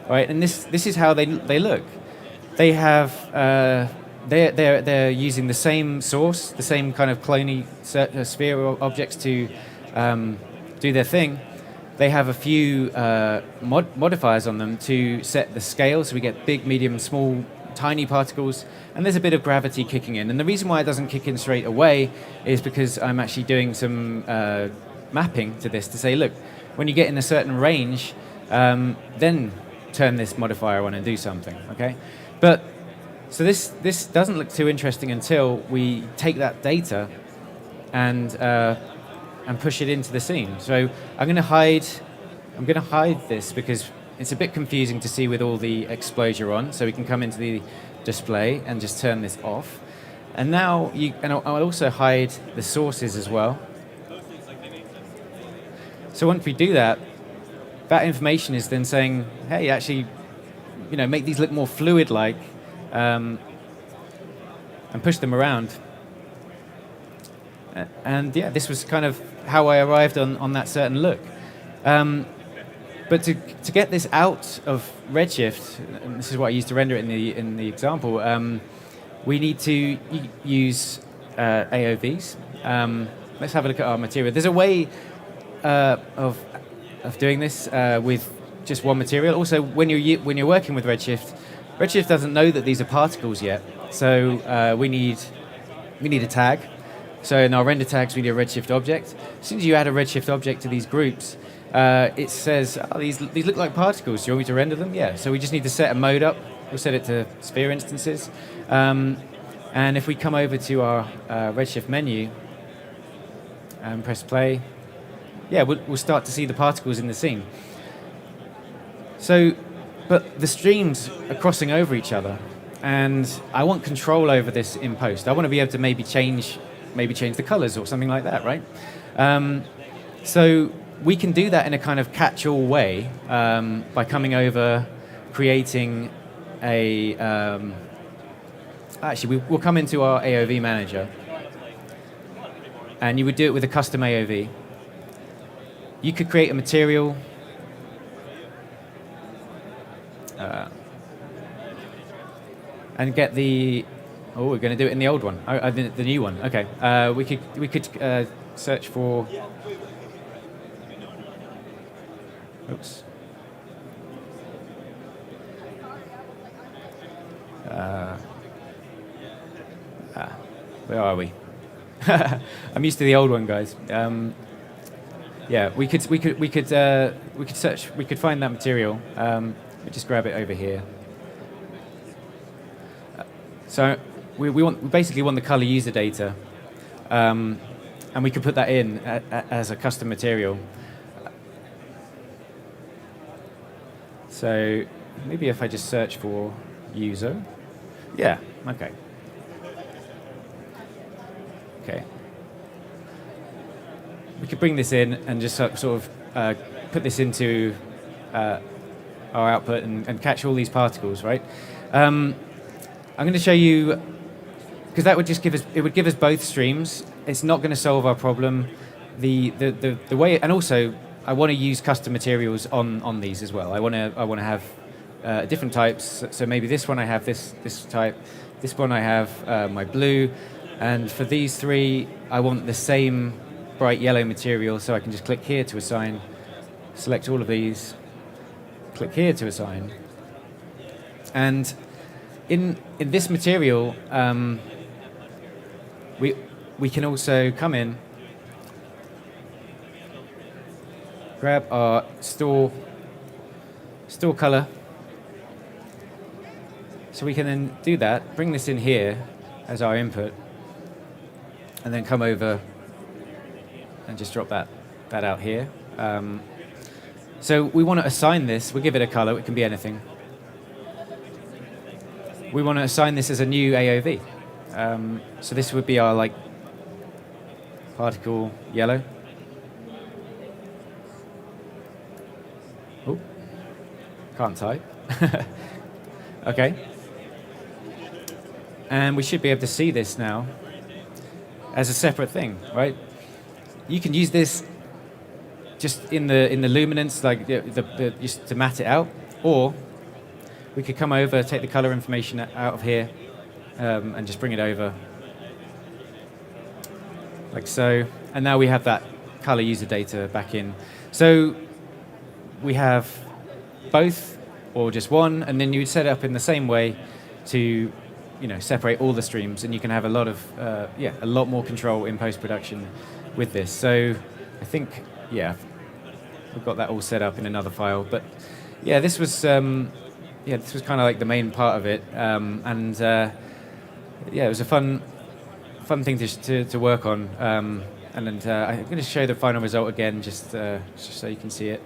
All right, and this is how they look. They have they're using the same source, the same kind of cloney sphere objects to do their thing. They have a few modifiers on them to set the scale, so we get big, medium, small tiny particles, and there's a bit of gravity kicking in. And the reason why it doesn't kick in straight away is because I'm actually doing some mapping to this to say, look, when you get in a certain range, then turn this modifier on and do something, okay? But, so this doesn't look too interesting until we take that data and push it into the scene. So I'm gonna hide this because it's a bit confusing to see with all the exposure on, so we can come into the display and just turn this off. And now, I'll also hide the sources as well. So once we do that, that information is then saying, hey, actually, make these look more fluid-like, and push them around. And yeah, this was kind of how I arrived on that certain look. But to get this out of Redshift, and this is what I used to render it in the example, we need to use AOVs. Let's have a look at our material. There's a way of doing this with just one material. Also, when you're working with Redshift doesn't know that these are particles yet. So we need a tag. So in our render tags, we need a Redshift object. As soon as you add a Redshift object to these groups, it says, oh, these look like particles. Do you want me to render them? Yeah. So we just need to set a mode up. We'll set it to sphere instances. And if we come over to our Redshift menu and press play, yeah, we'll start to see the particles in the scene. So, but the streams are crossing over each other, and I want control over this in post. I want to be able to maybe change the colors or something like that, right? So we can do that in a kind of catch-all way by coming over, creating a... actually, we'll come into our AOV manager, and you would do it with a custom AOV. You could create a material. And get the... Oh, we're going to do it in the old one. The new one. Okay. We could search for... Oops. Where are we? I'm used to the old one, guys. Yeah, we could search. We could find that material. We just grab it over here. So we basically want the color user data, and we can put that in as a custom material. So maybe if I just search for user, yeah, okay. Okay. We could bring this in and just sort of put this into our output and catch all these particles, right? I'm going to show you, because that would just give us both streams. It's not going to solve our problem. The way, and also I want to use custom materials on these as well. I want to have different types. So maybe this one I have this type. This one I have my blue, and for these three I want the same bright yellow material. So I can just click here to assign, select all of these, click here to assign, and in this material we can also come in, grab our store color. So we can then do that, bring this in here as our input, and then come over and just drop that out here. So we want to assign this, we'll give it a color, it can be anything. We want to assign this as a new AOV. So this would be our particle yellow. Oh, can't type. Okay. And we should be able to see this now as a separate thing, right? You can use this just in the luminance, just to matte it out, or we could come over, take the color information out of here, and just bring it over, like so. And now we have that color user data back in. So we have both, or just one, and then you would set it up in the same way to separate all the streams, and you can have a lot of a lot more control in post-production with this. So I think we've got that all set up in another file. But this was kind of like the main part of it, and it was a fun thing to work on. And I'm going to show the final result again, just so you can see it.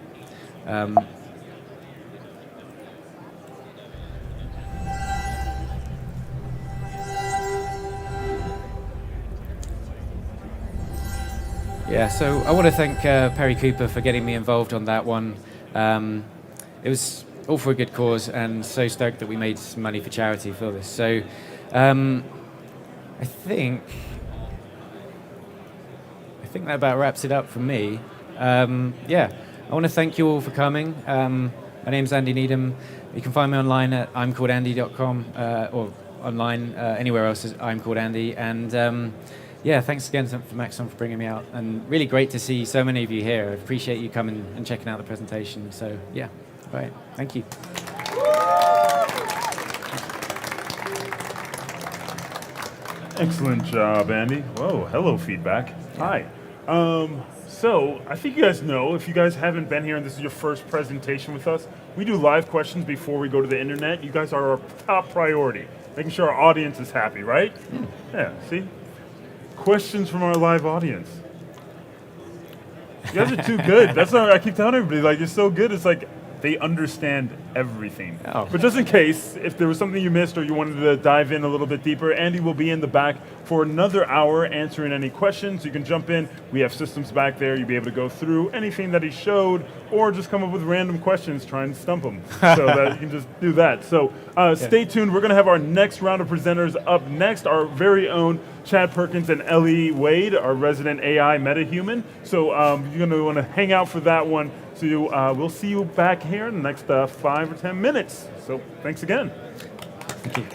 So I want to thank Perry Cooper for getting me involved on that one. It was all for a good cause, and so stoked that we made some money for charity for this. So I think that about wraps it up for me. I want to thank you all for coming. My name's Andy Needham. You can find me online at imcalledandy.com or online anywhere else as I'm Called Andy. And thanks again for Maxon for bringing me out. And really great to see so many of you here. I appreciate you coming and checking out the presentation. So all right, thank you. Excellent job, Andy. Whoa, hello, feedback. Hi. So I think you guys know, if you guys haven't been here and this is your first presentation with us, we do live questions before we go to the internet. You guys are our top priority, making sure our audience is happy, right? Yeah, see? Questions from our live audience. You guys are too good. That's what I keep telling everybody. Like, you're so good. It's like they understand everything. Oh. But just in case, if there was something you missed or you wanted to dive in a little bit deeper, Andy will be in the back for another hour answering any questions. You can jump in. We have systems back there. You'll be able to go through anything that he showed or just come up with random questions, try and stump him. So that you can just do that. So stay tuned. We're going to have our next round of presenters up next, our very own Chad Perkins and Ellie Wade, our resident AI metahuman. So you're going to want to hang out for that one. So we'll see you back here in the next 5 or 10 minutes. So thanks again. Thank you.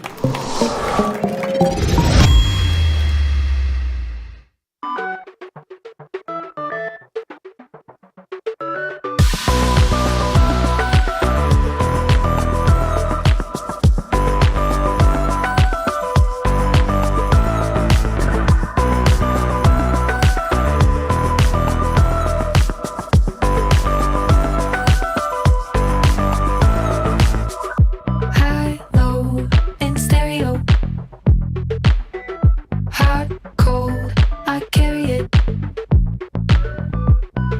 High, low, in stereo. Hot, cold, I carry it.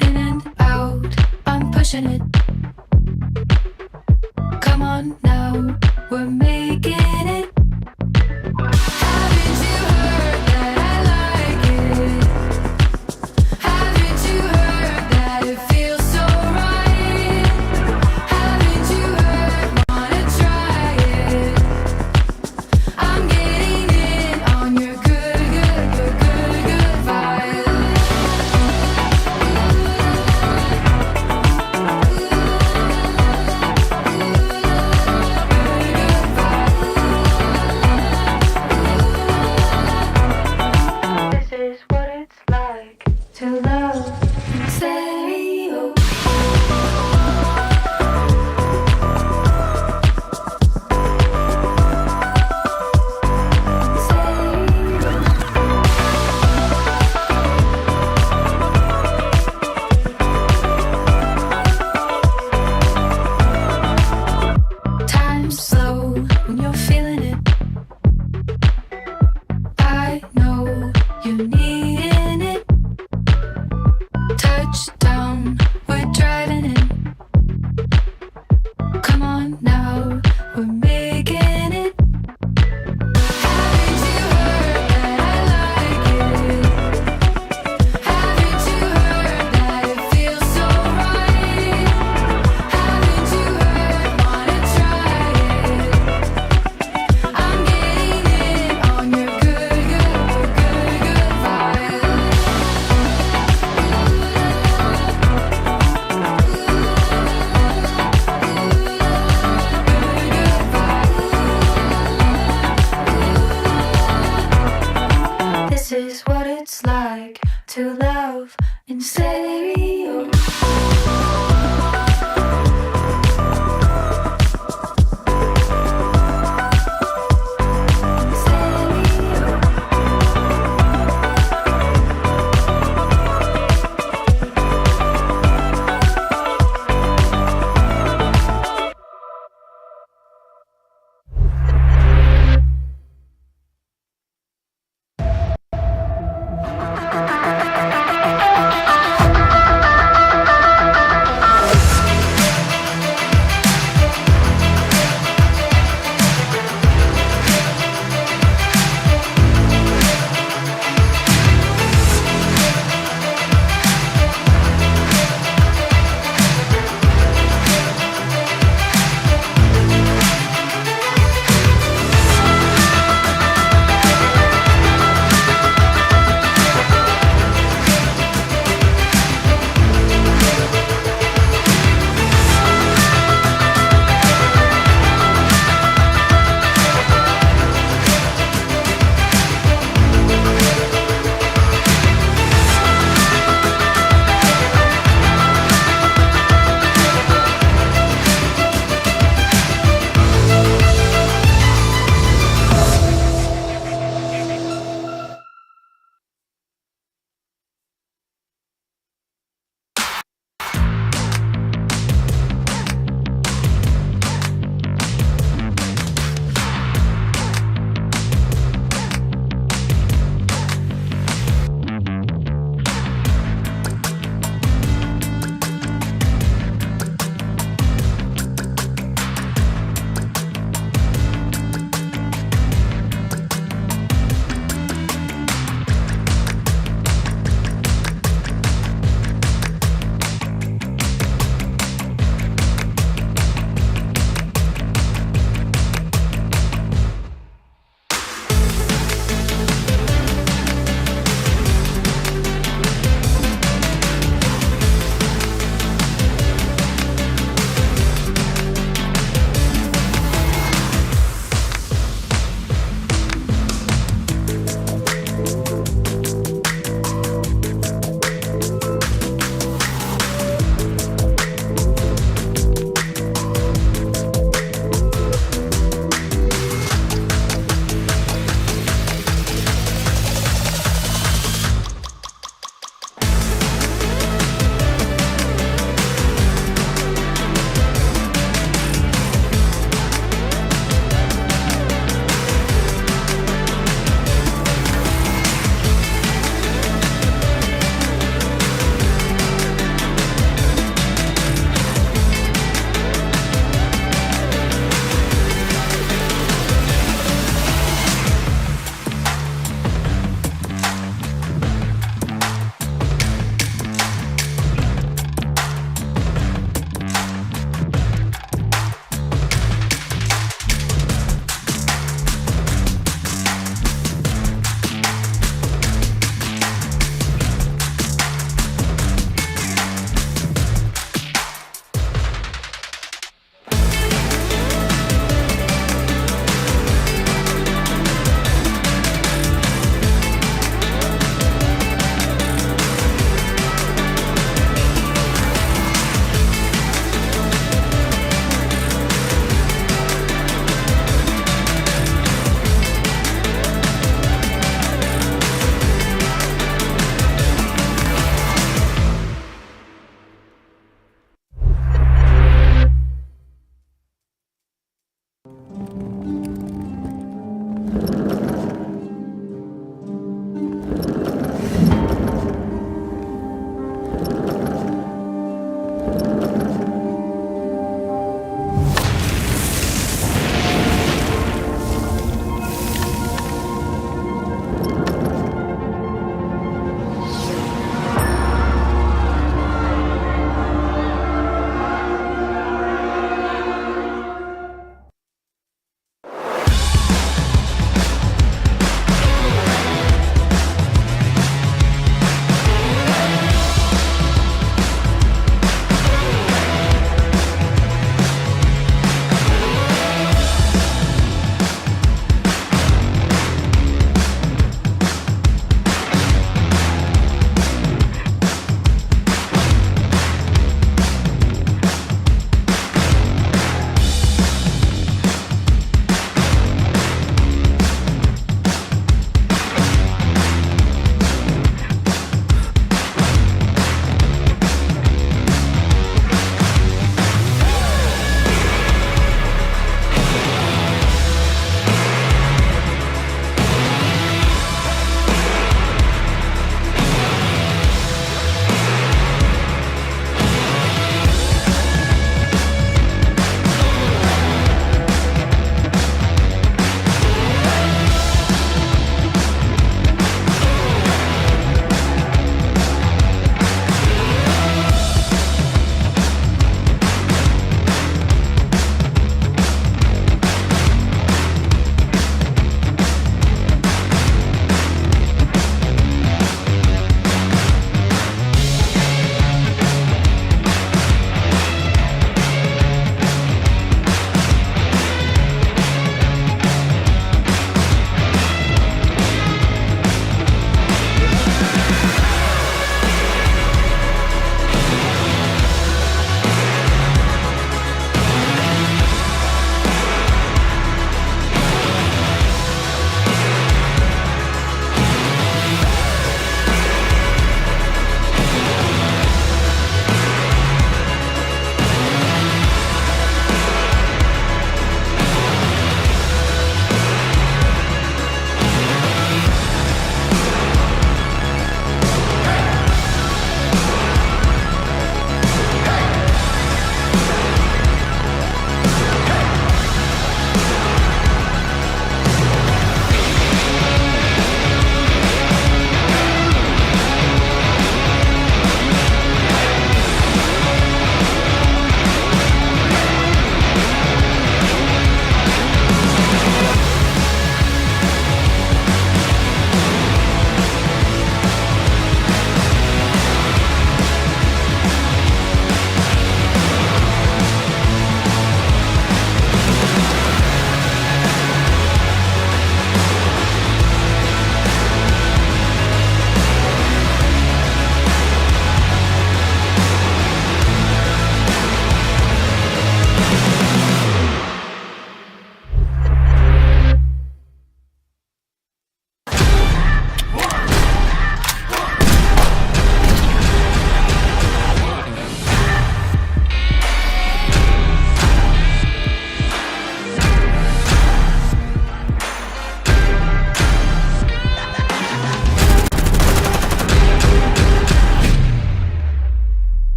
In and out, I'm pushing it. Come on now, we're making it. Haven't you heard that I like it? Haven't you heard that it feels so right? Haven't you heard, wanna try it? I'm getting in on your good vibe. This is what it's like to love in stereo. Time's slow when you're feeling it. I know you're needing it. Touchdown, we're driving in. Come on now, we're making it. Haven't you heard that I like it? Haven't you heard that it feels so right? Haven't you heard, wanna try it? I'm getting in on your good vibe. This is what it's like to love in stereo.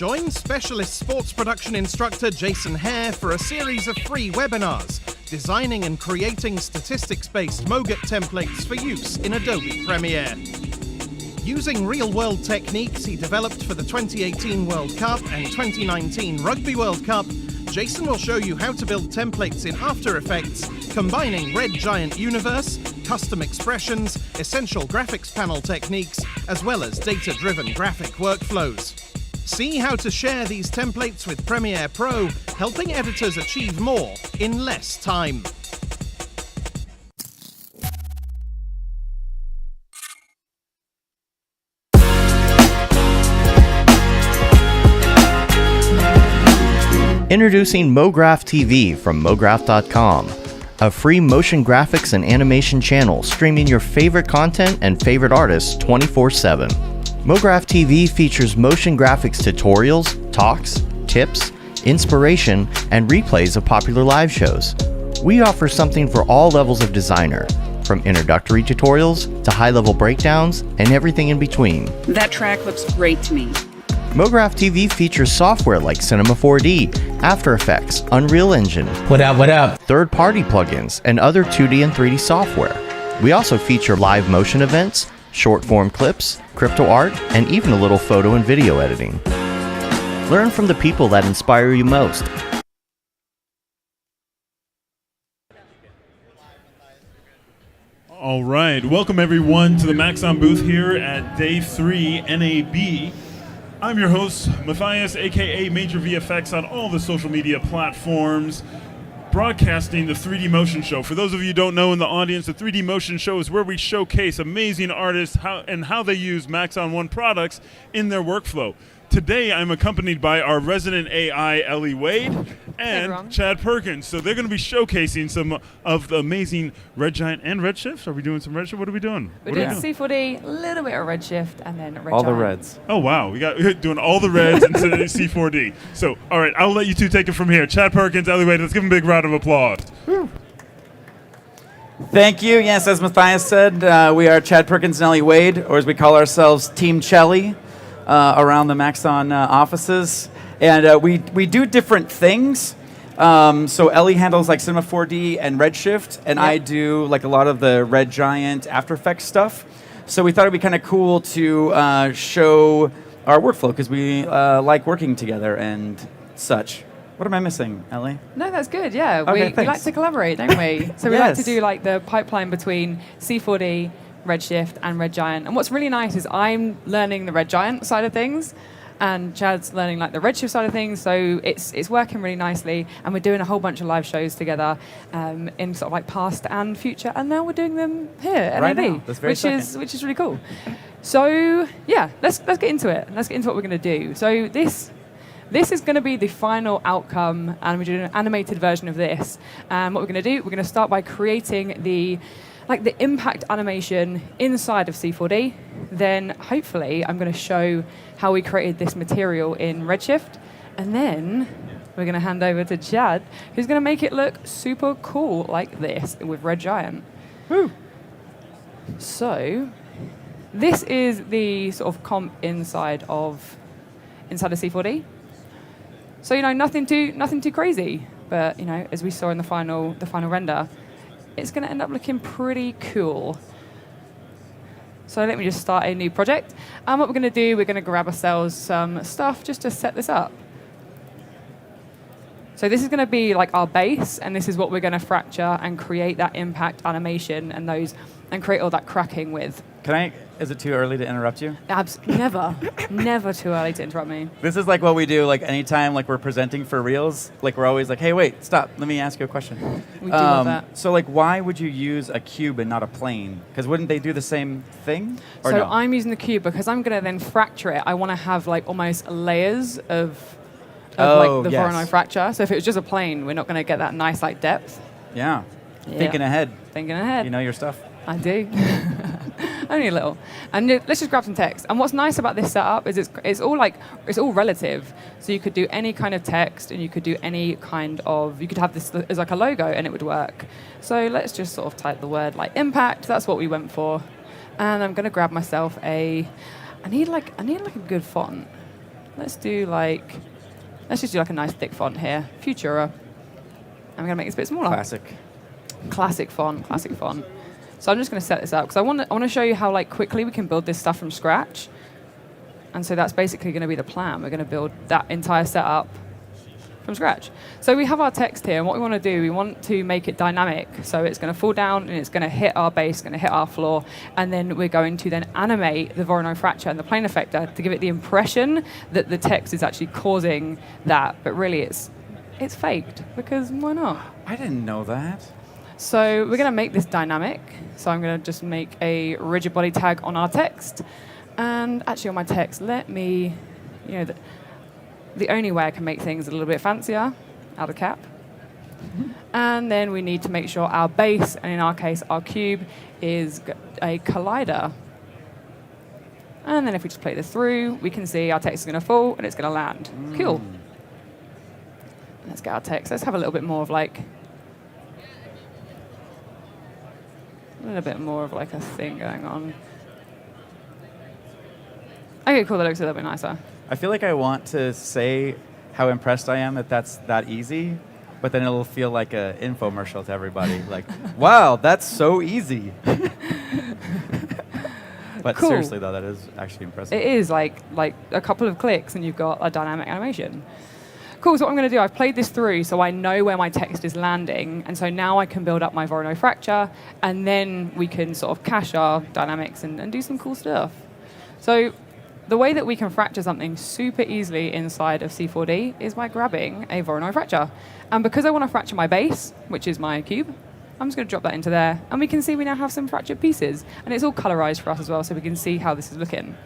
Join specialist sports production instructor Jason Hare for a series of free webinars, designing and creating statistics-based MOGAT templates for use in Adobe Premiere. Using real-world techniques he developed for the 2018 World Cup and 2019 Rugby World Cup, Jason will show you how to build templates in After Effects, combining Red Giant Universe, custom expressions, essential graphics panel techniques, as well as data-driven graphic workflows. See how to share these templates with Premiere Pro, helping editors achieve more in less time. Introducing MoGraph TV from MoGraph.com, a free motion graphics and animation channel streaming your favorite content and favorite artists 24/7. MoGraph TV features motion graphics tutorials, talks, tips, inspiration, and replays of popular live shows. We offer something for all levels of designer, from introductory tutorials to high-level breakdowns and everything in between. That track looks great to me. MoGraph TV features software like Cinema 4D, After Effects, Unreal Engine, What up? third-party plugins, and other 2D and 3D software. We also feature live motion events, short-form clips, crypto art, and even a little photo and video editing. Learn from the people that inspire you most. All right, welcome everyone to the Maxon booth here at Day 3 NAB. I'm your host, Matthias, aka Major VFX on all the social media platforms, broadcasting the 3D Motion Show. For those of you who don't know in the audience, the 3D Motion Show is where we showcase amazing artists and how they use Maxon One products in their workflow. Today, I'm accompanied by our resident AI, Ellie Wade, and Chad Perkins. So they're going to be showcasing some of the amazing Red Giant and Redshift. Are we doing some Redshift? What are we doing? We're doing C4D, a little bit of Redshift, and then Red All Giant. the reds. Oh, wow. We're doing all the reds and C4D. So, all right, I'll let you two take it from here. Chad Perkins, Ellie Wade, let's give them a big round of applause. Thank you. Yes, as Matthias said, we are Chad Perkins and Ellie Wade, or as we call ourselves, Team Chelly, around the Maxon offices. And we do different things. So Ellie handles like Cinema 4D and Redshift, and I do like a lot of the Red Giant After Effects stuff. So we thought it'd be kind of cool to show our workflow, because we like working together and such. What am I missing, Ellie? No, that's good. Yeah, Okay, we like thanks. to collaborate, don't we? So we like to Yes. do like the pipeline between C4D, Redshift, and Red Giant. And what's really nice is I'm learning the Red Giant side of things, and Chad's learning like the Redshift side of things. So it's working really nicely, and we're doing a whole bunch of live shows together in sort of like past and future, and now we're doing them here at Right NAB, now, this very which is really cool. So yeah, let's get into it. Let's get into what we're going to do. So this is going to be the final outcome, and we're doing an animated version of this. And what we're going to do, we're going to start by creating the impact animation inside of C4D. Then hopefully I'm going to show how we created this material in Redshift. And then we're going to hand over to Chad, who's going to make it look super cool like this with Red Giant. Woo. So this is the sort of comp inside of C4D. So nothing too crazy, but as we saw in the final render, it's going to end up looking pretty cool. So let me just start a new project. And what we're going to do, we're going to grab ourselves some stuff just to set this up. So this is going to be like our base, and this is what we're going to fracture and create that impact animation and create all that cracking with. Is it too early to interrupt you? Never too early to interrupt me. This is like what we do like anytime like we're presenting for Reels. Like we're always like, hey, wait, stop. Let me ask you a question. We do love that. So like why would you use a cube and not a plane? Because wouldn't they do the same thing? Or So no? I'm using the cube because I'm going to then fracture it. I want to have like almost layers of like the Voronoi fracture. So if it was just a plane, we're not going to get that nice like depth. Yeah. Yeah. Thinking ahead. Thinking ahead. You know your stuff. I do. Only a little. And let's just grab some text. And what's nice about this setup is it's all relative. So you could do any kind of text, and you could do any kind of, you could have this as like a logo and it would work. So let's just sort of type the word like impact. That's what we went for. And I'm going to grab myself I need like a good font. let's just do like a nice thick font here, Futura. I'm gonna make this a bit smaller. Classic font. So I'm just gonna set this up because I want to show you how like quickly we can build this stuff from scratch. And so that's basically gonna be the plan. We're gonna build that entire setup from scratch. So we have our text here, and what we want to do, we want to make it dynamic. So it's going to fall down, and it's going to hit our base, going to hit our floor, and then we're going to then animate the Voronoi fracture and the plane effector to give it the impression that the text is actually causing that, but really it's faked, because why not? I didn't know that. So we're going to make this dynamic. So I'm going to just make a rigid body tag on our text, and actually on my text, let me, the only way I can make things a little bit fancier, out of cap. And then we need to make sure our base, and in our case, our cube, is a collider. And then if we just play this through, we can see our text is going to fall and it's going to land. Cool. Let's get our text. Let's have a little bit more of like a thing going on. Okay, cool. That looks a little bit nicer. I feel like I want to say how impressed I am that that's that easy, but then it'll feel like an infomercial to everybody. Like, wow, that's so easy. But Cool. seriously, though, that is actually impressive. It is like a couple of clicks and you've got a dynamic animation. Cool, so what I'm going to do, I've played this through so I know where my text is landing, and so now I can build up my Voronoi fracture, and then we can sort of cache our dynamics and do some cool stuff. So the way that we can fracture something super easily inside of C4D is by grabbing a Voronoi fracture. And because I want to fracture my base, which is my cube, I'm just going to drop that into there, and we can see we now have some fractured pieces. And it's all colorized for us as well, so we can see how this is looking.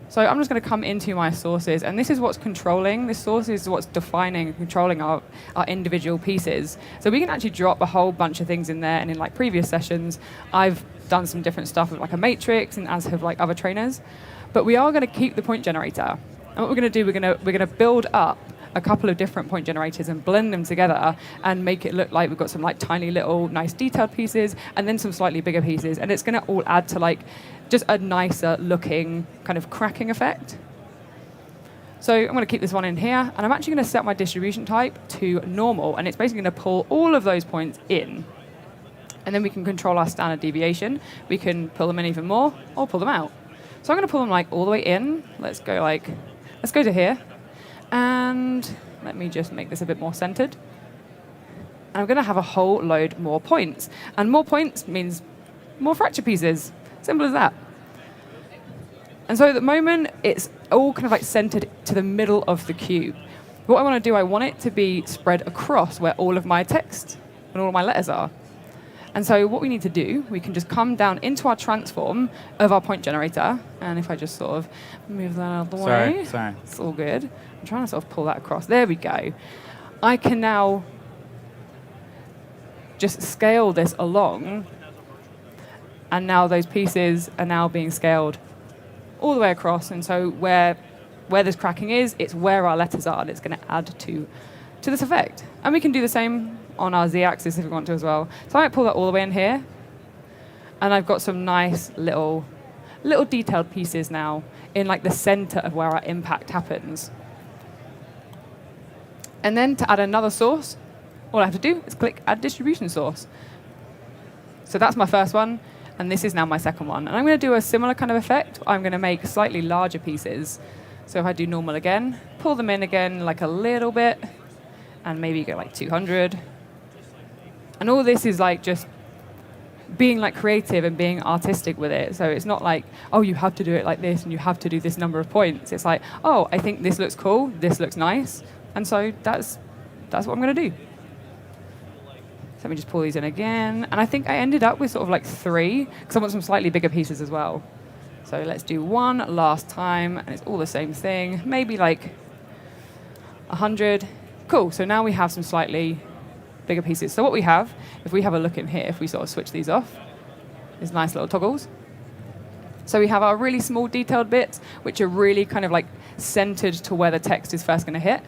So I'm just going to come into my sources, and this is what's controlling. This source is what's defining and controlling our individual pieces. So we can actually drop a whole bunch of things in there, and in like previous sessions, I've done some different stuff with like a matrix, and as have like other trainers. But we are going to keep the point generator. And what we're going to do, we're going to build up a couple of different point generators and blend them together and make it look like we've got some like tiny little nice detailed pieces and then some slightly bigger pieces. And it's going to all add to like just a nicer looking kind of cracking effect. So I'm going to keep this one in here, and I'm actually going to set my distribution type to normal, and it's basically going to pull all of those points in. And then we can control our standard deviation. We can pull them in even more or pull them out. So I'm going to pull them like all the way in. Let's go to here. And let me just make this a bit more centered. And I'm going to have a whole load more points. And more points means more fracture pieces. Simple as that. And so at the moment, it's all kind of like centered to the middle of the cube. What I want to do, I want it to be spread across where all of my text and all of my letters are. And so what we need to do, we can just come down into our transform of our point generator. And if I just sort of move that out of the way. Sorry. It's all good. I'm trying to sort of pull that across. There we go. I can now just scale this along. And now those pieces are now being scaled all the way across. And so where this cracking is, it's where our letters are. And it's going to add to this effect. And we can do the same on our z-axis if we want to as well. So I might pull that all the way in here. And I've got some nice little detailed pieces now in like the center of where our impact happens. And then to add another source, all I have to do is click Add Distribution Source. So that's my first one, and this is now my second one. And I'm going to do a similar kind of effect. I'm going to make slightly larger pieces. So if I do normal again, pull them in again like a little bit, and maybe go like 200. And all this is like just being like creative and being artistic with it. So it's not like, oh, you have to do it like this and you have to do this number of points. It's like, oh, I think this looks cool, this looks nice. And so that's what I'm going to do. So let me just pull these in again. And I think I ended up with sort of like 3, because I want some slightly bigger pieces as well. So let's do one last time, and it's all the same thing. Maybe like 100. Cool, so now we have some slightly bigger pieces. So what we have, if we have a look in here, if we sort of switch these off, these nice little toggles. So we have our really small detailed bits, which are really kind of like centered to where the text is first going to hit.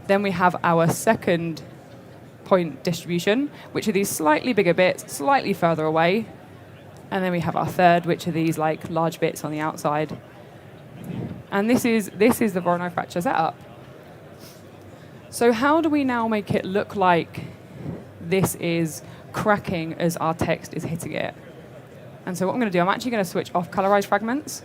Then we have our second point distribution, which are these slightly bigger bits, slightly further away. And then we have our third, which are these like large bits on the outside. And this is the Voronoi fracture setup. So how do we now make it look like this is cracking as our text is hitting it? And so what I'm going to do, I'm actually going to switch off colorized fragments.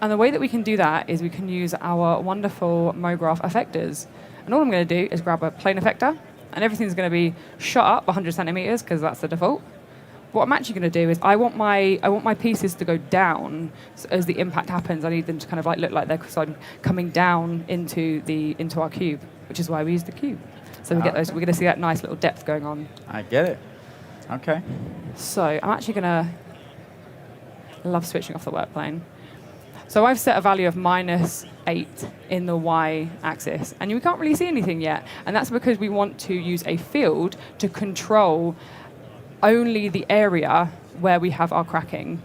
And the way that we can do that is we can use our wonderful MoGraph effectors. And all I'm going to do is grab a plane effector, and everything's going to be shot up 100 centimeters because that's the default. What I'm actually going to do is I want my pieces to go down as the impact happens. I need them to kind of like look like they're so I'm coming down into our cube, which is why we use the cube. So we get those. We're going to see that nice little depth going on. I get it. Okay. So I'm actually going to love switching off the work plane. So I've set a value of -8 in the y-axis, and we can't really see anything yet. And that's because we want to use a field to control only the area where we have our cracking.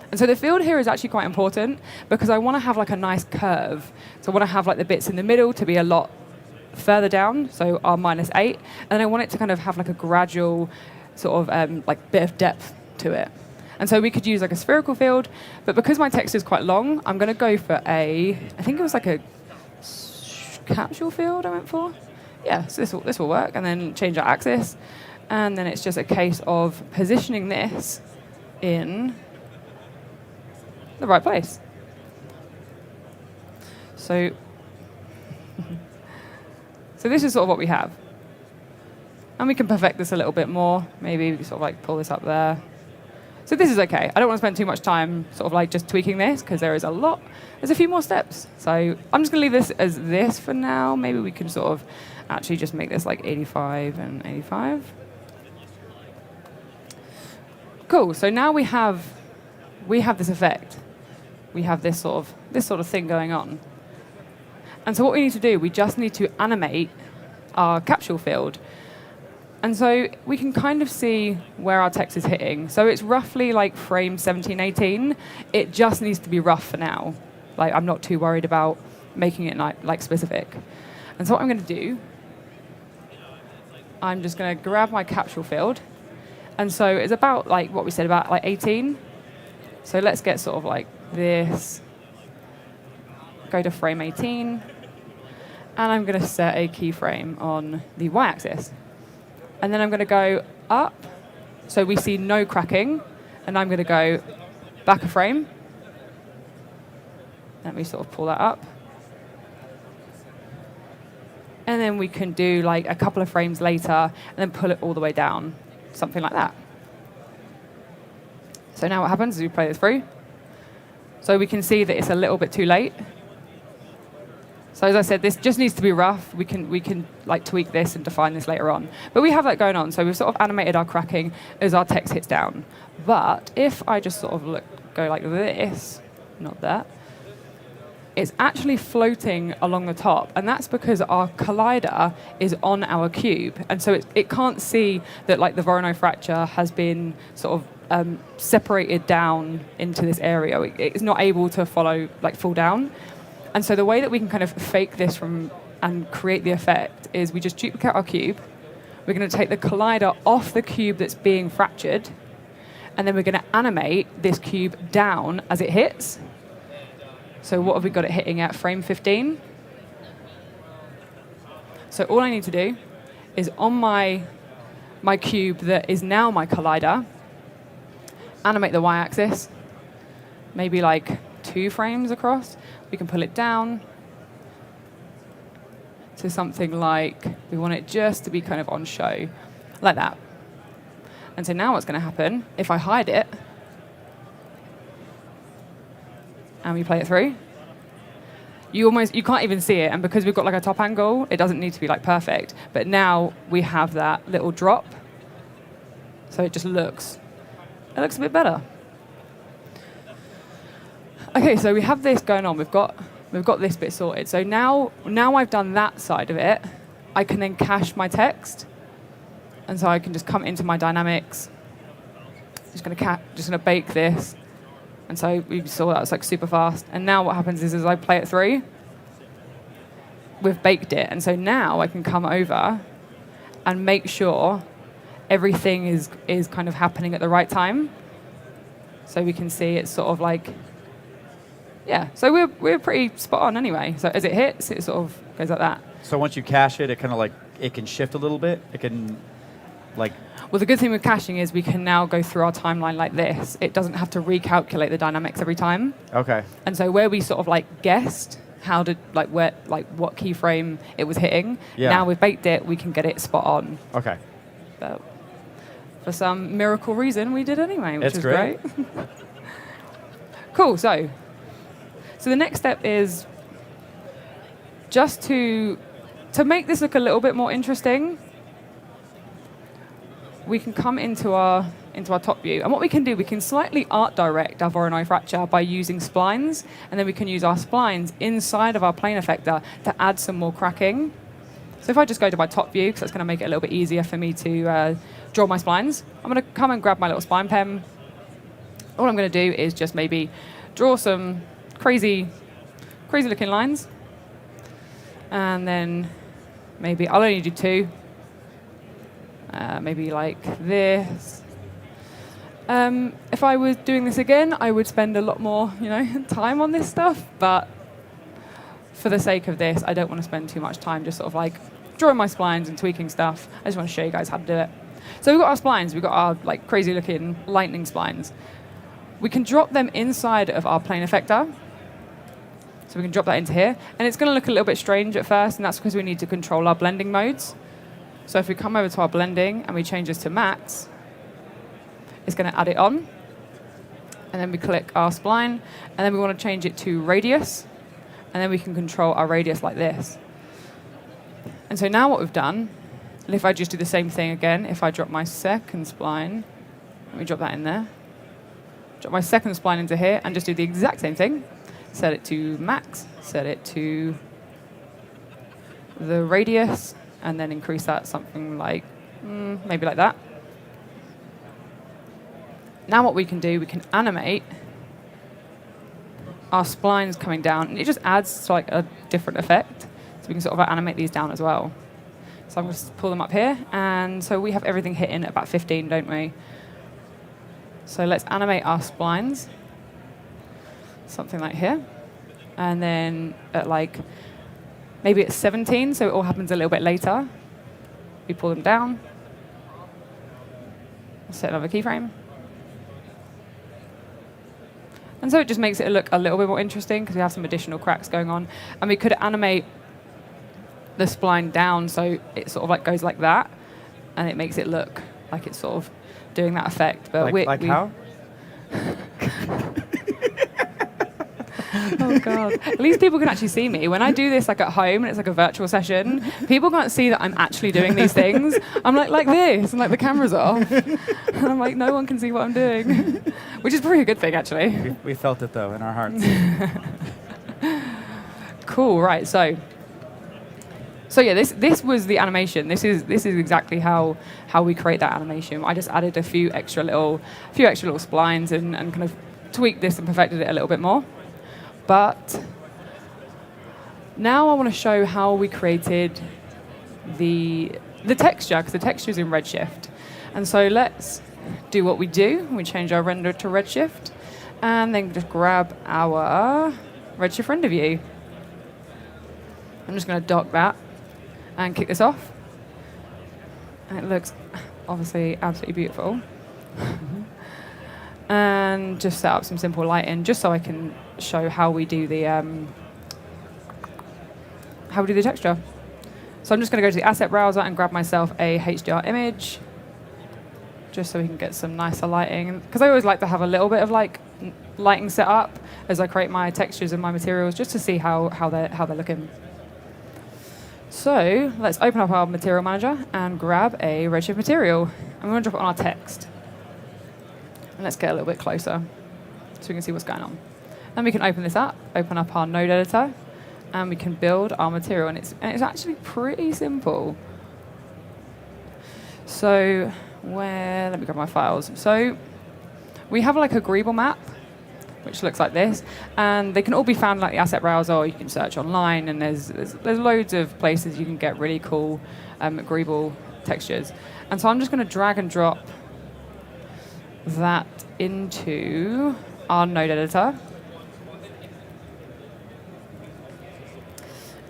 And so the field here is actually quite important because I want to have like a nice curve. So I want to have like the bits in the middle to be a lot further down, so our -8, and then I want it to kind of have like a gradual sort of like bit of depth to it. And so we could use like a spherical field, but because my text is quite long, I'm going to go for I think it was like a capsule field I went for. Yeah, so this will work, and then change our axis. And then it's just a case of positioning this in the right place. So this is sort of what we have. And we can perfect this a little bit more. Maybe we sort of like pull this up there. So this is okay. I don't want to spend too much time sort of like just tweaking this because there's a few more steps. So I'm just going to leave this as this for now. Maybe we can sort of actually just make this like 85 and 85. Cool. So now we have this effect. We have this sort of thing going on. And so what we need to do, we just need to animate our capsule field. And so we can kind of see where our text is hitting. So it's roughly like frame 17, 18. It just needs to be rough for now. Like I'm not too worried about making it like specific. And so what I'm going to do, I'm just going to grab my capsule field. And so it's about like what we said about like 18. So let's get sort of like this. Go to frame 18. And I'm going to set a keyframe on the y-axis. And then I'm going to go up, so we see no cracking. And I'm going to go back a frame. Let me sort of pull that up. And then we can do like a couple of frames later, and then pull it all the way down, something like that. So now what happens is we play this through. So we can see that it's a little bit too late. So as I said, this just needs to be rough. We can like tweak this and define this later on. But we have that going on. So we've sort of animated our cracking as our text hits down. But if I just sort of go like this, not that, it's actually floating along the top. And that's because our collider is on our cube. And so it can't see that like the Voronoi fracture has been sort of separated down into this area. It's not able to fall down. And so the way that we can kind of fake this and create the effect is we just duplicate our cube. We're going to take the collider off the cube that's being fractured, and then we're going to animate this cube down as it hits. So what have we got it hitting at? Frame 15. So all I need to do is on my cube that is now my collider, animate the y-axis, maybe like 2 frames across. We can pull it down to something like, we want it just to be kind of on show, like that. And so now what's going to happen, if I hide it, and we play it through, you can't even see it. And because we've got like a top angle, it doesn't need to be like perfect. But now we have that little drop. So it just looks a bit better. Okay, so we have this going on. We've got this bit sorted. So now I've done that side of it, I can then cache my text. And so I can just come into my dynamics. Just gonna bake this. And so we saw that was like super fast. And now what happens is as I play it through, we've baked it. And so now I can come over and make sure everything is kind of happening at the right time. So we can see it's sort of like, yeah, so we're pretty spot on anyway. So as it hits, it sort of goes like that. So once you cache it, it kind of like, it can shift a little bit. It can like... Well, the good thing with caching is we can now go through our timeline like this. It doesn't have to recalculate the dynamics every time. Okay. And so where we sort of like guessed how to, like where, like what keyframe it was hitting, now we've baked it, we can get it spot on. Okay. But for some miracle reason, we did anyway, which is great. Cool, so the next step is just to make this look a little bit more interesting, we can come into our top view. And what we can do, we can slightly art direct our Voronoi fracture by using splines, and then we can use our splines inside of our plane effector to add some more cracking. So if I just go to my top view, because that's going to make it a little bit easier for me to draw my splines, I'm going to come and grab my little spline pen. All I'm going to do is just maybe draw some crazy looking lines. And then maybe I'll only do 2. Maybe like this. If I was doing this again, I would spend a lot more, time on this stuff. But for the sake of this, I don't want to spend too much time just sort of like drawing my splines and tweaking stuff. I just want to show you guys how to do it. So we've got our splines. We've got our like crazy looking lightning splines. We can drop them inside of our plane effector. So we can drop that into here. And it's going to look a little bit strange at first, and that's because we need to control our blending modes. So if we come over to our blending and we change this to max, it's going to add it on. And then we click our spline, and then we want to change it to radius. And then we can control our radius like this. And so now what we've done, and if I just do the same thing again, if I drop my second spline, let me drop that in there. Drop my second spline into here and just do the exact same thing. Set it to max, set it to the radius, and then increase that something like, maybe like that. Now what we can do, we can animate our splines coming down, and it just adds to like a different effect. So we can sort of animate these down as well. So I'm going to pull them up here, and so we have everything hitting at about 15, don't we? So let's animate our splines, something like here. And then at like, maybe it's 17, so it all happens a little bit later. We pull them down. Set another keyframe. And so it just makes it look a little bit more interesting because we have some additional cracks going on. And we could animate the spline down so it sort of like goes like that, and it makes it look like it's sort of doing that effect. But like how? Oh God! At least people can actually see me when I do this, like at home, and it's like a virtual session. People can't see that I'm actually doing these things. I'm like this, and like the camera's off, and I'm like, no one can see what I'm doing, which is probably a good thing, actually. We felt it though in our hearts. Cool. Right. So yeah, this was the animation. This is exactly how we create that animation. I just added a few extra little splines and kind of tweaked this and perfected it a little bit more. But now I want to show how we created the texture, because the texture is in Redshift. And so let's do what we do. We change our render to Redshift, and then just grab our Redshift render view. I'm just going to dock that and kick this off. And it looks obviously absolutely beautiful. And just set up some simple lighting just so I can show how we do the texture. So I'm just going to go to the asset browser and grab myself a HDR image just so we can get some nicer lighting, because I always like to have a little bit of like lighting set up as I create my textures and my materials just to see how they're looking. So let's open up our material manager and grab a Redshift material. I'm going to drop it on our text. And let's get a little bit closer so we can see what's going on. Then we can open this up, open up our node editor, and we can build our material. And it's actually pretty simple. So let me grab my files. So we have like a Greeble map, which looks like this. And they can all be found like the asset browser, or you can search online. And there's loads of places you can get really cool Greeble textures. And so I'm just going to drag and drop that into our node editor.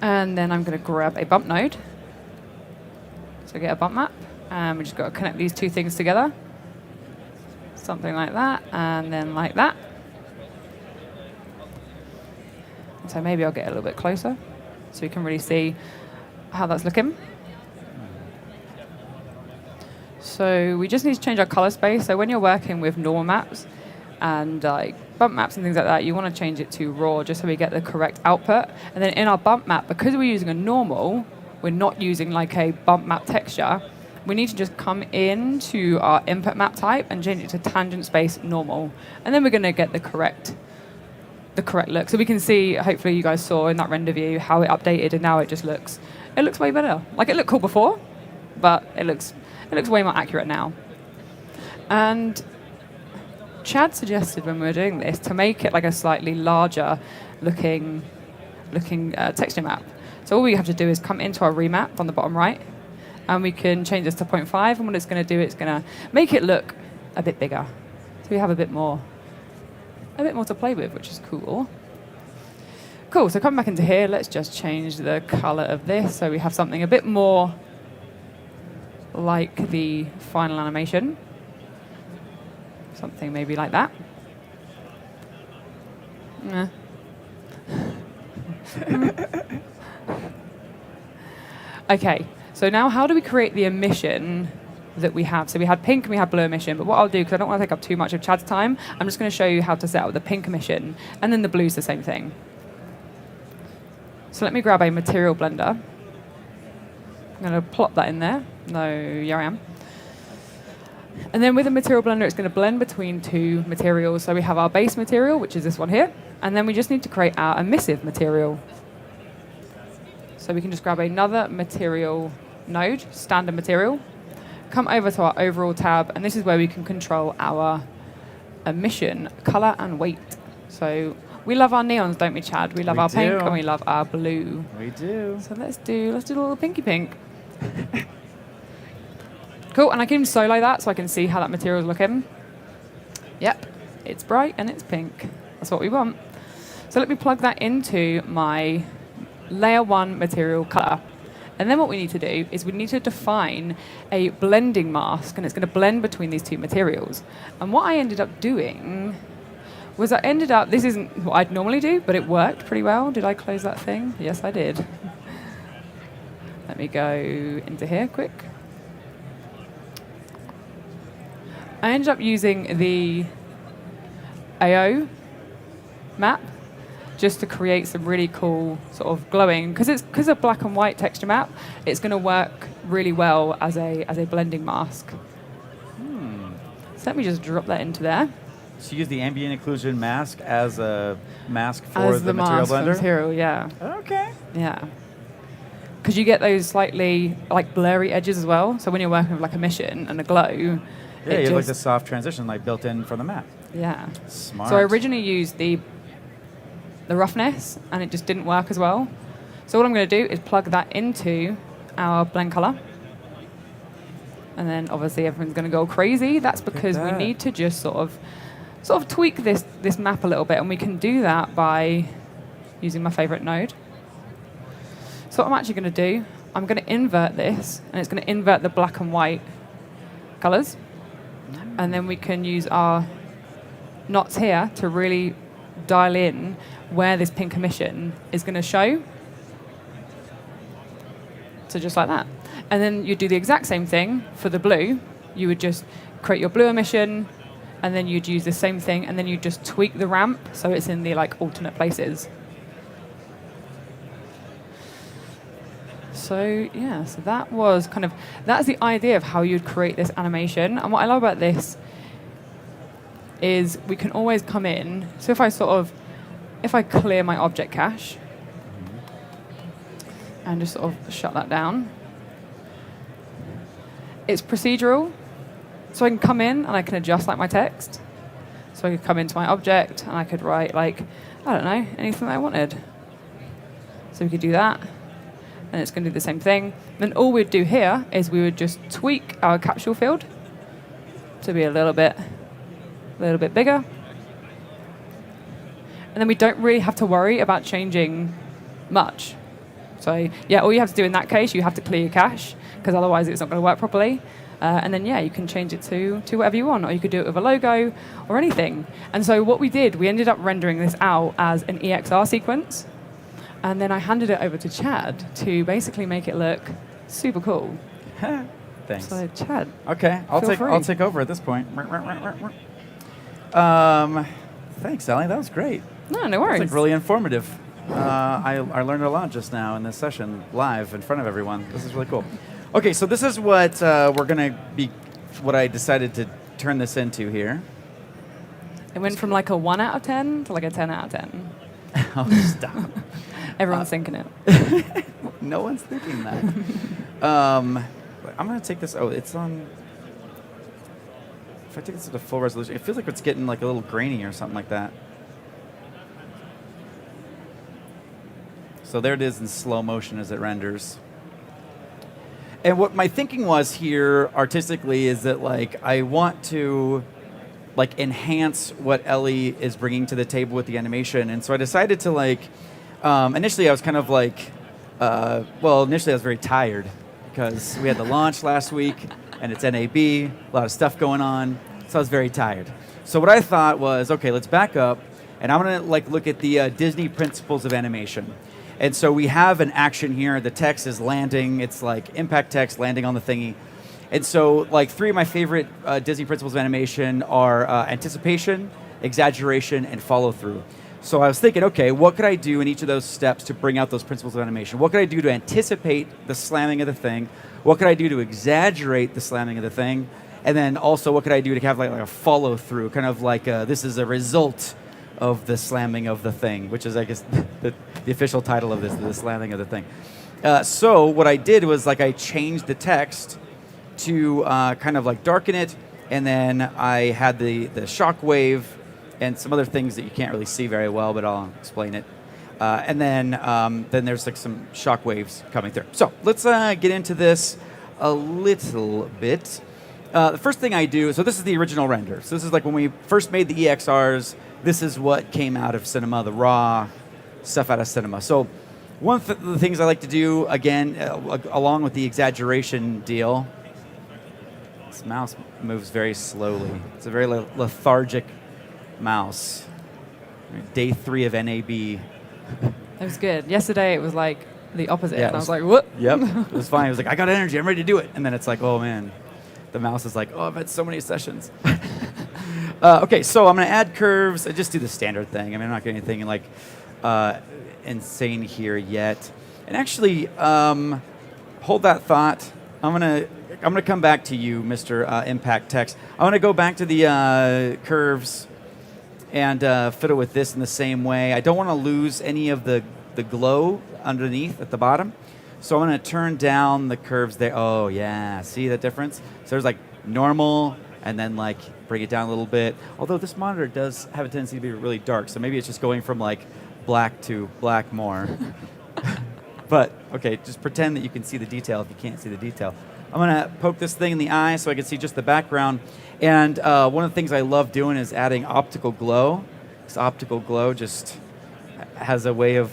And then I'm going to grab a bump node. So get a bump map. And we just got to connect these two things together. Something like that, and then like that. So maybe I'll get a little bit closer so you can really see how that's looking. So we just need to change our color space. So when you're working with normal maps and bump maps and things like that, you want to change it to raw just so we get the correct output. And then in our bump map, because we're using a normal, we're not using like a bump map texture, we need to just come into our input map type and change it to tangent space normal. And then we're going to get the correct look. So we can see, hopefully you guys saw in that render view how it updated, and now it just looks way better. Like, it looked cool before, but it looks way more accurate now. And Chad suggested when we were doing this to make it like a slightly larger looking texture map. So all we have to do is come into our remap on the bottom right, and we can change this to 0.5, and what it's going to do, it's going to make it look a bit bigger. So we have a bit more to play with, which is cool. Cool, so come back into here, let's just change the color of this so we have something a bit more like the final animation. Something maybe like that. Okay, so now how do we create the emission that we have? So we had pink and we had blue emission, but what I'll do, because I don't want to take up too much of Chad's time, I'm just going to show you how to set up the pink emission, and then the blue's the same thing. So let me grab a material blender. I'm going to plop that in there. No, here I am. And then with a material blender, it's going to blend between two materials. So we have our base material, which is this one here, and then we just need to create our emissive material. So we can just grab another material node, standard material, come over to our overall tab, and this is where we can control our emission, color, and weight. So we love our neons, don't we, Chad? We love our pink and we love our blue. We do. So let's do a little pinky pink. Cool, and I can even solo that so I can see how that material is looking. Yep, it's bright and it's pink. That's what we want. So let me plug that into my layer 1 material color. And then what we need to do is we need to define a blending mask, and it's going to blend between these two materials. And what I ended up doing was this isn't what I'd normally do, but it worked pretty well. Did I close that thing? Yes, I did. Let me go into here quick. I ended up using the AO map just to create some really cool sort of glowing, because a black and white texture map, it's going to work really well as a blending mask. So let me just drop that into there. So you use the ambient occlusion mask as a mask for the material blender? Material, yeah. Okay. Yeah. Because you get those slightly like blurry edges as well. So when you're working with like emission and a glow, yeah, you have like the soft transition like built in from the map. Yeah. Smart. So I originally used the roughness, and it just didn't work as well. So what I'm going to do is plug that into our blend color. And then obviously everyone's going to go crazy. That's because we need to just sort of tweak this map a little bit, and we can do that by using my favorite node. So what I'm actually going to do, I'm going to invert this, and it's going to invert the black and white colors. And then we can use our knots here to really dial in where this pink emission is going to show. So just like that. And then you do the exact same thing for the blue. You would just create your blue emission, and then you'd use the same thing, and then you just tweak the ramp so it's in the like alternate places. So yeah, so that's the idea of how you'd create this animation. And what I love about this is we can always come in. So if I clear my object cache and just sort of shut that down, it's procedural. So I can come in and I can adjust like my text. So I could come into my object and I could write like, I don't know, anything that I wanted. So we could do that. And it's going to do the same thing. Then all we'd do here is we would just tweak our capsule field to be a little bit bigger. And then we don't really have to worry about changing much. So yeah, all you have to do in that case, you have to clear your cache, because otherwise it's not going to work properly. And then, yeah, you can change it to whatever you want, or you could do it with a logo or anything. And so what we did, we ended up rendering this out as an EXR sequence. And then I handed it over to Chad to basically make it look super cool. Thanks. So, Chad. Okay, I'll take over at this point. Thanks, Ellie. That was great. No worries. It's like really informative. I learned a lot just now in this session, live in front of everyone. This is really cool. Okay, so this is what we're going to be, what I decided to turn this into here. It went from like a 1 out of 10 to like a 10 out of 10. Oh, stop. Everyone's thinking it. No one's thinking that. I'm going to take this. Oh, it's on. If I take this to full resolution, it feels like it's getting like a little grainy or something like that. So there it is in slow motion as it renders. And what my thinking was here artistically is that like I want to like enhance what Ellie is bringing to the table with the animation, and so I decided to like initially I was kind of like initially I was very tired because we had the launch last week and it's NAB, a lot of stuff going on, so I was very tired. So what I thought was, okay, let's back up, and I'm gonna like look at the Disney principles of animation. And so we have an action here. The text is landing. It's like impact text landing on the thingy. And so like 3 of my favorite Disney principles of animation are anticipation, exaggeration, and follow through. So I was thinking, okay, what could I do in each of those steps to bring out those principles of animation? What could I do to anticipate the slamming of the thing? What could I do to exaggerate the slamming of the thing? And then also what could I do to have like a follow through, kind of like this is a result of the slamming of the thing, which is, I guess, the official title of this, the slamming of the thing. So what I did was like I changed the text to kind of like darken it, and then I had the shock wave and some other things that you can't really see very well, but I'll explain it. And then there's like some shock waves coming through. So let's get into this a little bit. The first thing I do, so this is the original render. So this is like when we first made the EXRs. This is what came out of Cinema, the raw stuff out of Cinema. So one of the things I like to do, again, along with the exaggeration deal, this mouse moves very slowly. It's a very lethargic mouse. Day 3 of NAB. It was good. Yesterday it was like the opposite, Yeah, and I was like, what? Yep, it was fine. It was like, I got energy, I'm ready to do it. And then it's like, oh man, the mouse is like, oh, I've had so many sessions. Okay, so I'm going to add curves. I just do the standard thing. I mean, I'm not getting anything like insane here yet. And actually, hold that thought. I'm gonna come back to you, Mr. Impact Text. I want to go back to the curves and fiddle with this in the same way. I don't want to lose any of the glow underneath at the bottom. So I'm going to turn down the curves there. Oh, yeah. See that difference? So there's like normal, and then like bring it down a little bit. Although this monitor does have a tendency to be really dark, so maybe it's just going from like black to black more. But, okay, just pretend that you can see the detail if you can't see the detail. I'm going to poke this thing in the eye so I can see just the background. And one of the things I love doing is adding optical glow. This optical glow just has a way of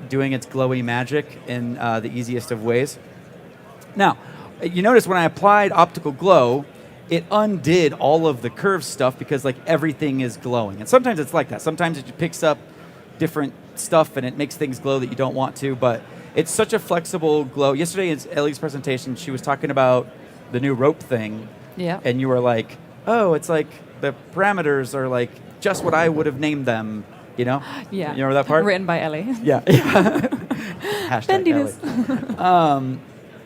doing its glowy magic in the easiest of ways. Now, you notice when I applied optical glow, it undid all of the curve stuff because like everything is glowing. And sometimes it's like that. Sometimes it picks up different stuff and it makes things glow that you don't want to, but it's such a flexible glow. Yesterday in Ellie's presentation, she was talking about the new rope thing. Yeah. And you were like, oh, it's like the parameters are like just what I would have named them, you know? Yeah. You remember that part? Written by Ellie. Yeah. Hashtag Ellie.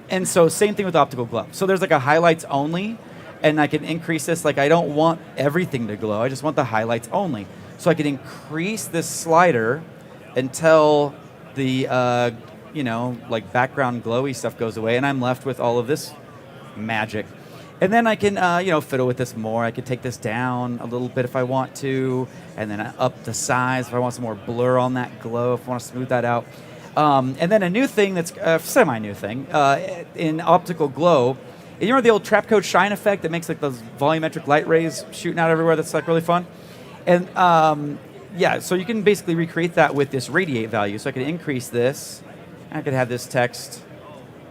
And so same thing with optical glow. So there's like a highlights only, and I can increase this. Like I don't want everything to glow. I just want the highlights only. So I can increase this slider until the like background glowy stuff goes away, and I'm left with all of this magic. And then I can fiddle with this more. I can take this down a little bit if I want to, and then up the size if I want some more blur on that glow, if I want to smooth that out. And then a new thing that's semi-new thing in optical glow. You remember the old Trapcode shine effect that makes like those volumetric light rays shooting out everywhere? That's like really fun. And so you can basically recreate that with this radiate value. So I can increase this, I could have this text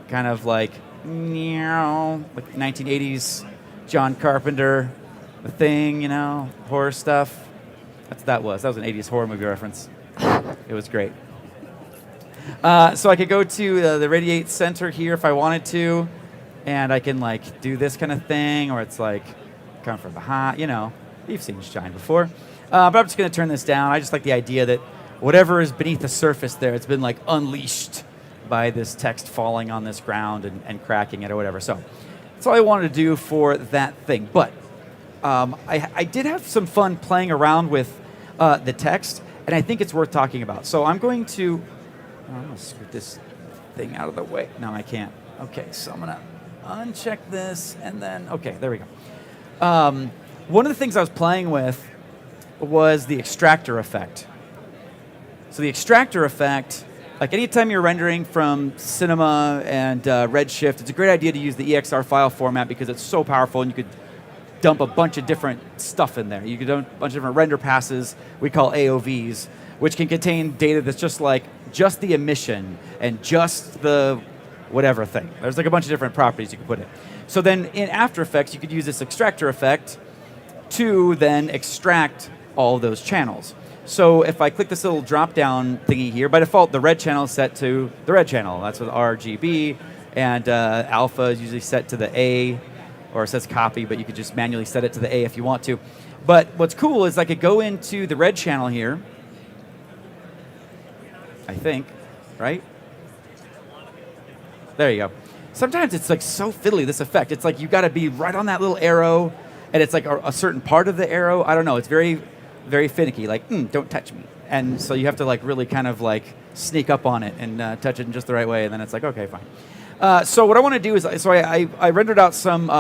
kind of like 1980s John Carpenter, The Thing, horror stuff. That's what that was. That was an 80s horror movie reference. It was great. So I could go to the radiate center here if I wanted to, and I can like do this kind of thing, or it's like come from behind. You've seen shine before. But I'm just going to turn this down. I just like the idea that whatever is beneath the surface there, it's been like unleashed by this text falling on this ground and cracking it or whatever. So that's all I wanted to do for that thing. But I did have some fun playing around with the text, and I think it's worth talking about. So I'm going to scoot this thing out of the way. No, I can't. Okay, so I'm going to uncheck this, and then, okay, there we go. One of the things I was playing with was the extractor effect. So the extractor effect, like anytime you're rendering from Cinema and Redshift, it's a great idea to use the EXR file format because it's so powerful, and you could dump a bunch of different stuff in there. You could dump a bunch of different render passes we call AOVs, which can contain data that's just the emission and just the whatever thing. There's like a bunch of different properties you can put in. So then in After Effects, you could use this extractor effect to then extract all those channels. So if I click this little drop-down thingy here, by default, the red channel is set to the red channel. That's with RGB, and alpha is usually set to the A, or it says copy, but you could just manually set it to the A if you want to. But what's cool is I could go into the red channel here, I think, right? There you go. Sometimes it's like so fiddly, this effect. It's like you got to be right on that little arrow, and it's like a certain part of the arrow. I don't know. It's very, very finicky. Like, don't touch me. And so you have to like really kind of like sneak up on it and touch it in just the right way, and then it's like, okay, fine. So what I want to do is, I rendered out some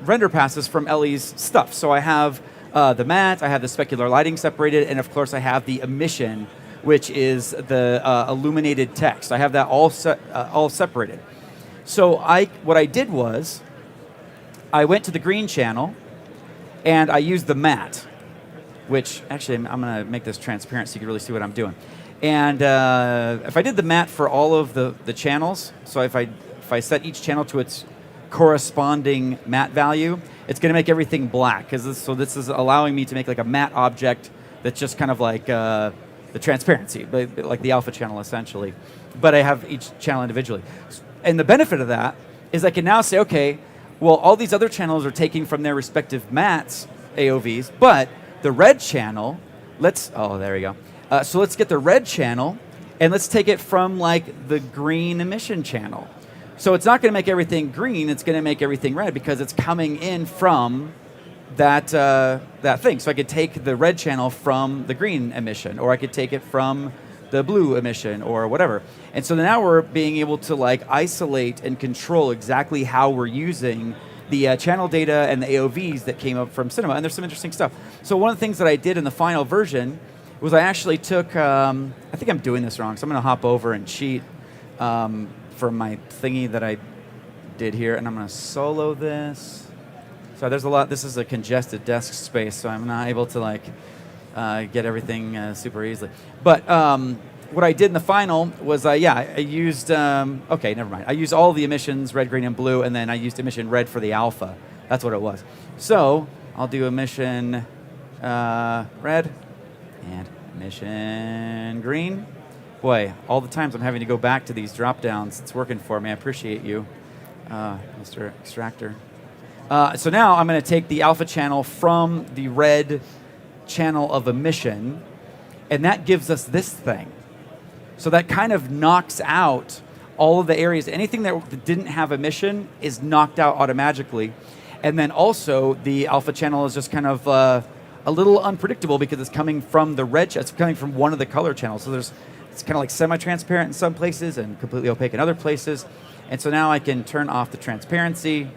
render passes from Ellie's stuff. So I have the matte, I have the specular lighting separated, and of course I have the emission, which is the illuminated text. I have that all separated. So what I did was, I went to the green channel, and I used the matte, which actually I'm going to make this transparent so you can really see what I'm doing. And if I did the matte for all of the channels, so if I set each channel to its corresponding matte value, it's going to make everything black. This is allowing me to make like a matte object that's just kind of like the transparency, like the alpha channel essentially. But I have each channel individually. And the benefit of that is I can now say, okay, well, all these other channels are taking from their respective mattes, AOVs, but the red channel, there we go. So let's get the red channel, and let's take it from like the green emission channel. So it's not going to make everything green, it's going to make everything red because it's coming in from that thing. So I could take the red channel from the green emission, or I could take it from the blue emission, or whatever. And so now we're being able to like isolate and control exactly how we're using the channel data and the AOVs that came up from Cinema, and there's some interesting stuff. So one of the things that I did in the final version was I actually took, I think I'm doing this wrong, so I'm going to hop over and cheat for my thingy that I did here, and I'm going to solo this. So there's a lot, this is a congested desk space, so I'm not able to like get everything super easily. But what I did in the final was, I used, okay, never mind. I used all the emissions, red, green, and blue, and then I used emission red for the alpha. That's what it was. So I'll do emission red and emission green. Boy, all the times I'm having to go back to these drop downs. It's working for me. I appreciate you, Mr. Extractor. So now I'm going to take the alpha channel from the red channel of emission, and that gives us this thing. So that kind of knocks out all of the areas. Anything that didn't have emission is knocked out automatically. And then also the alpha channel is just kind of a little unpredictable because it's coming from the red, it's coming from one of the color channels. So it's kind of like semi-transparent in some places and completely opaque in other places. And so now I can turn off the transparency,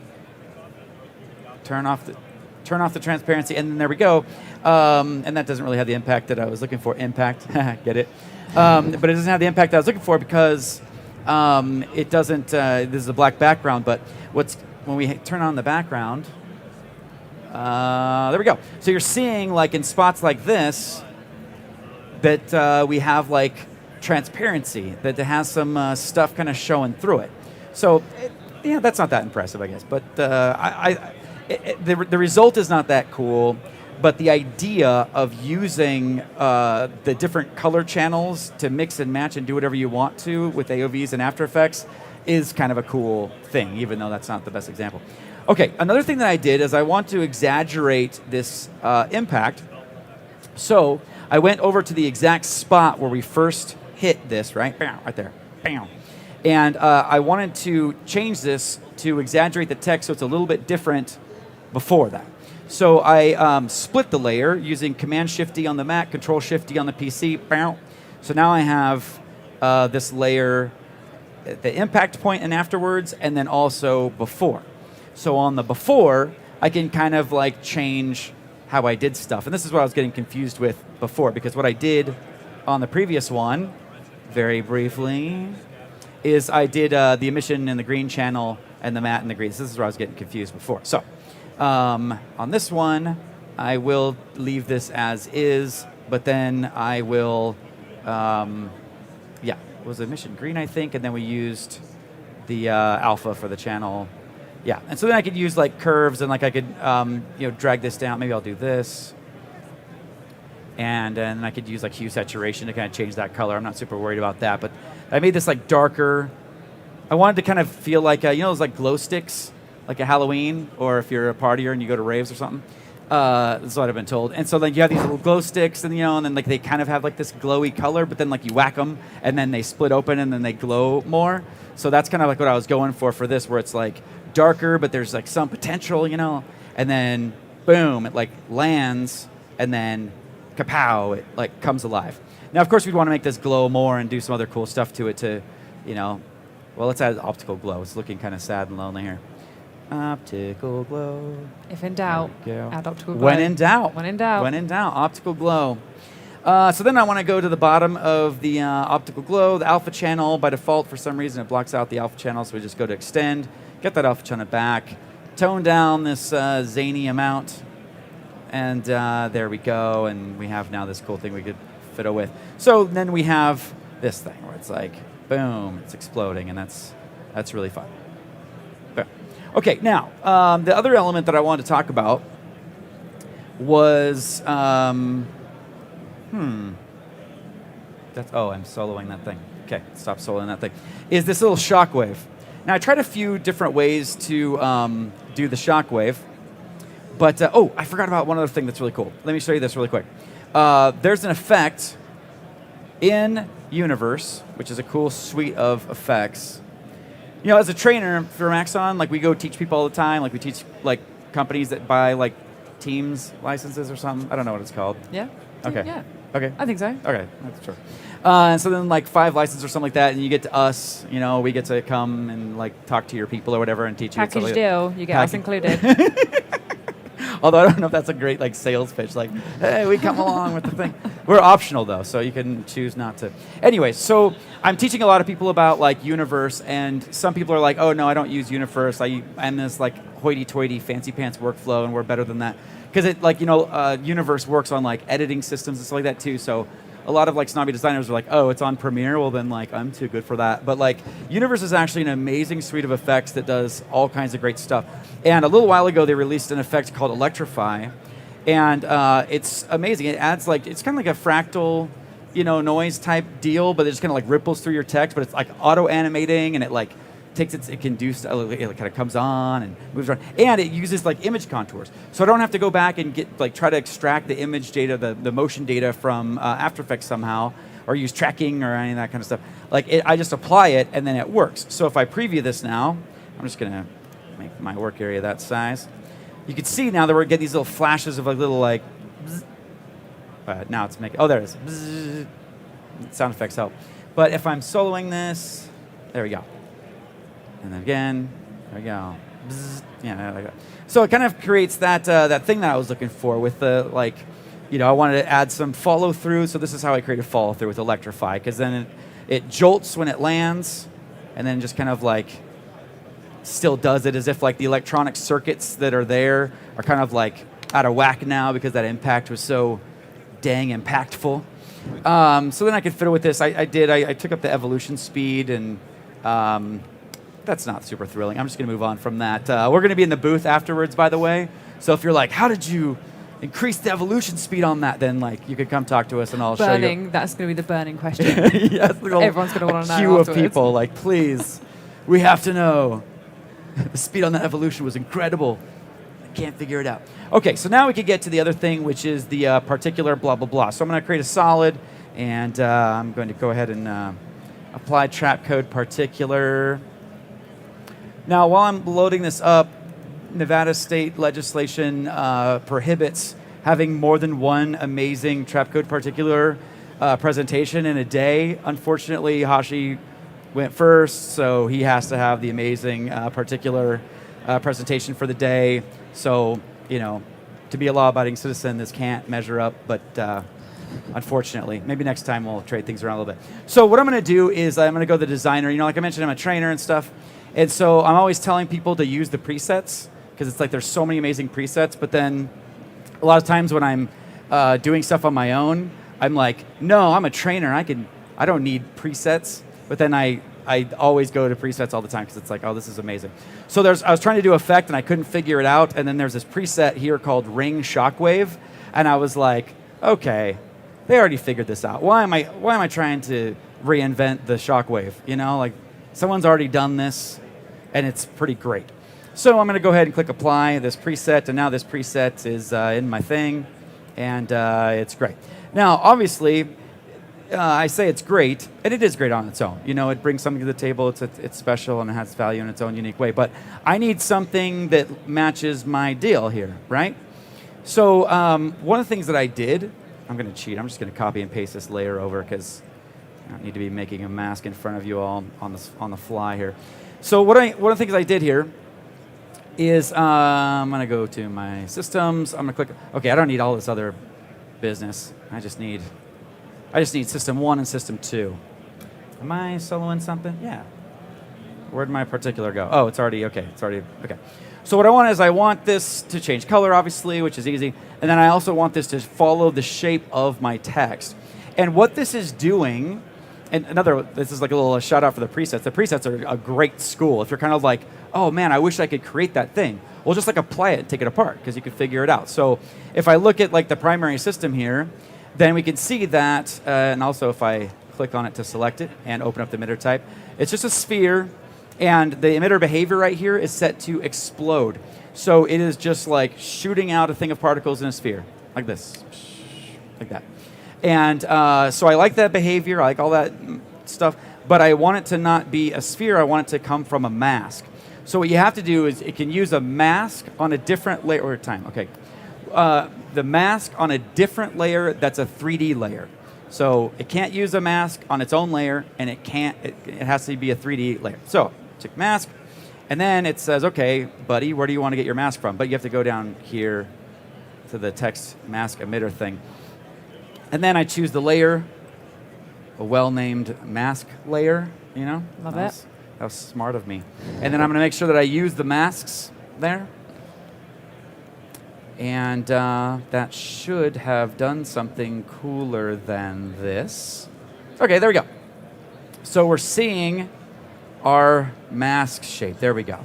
turn off the transparency, and then there we go. And that doesn't really have the impact that I was looking for. Impact, get it? But it doesn't have the impact I was looking for because it doesn't, this is a black background, but when we turn on the background, there we go. So you're seeing like in spots like this that we have like transparency, that it has some stuff kind of showing through it. So, yeah, that's not that impressive, I guess. But the result is not that cool. But the idea of using the different color channels to mix and match and do whatever you want to with AOVs and After Effects is kind of a cool thing, even though that's not the best example. Okay, another thing that I did is I want to exaggerate this impact. So I went over to the exact spot where we first hit this, right? Bam, right there. Bam. And I wanted to change this to exaggerate the text so it's a little bit different before that. So I split the layer using Command-Shift-D on the Mac, Control-Shift-D on the PC. Bam. So now I have this layer at the impact point and afterwards, and then also before. So on the before, I can kind of like change how I did stuff. And this is what I was getting confused with before, because what I did on the previous one, very briefly, is I did the emission in the green channel and the matte in the green. So this is where I was getting confused before. So on this one, I will leave this as is, but then I will, it was emission green, I think, and then we used the alpha for the channel. Yeah, and so then I could use like curves and like I could drag this down. Maybe I'll do this. And then I could use like hue saturation to kind of change that color. I'm not super worried about that, but I made this like darker. I wanted to kind of feel like, those like glow sticks, like a Halloween, or if you're a partier and you go to raves or something. That's what I've been told. And so like you have these little glow sticks, and and then like they kind of have like this glowy color, but then like you whack them, and then they split open, and then they glow more. So that's kind of like what I was going for this, where it's like darker, but there's like some potential, and then boom, it like lands, and then kapow, it like comes alive. Now, of course, we'd want to make this glow more and do some other cool stuff to it to, well, let's add optical glow. It's looking kind of sad and lonely here. Optical glow. If in doubt, add optical glow. When in doubt. When in doubt. When in doubt, optical glow. So then I want to go to the bottom of the optical glow, the alpha channel. By default, for some reason, it blocks out the alpha channel, so we just go to extend, get that alpha channel back, tone down this zany amount, and there we go, and we have now this cool thing we could fiddle with. So then we have this thing where it's like, boom, it's exploding, and that's really fun. Okay, now, the other element that I wanted to talk about was, I'm soloing that thing. Okay, stop soloing that thing. Is this little shockwave. Now, I tried a few different ways to do the shockwave, but, I forgot about one other thing that's really cool. Let me show you this really quick. There's an effect in Universe, which is a cool suite of effects. As a trainer for Maxon, like we go teach people all the time. Like we teach like companies that buy like Teams licenses or something. I don't know what it's called. Yeah. Okay. Yeah. Okay. I think so. Okay, that's true. And so then like 5 licenses or something like that, and you get to us. We get to come and like talk to your people or whatever and teach you. Package deal. You get us included. Although I don't know if that's a great like sales pitch. Like, hey, we come along with the thing. We're optional though, so you can choose not to. Anyway, so I'm teaching a lot of people about like Universe, and some people are like, oh no, I don't use Universe. I'm this like hoity-toity fancy pants workflow, and we're better than that. Because it like Universe works on like editing systems and stuff like that too. So a lot of like snobby designers are like, oh, it's on Premiere. Well, then like I'm too good for that. But like Universe is actually an amazing suite of effects that does all kinds of great stuff. And a little while ago, they released an effect called Electrify, and it's amazing. It adds like it's kind of like a fractal, noise type deal, but it just kind of like ripples through your text. But it's like auto animating, and it like it can do stuff. It kind of comes on and moves around, and it uses like image contours. So I don't have to go back and try to extract the image data, the motion data from After Effects somehow, or use tracking or any of that kind of stuff. I just apply it, and then it works. So if I preview this now, I'm just gonna make my work area that size. You can see now that we're getting these little flashes of a little like. Bzz. Now it's making. Oh, there it is. Bzz. Sound effects help. But if I'm soloing this, there we go. And then again, there we go. Bzz. Yeah, there we go. So it kind of creates that that thing that I was looking for with the like, I wanted to add some follow through. So this is how I create a follow through with Electrify, because then it jolts when it lands, and then just kind of like still does it as if like the electronic circuits that are there are kind of like out of whack now because that impact was so dang impactful. So then I could fiddle with this. I took up the evolution speed, and that's not super thrilling. I'm just going to move on from that. We're going to be in the booth afterwards, by the way. So if you're like, how did you increase the evolution speed on that? Then like you could come talk to us, and I'll show you. Burning. That's going to be the burning question. Yes, Everyone's going to want to know. Queue of afterwards. people like, please, we have to know. The speed on that evolution was incredible. I can't figure it out. Okay, so now we can get to the other thing, which is the particular blah, blah, blah. So I'm going to create a solid, and I'm going to go ahead and apply Trapcode particular. Now, while I'm loading this up, Nevada state legislation prohibits having more than one amazing Trapcode particular presentation in a day. Unfortunately, Hashi went first, so he has to have the amazing particular presentation for the day. So, you know, to be a law-abiding citizen, this can't measure up, but unfortunately. Maybe next time we'll trade things around a little bit. So what I'm going to do is I'm going to go to the designer. You know, like I mentioned, I'm a trainer and stuff. And so I'm always telling people to use the presets, because it's like there's so many amazing presets, but then a lot of times when I'm doing stuff on my own, I'm like, no, I'm a trainer. I don't need presets. But then I always go to presets all the time because it's like, oh, this is amazing. So I was trying to do effect and I couldn't figure it out. And then there's this preset here called Ring Shockwave, and I was like, okay, they already figured this out. Why am I trying to reinvent the shockwave? You know, like someone's already done this, and it's pretty great. So I'm going to go ahead and click apply this preset, and now this preset is in my thing, and it's great. Now, obviously, I say it's great, and it is great on its own. You know, it brings something to the table. It's special and it has value in its own unique way. But I need something that matches my deal here, right? So one of the things that I did, I'm going to cheat. I'm just going to copy and paste this layer over because I don't need to be making a mask in front of you all on the fly here. So one of the things I did here is I'm going to go to my systems. I'm going to click. Okay, I don't need all this other business. I just need system 1 and system 2. Am I soloing something? Yeah. Where'd my particular go? Oh, it's already okay. So what I want is I want this to change color, obviously, which is easy. And then I also want this to follow the shape of my text. And what this is doing, and this is like a little shout out for the presets. The presets are a great school. If you're kind of like, oh man, I wish I could create that thing. Well, just like apply it and take it apart because you can figure it out. So if I look at like the primary system here, then we can see that, and also if I click on it to select it and open up the emitter type, it's just a sphere, and the emitter behavior right here is set to explode. So it is just like shooting out a thing of particles in a sphere, like this, like that. And so I like that behavior, I like all that stuff, but I want it to not be a sphere, I want it to come from a mask. So what you have to do is it can use a mask on a different layer, or time, okay. The mask on a different layer that's a 3D layer. So it can't use a mask on its own layer, and it has to be a 3D layer. So check mask, and then it says, okay, buddy, where do you want to get your mask from? But you have to go down here to the text mask emitter thing. And then I choose the layer, a well-named mask layer, you know? Love it. That was smart of me. And then I'm going to make sure that I use the masks there. And that should have done something cooler than this. Okay, there we go. So we're seeing our mask shape. There we go.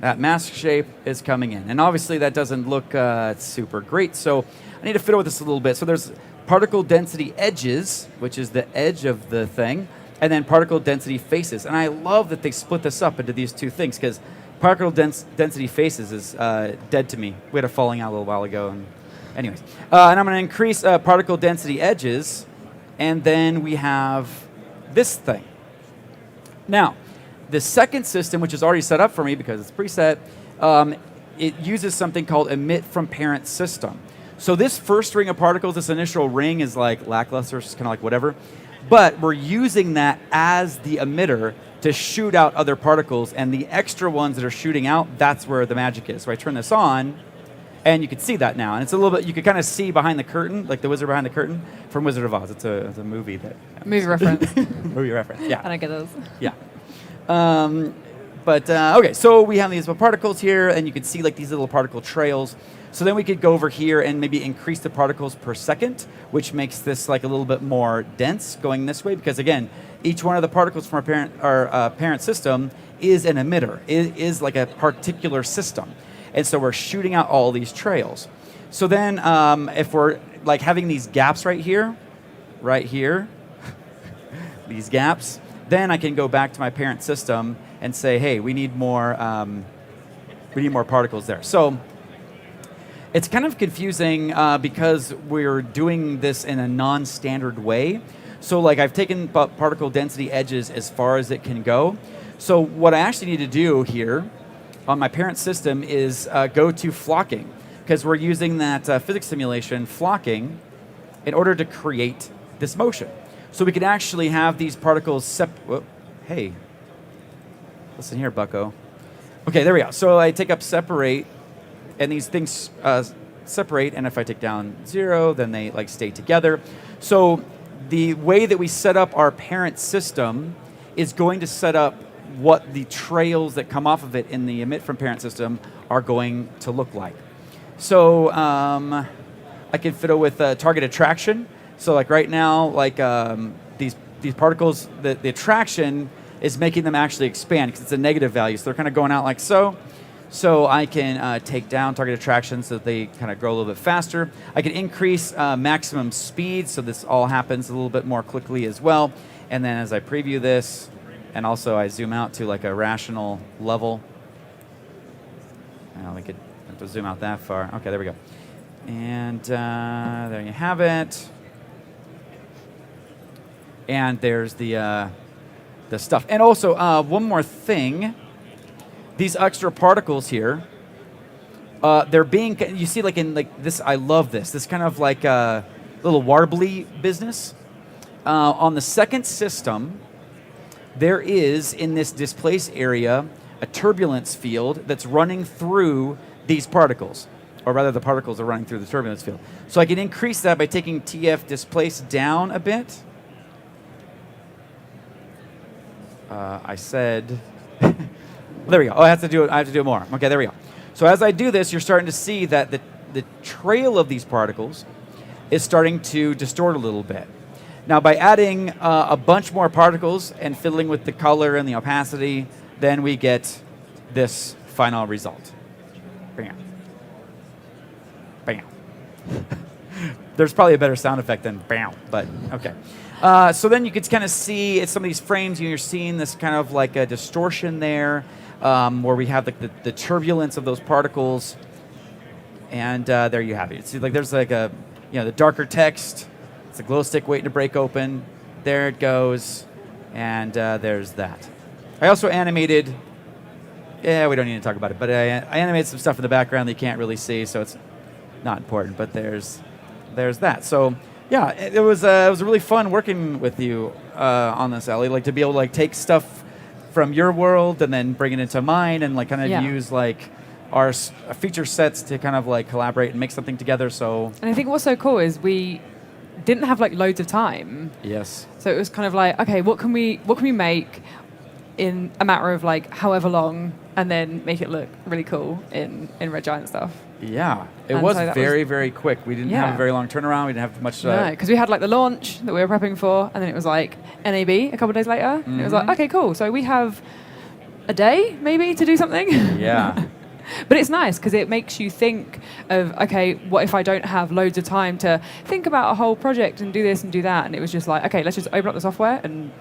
That mask shape is coming in. And obviously that doesn't look super great, so I need to fiddle with this a little bit. So there's particle density edges, which is the edge of the thing, and then particle density faces. And I love that they split this up into these two things, because particle density faces is dead to me. We had a falling out a little while ago. And anyways, and I'm going to increase particle density edges, and then we have this thing. Now, the second system, which is already set up for me because it's preset, it uses something called emit from parent system. So this first ring of particles, this initial ring is like lackluster, it's kind of like whatever. But we're using that as the emitter to shoot out other particles, and the extra ones that are shooting out, that's where the magic is. So I turn this on, and you can see that now. And it's a little bit, you can kind of see behind the curtain, like the wizard behind the curtain from Wizard of Oz. It's a movie that... Movie reference. Movie reference, yeah. I don't get those. Yeah. But okay, so we have these particles here, and you can see like these little particle trails. So then we could go over here and maybe increase the particles per second, which makes this like a little bit more dense going this way, because again, each one of the particles from our parent system is an emitter. It is like a particular system. And so we're shooting out all these trails. So then if we're like having these gaps right here, these gaps, then I can go back to my parent system and say, hey, we need more particles there. So it's kind of confusing because we're doing this in a non-standard way. So like I've taken particle density edges as far as it can go. So what I actually need to do here on my parent system is go to flocking, because we're using that physics simulation flocking in order to create this motion. So we can actually have these particles hey, listen here, bucko. Okay, there we go. So I take up separate, and these things separate, and if I take down 0, then they like stay together. So the way that we set up our parent system is going to set up what the trails that come off of it in the emit from parent system are going to look like. So I can fiddle with target attraction. So like right now, like these particles, the attraction is making them actually expand because it's a negative value. So they're kind of going out like so. So I can take down target attraction so that they kind of grow a little bit faster. I can increase maximum speed, so this all happens a little bit more quickly as well. And then as I preview this, and also I zoom out to like a rational level. I could have to zoom out that far. Okay, there we go. And there you have it. And there's the stuff. And also one more thing. These extra particles here, they're being, you see like in like this, I love this kind of like a little warbly business. On the second system, there is in this displace area a turbulence field that's running through these particles, or rather the particles are running through the turbulence field. So I can increase that by taking TF displace down a bit. I said, well, there we go. Oh, I have to do it more. Okay, there we go. So as I do this, you're starting to see that the trail of these particles is starting to distort a little bit. Now, by adding a bunch more particles and fiddling with the color and the opacity, then we get this final result. Bam. Bam. There's probably a better sound effect than bam, but okay. So then you can kind of see in some of these frames, you're seeing this kind of like a distortion there, where we have like the turbulence of those particles, and there you have it. See, like there's like a, the darker text. It's a glow stick waiting to break open. There it goes, and there's that. I also animated. Yeah, we don't need to talk about it, but I animated some stuff in the background that you can't really see, so it's not important. But there's that. So yeah, it was really fun working with you on this, Ellie. Like to be able to like take stuff from your world and then bring it into mine, and like kind of use like our feature sets to kind of like collaborate and make something together. So. And I think what's so cool is we didn't have like loads of time. Yes. So it was kind of like, okay, what can we make in a matter of like however long, and then make it look really cool in Red Giant stuff. Yeah, it was very, very quick. We didn't have a very long turnaround. We didn't have much. No, because we had like the launch that we were prepping for, and then it was like NAB a couple of days later. And it was like, okay, cool. So we have a day maybe to do something. Yeah. But it's nice because it makes you think of, okay, what if I don't have loads of time to think about a whole project and do this and do that? And it was just like, okay, let's just open up the software and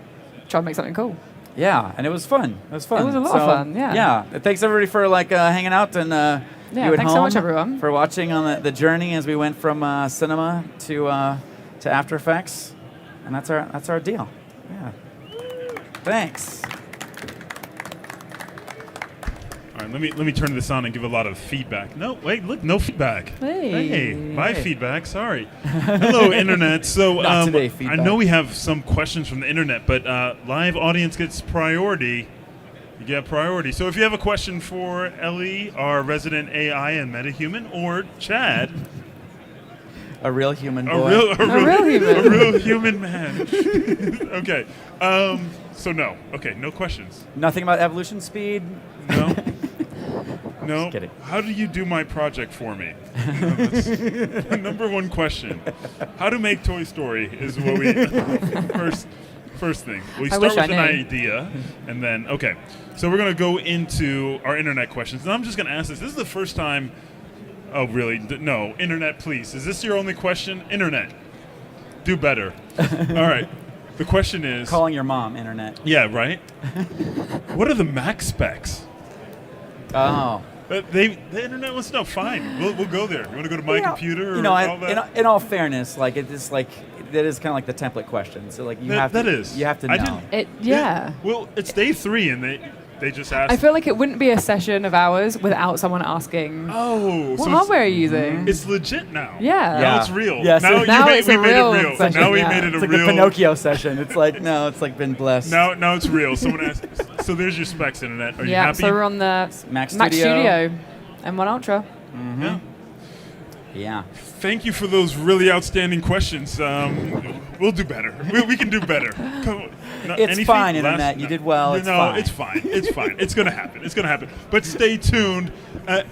try and make something cool. Yeah, and it was fun. It was fun. It was a lot of fun, yeah. Yeah, thanks everybody for like hanging out, and you at thanks home so much, everyone, for watching on the journey as we went from cinema to After Effects, and that's our deal. Yeah. Thanks. All right, let me turn this on and give a lot of feedback. No, wait, look, no feedback. Hey, my feedback. Sorry. Hello, internet. So Not today, I know we have some questions from the internet, but live audience gets priority. You get priority. So if you have a question for Ellie, our resident AI and metahuman, or Chad, A real human A boy. real human. A real human man. Okay. So no. Okay. No questions. Nothing about evolution speed. No. No. Just kidding. How do you do my project for me? That's the number one question. How to make Toy Story is what we first thing. We I start wish with I an knew. idea, and then okay. So we're gonna go into our internet questions, and I'm just gonna ask this. This is the first time. Oh, really? No, internet, please. Is this your only question? Internet, do better. All right. The question is calling your mom. Internet. Yeah, right. What are the Mac specs? Oh. The internet wants to know. Fine, we'll go there. You want to go to my computer or all that? In all fairness, like it is like that is kind of like the template question. So like you have that to is. you have to I know. Yeah. Well, it's day 3, and they just asked. I feel like it wouldn't be a session of ours without someone asking, oh, what so hardware are you using? It's legit now. Yeah. Now it's real. Yeah, so now we it's a made real it real. session, Now we yeah. made it It's a like real. the Pinocchio session. It's like no, it's like been blessed. Now it's real. Someone asked. So there's your specs, internet. Are you Yeah, happy? so we're on the Mac Mac Studio M1 Ultra. Yeah. Yeah. Thank you for those really outstanding questions. We'll do better. We can do better. It's fine, internet. You did well. It's fine. It's fine. It's fine. It's gonna happen. It's gonna happen. But stay tuned.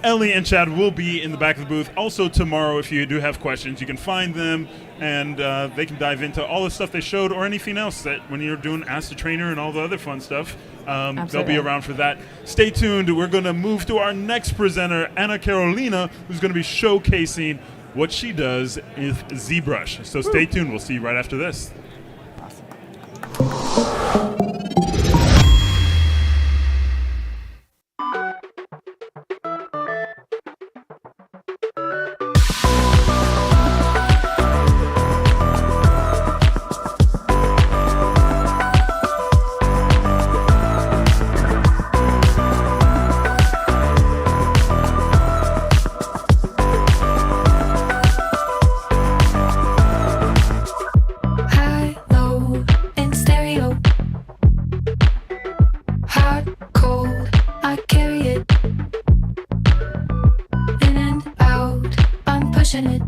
Ellie and Chad will be in the back of the booth. Also tomorrow, if you do have questions, you can find them, and they can dive into all the stuff they showed or anything else that when you're doing Ask the Trainer and all the other fun stuff. They'll be Absolutely. around for that. Stay tuned. We're going to move to our next presenter, Anna Carolina, who's going to be showcasing what she does with ZBrush. So stay tuned. We'll see you right after this. High, low, in stereo. Hot, cold, I carry it. In and out, I'm pushing it.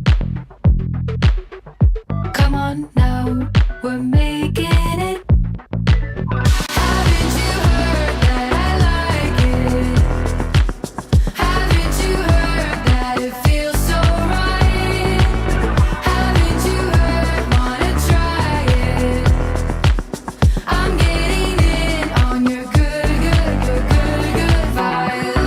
Come on now, we're making it. Haven't you heard that I like it? Haven't you heard that it feels so right? Haven't you heard, wanna try it? I'm getting in on your good vibe.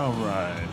All right.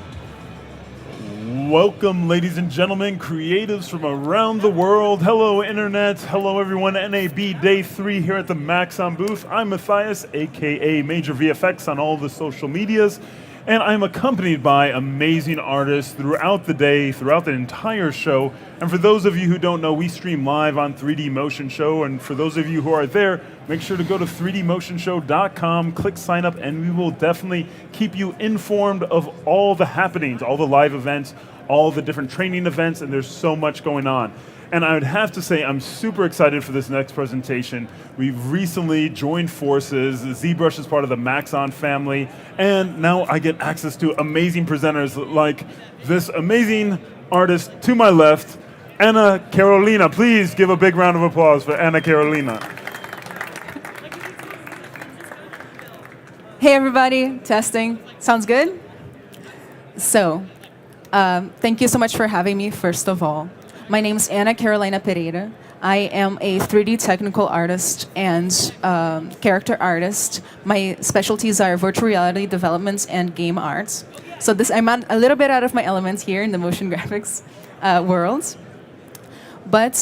Welcome, ladies and gentlemen, creatives from around the world. Hello, Internet. Hello, everyone. NAB Day 3 here at the Maxon booth. I'm Matthias, a.k.a. Major VFX on all the social medias, and I'm accompanied by amazing artists throughout the day, throughout the entire show. And for those of you who don't know, we stream live on 3D Motion Show, and for those of you who are there, make sure to go to 3dmotionshow.com, click sign up, and we will definitely keep you informed of all the happenings, all the live events, all the different training events, and there's so much going on. And I would have to say I'm super excited for this next presentation. We've recently joined forces. ZBrush is part of the Maxon family, and now I get access to amazing presenters like this amazing artist to my left, Anna Carolina. Please give a big round of applause for Anna Carolina. Hey everybody, testing. Sounds good? So, thank you so much for having me, first of all. My name is Anna Carolina Pereira. I am a 3D technical artist and character artist. My specialties are virtual reality developments and game arts. So I'm a little bit out of my elements here in the motion graphics world. But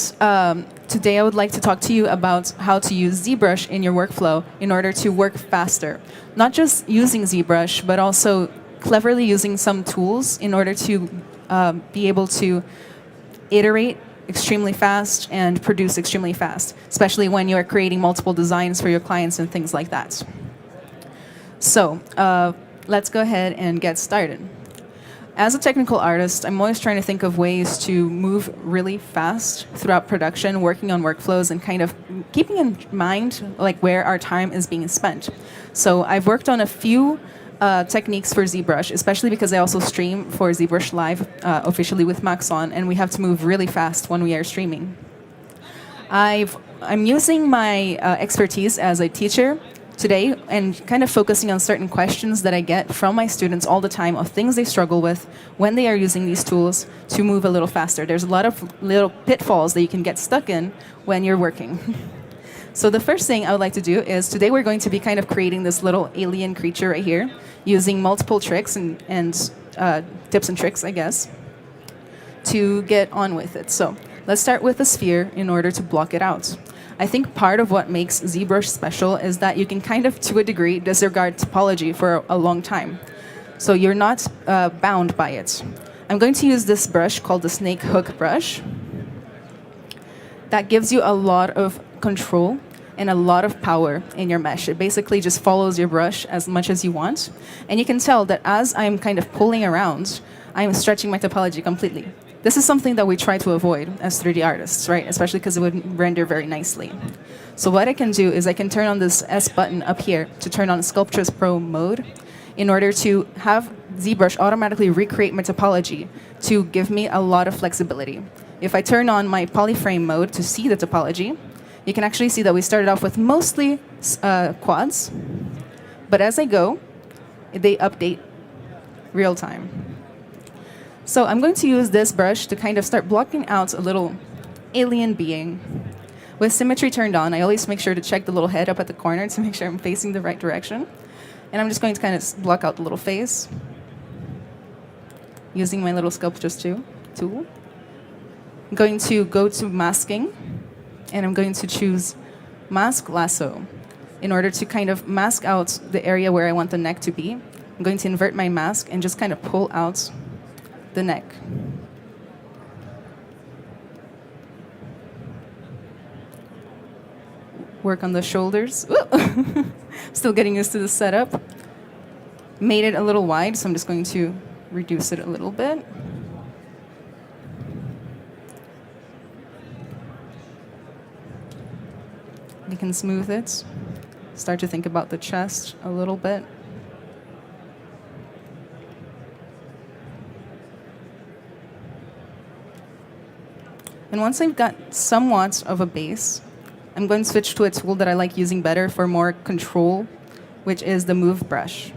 today I would like to talk to you about how to use ZBrush in your workflow in order to work faster. Not just using ZBrush, but also cleverly using some tools in order to be able to iterate extremely fast and produce extremely fast, especially when you're creating multiple designs for your clients and things like that. So let's go ahead and get started. As a technical artist, I'm always trying to think of ways to move really fast throughout production, working on workflows and kind of keeping in mind like where our time is being spent. So I've worked on a few techniques for ZBrush, especially because I also stream for ZBrush Live officially with Maxon, and we have to move really fast when we are streaming. I'm using my expertise as a teacher today and kind of focusing on certain questions that I get from my students all the time of things they struggle with when they are using these tools to move a little faster. There's a lot of little pitfalls that you can get stuck in when you're working. So the first thing I would like to do is today we're going to be kind of creating this little alien creature right here using multiple tricks and tips and tricks, I guess, to get on with it. So let's start with a sphere in order to block it out. I think part of what makes ZBrush special is that you can kind of, to a degree, disregard topology for a long time. So you're not bound by it. I'm going to use this brush called the snake hook brush. That gives you a lot of control and a lot of power in your mesh. It basically just follows your brush as much as you want. And you can tell that as I'm kind of pulling around, I'm stretching my topology completely. This is something that we try to avoid as 3D artists, right? Especially because it would render very nicely. So what I can do is I can turn on this S button up here to turn on Sculptress Pro mode in order to have ZBrush automatically recreate my topology to give me a lot of flexibility. If I turn on my polyframe mode to see the topology, you can actually see that we started off with mostly quads, but as I go, they update real time. So I'm going to use this brush to kind of start blocking out a little alien being. With symmetry turned on, I always make sure to check the little head up at the corner to make sure I'm facing the right direction. And I'm just going to kind of block out the little face using my little Sculptress tool. I'm going to go to masking, and I'm going to choose Mask Lasso in order to kind of mask out the area where I want the neck to be. I'm going to invert my mask and just kind of pull out the neck. Work on the shoulders. Still getting used to the setup. Made it a little wide, so I'm just going to reduce it a little bit. You can smooth it. Start to think about the chest a little bit. And once I've got somewhat of a base, I'm going to switch to a tool that I like using better for more control, which is the Move brush.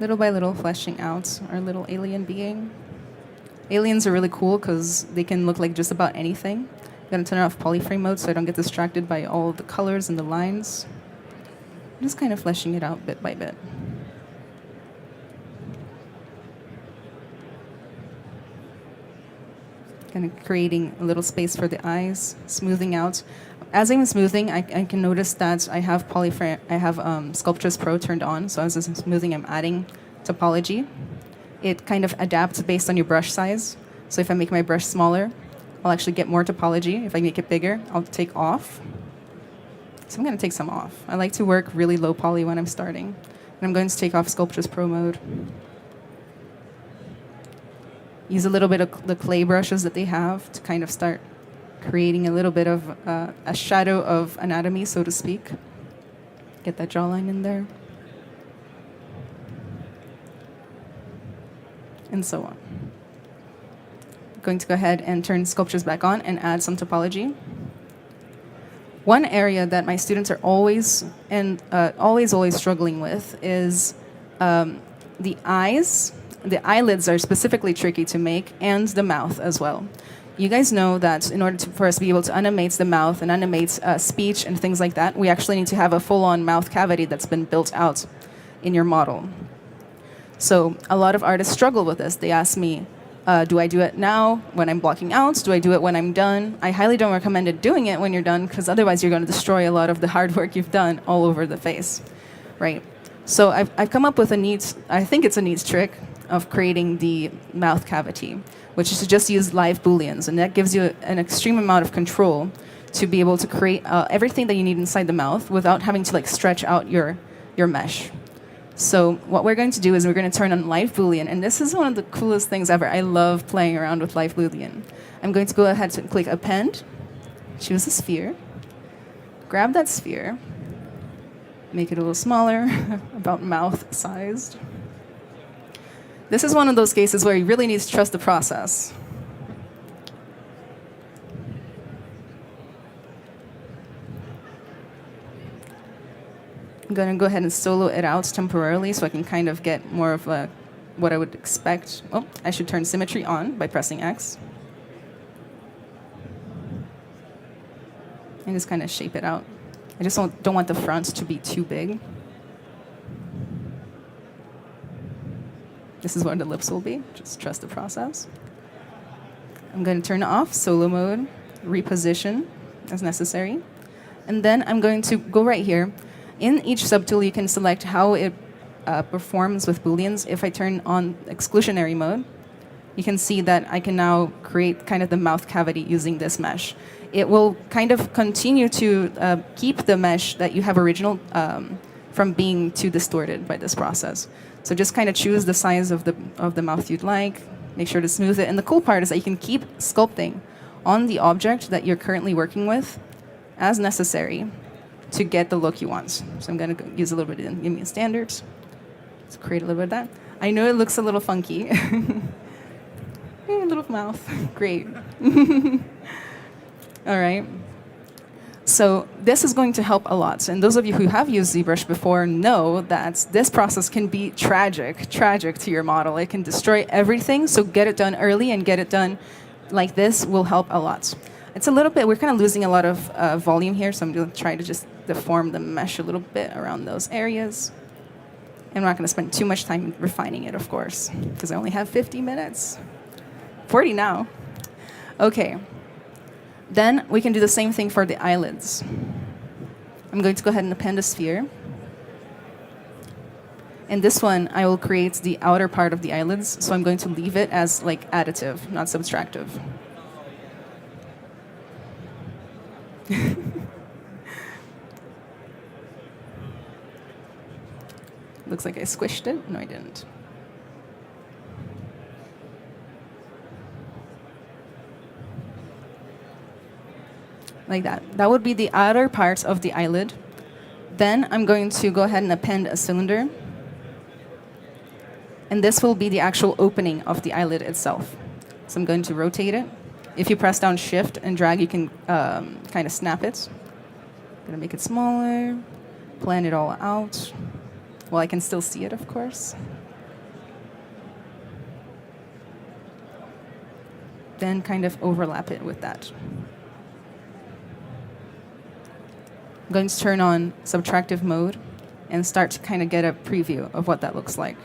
little by little fleshing out our little alien being. Aliens are really cool because they can look like just about anything. I'm going to turn off polyframe mode so I don't get distracted by all the colors and the lines. I'm just kind of fleshing it out bit by bit. Kind of creating a little space for the eyes, smoothing out. As I'm smoothing, I can notice that I have Sculptris Pro turned on. So as I'm smoothing, I'm adding topology. It kind of adapts based on your brush size. So if I make my brush smaller, I'll actually get more topology. If I make it bigger, I'll take off. So I'm going to take some off. I like to work really low poly when I'm starting. And I'm going to take off Sculptris Pro mode. Use a little bit of the clay brushes that they have to kind of start creating a little bit of a shadow of anatomy, so to speak. Get that jawline in there. And so on. Going to go ahead and turn sculptures back on and add some topology. One area that my students are always struggling with is the eyes. The eyelids are specifically tricky to make, and the mouth as well. You guys know that in order for us to be able to animate the mouth and animate speech and things like that, we actually need to have a full-on mouth cavity that's been built out in your model. So a lot of artists struggle with this. They ask me, do I do it now when I'm blocking out? Do I do it when I'm done? I highly don't recommend doing it when you're done, because otherwise you're going to destroy a lot of the hard work you've done all over the face, right? So I've come up with I think it's a neat trick of creating the mouth cavity, which is to just use live booleans, and that gives you an extreme amount of control to be able to create everything that you need inside the mouth without having to stretch out your mesh. So what we're going to do is we're going to turn on live boolean, and this is one of the coolest things ever. I love playing around with live boolean. I'm going to go ahead and click append, choose a sphere, grab that sphere, make it a little smaller, about mouth sized. This is one of those cases where you really need to trust the process. I'm going to go ahead and solo it out temporarily so I can kind of get more of what I would expect. Oh, I should turn symmetry on by pressing X. And just kind of shape it out. I just don't want the front to be too big. This is where the lips will be. Just trust the process. I'm going to turn off solo mode, reposition as necessary. And then I'm going to go right here. In each subtool, you can select how it performs with booleans. If I turn on exclusionary mode, you can see that I can now create kind of the mouth cavity using this mesh. It will kind of continue to keep the mesh that you have original from being too distorted by this process. So just kind of choose the size of the mouth you'd like, make sure to smooth it. And the cool part is that you can keep sculpting on the object that you're currently working with as necessary to get the look you want. So I'm going to use a little bit of Needham standards to create a little bit of that. I know it looks a little funky. Little mouth. Great. All right. So this is going to help a lot. And those of you who have used ZBrush before know that this process can be tragic to your model. It can destroy everything. So get it done early and get it done like this will help a lot. It's a little bit, we're kind of losing a lot of volume here, so I'm going to try to just deform the mesh a little bit around those areas. I'm not going to spend too much time refining it, of course, because I only have 50 minutes. 40 now. Okay. Then we can do the same thing for the eyelids. I'm going to go ahead and append a sphere. And this one, I will create the outer part of the eyelids, so I'm going to leave it as additive, not subtractive. Looks like I squished it. No, I didn't. Like that. That would be the outer part of the eyelid. Then I'm going to go ahead and append a cylinder. And this will be the actual opening of the eyelid itself. So I'm going to rotate it. If you press down Shift and drag, you can kind of snap it. I'm going to make it smaller, plan it all out. Well, I can still see it, of course. then kind of overlap it with that. I'm going to turn on subtractive mode and start to kind of get a preview of what that looks like.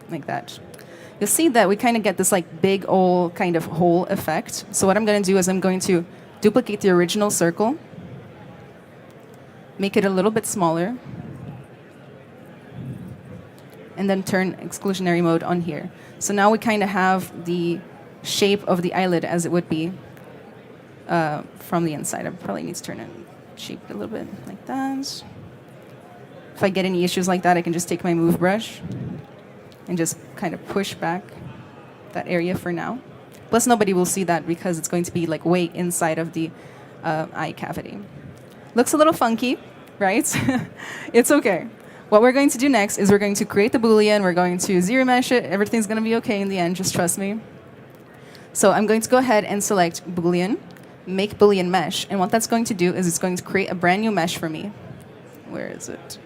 Like that. You'll see that we kind of get this like big old kind of hole effect. So what I'm going to do is I'm going to duplicate the original circle, make it a little bit smaller, and then turn exclusionary mode on here. So now we kind of have the shape of the eyelid as it would be from the inside. I probably need to turn it shaped a little bit like that. If I get any issues like that, I can just take my move brush and just kind of push back that area for now. Plus, nobody will see that because it's going to be like way inside of the eye cavity. Looks a little funky, right? It's okay. What we're going to do next is we're going to create the Boolean. We're going to zero mesh it. Everything's going to be okay in the end. Just trust me. So I'm going to go ahead and select Boolean, make Boolean mesh. And what that's going to do is it's going to create a brand new mesh for me. Where is it?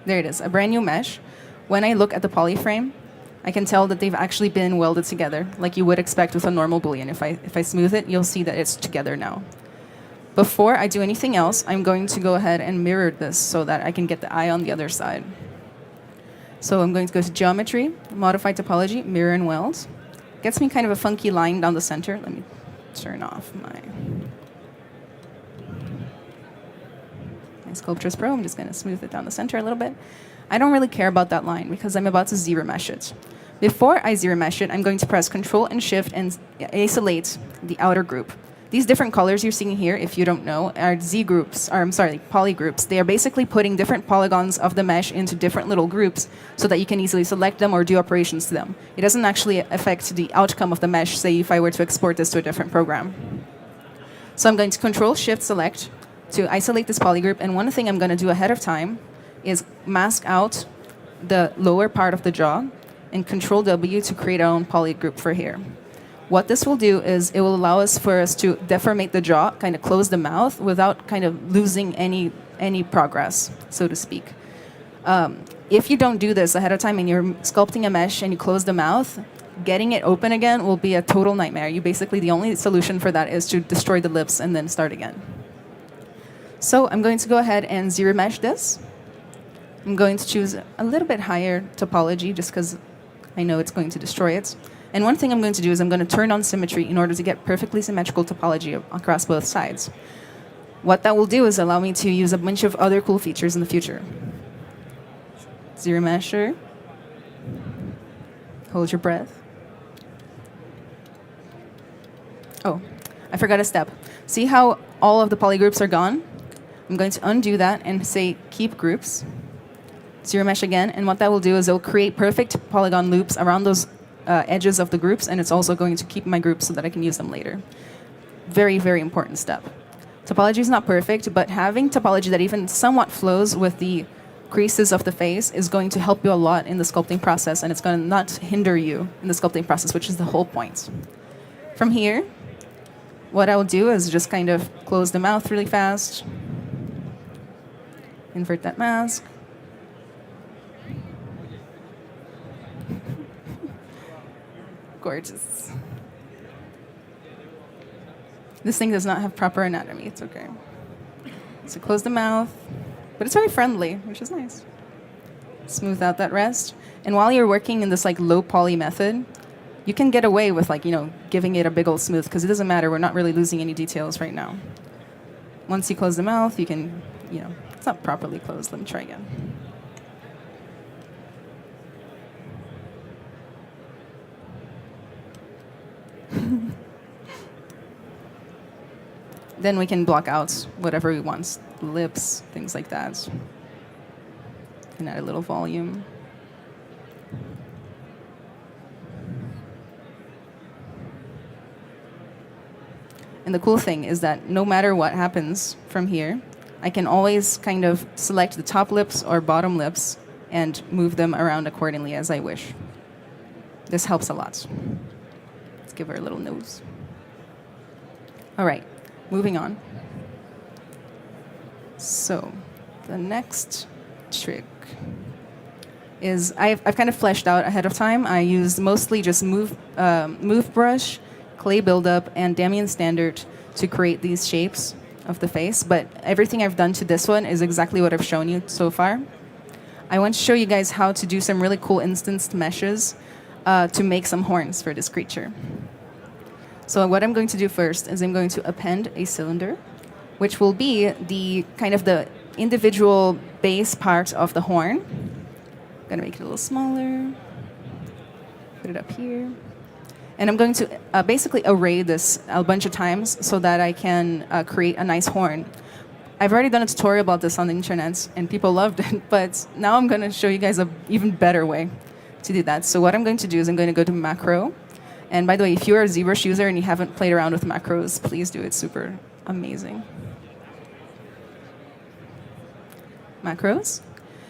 There it is, a brand new mesh. When I look at the polyframe, I can tell that they've actually been welded together, like you would expect with a normal Boolean. If I smooth it, you'll see that it's together now. Before I do anything else, I'm going to go ahead and mirror this so that I can get the eye on the other side. So I'm going to go to Geometry, Modify Topology, Mirror and Weld. Gets me kind of a funky line down the center. Let me turn off my Sculptris Pro. I'm just going to smooth it down the center a little bit. I don't really care about that line because I'm about to zero mesh it. Before I zero mesh it, I'm going to press Control and Shift and isolate the outer group. These different colors you're seeing here, if you don't know, are Z groups, or I'm sorry, poly groups. They are basically putting different polygons of the mesh into different little groups so that you can easily select them or do operations to them. It doesn't actually affect the outcome of the mesh, say if I were to export this to a different program. So I'm going to Control Shift Select to isolate this poly group, and one thing I'm going to do ahead of time is mask out the lower part of the jaw and Control W to create our own poly group for here. What this will do is it will allow us to deformate the jaw, kind of close the mouth without kind of losing any progress, so to speak. If you don't do this ahead of time and you're sculpting a mesh and you close the mouth, getting it open again will be a total nightmare. You basically, the only solution for that is to destroy the lips and then start again. So I'm going to go ahead and zero mesh this. I'm going to choose a little bit higher topology just because I know it's going to destroy it. And one thing I'm going to do is I'm going to turn on symmetry in order to get perfectly symmetrical topology across both sides. What that will do is allow me to use a bunch of other cool features in the future. Zero mesher. Hold your breath. Oh, I forgot a step. See how all of the polygroups are gone? I'm going to undo that and say keep groups. Zero mesh again, and what that will do is it'll create perfect polygon loops around those edges of the groups, and it's also going to keep my groups so that I can use them later. Very, very important step. Topology is not perfect, but having topology that even somewhat flows with the creases of the face is going to help you a lot in the sculpting process, and it's going to not hinder you in the sculpting process, which is the whole point. From here, what I will do is just kind of close the mouth really fast, invert that mask. Gorgeous. This thing does not have proper anatomy. It's okay. So close the mouth, but it's very friendly, which is nice. Smooth out that rest. And while you're working in this like low poly method, you can get away with like, giving it a big old smooth because it doesn't matter. We're not really losing any details right now. Once you close the mouth, you can, it's not properly closed. Let me try again. Then we can block out whatever we want, lips, things like that. And add a little volume. And the cool thing is that no matter what happens from here, I can always kind of select the top lips or bottom lips and move them around accordingly as I wish. This helps a lot. Let's give her a little nose. All right. Moving on. So, the next trick. is I've kind of fleshed out ahead of time. I used mostly just move brush, clay buildup, and Damien Standard to create these shapes of the face. But everything I've done to this one is exactly what I've shown you so far. I want to show you guys how to do some really cool instanced meshes to make some horns for this creature. So what I'm going to do first is I'm going to append a cylinder, which will be the kind of the individual base part of the horn. I'm going to make it a little smaller, put it up here. And I'm going to basically array this a bunch of times so that I can create a nice horn. I've already done a tutorial about this on the internet, and people loved it, but now I'm going to show you guys an even better way to do that. So what I'm going to do is I'm going to go to Macro. And by the way, if you're a ZBrush user and you haven't played around with macros, please do. It's super amazing. Macros.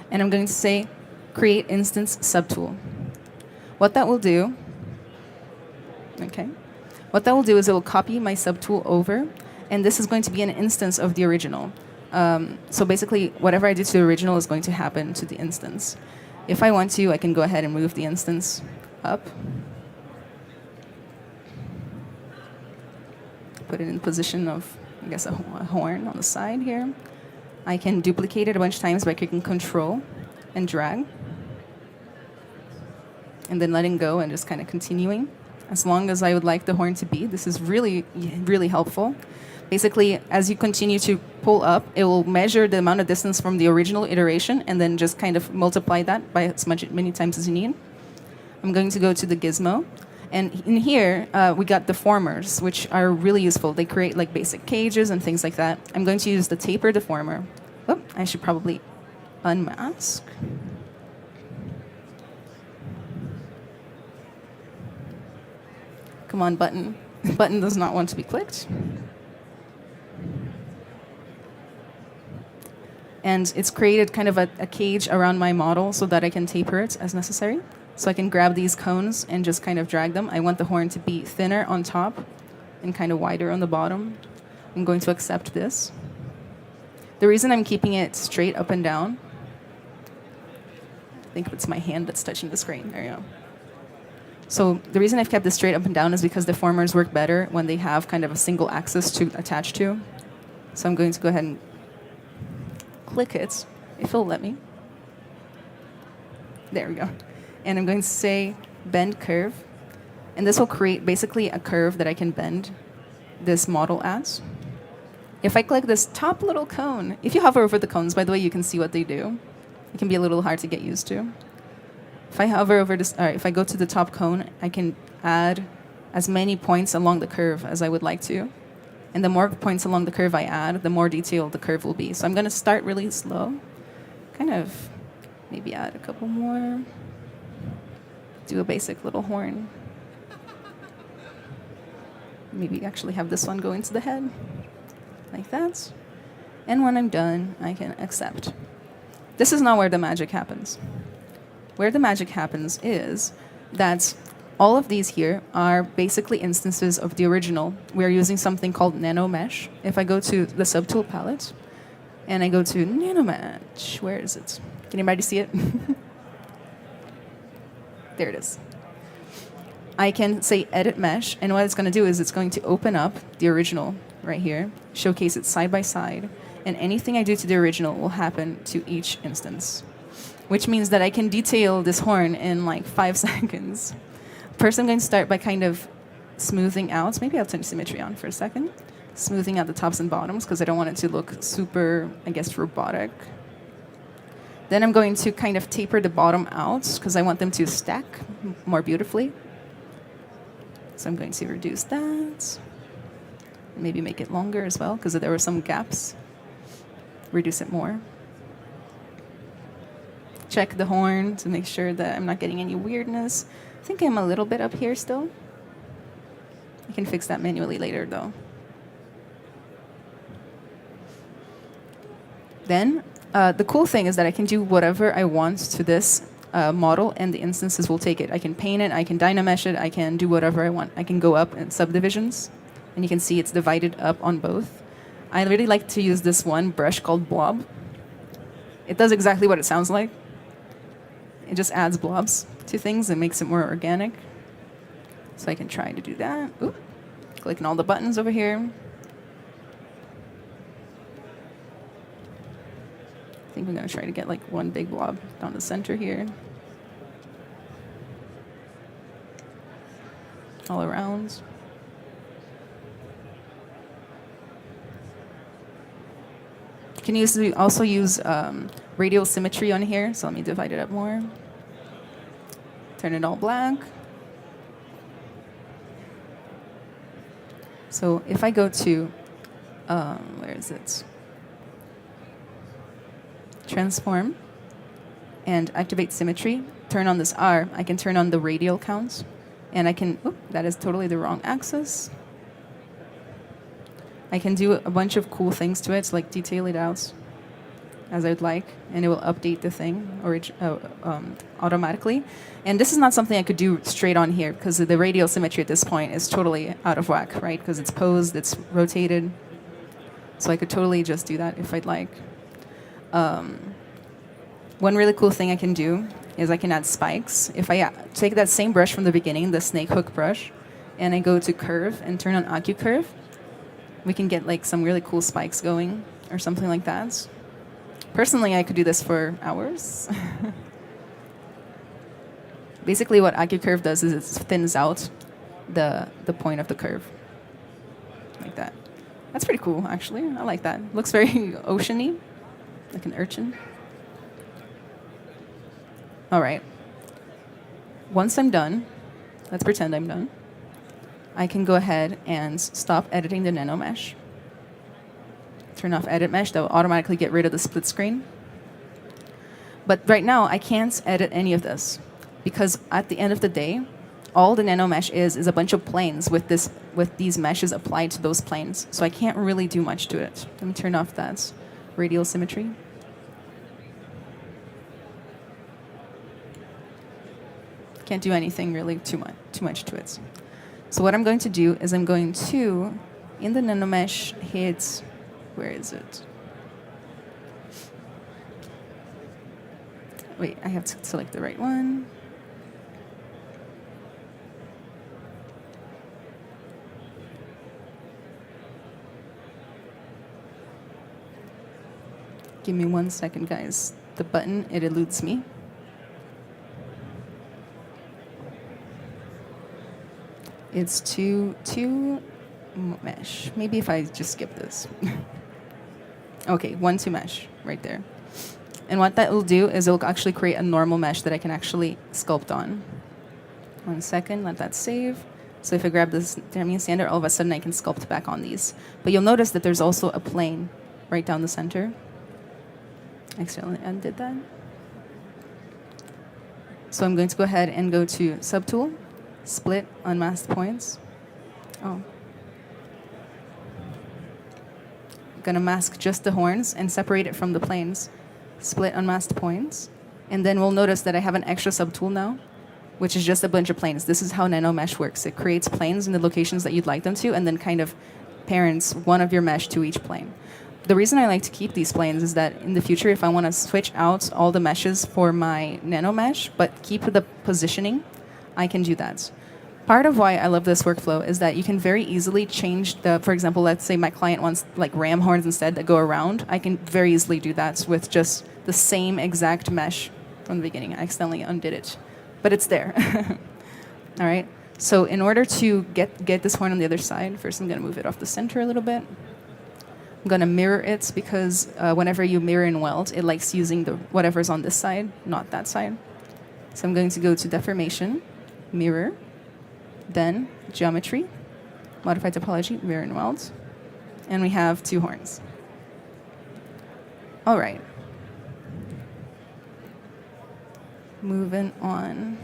And I'm going to say create instance subtool. What that will do, what that will do is it will copy my subtool over, and this is going to be an instance of the original. So basically, whatever I do to the original is going to happen to the instance. If I want to, I can go ahead and move the instance up. Put it in position of, I guess, a horn on the side here. I can duplicate it a bunch of times by clicking Control and drag. And then letting go and just kind of continuing as long as I would like the horn to be. This is really, really helpful. Basically, as you continue to pull up, it will measure the amount of distance from the original iteration and then just kind of multiply that by as many times as you need. I'm going to go to the gizmo. And in here, we got deformers, which are really useful. They create like basic cages and things like that. I'm going to use the taper deformer. Oh, I should probably unmask. Come on, button. Button does not want to be clicked. And it's created kind of a cage around my model so that I can taper it as necessary. So I can grab these cones and just kind of drag them. I want the horn to be thinner on top and kind of wider on the bottom. I'm going to accept this. The reason I'm keeping it straight up and down, I think it's my hand that's touching the screen. There you go. So the reason I've kept this straight up and down is because deformers work better when they have kind of a single axis to attach to. So I'm going to go ahead and click it, if it'll let me. There we go. And I'm going to say bend curve. And this will create basically a curve that I can bend this model at. If I click this top little cone, if you hover over the cones, by the way, you can see what they do. It can be a little hard to get used to. If I hover over this, if I go to the top cone, I can add as many points along the curve as I would like to. And the more points along the curve I add, the more detailed the curve will be. So I'm going to start really slow. Kind of maybe add a couple more. Do a basic little horn. Maybe actually have this one go into the head. Like that. And when I'm done, I can accept. This is not where the magic happens. Where the magic happens is that all of these here are basically instances of the original. We're using something called Nano Mesh. If I go to the subtool palette and I go to Nano Mesh, where is it? Can anybody see it? There it is. I can say Edit Mesh, and what it's going to do is it's going to open up the original right here, showcase it side by side, and anything I do to the original will happen to each instance, which means that I can detail this horn in like 5 seconds. First, I'm going to start by kind of smoothing out. Maybe I'll turn symmetry on for a second. Smoothing out the tops and bottoms because I don't want it to look super, I guess, robotic. Then I'm going to kind of taper the bottom out because I want them to stack more beautifully. So I'm going to reduce that. Maybe make it longer as well because there were some gaps. Reduce it more. Check the horn to make sure that I'm not getting any weirdness. I think I'm a little bit up here still. I can fix that manually later though. Then, the cool thing is that I can do whatever I want to this model and the instances will take it. I can paint it, I can dynamesh it, I can do whatever I want. I can go up in subdivisions and you can see it's divided up on both. I really like to use this one brush called Blob. It does exactly what it sounds like. it just adds blobs to things and makes it more organic. So I can try to do that. Oop. Clicking all the buttons over here. I think we're going to try to get like one big blob down the center here. All around. You can also use radial symmetry on here, so let me divide it up more. Turn it all black. So if I go to, where is it? Transform and activate symmetry, turn on this R, I can turn on the radial count, and I can, that is totally the wrong axis. I can do a bunch of cool things to it, like detail it out as I would like, and it will update the thing automatically. And this is not something I could do straight on here, because the radial symmetry at this point is totally out of whack, right? Because it's posed, it's rotated. So I could totally just do that if I'd like. One really cool thing I can do is I can add spikes. If I take that same brush from the beginning, the snake hook brush, and I go to curve and turn on AccuCurve, we can get like some really cool spikes going or something like that. Personally, I could do this for hours. Basically, what AccuCurve does is it thins out the point of the curve, like that. That's pretty cool, actually. I like that. Looks very ocean-y, like an urchin. All right. Once I'm done, let's pretend I'm done. I can go ahead and stop editing the nano mesh. Turn off edit mesh. That will automatically get rid of the split screen. But right now, I can't edit any of this, because at the end of the day, all the nano mesh is a bunch of planes with these meshes applied to those planes. So I can't really do much to it. Let me turn off that radial symmetry. Can't do anything really too much to it. So what I'm going to do is I'm going to, in the nanomesh, hit, where is it? Wait, I have to select the right one. Give me 1 second, guys. The button, it eludes me. It's to mesh. Maybe if I just skip this. Okay, 1 to mesh right there. And what that will do is it will actually create a normal mesh that I can actually sculpt on. 1 second, let that save. So if I grab this Damian standard, all of a sudden I can sculpt back on these. But you'll notice that there's also a plane right down the center. I accidentally undid that. So I'm going to go ahead and go to Subtool, Split, Unmasked Points. Oh. I'm going to mask just the horns and separate it from the planes. Split, Unmasked Points. And then we'll notice that I have an extra subtool now, which is just a bunch of planes. This is how nano mesh works. It creates planes in the locations that you'd like them to, and then kind of parents one of your mesh to each plane. The reason I like to keep these planes is that in the future, if I want to switch out all the meshes for my nano mesh, but keep the positioning, I can do that. Part of why I love this workflow is that you can very easily change the, for example, let's say my client wants like ram horns instead that go around. I can very easily do that with just the same exact mesh from the beginning. I accidentally undid it, but it's there. All right. So in order to get this horn on the other side, first I'm going to move it off the center a little bit. I'm going to mirror it because whenever you mirror and weld, it likes using the whatever's on this side, not that side. So I'm going to go to Deformation, Mirror, then Geometry, Modify Topology, Mirror and Weld, and we have 2 horns. All right. Moving on.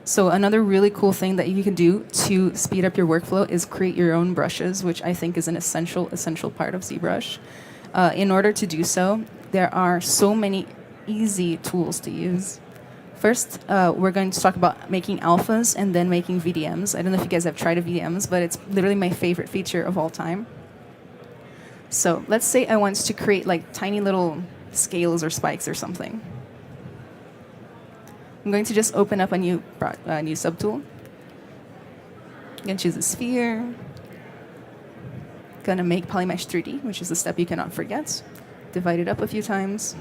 So another really cool thing that you can do to speed up your workflow is create your own brushes, which I think is an essential part of ZBrush. In order to do so, there are so many easy tools to use. First, we're going to talk about making alphas and then making VDMs. I don't know if you guys have tried a VDMs, but it's literally my favorite feature of all time. So let's say I want to create like tiny little scales or spikes or something. I'm going to just open up a new subtool. I'm going to choose a sphere. Going to make Polymesh 3D, which is a step you cannot forget. Divide it up a few times.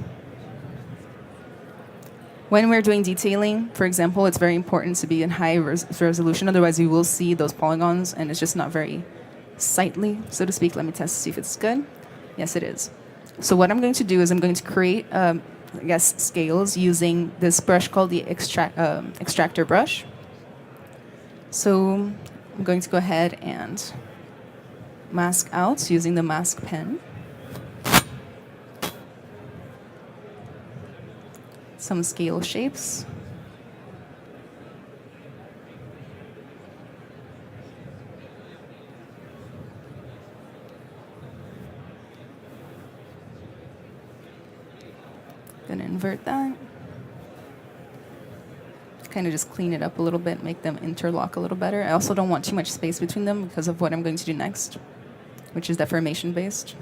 When we're doing detailing, for example, it's very important to be in high resolution, otherwise you will see those polygons and it's just not very sightly, so to speak. Let me test to see if it's good. Yes, it is. So what I'm going to do is I'm going to create, I guess, scales using this brush called the extractor brush. So I'm going to go ahead and mask out using the mask pen. Some scale shapes. Gonna invert that. Kind of just clean it up a little bit, make them interlock a little better. I also don't want too much space between them because of what I'm going to do next, which is deformation based.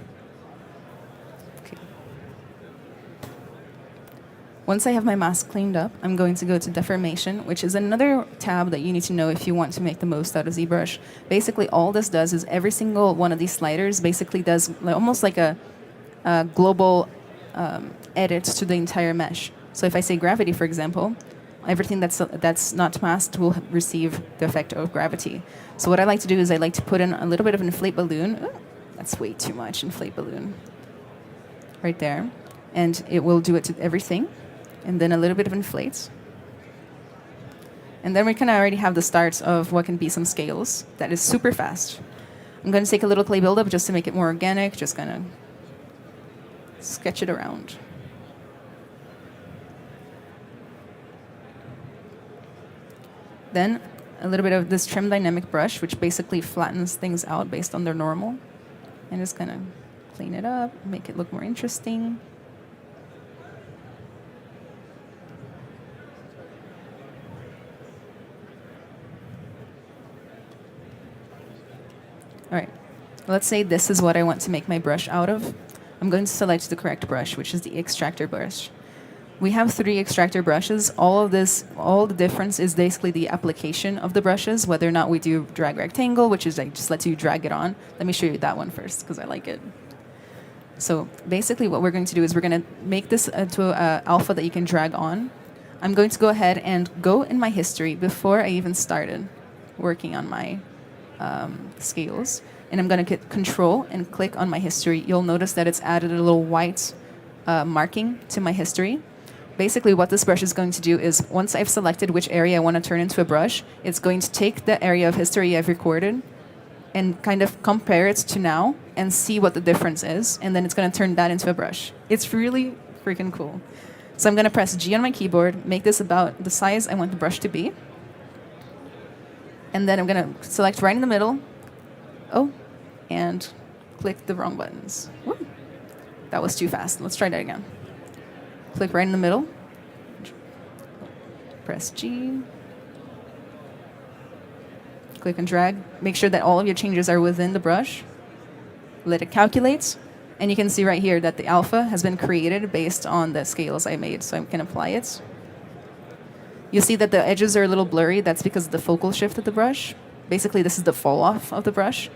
Once I have my mask cleaned up, I'm going to go to deformation, which is another tab that you need to know if you want to make the most out of ZBrush. Basically, all this does is every single one of these sliders basically does almost like a global edit to the entire mesh. So if I say gravity, for example, everything that's not masked will receive the effect of gravity. So what I like to do is I like to put in a little bit of an inflate balloon. Ooh, that's way too much, inflate balloon. Right there. And it will do it to everything. And then a little bit of inflates. And then we can already have the starts of what can be some scales. That is super fast. I'm going to take a little clay buildup just to make it more organic, just kind of sketch it around. Then a little bit of this trim dynamic brush, which basically flattens things out based on their normal. And just kind of clean it up, make it look more interesting. All right, let's say this is what I want to make my brush out of. I'm going to select the correct brush, which is the extractor brush. We have 3 extractor brushes. All the difference is basically the application of the brushes, whether or not we do drag rectangle, which is like just lets you drag it on. Let me show you that one first, because I like it. So basically what we're going to do is we're going to make this to an alpha that you can drag on. I'm going to go ahead and go in my history before I even started working on my scales, and I'm going to hit Control and click on my history. You'll notice that it's added a little white marking to my history. Basically, what this brush is going to do is, once I've selected which area I want to turn into a brush, it's going to take the area of history I've recorded and kind of compare it to now and see what the difference is, and then it's going to turn that into a brush. It's really freaking cool. So I'm going to press G on my keyboard, make this about the size I want the brush to be. And then I'm going to select right in the middle. Oh, and click the wrong buttons. Woo. That was too fast. Let's try that again. Click right in the middle. Press G. Click and drag. Make sure that all of your changes are within the brush. Let it calculate. And you can see right here that the alpha has been created based on the scales I made. So I can apply it. You see that the edges are a little blurry. That's because of the focal shift of the brush. Basically, this is the fall off of the brush.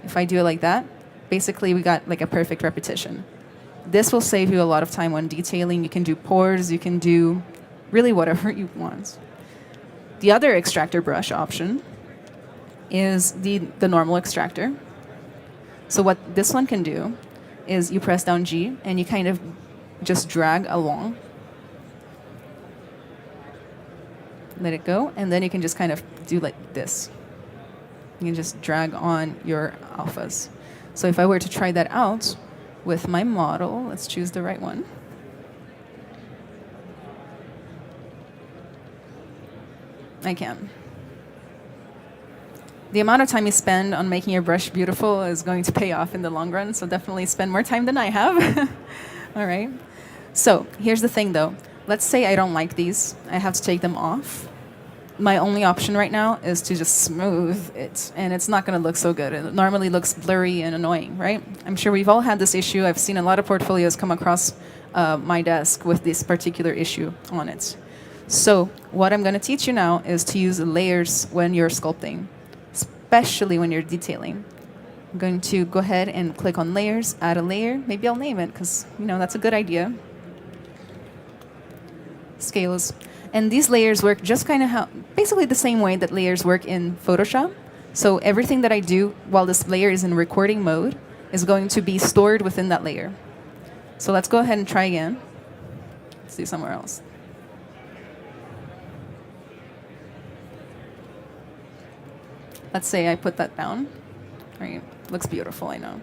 If I do it like that, basically we got like a perfect repetition. This will save you a lot of time when detailing. You can do pores, you can do really whatever you want. The other extractor brush option is the normal extractor. So what this one can do is you press down G and you kind of just drag along. Let it go, and then you can just kind of do like this. You can just drag on your alphas. So if I were to try that out with my model, let's choose the right one. I can. The amount of time you spend on making your brush beautiful is going to pay off in the long run, so definitely spend more time than I have. All right. So here's the thing, though. Let's say I don't like these. I have to take them off. my only option right now is to just smooth it, and it's not going to look so good. It normally looks blurry and annoying, right? I'm sure we've all had this issue. I've seen a lot of portfolios come across my desk with this particular issue on it. So what I'm going to teach you now is to use layers when you're sculpting, especially when you're detailing. I'm going to go ahead and click on layers, add a layer. Maybe I'll name it because, that's a good idea. Scales. And these layers work just kind of basically the same way that layers work in Photoshop. So everything that I do while this layer is in recording mode is going to be stored within that layer. So let's go ahead and try again. Let's do somewhere else. Let's say I put that down. Right. Looks beautiful, I know.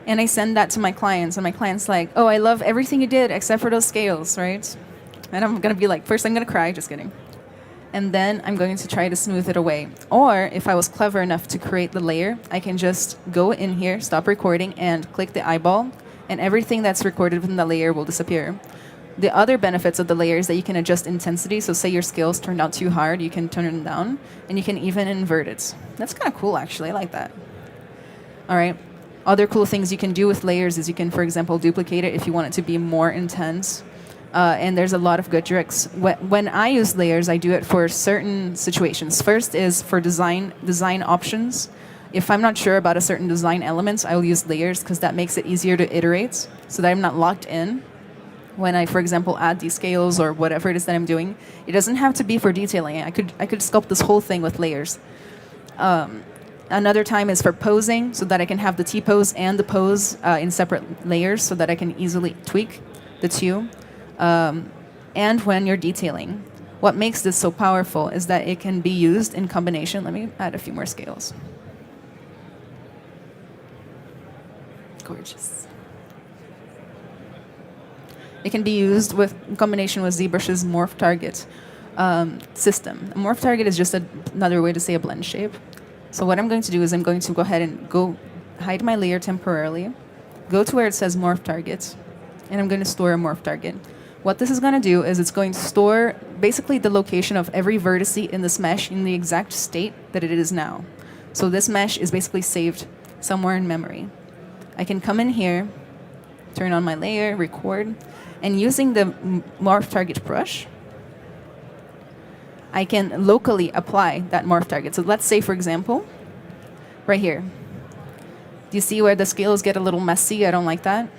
And I send that to my clients, and my client's like, oh, I love everything you did except for those scales, right? And I'm going to be like, first I'm going to cry, just kidding. And then I'm going to try to smooth it away. Or if I was clever enough to create the layer, I can just go in here, stop recording, and click the eyeball, and everything that's recorded within the layer will disappear. The other benefits of the layer is that you can adjust intensity. So say your scales turned out too hard, you can turn them down, and you can even invert it. That's kind of cool, actually. I like that. All right. Other cool things you can do with layers is you can, for example, duplicate it if you want it to be more intense. And there's a lot of good tricks. When I use layers, I do it for certain situations. First is for design options. If I'm not sure about a certain design element, I will use layers because that makes it easier to iterate so that I'm not locked in. When I, for example, add these scales or whatever it is that I'm doing, it doesn't have to be for detailing. I could sculpt this whole thing with layers. Another time is for posing, so that I can have the T-pose and the pose in separate layers so that I can easily tweak the two. And when you're detailing. What makes this so powerful is that it can be used in combination. Let me add a few more scales. Gorgeous. It can be used in combination with ZBrush's morph target system. A morph target is just another way to say a blend shape. So what I'm going to do is I'm going to go ahead and hide my layer temporarily, go to where it says morph target, and I'm going to store a morph target. What this is going to do is it's going to store basically the location of every vertex in this mesh in the exact state that it is now. So this mesh is basically saved somewhere in memory. I can come in here, turn on my layer, record, and using the morph target brush, I can locally apply that morph target. So let's say, for example, right here. Do you see where the scales get a little messy? I don't like that.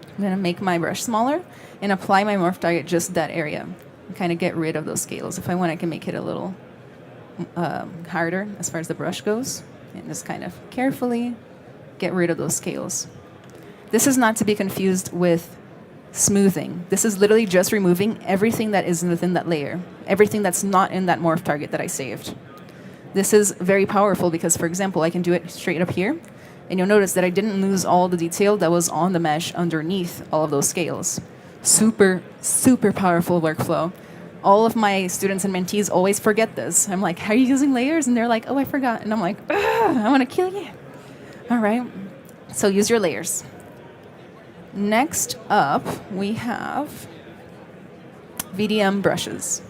I'm going to make my brush smaller and apply my morph target just that area. And kind of get rid of those scales. If I want, I can make it a little harder as far as the brush goes. And just kind of carefully get rid of those scales. This is not to be confused with smoothing. This is literally just removing everything that is within that layer, everything that's not in that morph target that I saved. This is very powerful because, for example, I can do it straight up here, and you'll notice that I didn't lose all the detail that was on the mesh underneath all of those scales. Super, super powerful workflow. All of my students and mentees always forget this. I'm like, are you using layers? And they're like, oh, I forgot. And I'm like, I want to kill you. All right. So use your layers. Next up, we have VDM brushes.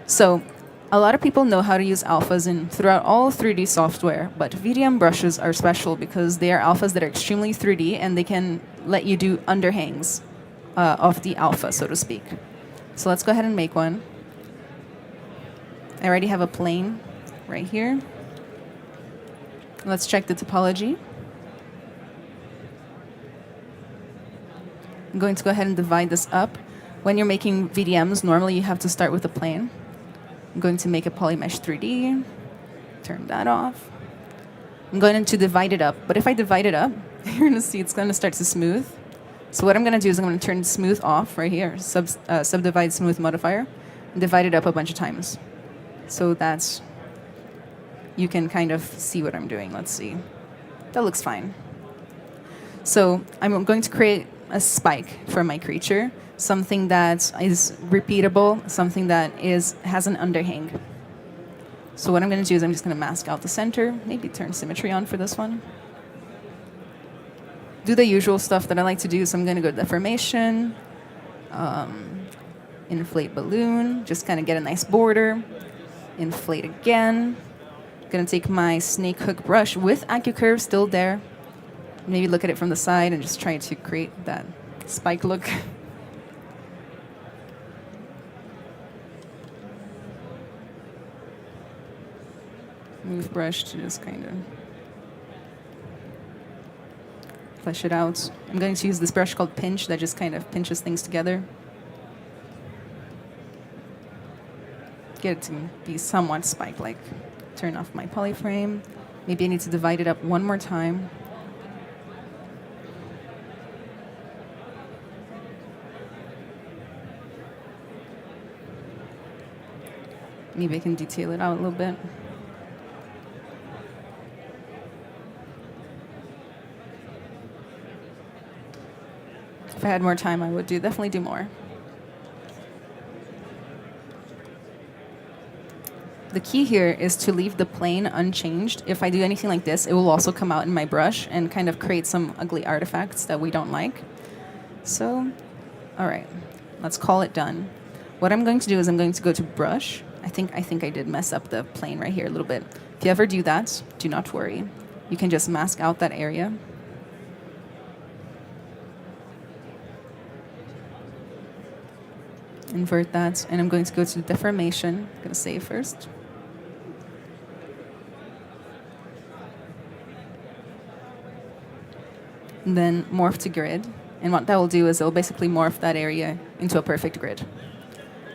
So a lot of people know how to use alphas throughout all 3D software, but VDM brushes are special because they are alphas that are extremely 3D and they can let you do underhangs of the alpha, so to speak. So let's go ahead and make one. I already have a plane right here. Let's check the topology. I'm going to go ahead and divide this up. When you're making VDMs, normally you have to start with a plane. I'm going to make a polymesh 3D, turn that off. I'm going to divide it up, but if I divide it up, you're going to see it's going to start to smooth. So what I'm going to do is I'm going to turn smooth off right here, subdivide smooth modifier, and divide it up a bunch of times. So that's, you can kind of see what I'm doing. Let's see. That looks fine. So I'm going to create a spike for my creature, something that is repeatable, something that has an underhang. So what I'm going to do is I'm just going to mask out the center, maybe turn symmetry on for this one. Do the usual stuff that I like to do, so I'm going to go to deformation, inflate balloon, just kind of get a nice border, inflate again. Gonna take my snake hook brush with AccuCurve still there. Maybe look at it from the side and just try to create that spike look. Move brush to just kind of flesh it out. I'm going to use this brush called Pinch that just kind of pinches things together. Get it to be somewhat spike-like. Turn off my polyframe. Maybe I need to divide it up one more time. Maybe I can detail it out a little bit. If I had more time, I would definitely do more. The key here is to leave the plane unchanged. If I do anything like this, it will also come out in my brush and kind of create some ugly artifacts that we don't like. So, all right, let's call it done. What I'm going to do is I'm going to go to brush. I think I did mess up the plane right here a little bit. If you ever do that, do not worry. You can just mask out that area. Invert that, and I'm going to go to deformation. I'm going to save first. And then morph to grid. And what that will do is it will basically morph that area into a perfect grid.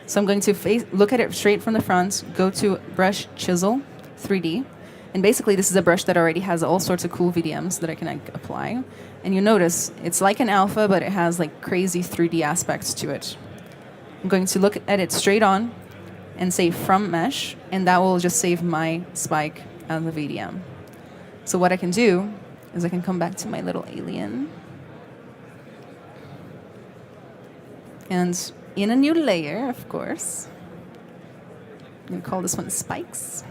So I'm going to look at it straight from the front, go to Brush, Chisel, 3D. And basically, this is a brush that already has all sorts of cool VDMs that I can apply. And you notice it's like an alpha, but it has like crazy 3D aspects to it. I'm going to look at it straight on and say from mesh, and that will just save my spike as a VDM. So what I can do is I can come back to my little alien. And in a new layer, of course, I'm going to call this one spikes.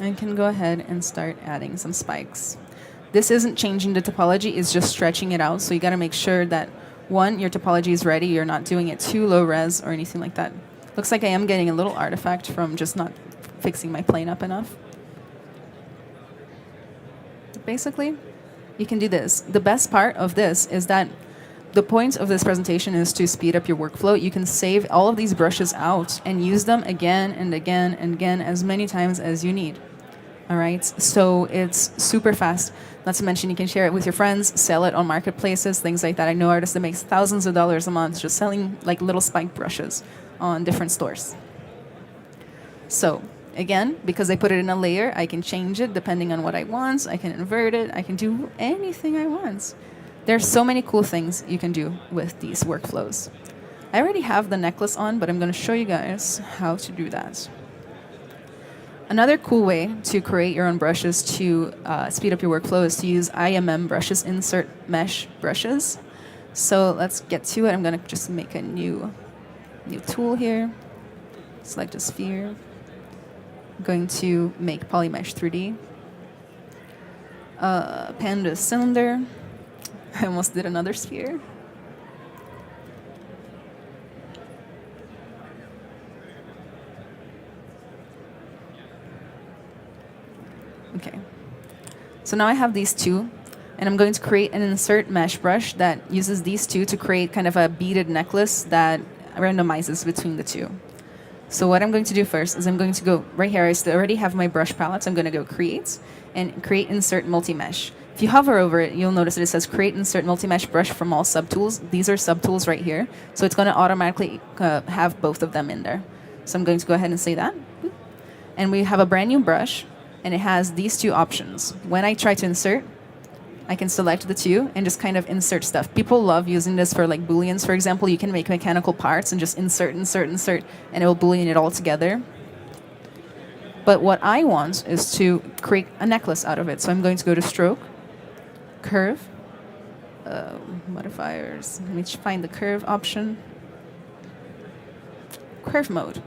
I can go ahead and start adding some spikes. This isn't changing the topology, it's just stretching it out. So you got to make sure that, one, your topology is ready. You're not doing it too low res or anything like that. Looks like I am getting a little artifact from just not fixing my plane up enough. Basically, you can do this. The best part of this is that the point of this presentation is to speed up your workflow. You can save all of these brushes out and use them again and again and again as many times as you need. All right, so it's super fast. Not to mention you can share it with your friends, sell it on marketplaces, things like that. I know artists that make thousands of dollars a month just selling like little spike brushes on different stores. So again, because I put it in a layer, I can change it depending on what I want. I can invert it. I can do anything I want. There's so many cool things you can do with these workflows. I already have the necklace on, but I'm going to show you guys how to do that. Another cool way to create your own brushes to speed up your workflow is to use IMM brushes, insert mesh brushes. So let's get to it. I'm going to just make a new tool here. Select a sphere. I'm going to make Polymesh 3D. Panda cylinder. I almost did another sphere. Okay. So now I have these two, and I'm going to create an insert mesh brush that uses these two to create kind of a beaded necklace that randomizes between the two. So what I'm going to do first is I'm going to go right here. I already have my brush palette, so I'm going to go create and create insert multi-mesh. If you hover over it, you'll notice that it says create insert multi-mesh brush from all subtools. These are subtools right here. So it's going to automatically have both of them in there. So I'm going to go ahead and say that. And we have a brand new brush, and it has these two options. When I try to insert, I can select the two and just kind of insert stuff. People love using this for like booleans, for example. You can make mechanical parts and just insert, insert, insert, and it will boolean it all together. But what I want is to create a necklace out of it. So I'm going to go to Stroke, Curve, modifiers. Let me find the curve option. Curve mode.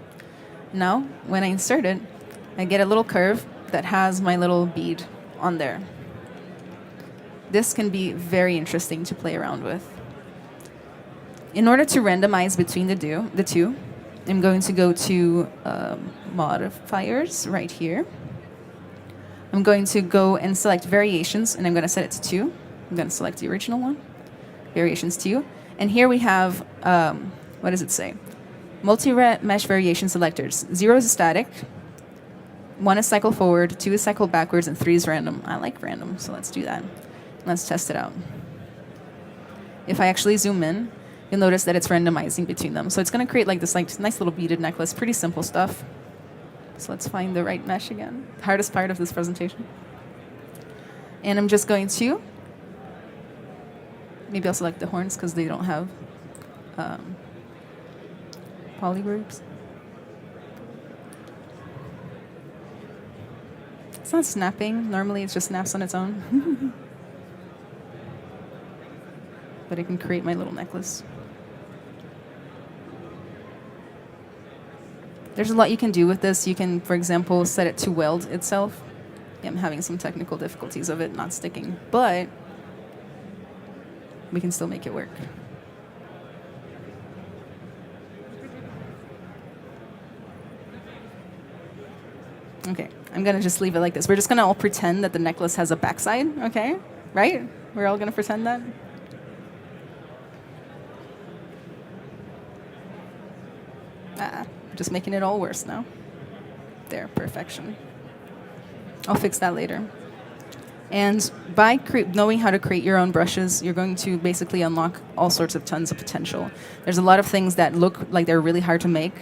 Now, when I insert it, I get a little curve that has my little bead on there. This can be very interesting to play around with. in order to randomize between the two, I'm going to go to modifiers right here. I'm going to go and select variations, and I'm going to set it to 2. I'm going to select the original one, variations 2. And here we have, what does it say? Multi-mesh variation selectors. 0 is static, 1 is cycle forward, 2 is cycle backwards, and 3 is random. I like random, so let's do that. Let's test it out. If I actually zoom in, you'll notice that it's randomizing between them. So it's going to create like this nice little beaded necklace, pretty simple stuff. So let's find the right mesh again. Hardest part of this presentation. And I'm just going to, maybe I'll select the horns because they don't have polygroups. It's not snapping. Normally it just snaps on its own. But I can create my little necklace. There's a lot you can do with this. You can, for example, set it to weld itself. Yeah, I'm having some technical difficulties of it not sticking, but we can still make it work. Okay, I'm gonna just leave it like this. We're just gonna all pretend that the necklace has a backside, okay? Right? We're all gonna pretend that? Just making it all worse now. There, perfection. I'll fix that later. And by knowing how to create your own brushes, you're going to basically unlock all sorts of tons of potential. There's a lot of things that look like they're really hard to make,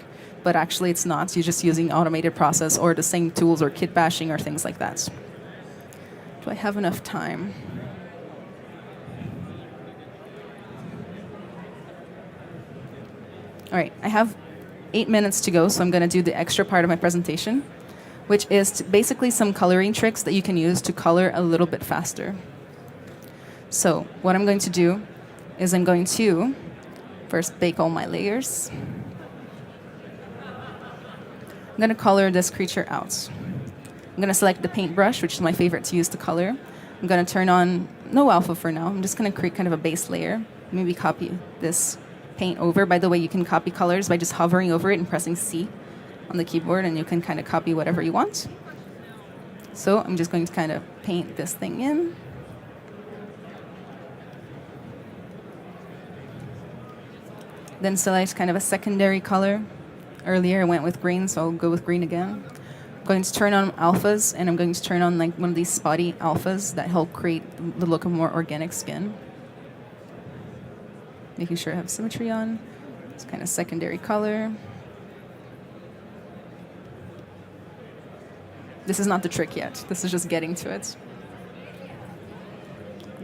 but actually it's not. You're just using automated process or the same tools or kit bashing or things like that. Do I have enough time? All right, I have 8 minutes to go, so I'm going to do the extra part of my presentation, which is basically some coloring tricks that you can use to color a little bit faster. So what I'm going to do is I'm going to first bake all my layers. I'm going to color this creature out. I'm going to select the paintbrush, which is my favorite to use to color. I'm going to turn on no alpha for now. I'm just going to create kind of a base layer. Maybe copy this paint over. By the way, you can copy colors by just hovering over it and pressing C on the keyboard, and you can kind of copy whatever you want. So I'm just going to kind of paint this thing in. Then select kind of a secondary color. Earlier I went with green, so I'll go with green again. I'm going to turn on alphas, and I'm going to turn on like one of these spotty alphas that help create the look of more organic skin. Making sure I have symmetry on. It's kind of secondary color. This is not the trick yet. This is just getting to it.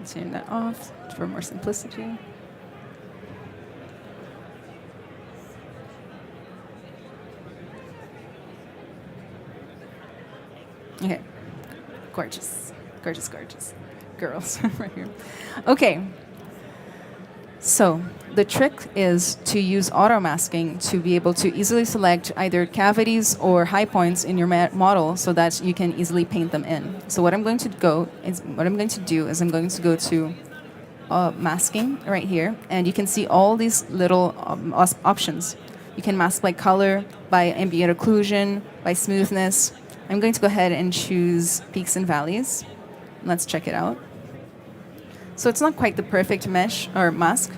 Turn that off for more simplicity. Okay, gorgeous, gorgeous, gorgeous. Girls right here. Okay. So the trick is to use auto masking to be able to easily select either cavities or high points in your model so that you can easily paint them in. So what I'm going to do is I'm going to go to masking right here, and you can see all these little options. You can mask by color, by ambient occlusion, by smoothness. I'm going to go ahead and choose peaks and valleys. Let's check it out. So it's not quite the perfect mesh or mask,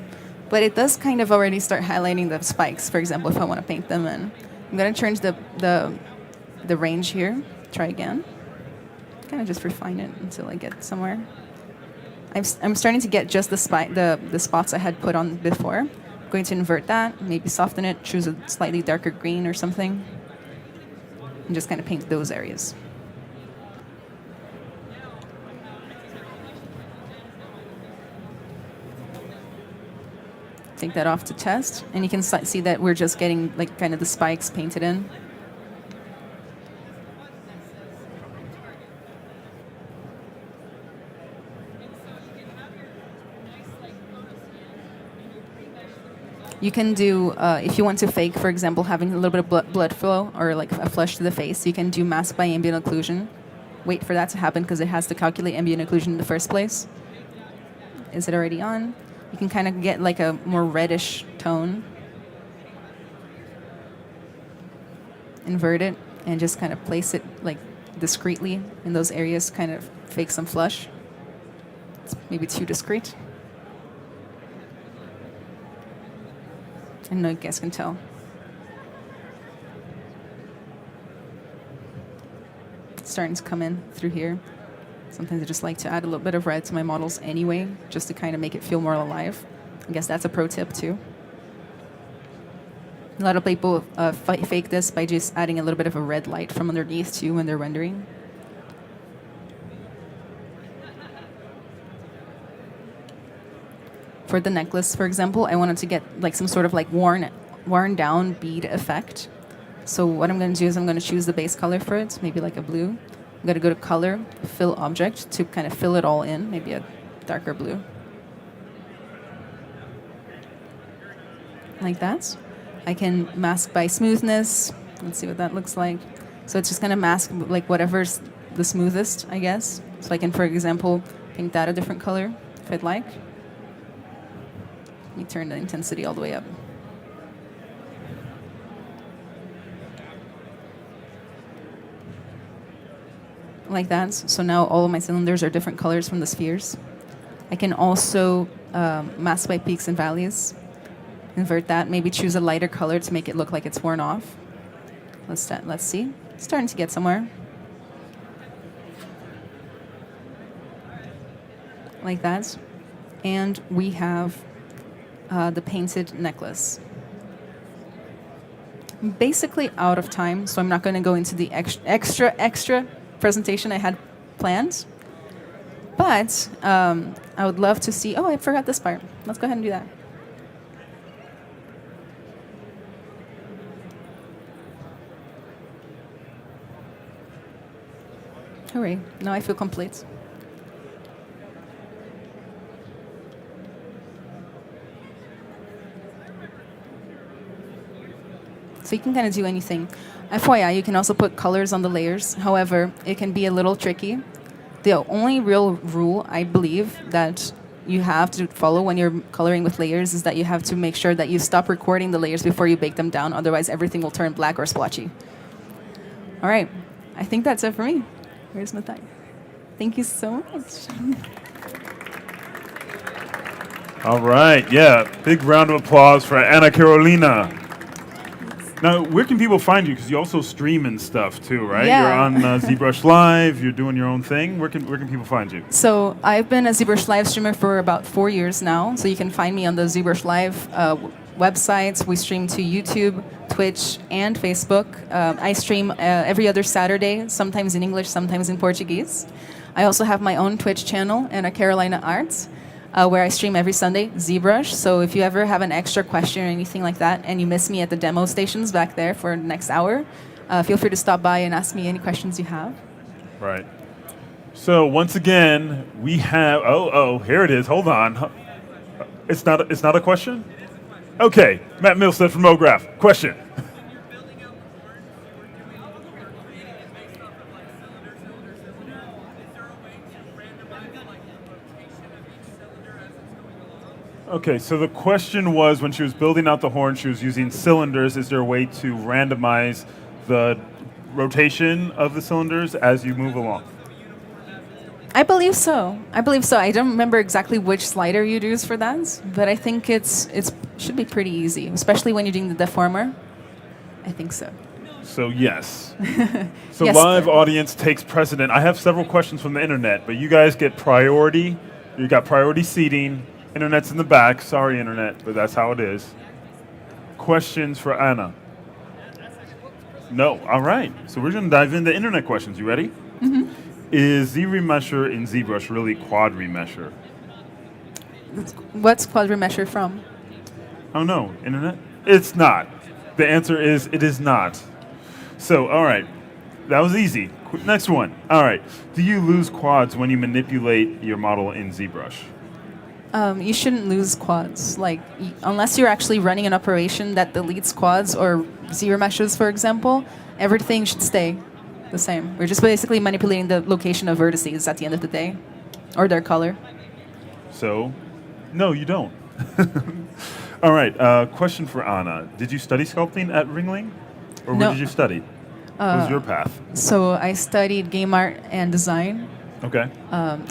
but it does kind of already start highlighting the spikes, for example, if I want to paint them in. I'm going to change the range here. Try again. Kind of just refine it until I get somewhere. I'm starting to get just the spots I had put on before. I'm going to invert that, maybe soften it, choose a slightly darker green or something, and just kind of paint those areas. Take that off to test, and you can see that we're just getting like kind of the spikes painted in. You can do, if you want to fake, for example, having a little bit of blood flow or like a flush to the face, you can do mask by ambient occlusion. Wait for that to happen because it has to calculate ambient occlusion in the first place. Is it already on? You can kind of get like a more reddish tone, invert it, and just kind of place it like discreetly in those areas, kind of fake some flush. It's maybe too discreet. I know you guys can tell. It's starting to come in through here. Sometimes I just like to add a little bit of red to my models anyway, just to kind of make it feel more alive. I guess that's a pro tip too. A lot of people fake this by just adding a little bit of a red light from underneath too when they're rendering. For the necklace, for example, I wanted to get like some sort of like worn down bead effect. So what I'm going to do is I'm going to choose the base color for it, maybe like a blue. I'm going to go to color, fill object to kind of fill it all in, maybe a darker blue. Like that. I can mask by smoothness. Let's see what that looks like. So it's just going to mask like whatever's the smoothest, I guess. So I can, for example, paint that a different color if I'd like. Let me turn the intensity all the way up. Like that. So now all of my cylinders are different colors from the spheres. I can also mask by peaks and valleys. Invert that. Maybe choose a lighter color to make it look like it's worn off. Let's see. It's starting to get somewhere. Like that. And we have the painted necklace. I'm basically out of time, so I'm not going to go into the extra presentation I had planned. But I would love to see. Oh, I forgot this part. Let's go ahead and do that. Hooray! Now I feel complete. So you can kind of do anything. FYI, you can also put colors on the layers. However, it can be a little tricky. The only real rule, I believe, that you have to follow when you're coloring with layers is that you have to make sure that you stop recording the layers before you bake them down. Otherwise, everything will turn black or splotchy. All right. I think that's it for me. Where's my thigh? Thank you so much. All right. Yeah. Big round of applause for Anna Carolina. Now, where can people find you? Because you also stream and stuff too, right? Yeah. You're on ZBrush Live. You're doing your own thing. Where can people find you? So I've been a ZBrush Live streamer for about 4 years now. So you can find me on the ZBrush Live websites. We stream to YouTube, Twitch, and Facebook. I stream every other Saturday, sometimes in English, sometimes in Portuguese. I also have my own Twitch channel, Anna Carolina Arts, where I stream every Sunday, ZBrush. So if you ever have an extra question or anything like that, and you miss me at the demo stations back there for the next hour, feel free to stop by and ask me any questions you have. Right. So once again, we have. Oh, here it is. Hold on. It's not a question. Okay, Matt Milstead from MoGraph. Question. Okay, so the question was, when she was building out the horn, she was using cylinders. Is there a way to randomize the rotation of the cylinders as you move along? I believe so. I don't remember exactly which slider you'd use for that, but I think it should be pretty easy, especially when you're doing the deformer. I think so. So yes. So Yes, live audience takes precedent. I have several questions from the internet, but you guys get priority. You got priority seating. Internet's in the back. Sorry, internet, but that's how it is. Questions for Anna? No. All right. So we're going to dive into internet questions. You ready? Mm-hmm. Is Z-Remesher in ZBrush really quad remesher? What's quad remesher from? Oh no, internet? It's not. The answer is it is not. So, all right. That was easy. Next one. All right. Do you lose quads when you manipulate your model in ZBrush? You shouldn't lose quads. Like, unless you're actually running an operation that deletes quads or zero meshes, for example, everything should stay the same. We're just basically manipulating the location of vertices at the end of the day, or their color. So, no, you don't. All right, question for Anna. Did you study sculpting at Ringling? Or No. what did you study? What was your path? So I studied game art and design Okay.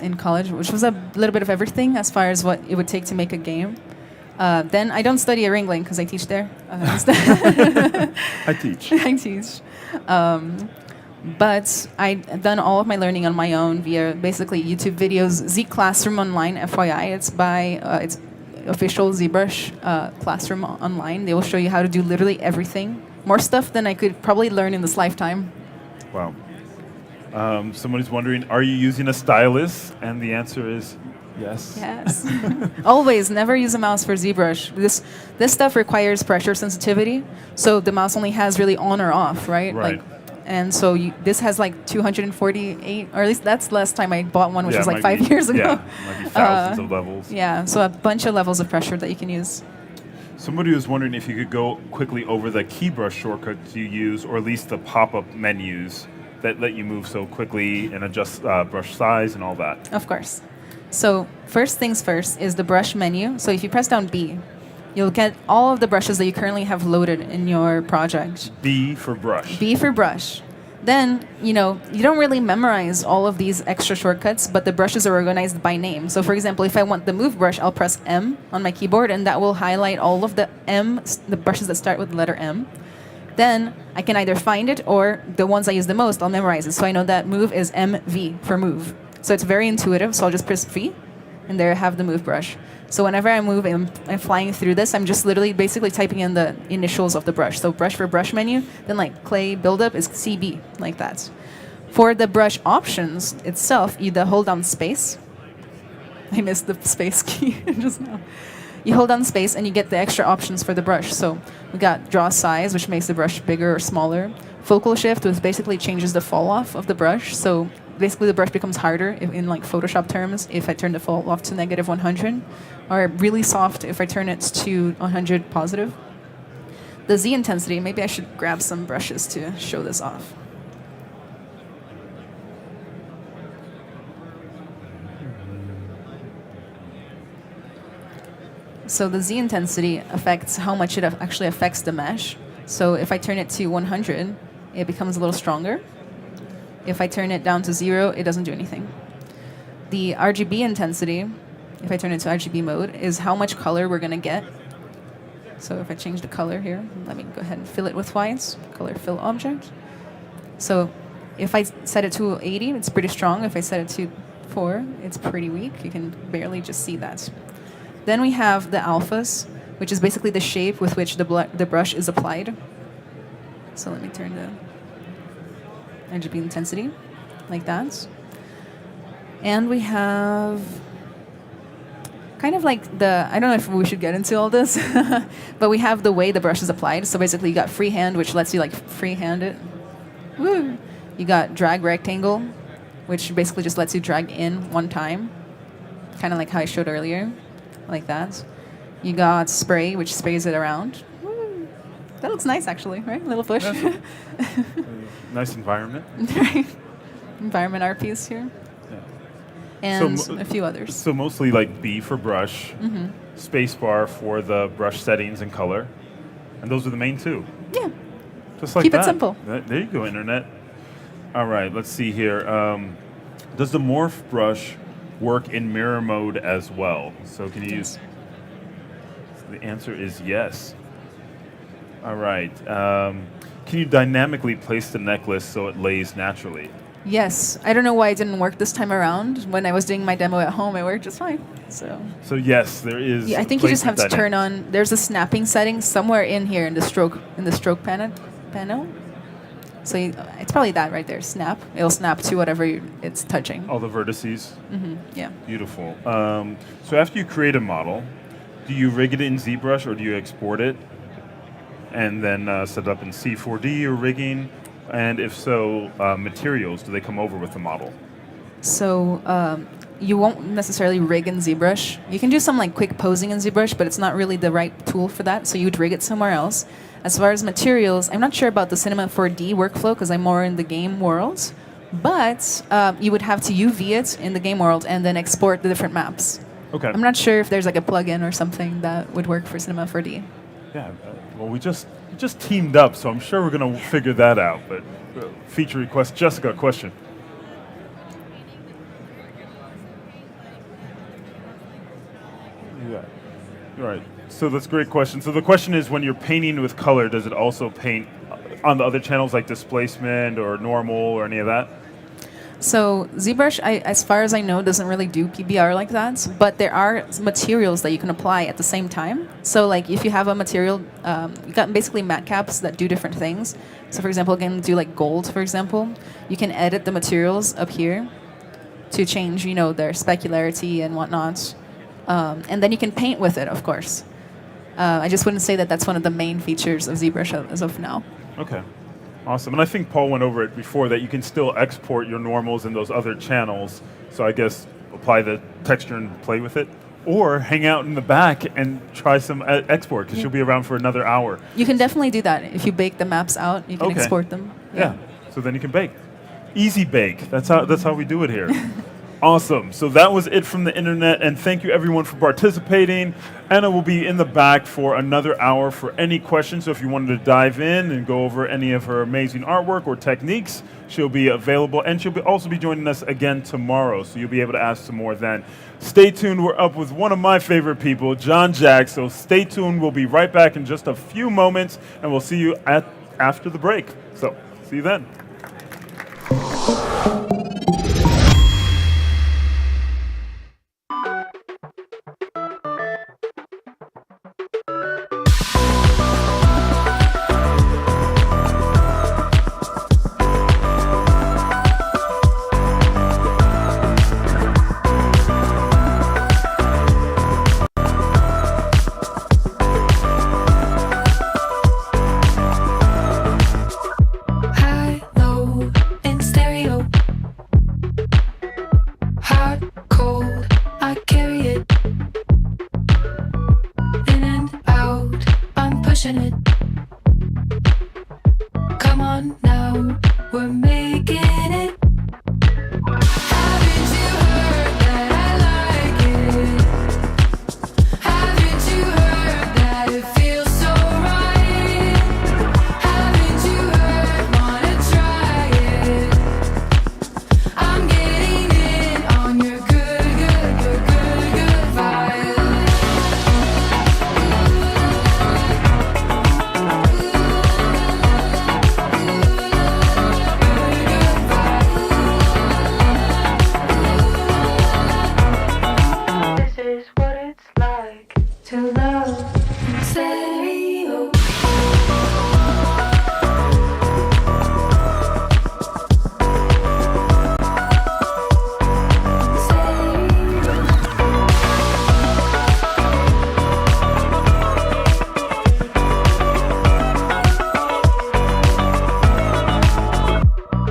in college, which was a little bit of everything as far as what it would take to make a game. Then I don't study at Ringling because I teach there. I teach. I teach. But I've done all of my learning on my own via basically YouTube videos. Z Classroom Online, FYI, it's by it's official ZBrush Classroom Online. They will show you how to do literally everything. More stuff than I could probably learn in this lifetime. Wow. Somebody's wondering, are you using a stylus? And the answer is yes. Yes. Always, never use a mouse for ZBrush. This stuff requires pressure sensitivity, so the mouse only has really on or off, right? Right. And so this has like 248, or at least that's the last time I bought one, which Yeah, was it like might 5 be- years ago. Yeah, might be thousands of levels. Yeah, so a bunch of levels of pressure that you can use. Somebody was wondering if you could go quickly over the key brush shortcuts you use, or at least the pop-up menus that let you move so quickly and adjust brush size and all that. Of course. So first things first is the brush menu. So if you press down B, you'll get all of the brushes that you currently have loaded in your project. B for brush. B for brush. Then, you don't really memorize all of these extra shortcuts, but the brushes are organized by name. So for example, if I want the move brush, I'll press M on my keyboard, and that will highlight all of the brushes that start with the letter M. Then I can either find it, or the ones I use the most, I'll memorize it. So I know that move is MV for move. So it's very intuitive, so I'll just press V, and there I have the move brush. So whenever I move and I'm flying through this, I'm just literally basically typing in the initials of the brush. So brush for brush menu, then like clay buildup is CB, like that. For the brush options itself, you hold down space. I missed the space key just now. You hold down space and you get the extra options for the brush. So we got draw size, which makes the brush bigger or smaller. Focal shift, which basically changes the fall off of the brush. So basically the brush becomes harder in like Photoshop terms if I turn the fall off to -100, or really soft if I turn it to 100 positive. The Z intensity, maybe I should grab some brushes to show this off. So the Z intensity affects how much it actually affects the mesh. So if I turn it to 100, it becomes a little stronger. If I turn it down to 0, it doesn't do anything. The RGB intensity, if I turn it to RGB mode, is how much color we're going to get. So if I change the color here, let me go ahead and fill it with whites, color fill object. So if I set it to 80, it's pretty strong. If I set it to 4, it's pretty weak. You can barely just see that. Then we have the alphas, which is basically the shape with which the brush is applied. So let me turn the RGB intensity, like that. And we have kind of like I don't know if we should get into all this, but we have the way the brush is applied. So basically you got freehand, which lets you like freehand it. Woo! You got drag rectangle, which basically just lets you drag in one time, kind of like how I showed earlier, like that. You got spray, which sprays it around. Woo! That looks nice actually, right? A little push. Nice environment. Right. Environment art piece here. And a few others. So mostly like B for brush, spacebar for the brush settings and color, and those are the main two. Yeah. Just like Keep that. it simple. There you go, internet. All right, let's see here. Does the morph brush work in mirror mode as well? So can you use? The answer is yes. All right. Can you dynamically place the necklace so it lays naturally? Yes. I don't know why it didn't work this time around. When I was doing my demo at home, it worked just fine. So yes, there is. Yeah, I think you just have to placement turn on. There's a snapping setting somewhere in here in the stroke panel. So it's probably that right there. Snap. It'll snap to whatever it's touching. All the vertices. Yeah. Beautiful. So after you create a model, do you rig it in ZBrush or do you export it and then set it up in C4D or rigging? And if so, materials, do they come over with the model? So you won't necessarily rig in ZBrush. You can do some like quick posing in ZBrush, but it's not really the right tool for that. So you'd rig it somewhere else. As far as materials, I'm not sure about the Cinema 4D workflow because I'm more in the game world. But you would have to UV it in the game world and then export the different maps. Okay. I'm not sure if there's like a plugin or something that would work for Cinema 4D. Yeah. Well, we just teamed up, so I'm sure we're gonna figure that out. But feature request, Jessica, question. Yeah. Right. So that's a great question. So the question is, when you're painting with color, does it also paint on the other channels like displacement or normal or any of that? So ZBrush, as far as I know, doesn't really do PBR like that, but there are materials that you can apply at the same time. So like if you have a material, you got basically matte caps that do different things. So for example, you can do like gold, for example. You can edit the materials up here to change, their specularity and whatnot. And then you can paint with it, of course. I just wouldn't say that that's one of the main features of ZBrush as of now. Okay. Awesome. And I think Paul went over it before that you can still export your normals in those other channels. So I guess apply the texture and play with it. Or hang out in the back and try some export, because you'll be around for another hour. You can definitely do that. If you bake the maps out, you can export them. Yeah. So then you can bake. Easy bake. That's how we do it here. Awesome. So that was it from the internet, and thank you everyone for participating. Anna will be in the back for another hour for any questions. So if you wanted to dive in and go over any of her amazing artwork or techniques, she'll be available, and she'll also be joining us again tomorrow. So you'll be able to ask some more then. Stay tuned. We're up with one of my favorite people, John Jack. So stay tuned. We'll be right back in just a few moments, and we'll see you after the break. So see you then. High, low, in stereo. Hot, cold, I carry it. In and out, I'm pushing it. Come on now, we're making it. Haven't you heard that I like it? Haven't you heard that it feels so right? Haven't you heard, wanna try it? I'm getting in on your good vibe. This is what it's like to love in stereo.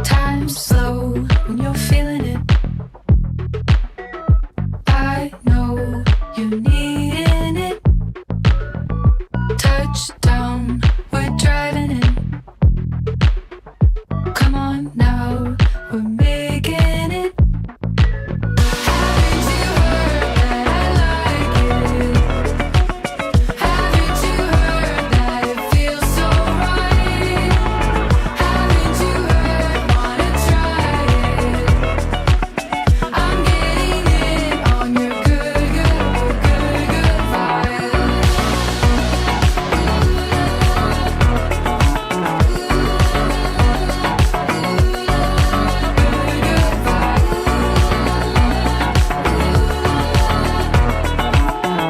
Time's slow when you're feeling it. I know you're needing it. Touchdown, we're driving in. Come on now, we're making it. Haven't you heard that I like it? Haven't you heard that it feels so right? Haven't you heard, wanna try it? I'm getting in on your good vibe.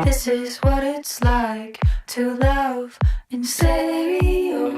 This is what it's like to love in stereo.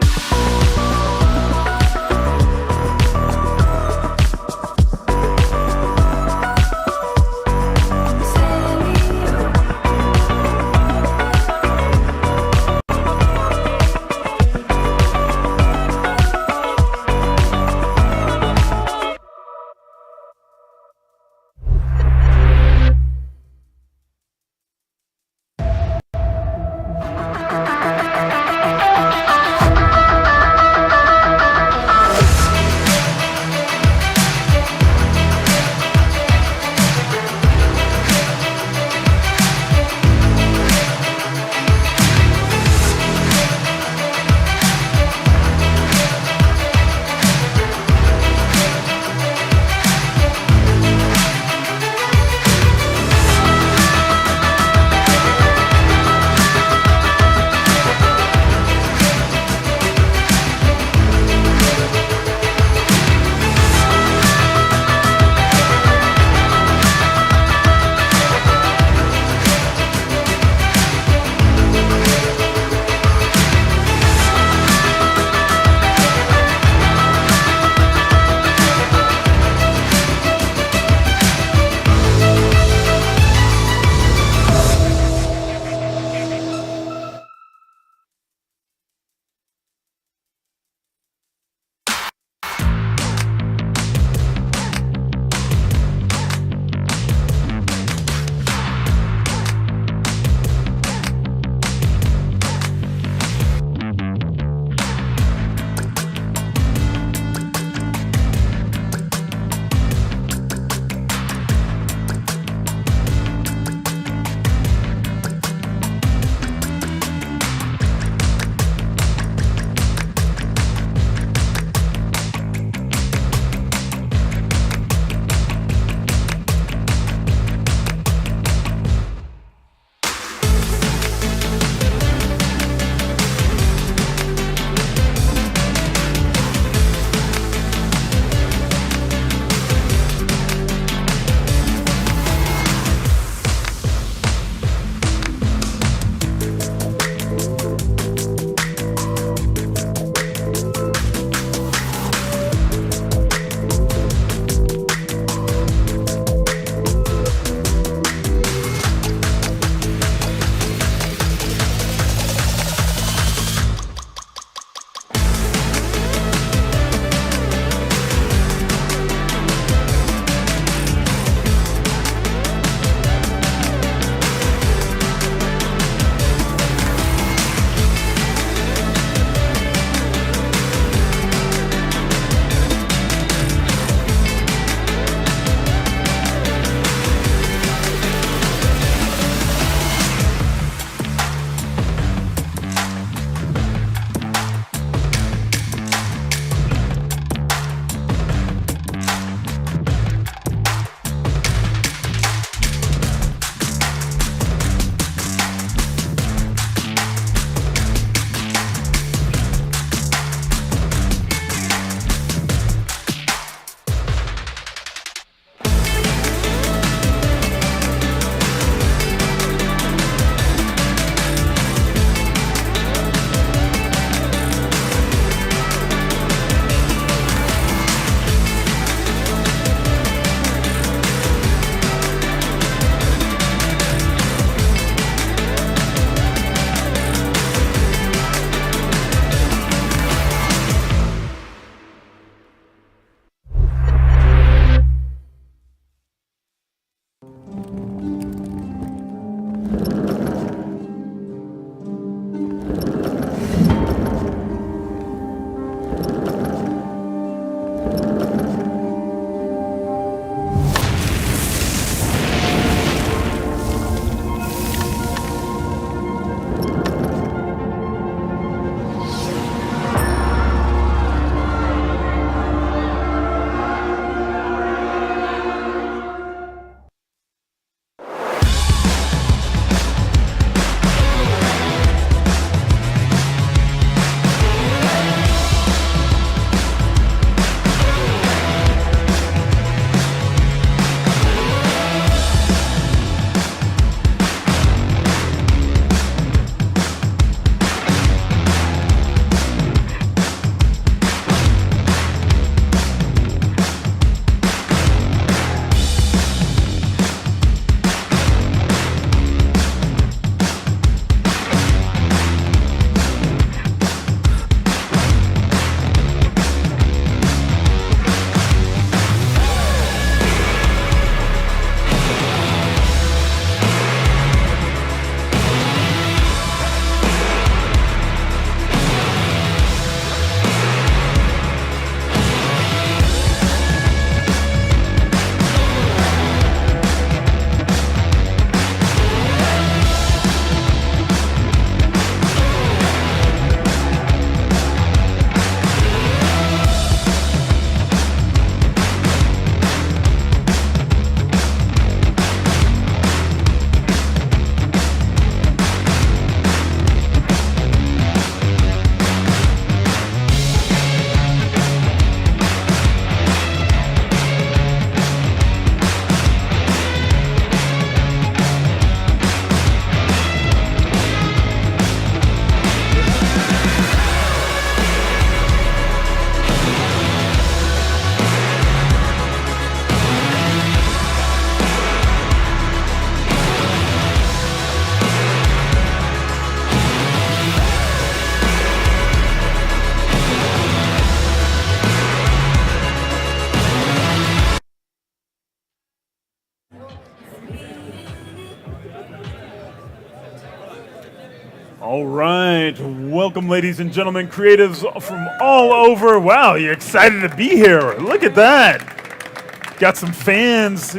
All right, welcome ladies and gentlemen, creatives from all over. Wow, you're excited to be here. Look at that. Got some fans,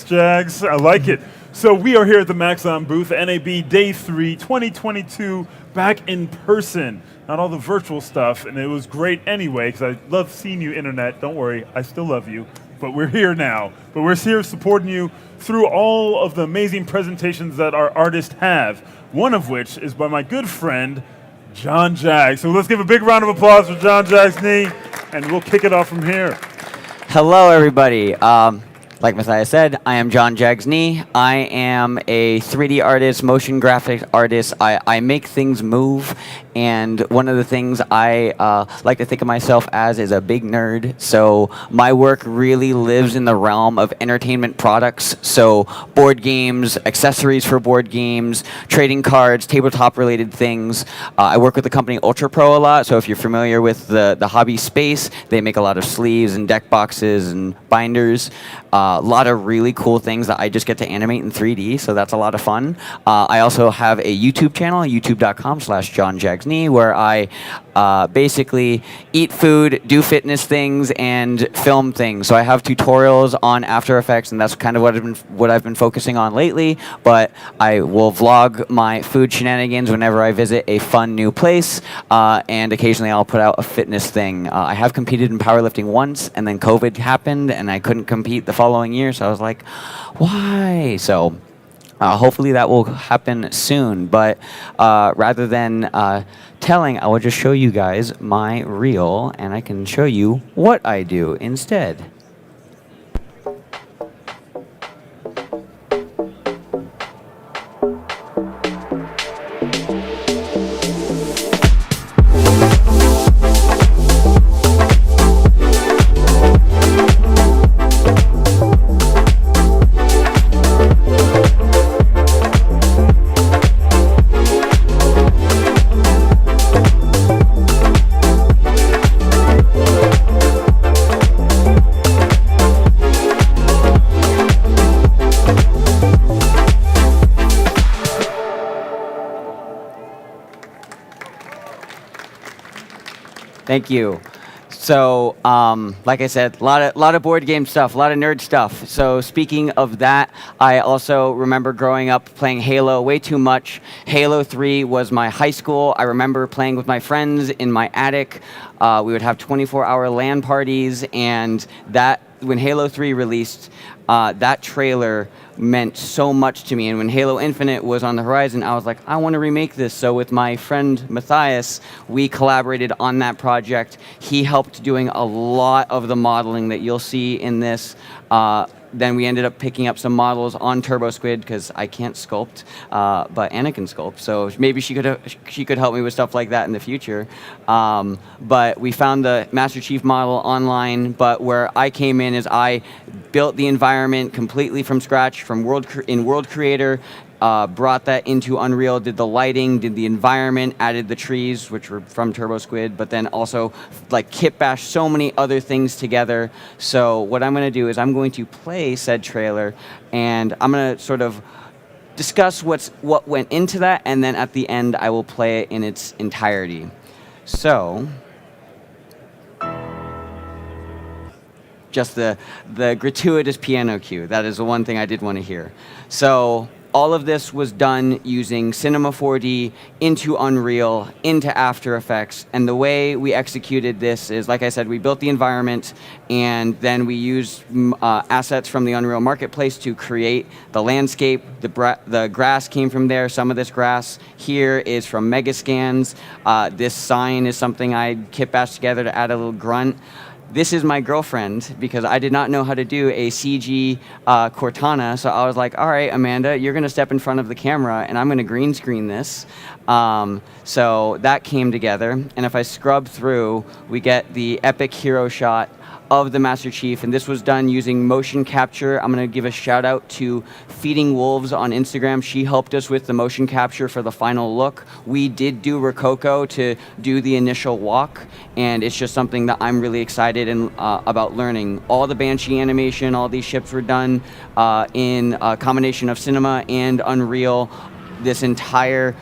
Jags. I like it. So we are here at the Maxon booth, NAB Day 3, 2022, back in person. Not all the virtual stuff, and it was great anyway, because I love seeing you, Internet. Don't worry, I still love you. But we're here now. But we're here supporting you through all of the amazing presentations that our artists have, one of which is by my good friend, John Jaggs. So let's give a big round of applause for John Jaggs, and we'll kick it off from here. Hello, everybody. Like Matthias said, I am John Jaggs. I am a 3D artist, motion graphic artist. I make things move, and one of the things I like to think of myself as is a big nerd. So my work really lives in the realm of entertainment products. So board games, accessories for board games, trading cards, tabletop-related things. I work with the company Ultra Pro a lot. So if you're familiar with the hobby space, they make a lot of sleeves and deck boxes and binders. A lot of really cool things that I just get to animate in 3D, so that's a lot of fun. I also have a YouTube channel, youtube.com/JohnJaggsKnee, where I basically eat food, do fitness things, and film things. So I have tutorials on After Effects, and that's kind of what I've been focusing on lately. But I will vlog my food shenanigans whenever I visit a fun new place, and occasionally I'll put out a fitness thing. I have competed in powerlifting once, and then COVID happened, and I couldn't compete the following year, so I was like, why? So hopefully that will happen soon, but rather than telling, I will just show you guys my reel, and I can show you what I do instead. Thank you. So, like I said, a lot of board game stuff, a lot of nerd stuff. So speaking of that, I also remember growing up playing Halo way too much. Halo 3 was my high school. I remember playing with my friends in my attic. We would have 24-hour LAN parties, and that when Halo 3 released, that trailer meant so much to me. And when Halo Infinite was on the horizon, I was like, I want to remake this. So with my friend Matthias, we collaborated on that project. He helped doing a lot of the modeling that you'll see in this. Then we ended up picking up some models on TurboSquid because I can't sculpt, but Anna can sculpt. So maybe she could help me with stuff like that in the future. But we found the Master Chief model online. But where I came in is I built the environment completely from scratch from World Creator. Brought that into Unreal, did the lighting, did the environment, added the trees, which were from TurboSquid, but then also like kit bashed so many other things together. So what I'm going to do is I'm going to play said trailer, and I'm going to sort of discuss what went into that, and then at the end I will play it in its entirety. So just the gratuitous piano cue. That is the one thing I did want to hear. So all of this was done using Cinema 4D into Unreal, into After Effects. And the way we executed this is, like I said, we built the environment, and then we used assets from the Unreal Marketplace to create the landscape. The grass came from there. Some of this grass here is from Megascans. This sign is something I kit bashed together to add a little grunt. This is my girlfriend, because I did not know how to do a CG Cortana, so I was like, all right, Amanda, you're going to step in front of the camera, and I'm going to green screen this. So that came together, and if I scrub through, we get the epic hero shot of the Master Chief, and this was done using motion capture. I'm going to give a shout out to Feeding Wolves on Instagram. She helped us with the motion capture for the final look. We did do Rococo to do the initial walk, and it's just something that I'm really excited about learning. All the Banshee animation, all these ships were done in a combination of Cinema and Unreal. this entire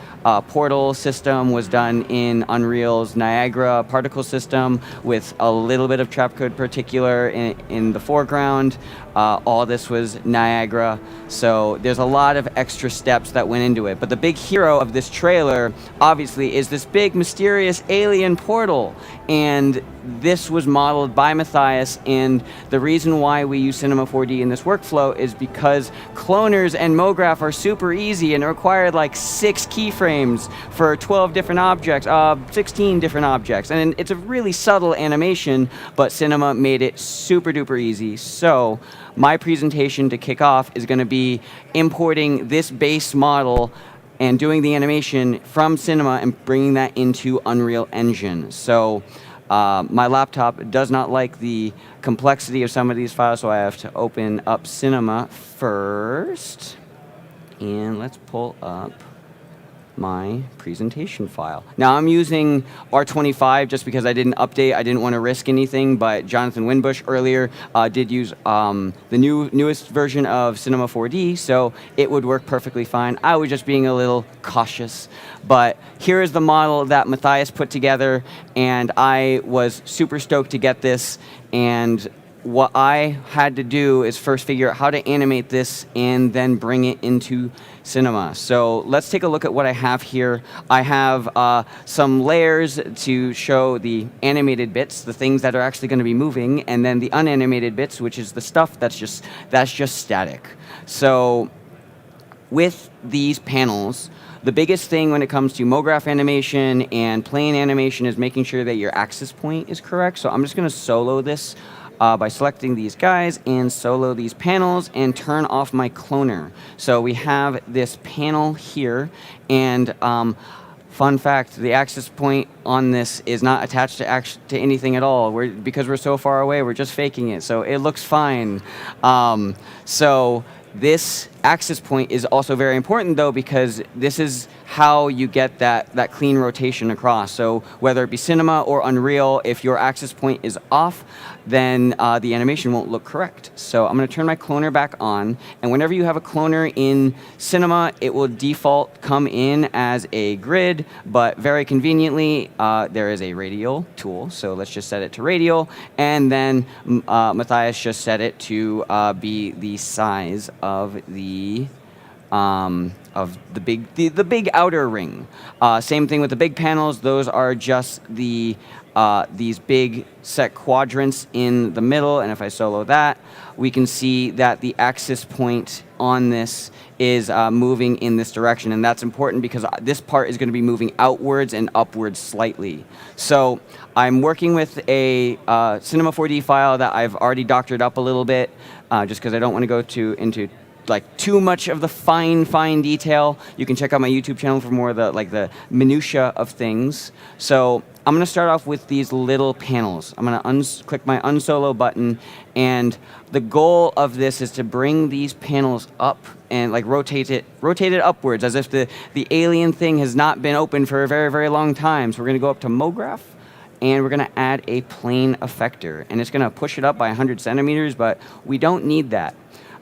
portal system was done in Unreal's Niagara particle system with a little bit of Trapcode particular in the foreground. All this was Niagara. So there's a lot of extra steps that went into it. But the big hero of this trailer, obviously, is this big mysterious alien portal. And this was modeled by Matthias, and the reason why we use Cinema 4D in this workflow is because cloners and MoGraph are super easy and require like 6 keyframes for 12 different objects, 16 different objects. And it's a really subtle animation, but Cinema made it super duper easy. So my presentation to kick off is going to be importing this base model and doing the animation from Cinema and bringing that into Unreal Engine. So my laptop does not like the complexity of some of these files, so I have to open up Cinema first. And let's pull up my presentation file. Now I'm using R25 just because I didn't update. I didn't want to risk anything, but Jonathan Winbush earlier did use the newest version of Cinema 4D, so it would work perfectly fine. I was just being a little cautious. But here is the model that Matthias put together, and I was super stoked to get this. And what I had to do is first figure out how to animate this and then bring it into Cinema. So let's take a look at what I have here. I have some layers to show the animated bits, the things that are actually going to be moving, and then the unanimated bits, which is the stuff that's just static. So with these panels, the biggest thing when it comes to MoGraph animation and plane animation is making sure that your axis point is correct. So I'm just going to solo this by selecting these guys and solo these panels and turn off my cloner. So we have this panel here, and fun fact, the axis point on this is not attached to anything at all. Because we're so far away, we're just faking it, so it looks fine. So this axis point is also very important, though, because this is how you get that clean rotation across. So whether it be Cinema or Unreal, if your axis point is off, then the animation won't look correct. So I'm going to turn my cloner back on, and whenever you have a cloner in Cinema, it will default come in as a grid, but very conveniently, there is a radial tool, so let's just set it to radial, and then Matthias just set it to be the size of the big outer ring. Same thing with the big panels. Those are just these big set quadrants in the middle, and if I solo that, we can see that the axis point on this is moving in this direction, and that's important because this part is going to be moving outwards and upwards slightly. So I'm working with a Cinema 4D file that I've already doctored up a little bit, just because I don't want to go into like too much of the fine detail. You can check out my YouTube channel for more of the minutia of things. So I'm going to start off with these little panels. I'm going to click my unsolo button, and the goal of this is to bring these panels up and rotate it upwards, as if the alien thing has not been open for a very, very long time. So we're going to go up to MoGraph, and we're going to add a plane effector, and it's going to push it up by 100 centimeters, but we don't need that.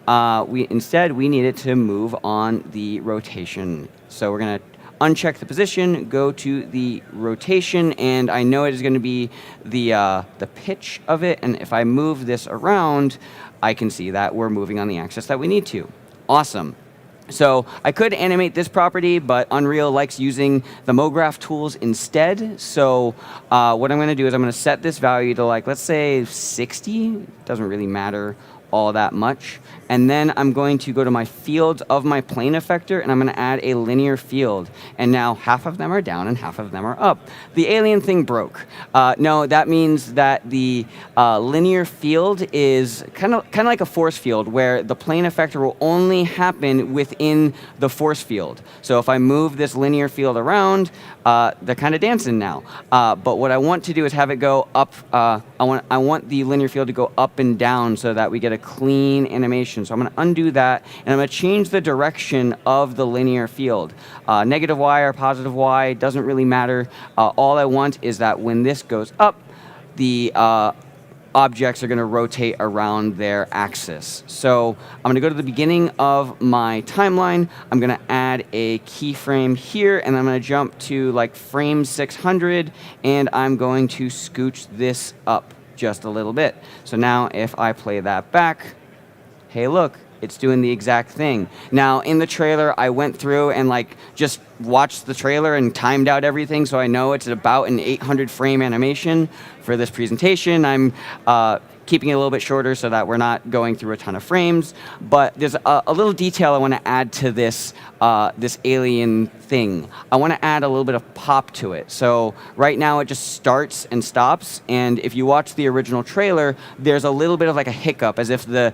Instead, we need it to move on the rotation. So we're going to uncheck the position, go to the rotation, and I know it is going to be the pitch of it, and if I move this around, I can see that we're moving on the axis that we need to. Awesome. So I could animate this property, but Unreal likes using the MoGraph tools instead. So what I'm going to do is I'm going to set this value to let's say 60. It doesn't really matter all that much. And then I'm going to go to my fields of my plane effector, and I'm going to add a linear field. And now half of them are down and half of them are up. The alien thing broke. No, that means that the linear field is kind of like a force field, where the plane effector will only happen within the force field. So if I move this linear field around, they're kind of dancing now. But what I want to do is have it go up. I want the linear field to go up and down so that we get a clean animation. So I'm going to undo that, and I'm going to change the direction of the linear field. Negative Y or positive Y, doesn't really matter. All I want is that when this goes up, the objects are going to rotate around their axis. So I'm going to go to the beginning of my timeline. I'm going to add a keyframe here, and I'm going to jump to like frame 600, and I'm going to scooch this up just a little bit. So now if I play that back, hey, look, it's doing the exact thing. Now, in the trailer, I went through and like just watched the trailer and timed out everything, so I know it's about an 800 frame animation. For this presentation, I'm keeping it a little bit shorter so that we're not going through a ton of frames. But there's a little detail I want to add to this this alien thing. I want to add a little bit of pop to it. So right now it just starts and stops. And if you watch the original trailer, there's a little bit of like a hiccup, as if the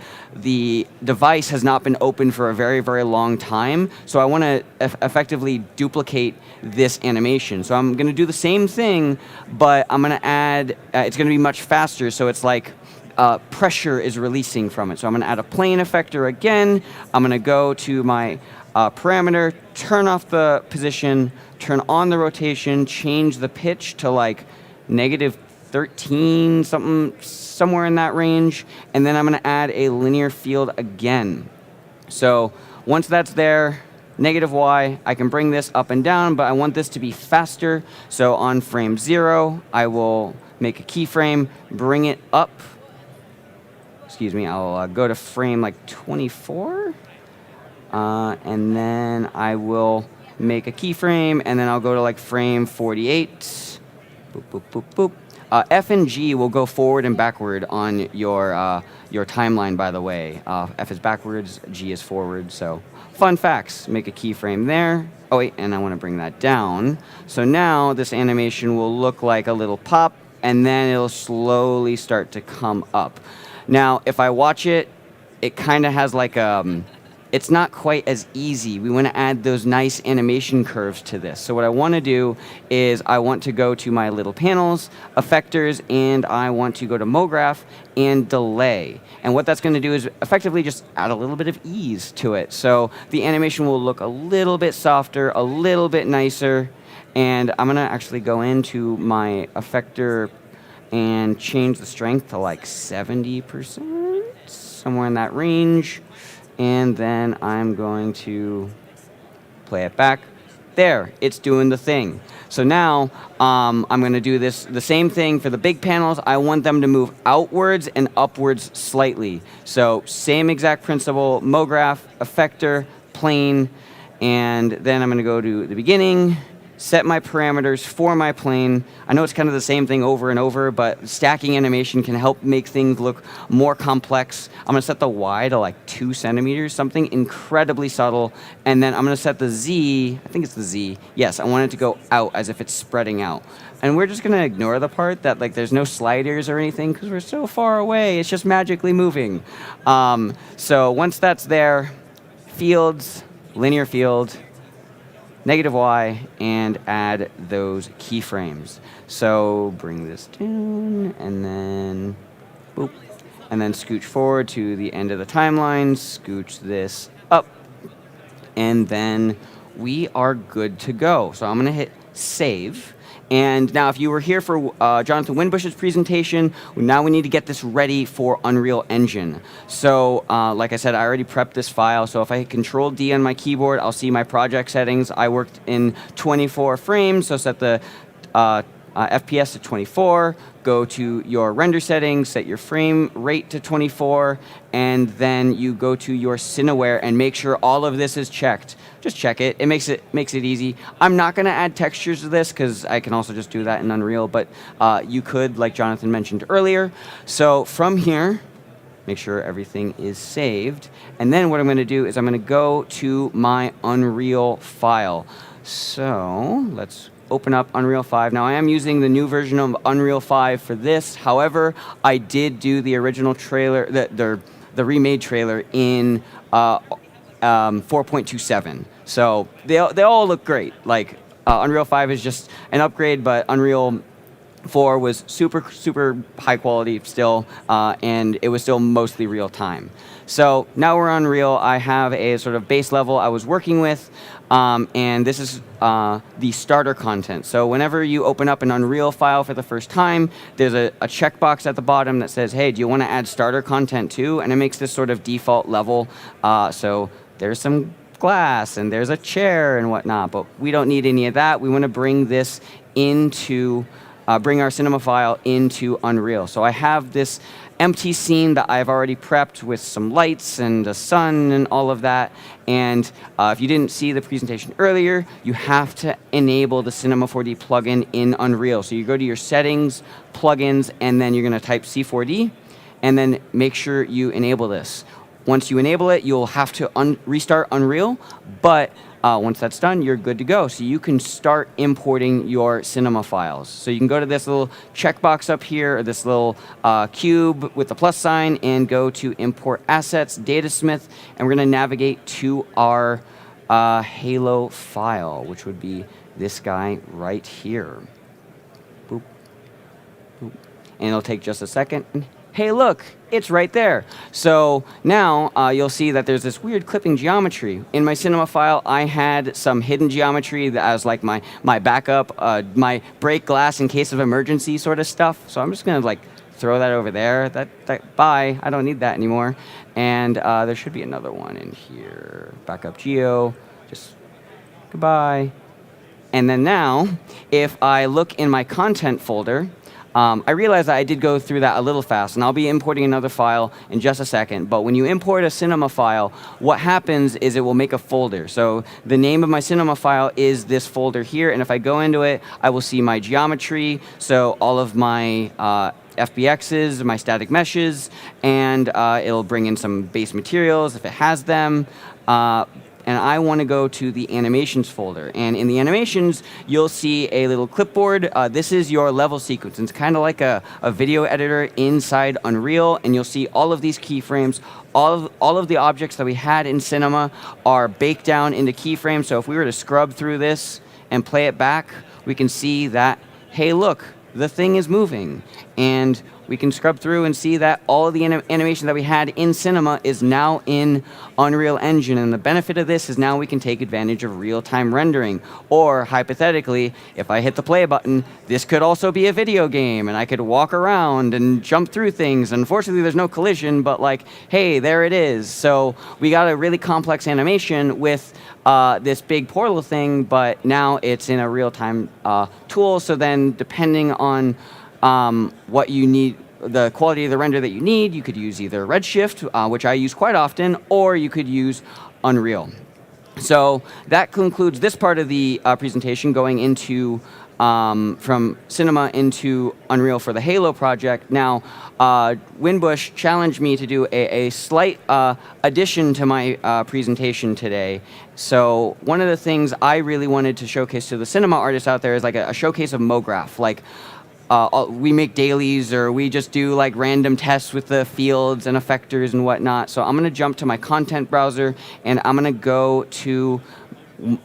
device has not been open for a very, very long time. So I want to effectively duplicate this animation. So I'm going to do the same thing, but I'm going to add, it's going to be much faster. So it's like pressure is releasing from it. So I'm going to add a plane effector again. I'm going to go to my parameter, turn off the position, turn on the rotation, change the pitch to like -13, somewhere in that range, and then I'm going to add a linear field again. So once that's there, -y, I can bring this up and down, but I want this to be faster. So on frame 0, I will make a keyframe, bring it up. Excuse me, I'll go to frame like 24. And then I will make a keyframe, and then I'll go to like frame 48. Boop, boop, boop, boop. F and G will go forward and backward on your timeline, by the way. F is backwards, G is forward. So fun facts, make a keyframe there. Oh wait, and I want to bring that down. So now this animation will look like a little pop, and then it'll slowly start to come up. Now, if I watch it, it kind of has like it's not quite as easy. We want to add those nice animation curves to this. So what I want to do is I want to go to my little panels, effectors, and I want to go to MoGraph and delay. And what that's going to do is effectively just add a little bit of ease to it. So the animation will look a little bit softer, a little bit nicer. And I'm going to actually go into my effector and change the strength to like 70%, somewhere in that range. And then I'm going to play it back. There, it's doing the thing. So now I'm going to do the same thing for the big panels. I want them to move outwards and upwards slightly. So same exact principle, MoGraph, effector, plane, and then I'm going to go to the beginning, set my parameters for my plane. I know it's kind of the same thing over and over, but stacking animation can help make things look more complex. I'm going to set the Y to like 2 centimeters, something incredibly subtle. And then I'm going to set the Z, I think it's the Z. Yes, I want it to go out as if it's spreading out. And we're just going to ignore the part that like there's no sliders or anything because we're so far away. It's just magically moving. So once that's there, fields, linear field, -y, and add those keyframes. So bring this down, and then boop, and then scooch forward to the end of the timeline, scooch this up, and then we are good to go. So I'm going to hit save. And now if you were here for Jonathan Winbush's presentation, now we need to get this ready for Unreal Engine. So like I said, I already prepped this file. So if I hit Control-D on my keyboard, I'll see my project settings. I worked in 24 frames, so set the FPS to 24, go to your render settings, set your frame rate to 24, and then you go to your Cineware and make sure all of this is checked. Just check it. It makes it easy. I'm not going to add textures to this because I can also just do that in Unreal, but you could, like Jonathan mentioned earlier. So from here, make sure everything is saved. And then what I'm going to do is I'm going to go to my Unreal file. So let's open up Unreal 5. Now I am using the new version of Unreal 5 for this. However, I did do the original trailer, the remade trailer in 4.27. So they all look great. Like Unreal 5 is just an upgrade, but Unreal 4 was super high quality still, and it was still mostly real time. So now we're on Unreal. I have a sort of base level I was working with, and this is the starter content. So whenever you open up an Unreal file for the first time, there's a checkbox at the bottom that says, hey, do you want to add starter content too? And it makes this sort of default level. So there's some glass and there's a chair and whatnot, but we don't need any of that. We want to bring this into, bring our cinema file into Unreal. So I have this empty scene that I've already prepped with some lights and a sun and all of that. And if you didn't see the presentation earlier, you have to enable the Cinema 4D plugin in Unreal. So you go to your settings, plugins, and then you're going to type C4D, and then make sure you enable this. Once you enable it, you'll have to restart Unreal, but once that's done, you're good to go. So you can start importing your cinema files. So you can go to this little checkbox up here, or this little cube with the plus sign, and go to Import Assets, Datasmith, and we're going to navigate to our Halo file, which would be this guy right here. Boop. Boop. And it'll take just a second. Hey, look, it's right there. So now you'll see that there's this weird clipping geometry. In my cinema file, I had some hidden geometry that was like my backup, my break glass in case of emergency sort of stuff. So I'm just going to like throw that over there. Bye, I don't need that anymore. And there should be another one in here. Backup geo, just goodbye. And then now, if I look in my content folder, I realize that I did go through that a little fast, and I'll be importing another file in just a second. But when you import a cinema file, what happens is it will make a folder. So the name of my cinema file is this folder here, and if I go into it, I will see my geometry, so all of my FBXs, my static meshes, and it'll bring in some base materials if it has them. And I want to go to the animations folder. And in the animations, you'll see a little clipboard. This is your level sequence. It's kind of like a video editor inside Unreal, and you'll see all of these keyframes. All of the objects that we had in Cinema are baked down into keyframes. So if we were to scrub through this and play it back, we can see that, hey, look, the thing is moving. And we can scrub through and see that all of the animation that we had in Cinema is now in Unreal Engine. And the benefit of this is now we can take advantage of real-time rendering. Or, hypothetically, if I hit the play button, this could also be a video game, and I could walk around and jump through things. Unfortunately, there's no collision, but like, hey, there it is. So we got a really complex animation with this big portal thing, but now it's in a real-time tool. So then, depending on what you need, the quality of the render that you need, you could use either Redshift, which I use quite often, or you could use Unreal. So that concludes this part of the presentation, going into from Cinema into Unreal for the Halo project. Now, Winbush challenged me to do a slight addition to my presentation today. So one of the things I really wanted to showcase to the cinema artists out there is like a showcase of MoGraph. Like, we make dailies, or we just do like random tests with the fields and effectors and whatnot. So I'm going to jump to my content browser, and I'm going to go to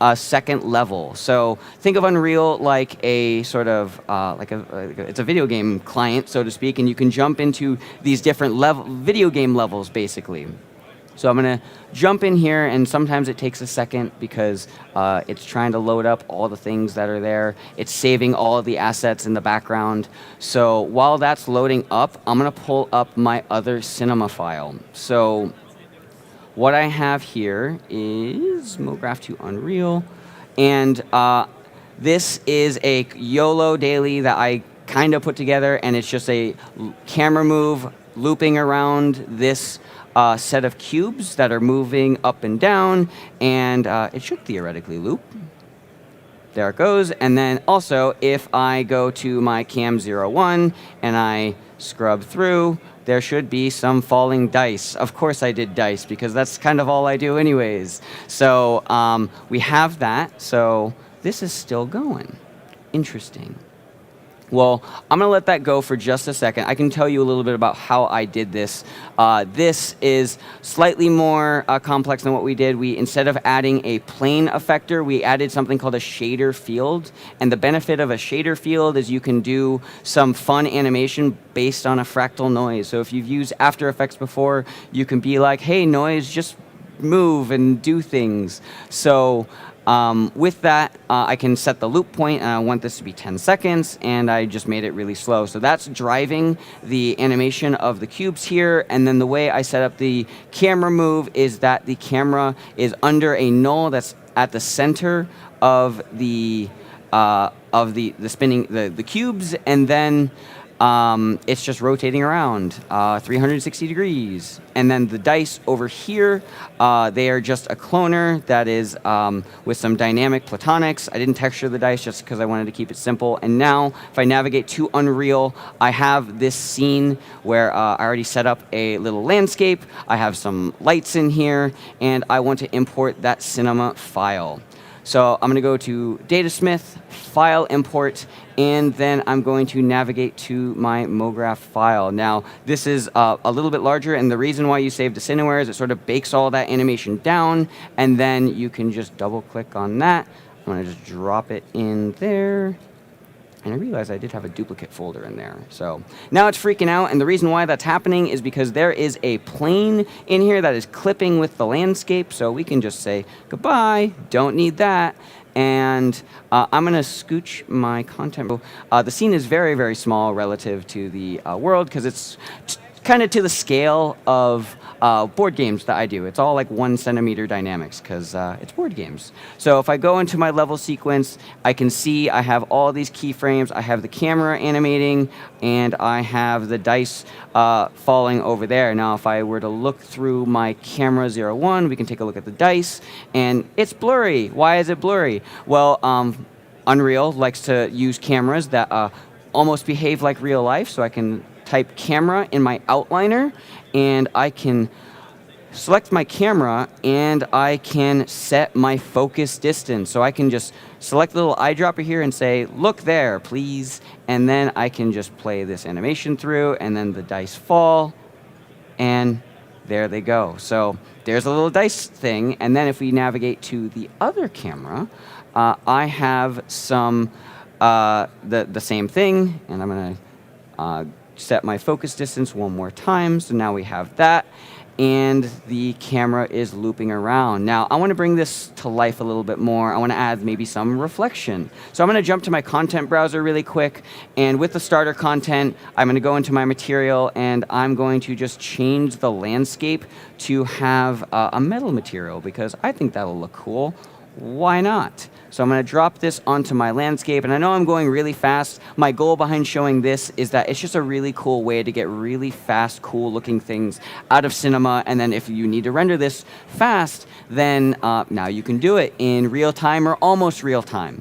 a second level. So think of Unreal like a sort of it's a video game client, so to speak, and you can jump into these different video game levels basically. So I'm going to jump in here, and sometimes it takes a second because it's trying to load up all the things that are there. It's saving all of the assets in the background. So while that's loading up, I'm going to pull up my other cinema file. So what I have here is MoGraph to Unreal, and this is a YOLO daily that I kind of put together, and it's just a camera move looping around this set of cubes that are moving up and down, and it should theoretically loop. There it goes. And then also, if I go to my Cam 01 and I scrub through, there should be some falling dice. Of course I did dice, because that's kind of all I do anyways. So we have that. So this is still going. Interesting. Well, I'm going to let that go for just a second. I can tell you a little bit about how I did this. This is slightly more complex than what we did. Instead of adding a plane effector, we added something called a shader field. And the benefit of a shader field is you can do some fun animation based on a fractal noise. So if you've used After Effects before, you can be like, hey, noise, just move and do things. So with that, I can set the loop point, and I want this to be 10 seconds, and I just made it really slow. So that's driving the animation of the cubes here, and then the way I set up the camera move is that the camera is under a null that's at the center of the spinning the cubes, and then it's just rotating around 360 degrees. And then the dice over here, they are just a cloner that is with some dynamic platonics. I didn't texture the dice just because I wanted to keep it simple. And now, if I navigate to Unreal, I have this scene where I already set up a little landscape. I have some lights in here, and I want to import that cinema file. So I'm going to go to Datasmith, File Import, and then I'm going to navigate to my MoGraph file. Now, this is a little bit larger, and the reason why you save this anywhere is it sort of bakes all that animation down, and then you can just double-click on that. I'm going to just drop it in there. And I realized I did have a duplicate folder in there. So now it's freaking out, and the reason why that's happening is because there is a plane in here that is clipping with the landscape, so we can just say, goodbye, don't need that. And I'm going to scooch my content. The scene is very, very small relative to the world, because it's kind of to the scale of board games that I do. It's all like 1 centimeter dynamics because it's board games. So if I go into my level sequence, I can see I have all these keyframes. I have the camera animating, and I have the dice falling over there. Now, if I were to look through my camera 01, we can take a look at the dice, and it's blurry. Why is it blurry? Well, Unreal likes to use cameras that almost behave like real life, so I can type camera in my outliner, and I can select my camera, and I can set my focus distance. So I can just select the little eyedropper here and say, look there, please. And then I can just play this animation through, and then the dice fall, and there they go. So there's a little dice thing. And then if we navigate to the other camera, I have some, the same thing, and I'm going to set my focus distance one more time. So now we have that, and the camera is looping around. Now, I want to bring this to life a little bit more. I want to add maybe some reflection. So I'm going to jump to my content browser really quick, and with the starter content, I'm going to go into my material, and I'm going to just change the landscape to have a metal material, because I think that'll look cool. Why not? So I'm going to drop this onto my landscape, and I know I'm going really fast. My goal behind showing this is that it's just a really cool way to get really fast, cool-looking things out of Cinema, and then if you need to render this fast, then now you can do it in real time or almost real time.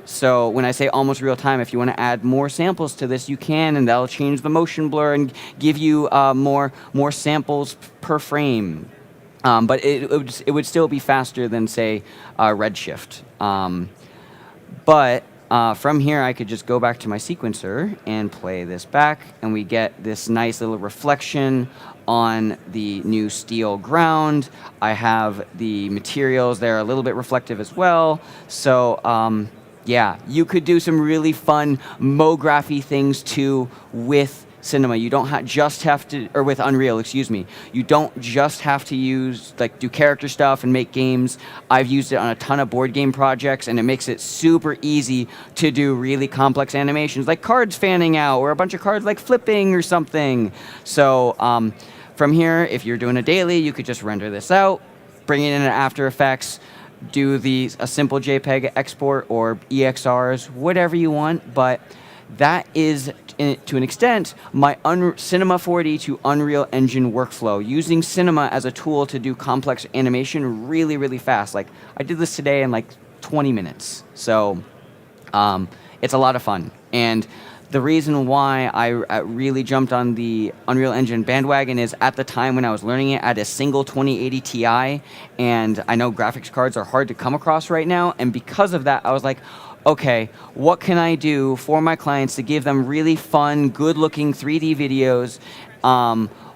So when I say almost real time, if you want to add more samples to this, you can, and that'll change the motion blur and give you more samples per frame. But it would still be faster than, say, Redshift. But from here, I could just go back to my sequencer and play this back, and we get this nice little reflection on the new steel ground. I have the materials there a little bit reflective as well. So, yeah, you could do some really fun MoGraphy things, too, with Cinema. You don't just have to, or with Unreal, excuse me. You don't just have to use, do character stuff and make games. I've used it on a ton of board game projects, and it makes it super easy to do really complex animations, like cards fanning out, or a bunch of cards flipping or something. So from here, if you're doing a daily, you could just render this out, bring it into After Effects, do a simple JPEG export or EXRs, whatever you want, but that is, to an extent, my Cinema 4D to Unreal Engine workflow, using Cinema as a tool to do complex animation really, really fast. I did this today in 20 minutes. So it's a lot of fun. And the reason why I really jumped on the Unreal Engine bandwagon is at the time when I was learning it, I had a single 2080 Ti, and I know graphics cards are hard to come across right now, and because of that, I was like, okay, what can I do for my clients to give them really fun, good-looking 3D videos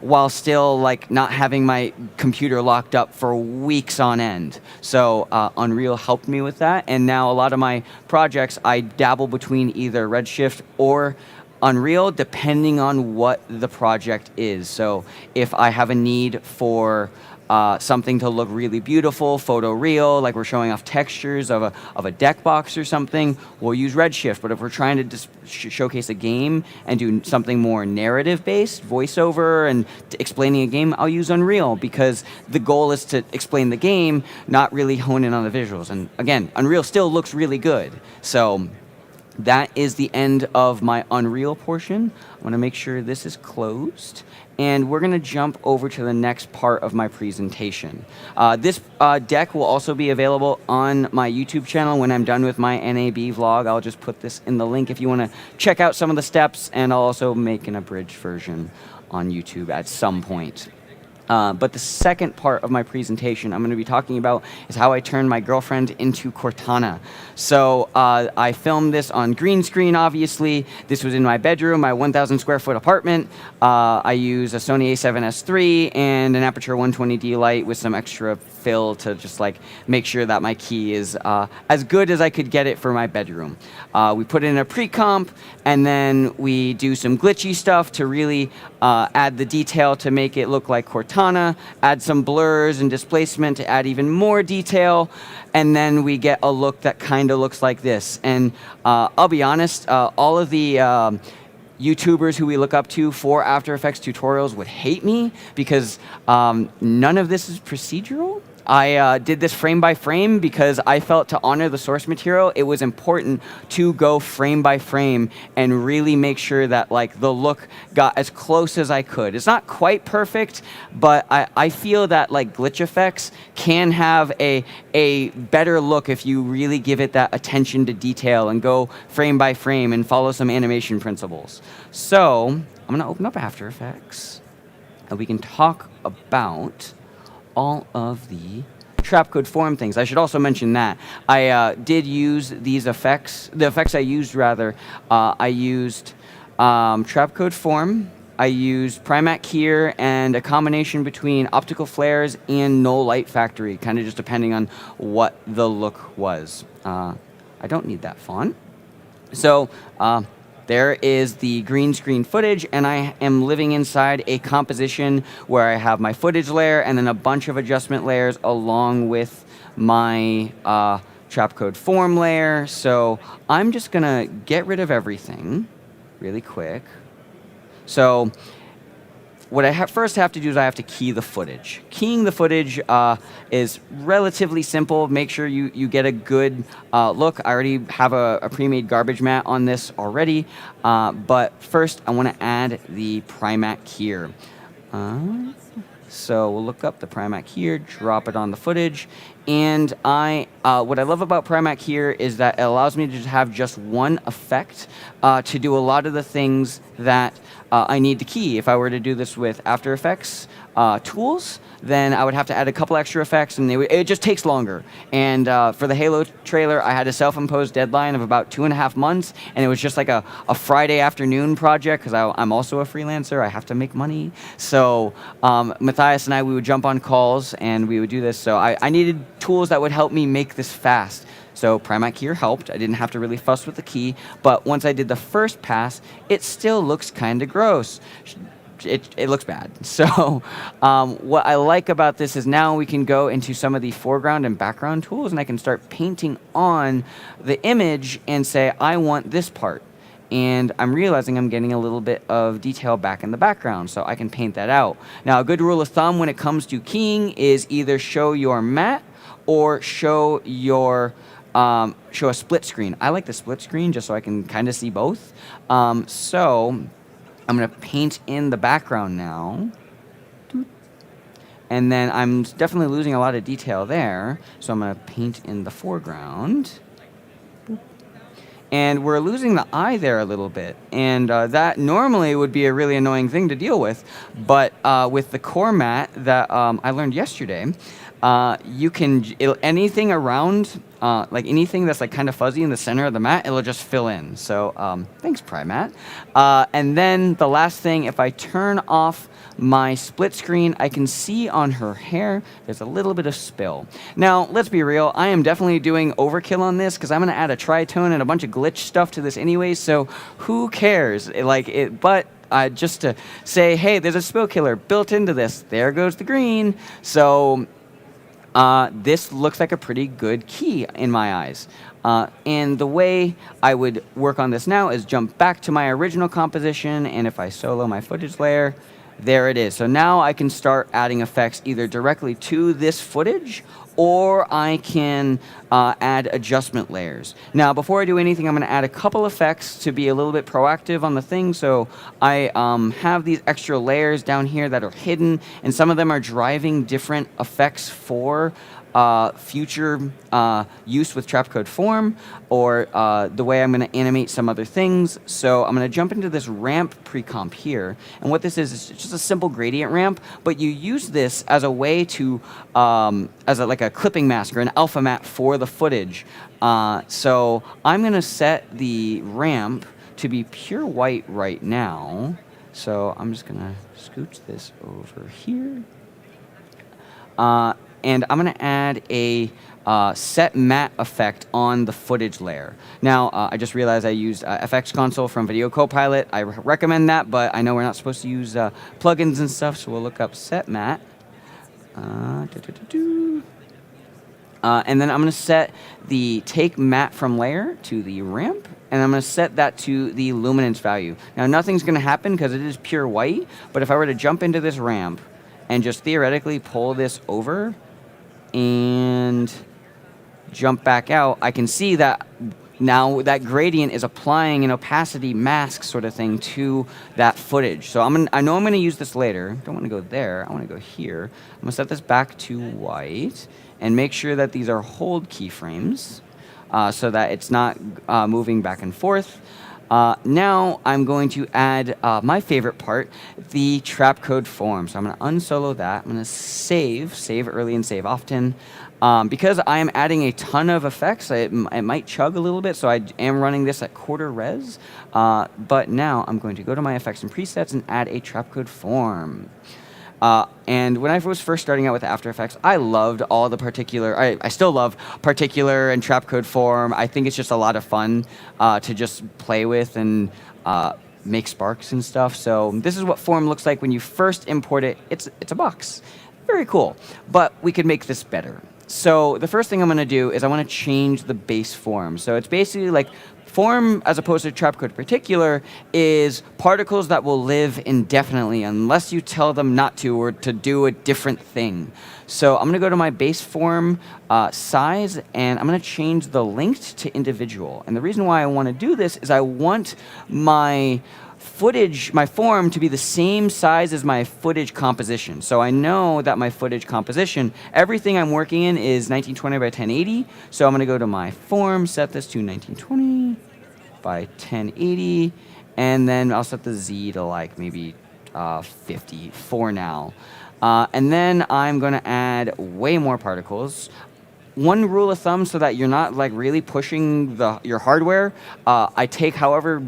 while still like not having my computer locked up for weeks on end. So Unreal helped me with that, and now a lot of my projects I dabble between either Redshift or Unreal depending on what the project is. So if I have a need for something to look really beautiful, photoreal, like we're showing off textures of a deck box or something, we'll use Redshift. But if we're trying to just showcase a game and do something more narrative-based, voiceover, and explaining a game, I'll use Unreal, because the goal is to explain the game, not really hone in on the visuals. And again, Unreal still looks really good. So that is the end of my Unreal portion. I want to make sure this is closed. And we're going to jump over to the next part of my presentation. This deck will also be available on my YouTube channel when I'm done with my NAB vlog. I'll just put this in the link if you want to check out some of the steps, and I'll also make an abridged version on YouTube at some point. But the second part of my presentation I'm going to be talking about is how I turned my girlfriend into Cortana. So I filmed this on green screen, obviously. This was in my bedroom, my 1,000 square foot apartment. I use a Sony a7S III and an Aperture 120D light with some extra fill to just like make sure that my key is as good as I could get it for my bedroom. We put in a pre-comp, and then we do some glitchy stuff to really add the detail to make it look like Cortana, add some blurs and displacement to add even more detail, and then we get a look that kind of looks like this. And I'll be honest, all of the YouTubers who we look up to for After Effects tutorials would hate me because none of this is procedural. I did this frame by frame because I felt to honor the source material, it was important to go frame by frame and really make sure that like the look got as close as I could. It's not quite perfect, but I feel that like glitch effects can have a better look if you really give it that attention to detail and go frame by frame and follow some animation principles. So I'm gonna open up After Effects and we can talk about all of the Trapcode form things. I should also mention that I did use these effects. The effects I used, rather, I used Trapcode form, I used Primac here, and a combination between optical flares and null light factory, kind of just depending on what the look was. I don't need that font. So there is the green screen footage, and I am living inside a composition where I have my footage layer and then a bunch of adjustment layers along with my Trapcode form layer. So I'm just gonna get rid of everything really quick. So what I first have to do is I have to key the footage. Keying the footage is relatively simple. Make sure you get a good look. I already have a pre-made garbage mat on this already. But first, I want to add the Primac here. So we'll look up the Primac here, drop it on the footage. And what I love about Primac here is that it allows me to have just one effect to do a lot of the things that I need to key. If I were to do this with After Effects tools, then I would have to add a couple extra effects, and it just takes longer. And for the Halo trailer, I had a self-imposed deadline of about 2.5 months, and it was just like a Friday afternoon project, because I'm also a freelancer. I have to make money. So Matthias and I, we would jump on calls, and we would do this. So I needed tools that would help me make this fast. So Primac here helped. I didn't have to really fuss with the key, but once I did the first pass, it still looks kind of gross. It looks bad. So what I like about this is now we can go into some of the foreground and background tools, and I can start painting on the image and say, I want this part. And I'm realizing I'm getting a little bit of detail back in the background, so I can paint that out. Now, a good rule of thumb when it comes to keying is either show your matte or show your show a split screen. I like the split screen just so I can kind of see both. So I'm going to paint in the background now. And then I'm definitely losing a lot of detail there. So I'm going to paint in the foreground. And we're losing the eye there a little bit. And that normally would be a really annoying thing to deal with. But with the core matte that I learned yesterday, you can, anything around like anything that's like kind of fuzzy in the center of the mat, it'll just fill in. So thanks, Primat. And then the last thing, if I turn off my split screen, I can see on her hair there's a little bit of spill. Now, let's be real, I am definitely doing overkill on this because I'm going to add a tritone and a bunch of glitch stuff to this anyway, so who cares? But just to say, hey, there's a spill killer built into this. There goes the green. So this looks like a pretty good key in my eyes. And the way I would work on this now is jump back to my original composition, and if I solo my footage layer, there it is. So now I can start adding effects either directly to this footage, or I can add adjustment layers. Now, before I do anything, I'm going to add a couple effects to be a little bit proactive on the thing. So I have these extra layers down here that are hidden, and some of them are driving different effects for future use with Trapcode form, or the way I'm going to animate some other things. So I'm going to jump into this ramp pre-comp here. And what this is just a simple gradient ramp, but you use this as a way to, like a clipping mask or an alpha mat for the footage. So I'm going to set the ramp to be pure white right now. So I'm just going to scooch this over here. And I'm going to add a set matte effect on the footage layer. Now, I just realized I used FX Console from Video Copilot. I recommend that, but I know we're not supposed to use plugins and stuff, so we'll look up set matte. And then I'm going to set the take matte from layer to the ramp, and I'm going to set that to the luminance value. Now, nothing's going to happen because it is pure white, but if I were to jump into this ramp and just theoretically pull this over and jump back out, I can see that now that gradient is applying an opacity mask sort of thing to that footage. So I know I'm going to use this later. Don't want to go there. I want to go here. I'm going to set this back to white and make sure that these are hold keyframes so that it's not moving back and forth. Now I'm going to add my favorite part, the Trapcode form. So I'm going to unsolo that. I'm going to save early and save often. Because I am adding a ton of effects, it might chug a little bit, so I am running this at quarter res. But now I'm going to go to my effects and presets and add a Trapcode form. And when I was first starting out with After Effects, I loved all the particular, I still love particular and Trapcode form. I think it's just a lot of fun to just play with and make sparks and stuff. So this is what form looks like when you first import it. It's a box. Very cool. But we could make this better. So the first thing I'm going to do is I want to change the base form. So it's basically like form, as opposed to Trapcode particular, is particles that will live indefinitely unless you tell them not to or to do a different thing. So I'm going to go to my base form size, and I'm going to change the linked to individual. And the reason why I want to do this is I want my footage, my form, to be the same size as my footage composition. So I know that my footage composition, everything I'm working in is 1920 by 1080. So I'm going to go to my form, set this to 1920 by 1080, and then I'll set the Z to like maybe 50 for now. And then I'm going to add way more particles. One rule of thumb, so that you're not like really pushing your hardware, I take however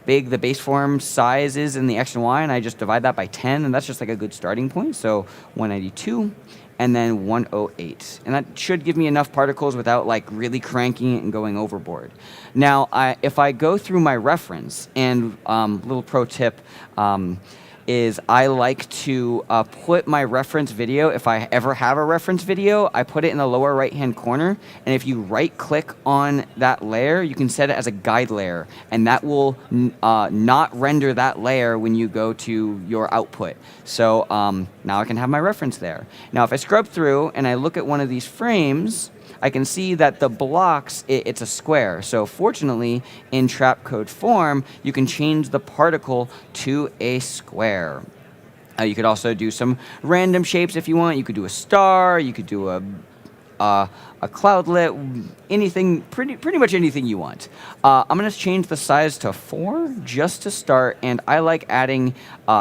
big the base form size is in the X and Y, and I just divide that by 10, and that's just like a good starting point. So 192, and then 108. And that should give me enough particles without like really cranking it and going overboard. Now, if I go through my reference, and little pro tip, is I like to put my reference video, if I ever have a reference video, I put it in the lower right-hand corner, and if you right-click on that layer, you can set it as a guide layer, and that will not render that layer when you go to your output. So now I can have my reference there. Now, if I scrub through and I look at one of these frames, I can see that the blocks, it's a square. So fortunately, in Trapcode form, you can change the particle to a square. You could also do some random shapes if you want. You could do a star. You could do a a cloudlet, anything, pretty much anything you want. I'm going to change the size to 4 just to start, and I like adding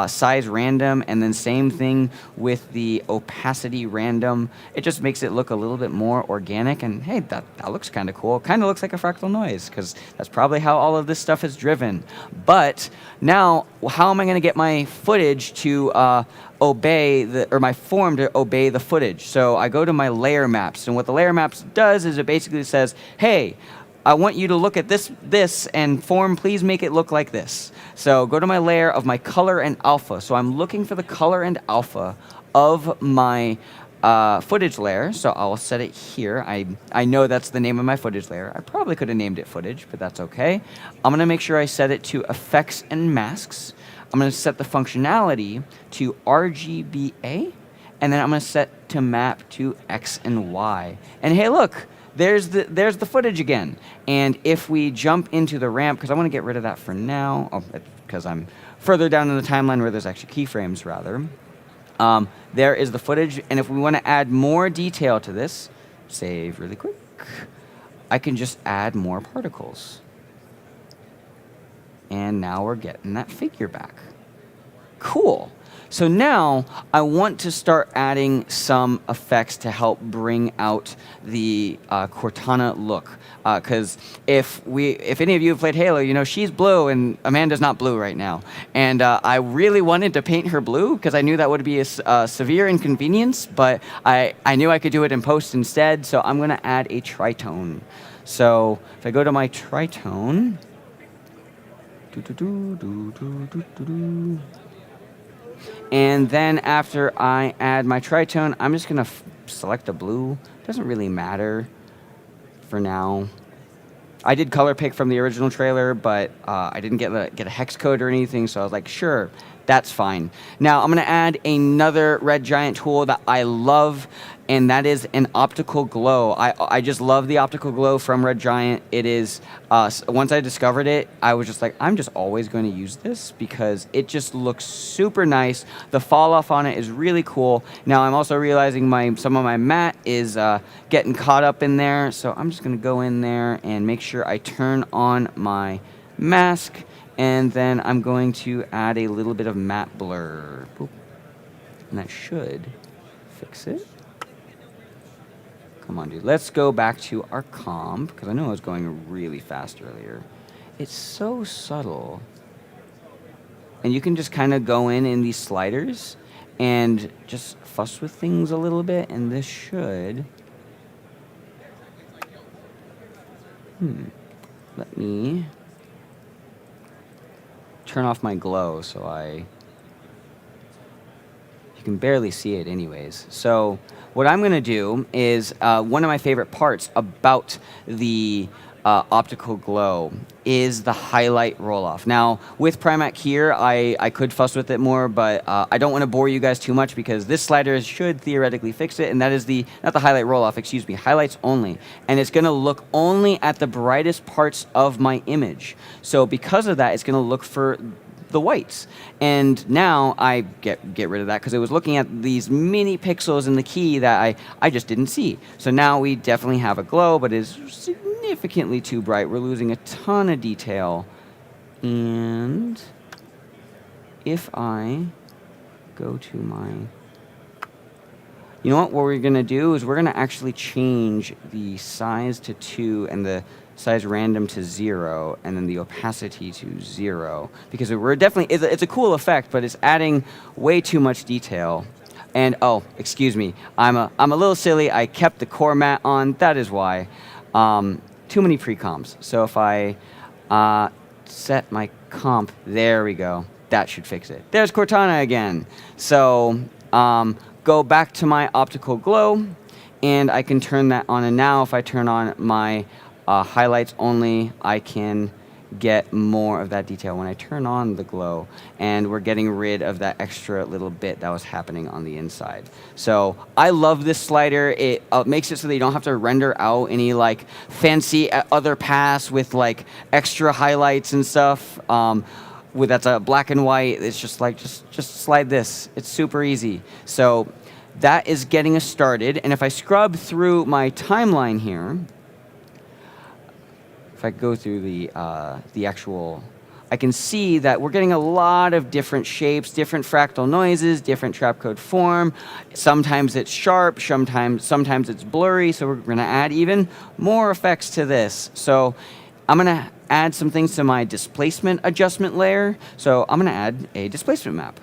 size random, and then same thing with the opacity random. It just makes it look a little bit more organic, and hey, that looks kind of cool. Kind of looks like a fractal noise, because that's probably how all of this stuff is driven. But now, how am I going to get my footage to my form to obey the footage? So I go to my layer maps, and what the layer maps does is it basically says, hey, I want you to look at this, and form, please make it look like this. So go to my layer of my color and alpha. So I'm looking for the color and alpha of my footage layer. So I'll set it here. I know that's the name of my footage layer. I probably could have named it footage, but that's okay. I'm going to make sure I set it to effects and masks. I'm going to set the functionality to RGBA, and then I'm going to set to map to X and Y. And hey, look, there's the footage again. And if we jump into the ramp, because I want to get rid of that for now, because I'm further down in the timeline where there's actually keyframes, rather. There is the footage, and if we want to add more detail to this, save really quick, I can just add more particles. And now we're getting that figure back. Cool. So now I want to start adding some effects to help bring out the Cortana look. Because if any of you have played Halo, you know she's blue and Amanda's not blue right now. And I really wanted to paint her blue because I knew that would be a severe inconvenience, but I knew I could do it in post instead. So I'm going to add a tritone. So if I go to my tritone, and then after I add my tritone, I'm just going to select a blue. Doesn't really matter for now. I did color pick from the original trailer, but I didn't get a hex code or anything, so I was like, sure, that's fine. Now I'm going to add another Red Giant tool that I love, and that is an optical glow. I just love the optical glow from Red Giant. It is, once I discovered it, I was just like, I'm just always going to use this because it just looks super nice. The fall off on it is really cool. Now I'm also realizing some of my matte is getting caught up in there, so I'm just going to go in there and make sure I turn on my mask, and then I'm going to add a little bit of matte blur. Boop. And that should fix it. Come on, dude. Let's go back to our comp, because I know I was going really fast earlier. It's so subtle. And you can just kind of go in these sliders and just fuss with things a little bit, and this should... Let me turn off my glow so you can barely see it anyways. So what I'm going to do is one of my favorite parts about the optical glow is the highlight roll-off. Now, with Primac here, I could fuss with it more, but I don't want to bore you guys too much because this slider should theoretically fix it, and that is not the highlight roll-off, excuse me, highlights only. And it's going to look only at the brightest parts of my image. So because of that, it's going to look for the whites. And now I get rid of that because it was looking at these mini pixels in the key that I just didn't see. So now we definitely have a glow, but it's significantly too bright. We're losing a ton of detail. And if I go to my... You know what we're going to do is we're going to actually change the size to 2 and the size random to 0, and then the opacity to 0, because we're definitely, it's a cool effect, but it's adding way too much detail. And oh, excuse me, I'm a little silly. I kept the core matte on. That is why. Too many pre-comps. So if I set my comp, there we go. That should fix it. There's Cortana again. So go back to my optical glow, and I can turn that on. And now if I turn on my highlights only, I can get more of that detail when I turn on the glow, and we're getting rid of that extra little bit that was happening on the inside. So I love this slider. It makes it so that you don't have to render out any like fancy other pass with like extra highlights and stuff. That's a black and white. It's just like just slide this. It's super easy. So that is getting us started. And if I scrub through my timeline here, if I go through the actual, I can see that we're getting a lot of different shapes, different fractal noises, different Trapcode form. Sometimes it's sharp, sometimes it's blurry, so we're going to add even more effects to this. So I'm going to add some things to my displacement adjustment layer. So I'm going to add a displacement map.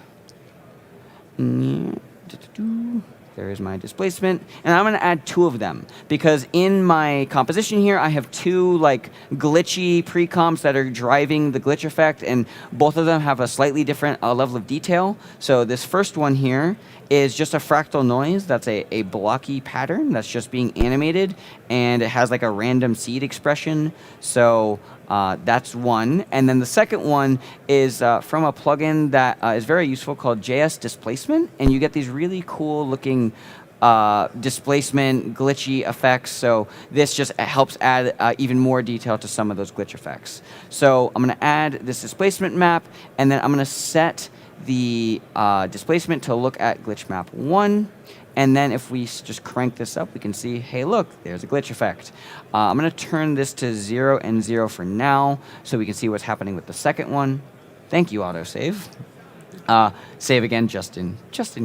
There is my displacement, and I'm going to add 2 of them because in my composition here I have 2 like glitchy pre-comps that are driving the glitch effect, and both of them have a slightly different level of detail. So this first one here is just a fractal noise. That's a blocky pattern that's just being animated, and it has like a random seed expression. So that's one. And then the second one is from a plugin that is very useful called JS Displacement, and you get these really cool looking displacement glitchy effects. So this just helps add even more detail to some of those glitch effects. So I'm going to add this displacement map, and then I'm going to set the displacement to look at glitch map 1. And then if we just crank this up, we can see, hey, look, there's a glitch effect. I'm going to turn this to 0 and 0 for now so we can see what's happening with the second one. Thank you, autosave. Save again just in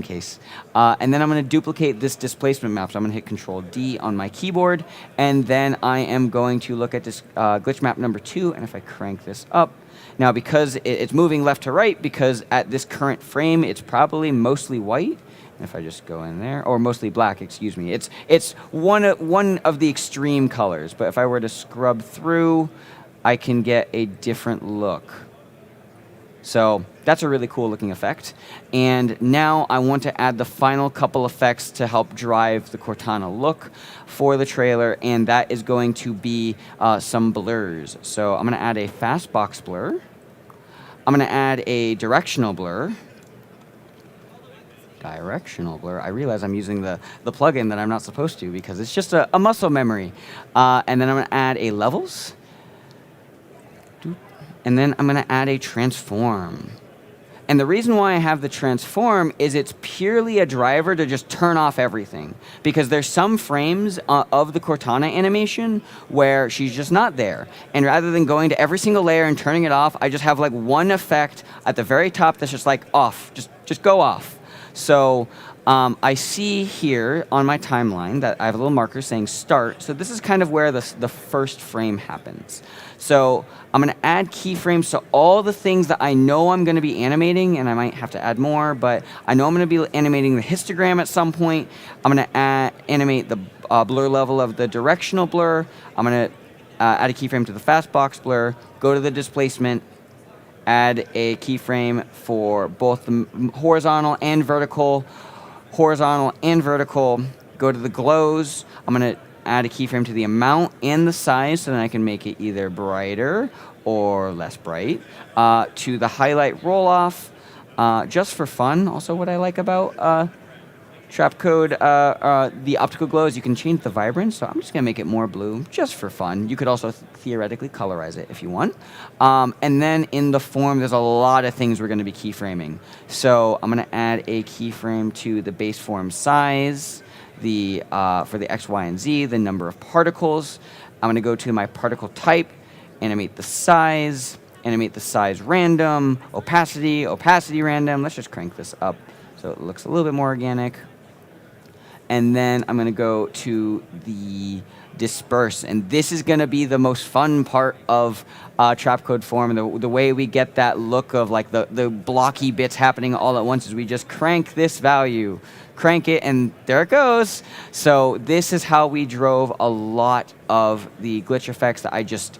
case. And then I'm going to duplicate this displacement map. So I'm going to hit Control-D on my keyboard. And then I am going to look at this glitch map number 2. And if I crank this up, now because it's moving left to right, because at this current frame, it's probably mostly white. If I just go in there, or mostly black, excuse me. It's one of the extreme colors, but if I were to scrub through, I can get a different look. So that's a really cool looking effect. And now I want to add the final couple effects to help drive the Cortana look for the trailer, and that is going to be some blurs. So I'm going to add a fast box blur. I'm going to add a directional blur. I realize I'm using the plugin that I'm not supposed to because it's just a muscle memory. And then I'm going to add a levels. And then I'm going to add a transform. And the reason why I have the transform is it's purely a driver to just turn off everything. Because there's some frames of the Cortana animation where she's just not there. And rather than going to every single layer and turning it off, I just have like one effect at the very top that's just like off. Just go off. So I see here on my timeline that I have a little marker saying start. So this is kind of where the first frame happens. So I'm going to add keyframes to all the things that I know I'm going to be animating, and I might have to add more, but I know I'm going to be animating the histogram at some point. I'm going to animate the blur level of the directional blur. I'm going to add a keyframe to the fast box blur, go to the displacement, add a keyframe for both the horizontal and vertical, go to the glows. I'm going to add a keyframe to the amount and the size so that I can make it either brighter or less bright. To the highlight roll-off, just for fun. Also, what I like about Trapcode, the optical glow, is you can change the vibrance, so I'm just going to make it more blue, just for fun. You could also theoretically colorize it if you want. And then in the form, there's a lot of things we're going to be keyframing. So I'm going to add a keyframe to the base form size, for the X, Y, and Z, the number of particles. I'm going to go to my particle type, animate the size random, opacity random. Let's just crank this up so it looks a little bit more organic. And then I'm going to go to the disperse. And this is going to be the most fun part of Trapcode form. The way we get that look of like the blocky bits happening all at once is we just crank this value, crank it, and there it goes. So this is how we drove a lot of the glitch effects that I just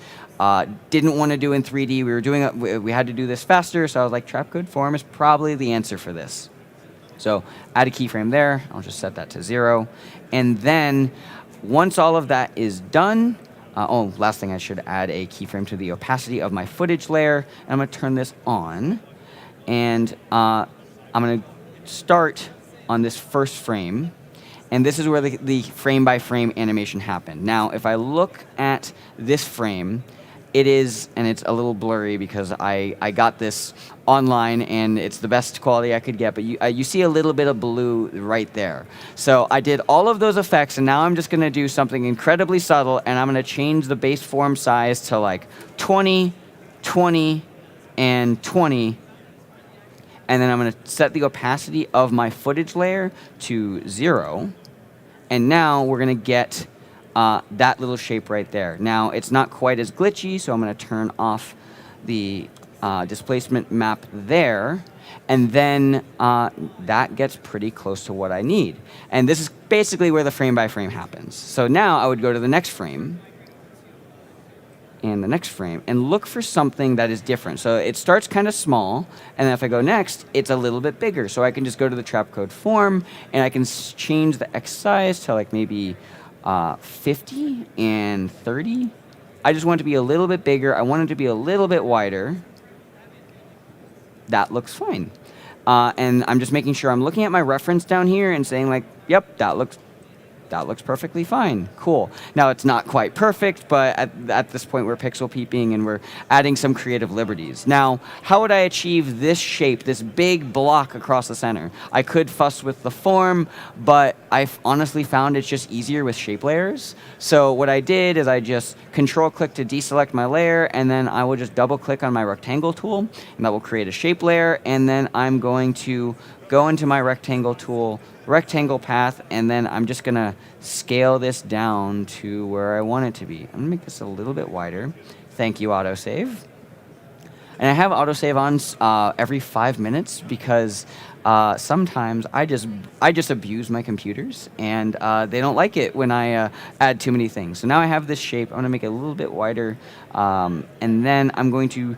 didn't want to do in 3D. We had to do this faster, so I was like, Trapcode form is probably the answer for this. So add a keyframe there. I'll just set that to 0. And then once all of that is done, last thing, I should add a keyframe to the opacity of my footage layer. And I'm going to turn this on. And I'm going to start on this first frame. And this is where the frame-by-frame animation happened. Now, if I look at this frame, it is, and it's a little blurry because I got this online and it's the best quality I could get, but you see a little bit of blue right there. So I did all of those effects, and now I'm just going to do something incredibly subtle, and I'm going to change the base form size to like 20, 20, and 20. And then I'm going to set the opacity of my footage layer to 0. And now we're going to get that little shape right there. Now, it's not quite as glitchy, so I'm going to turn off the displacement map there. And then that gets pretty close to what I need. And this is basically where the frame by frame happens. So now I would go to the next frame and the next frame and look for something that is different. So it starts kind of small, and then if I go next, it's a little bit bigger. So I can just go to the Trapcode form, and I can change the X size to like maybe 50 and 30. I just want it to be a little bit bigger. I want it to be a little bit wider. That looks fine. And I'm just making sure I'm looking at my reference down here and saying like, yep, that looks perfectly fine. Cool. Now, it's not quite perfect, but at this point, we're pixel peeping and we're adding some creative liberties. Now, how would I achieve this shape, this big block across the center? I could fuss with the form, but I've honestly found it's just easier with shape layers. So what I did is I just Control-click to deselect my layer, and then I will just double-click on my rectangle tool, and that will create a shape layer, and then I'm going to go into my rectangle tool, rectangle path, and then I'm just going to scale this down to where I want it to be. I'm going to make this a little bit wider. Thank you, autosave. And I have autosave on every 5 minutes because sometimes I just abuse my computers, and they don't like it when I add too many things. So now I have this shape. I'm going to make it a little bit wider, and then I'm going to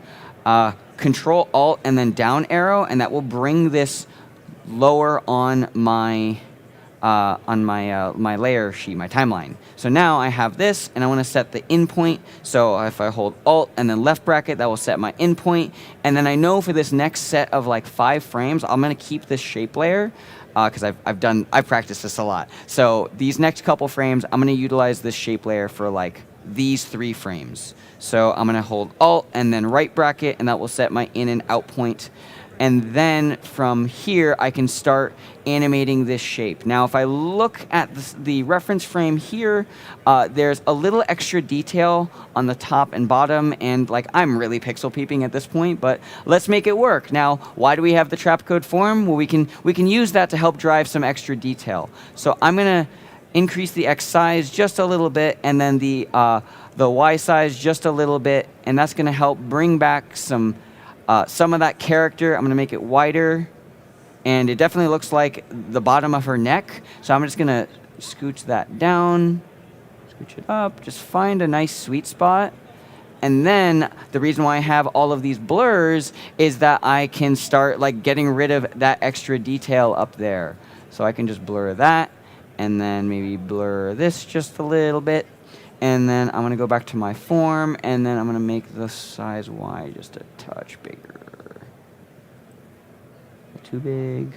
Control Alt and then down arrow, and that will bring this lower on my my layer sheet, my timeline. So now I have this, and I want to set the in point. So if I hold Alt and then left bracket, that will set my in point. And then I know for this next set of like 5 frames, I'm going to keep this shape layer because I've practiced this a lot. So these next couple frames, I'm going to utilize this shape layer for like these 3 frames. So I'm going to hold Alt and then right bracket, and that will set my in and out point. And then from here, I can start animating this shape. Now, if I look at the reference frame here, there's a little extra detail on the top and bottom, and like I'm really pixel peeping at this point, but let's make it work. Now, why do we have the Trapcode form? Well, we can use that to help drive some extra detail. So I'm gonna increase the X size just a little bit, and then the Y size just a little bit, and that's gonna help bring back some of that character. I'm going to make it wider, and it definitely looks like the bottom of her neck. So I'm just going to scooch that down, scooch it up, just find a nice sweet spot. And then the reason why I have all of these blurs is that I can start like getting rid of that extra detail up there. So I can just blur that, and then maybe blur this just a little bit. And then I'm going to go back to my form, and then I'm going to make the size Y just a touch bigger. Too big.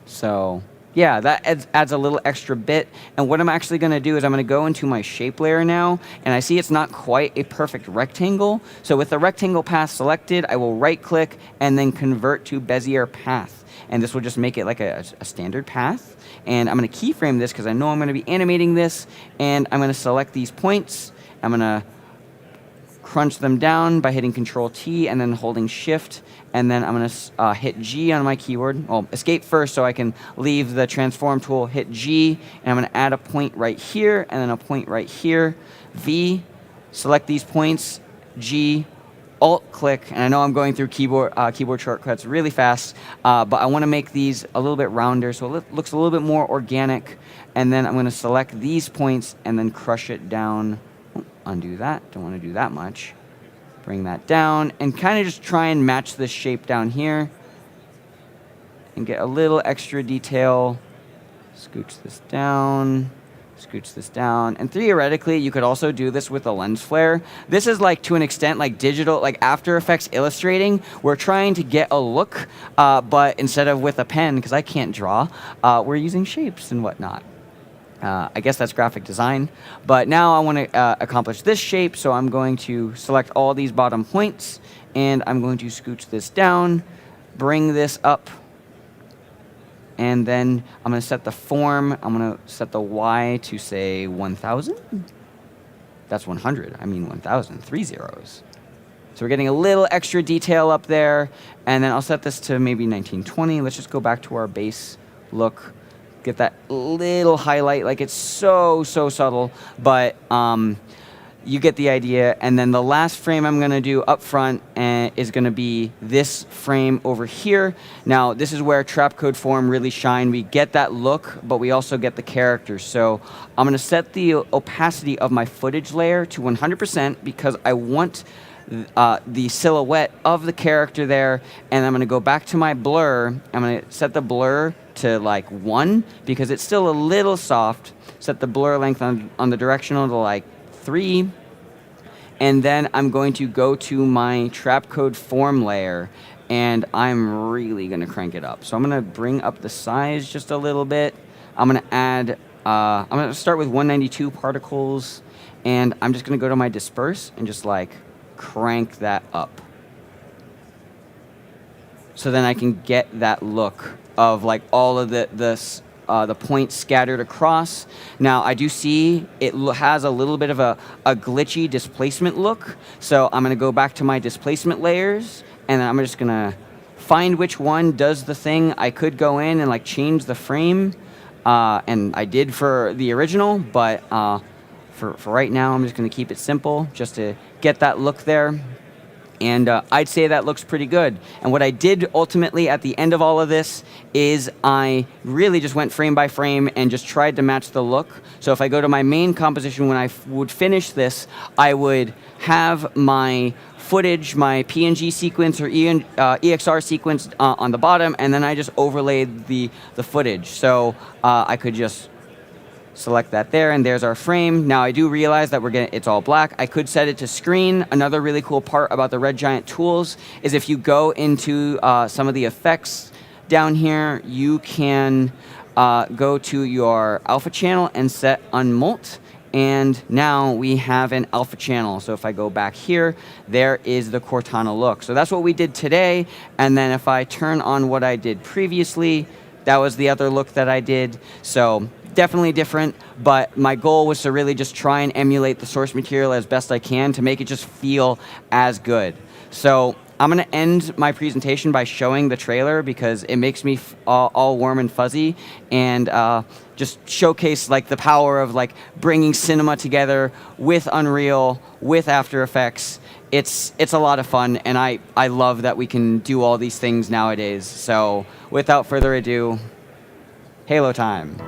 So yeah, that adds a little extra bit. And what I'm actually going to do is I'm going to go into my shape layer now, and I see it's not quite a perfect rectangle. So with the rectangle path selected, I will right-click and then convert to Bezier path. And this will just make it like a standard path. And I'm going to keyframe this because I know I'm going to be animating this. And I'm going to select these points. I'm going to crunch them down by hitting Control-T and then holding Shift. And then I'm going to hit G on my keyboard. Well, escape first so I can leave the transform tool, hit G. And I'm going to add a point right here and then a point right here. V, select these points, G, Alt-click, and I know I'm going through keyboard shortcuts really fast, but I want to make these a little bit rounder so it looks a little bit more organic. And then I'm going to select these points and then crush it down. Undo that. Don't want to do that much. Bring that down and kind of just try and match this shape down here and get a little extra detail. Scooch this down. Scooch this down. And theoretically, you could also do this with a lens flare. This is like, to an extent, like digital, like After Effects illustrating. We're trying to get a look, but instead of with a pen, because I can't draw, we're using shapes and whatnot. I guess that's graphic design. But now I want to accomplish this shape, so I'm going to select all these bottom points, and I'm going to scooch this down, bring this up, and then I'm going to set the form. I'm going to set the Y to, say, 1,000. That's 100. I mean 1,000, 3 zeros. So we're getting a little extra detail up there. And then I'll set this to maybe 1920. Let's just go back to our base look. Get that little highlight. Like, it's so subtle, but you get the idea. And then the last frame I'm going to do up front is going to be this frame over here. Now, this is where Trapcode form really shine. We get that look, but we also get the character. So I'm going to set the opacity of my footage layer to 100% because I want the silhouette of the character there. And I'm going to go back to my blur. I'm going to set the blur to like 1 because it's still a little soft. Set the blur length on the directional to like 3. And then I'm going to go to my Trapcode form layer, and I'm really going to crank it up. So I'm going to bring up the size just a little bit. I'm going to add, I'm going to start with 192 particles, and I'm just going to go to my disperse and just like crank that up. So then I can get that look of like all of the points scattered across. Now, I do see it has a little bit of a glitchy displacement look. So I'm going to go back to my displacement layers, and then I'm just going to find which one does the thing. I could go in and like change the frame, and I did for the original, but for right now, I'm just going to keep it simple just to get that look there. And I'd say that looks pretty good. And what I did ultimately at the end of all of this is I really just went frame by frame and just tried to match the look. So if I go to my main composition, when I would finish this, I would have my footage, my PNG sequence or EXR sequence on the bottom, and then I just overlaid the footage. So I could just select that there, and there's our frame. Now I do realize that it's all black. I could set it to screen. Another really cool part about the Red Giant tools is if you go into some of the effects down here, you can go to your alpha channel and set unmult. And now we have an alpha channel. So if I go back here, there is the Cortana look. So that's what we did today. And then if I turn on what I did previously, that was the other look that I did. So definitely different, but my goal was to really just try and emulate the source material as best I can to make it just feel as good. So I'm going to end my presentation by showing the trailer because it makes me all warm and fuzzy, and just showcase like the power of like bringing cinema together with Unreal, with After Effects. It's a lot of fun, and I love that we can do all these things nowadays. So without further ado, Halo time.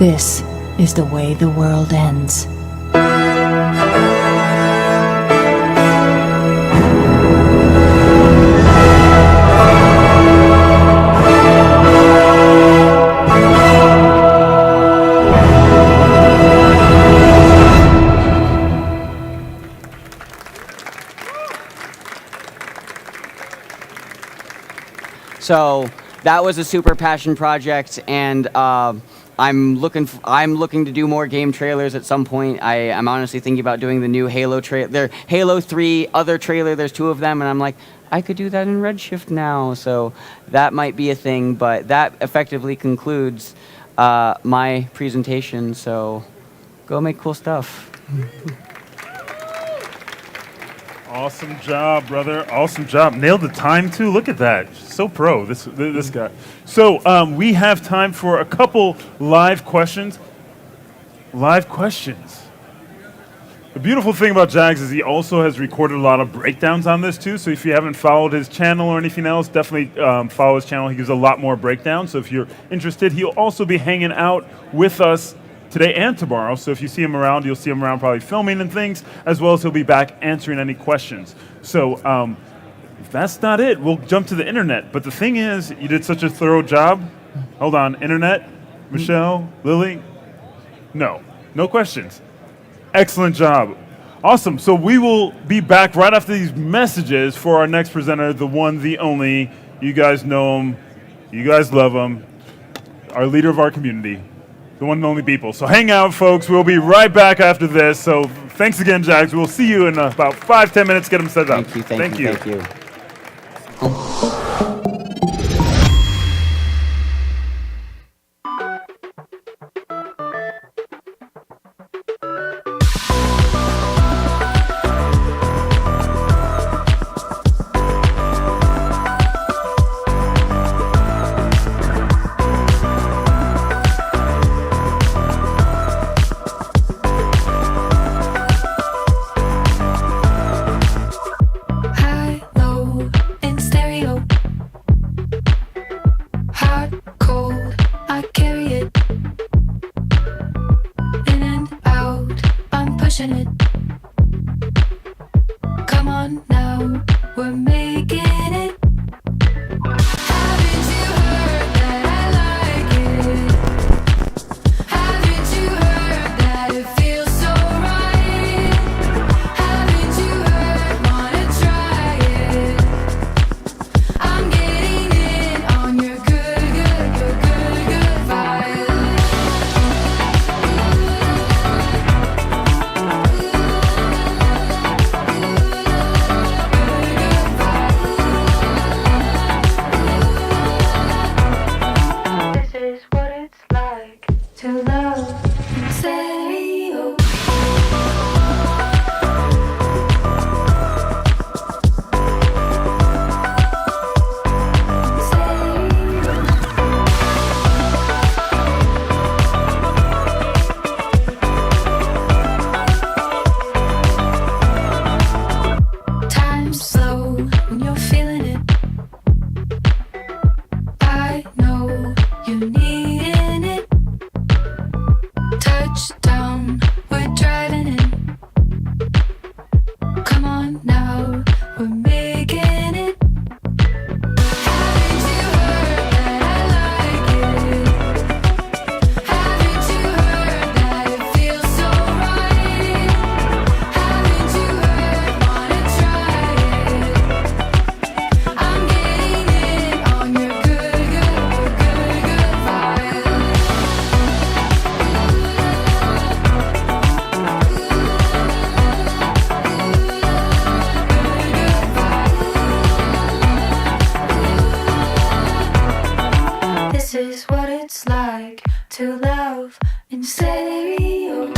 This is the way the world ends. So that was a super passion project, and I'm looking to do more game trailers at some point. I'm honestly thinking about doing the new Halo trailer, Halo 3 other trailer. There's 2 of them, and I'm like, I could do that in Redshift now. So that might be a thing, but that effectively concludes my presentation. So go make cool stuff. Awesome job, brother. Awesome job. Nailed the time, too. Look at that. So pro, this guy. So we have time for a couple live questions. Live questions. The beautiful thing about Jags is he also has recorded a lot of breakdowns on this, too. So if you haven't followed his channel or anything else, definitely follow his channel. He gives a lot more breakdowns. So if you're interested, he'll also be hanging out with us today and tomorrow. So if you see him around, you'll see him around probably filming and things, as well as he'll be back answering any questions. So if that's not it, we'll jump to the internet. But the thing is, you did such a thorough job. Hold on, internet, Michelle, Lily? No questions. Excellent job. Awesome, so we will be back right after these messages for our next presenter, the one, the only. You guys know him, you guys love him, our leader of our community. The one and only people. So hang out, folks. We'll be right back after this. So thanks again, Jags. We'll see you in about 5-10 minutes. Get them set up. Thank you. High, low, in stereo. Hot, cold, I carry it. In and out, I'm pushing it. Come on now, we're making it. Haven't you heard that I like it? Haven't you heard that it feels so right? Haven't you heard, wanna try it? I'm getting in on your good vibe. This is what it's like to love and say oh. Time's slow when you're feeling it. I know you're needing it. Touchdown, we're driving in. Come on now, we're making it. Haven't you heard that I like it? Haven't you heard that it feels so right? Haven't you heard, wanna try it? I'm getting in on your good vibe. This is what it's like to love in stereo.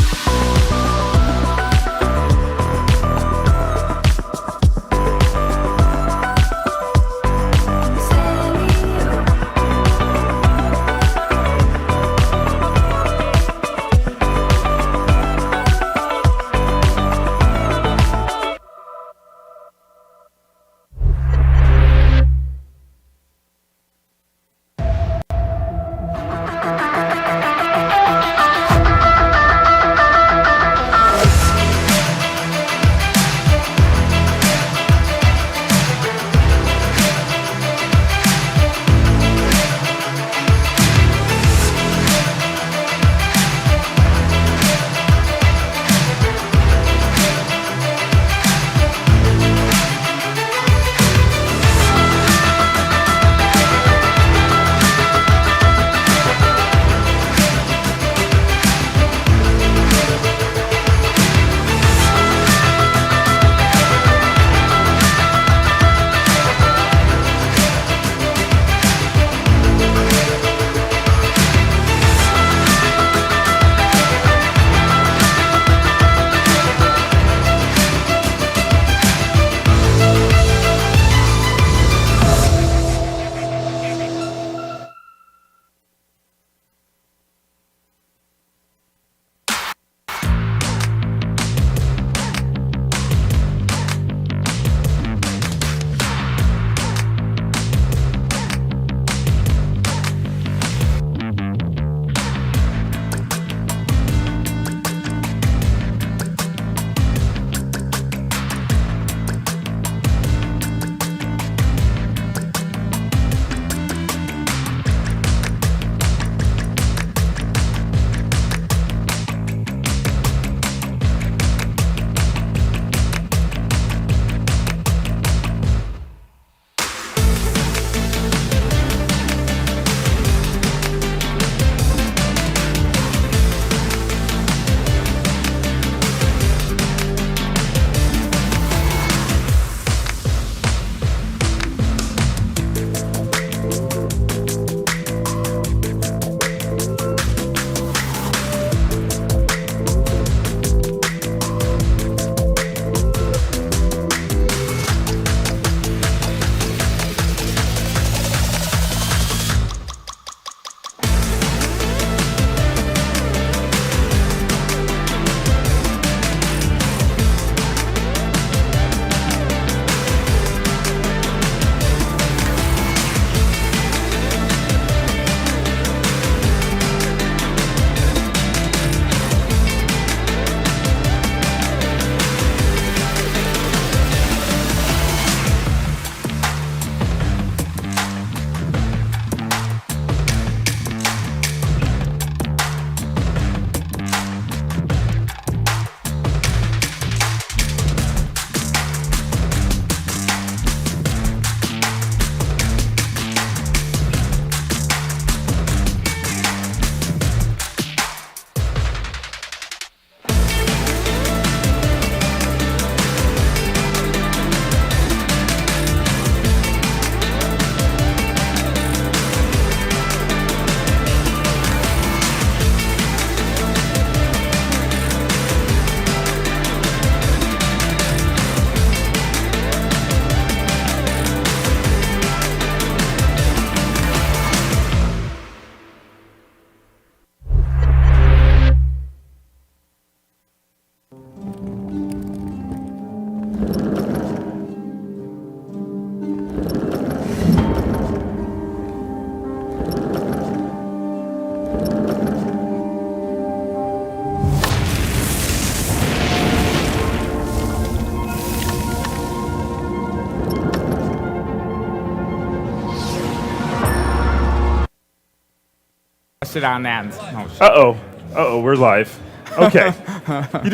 Sit on that. Oh, shit. Uh-oh, we're live. Okay.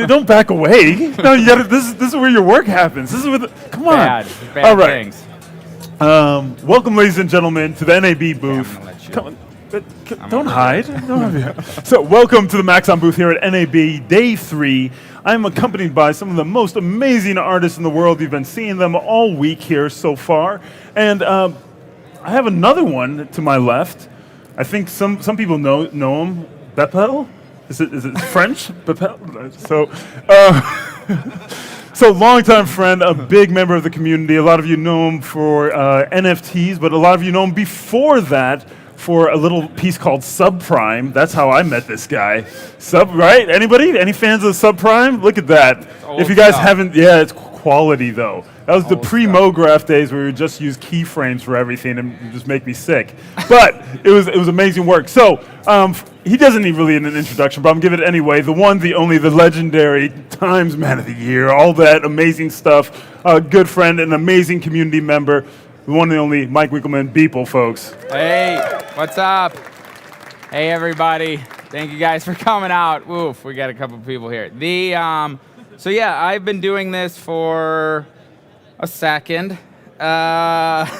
Don't back away. No, you gotta, this is where your work happens. This is where come on. Bad All right. things. Welcome, ladies and gentlemen, to the NAB booth. Come on. Don't hide. So, welcome to the Maxon booth here at NAB, Day 3. I'm accompanied by some of the most amazing artists in the world. You've been seeing them all week here so far. And I have another one to my left. I think some people know him. Bepel? Is it French? Bepel? So longtime friend, a big member of the community. A lot of you know him for NFTs, but a lot of you know him before that for a little piece called Subprime. That's how I met this guy. Right? Anybody? Any fans of Subprime? Look at that. If you guys haven't, it's quality though. That was the pre-MoGraph days where we would just use keyframes for everything and just make me sick. But it was amazing work. So he doesn't need really an introduction, but I'm giving it anyway. The one, the only, the legendary Times Man of the Year, all that amazing stuff. Good friend, an amazing community member, the one and only Mike Winkleman, Beeple, folks. Hey, what's up? Hey, everybody. Thank you guys for coming out. Woof, we got a couple people here. So yeah, I've been doing this for a second. And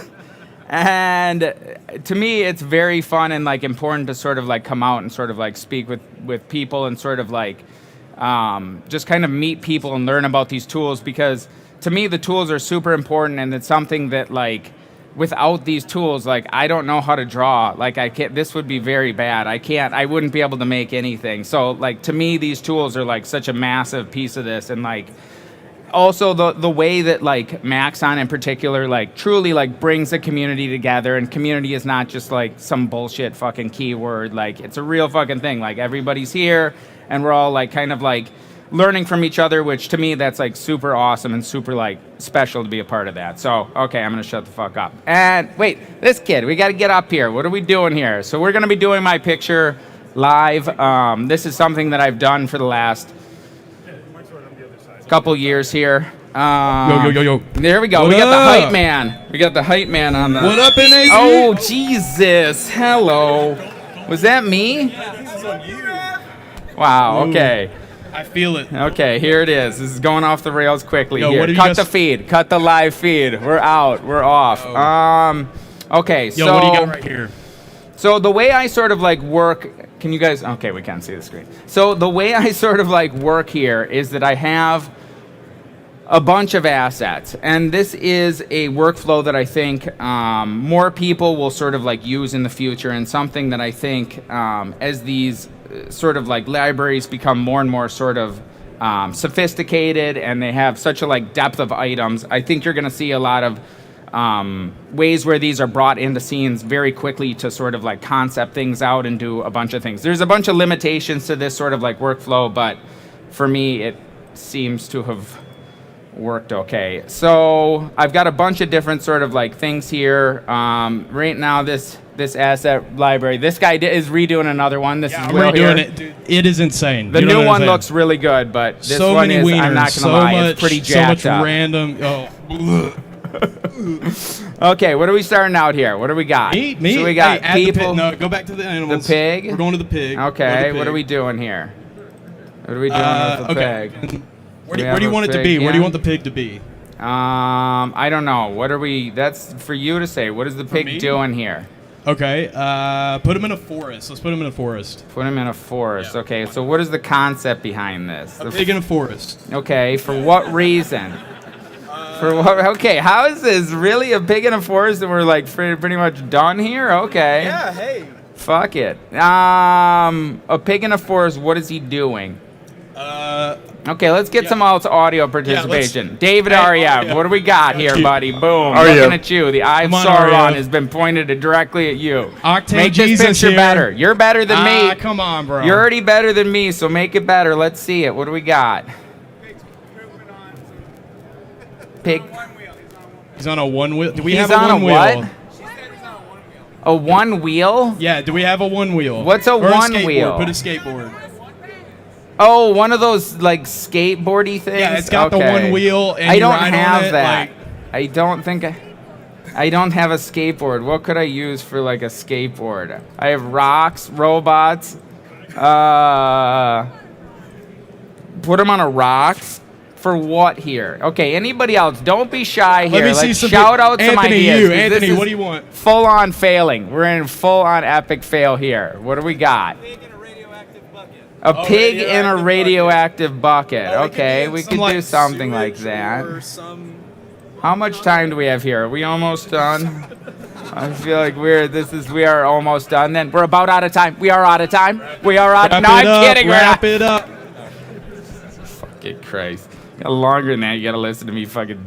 to me, it's very fun and like important to sort of like come out and sort of like speak with people and sort of like just kind of meet people and learn about these tools, because to me, the tools are super important, and it's something that like without these tools, like I don't know how to draw. Like this would be very bad. I wouldn't be able to make anything. So like to me, these tools are like such a massive piece of this, and like also the way that like Maxon in particular like truly like brings the community together, and community is not just like some bullshit fucking keyword. Like it's a real fucking thing. Like everybody's here and we're all like kind of like learning from each other, which to me that's like super awesome and super like special to be a part of that. So okay, I'm gonna shut the fuck up. And wait, this kid, we gotta get up here. What are we doing here? So we're gonna be doing my picture live. This is something that I've done for the last couple years here. Yo. There we go. What we got up? the hype man. We got the hype man on the. What up, NAB? Oh Jesus! Hello. Was that me? Wow. Okay. I feel it. Okay. Here it is. This is going off the rails quickly. Yo, here. what have you Cut guys- the feed. Cut the live feed. We're out. We're off. Okay. Yo, so what do you got right here? So the way I sort of like work, can you guys, okay, we can't see the screen. So the way I sort of like work here is that I have a bunch of assets, and this is a workflow that I think more people will sort of like use in the future, and something that I think as these sort of like libraries become more and more sort of sophisticated, and they have such a like depth of items, I think you're gonna see a lot of ways where these are brought into scenes very quickly to sort of like concept things out and do a bunch of things. There's a bunch of limitations to this sort of like workflow, but for me it seems to have worked okay. So I've got a bunch of different sort of like things here. Right now this asset library, this guy is redoing another one. This is I'm Will redoing here. it, dude. It is insane. The You don't new know one what I'm looks really good, but this so one many is, wieners, I'm not so gonna lie, much, it's pretty so jacked much up. random. Okay, what are we starting out here? What do we got? Me? So we got Hey, add the pig. people. No, go back to the animals. The pig. We're going to the pig. Okay, Go to the what are pig. we doing here? What are we doing with the okay. pig? Where do you want it to be? Where do you want the pig to be? I don't know. What are we? That's for you to say. What is the me? pig doing here? Okay, put him in a forest. Let's put him in a forest. Put him in a forest. Okay, so what is the concept behind this? A pig in a forest. Okay, for what reason? For what? Okay, how is this really a pig in a forest and we're like pretty much done here? Okay. Yeah, hey. Fuck it. A pig in a forest. What is he doing? Okay, let's get some audio participation. David Ariev, what do we got here, buddy? Boom. Looking at you. The eye of Come on, Sauron Ariev. has been pointed directly at you. Octane Make this Jesus picture here. better. You're better than me. Come on, bro. You're already better than me, so make it better. Let's see it. What do we got? Pig. He's on a one wheel. Do we He's have a on one a wheel? what? A one wheel? Yeah. Do we have a one wheel? What's a Or one skateboard. wheel? Put a skateboard. Oh, one of those like skateboardy things. Yeah, it's got the one wheel and I you don't ride on have it, that. like- I don't think I don't have a skateboard. What could I use for like a skateboard? I have rocks, robots. Put them on a rock. For what here? Okay, anybody else? Don't be shy here. Let me see some shout out some Anthony, ideas. you. 'Cause Anthony, this what is do you want? Full on failing. We're in full on epic fail here. What do we got? A pig in a radioactive bucket. Okay, we could do something like that. How much time do we have here? Are we almost done? I feel like we are almost done. Then we're about out of time. We are out of time. We are out. Wrap No, it I'm up, kidding. Wrap it up. Fucking Christ. Longer than that, you gotta listen to me fucking